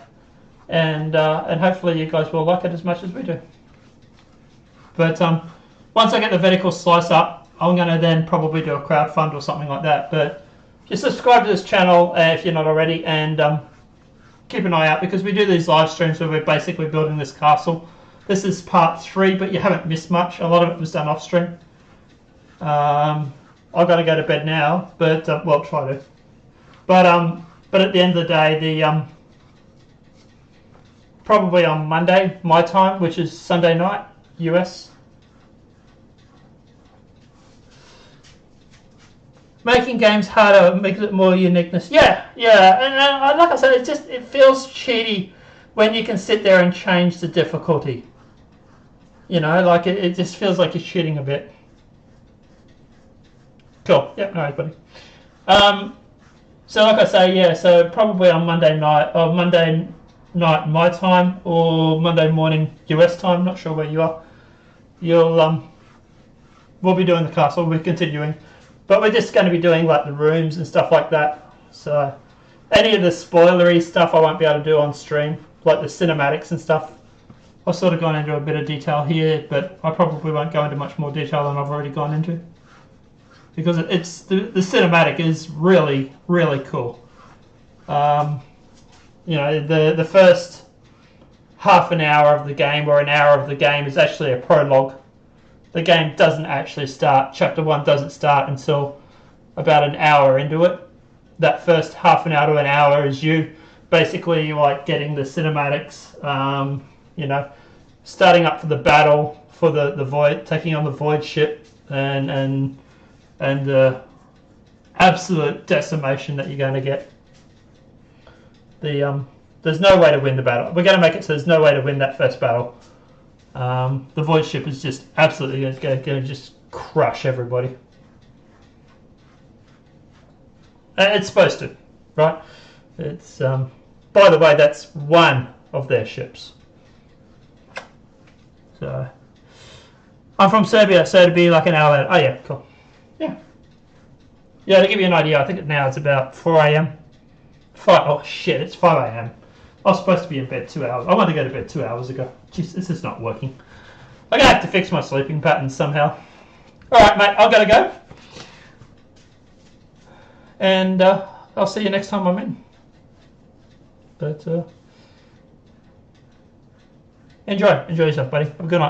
and hopefully you guys will like it as much as we do. But once I get the vertical slice up, I'm going to then probably do a crowdfund or something like that. But just subscribe to this channel if you're not already, and keep an eye out because we do these live streams where we're basically building this castle. This is part 3, but you haven't missed much. A lot of it was done off stream. I've got to go to bed now, but well, try to. But at the end of the day, probably on Monday my time, which is Sunday night US. Making games harder makes it more uniqueness. Yeah, and like I said, it feels cheaty when you can sit there and change the difficulty. You know, like it just feels like you're cheating a bit. Cool. Yep, no worries, buddy. So like I say, yeah, so probably on Monday night my time or Monday morning US time, not sure where you are. We'll be doing the castle, we're continuing. But we're just going to be doing like the rooms and stuff like that. So any of the spoilery stuff I won't be able to do on stream, like the cinematics and stuff. I've sort of gone into a bit of detail here, but I probably won't go into much more detail than I've already gone into. Because it's the cinematic is really, really cool. You know, the first half an hour of the game or an hour of the game is actually a prologue. The game doesn't actually start. Chapter 1 doesn't start until about an hour into it. That first half an hour to an hour is you basically like getting the cinematics. You know, starting up for the battle for the Void, taking on the Void ship, and the absolute decimation that you're going to get. There's no way to win the battle. We're going to make it so there's no way to win that first battle. The Void ship is just absolutely going to just crush everybody. It's supposed to, right? It's by the way, that's one of their ships. So I'm from Serbia, so it'd be like an hour. Oh yeah, cool. Yeah, to give you an idea, I think now it's about 4 a.m. Oh shit, it's 5 a.m. I was supposed to be in bed 2 hours. I wanted to go to bed 2 hours ago. Jeez, this is not working. I'm going to have to fix my sleeping patterns somehow. Alright, mate, I've got to go. And I'll see you next time I'm in. But enjoy yourself, buddy. Have a good night.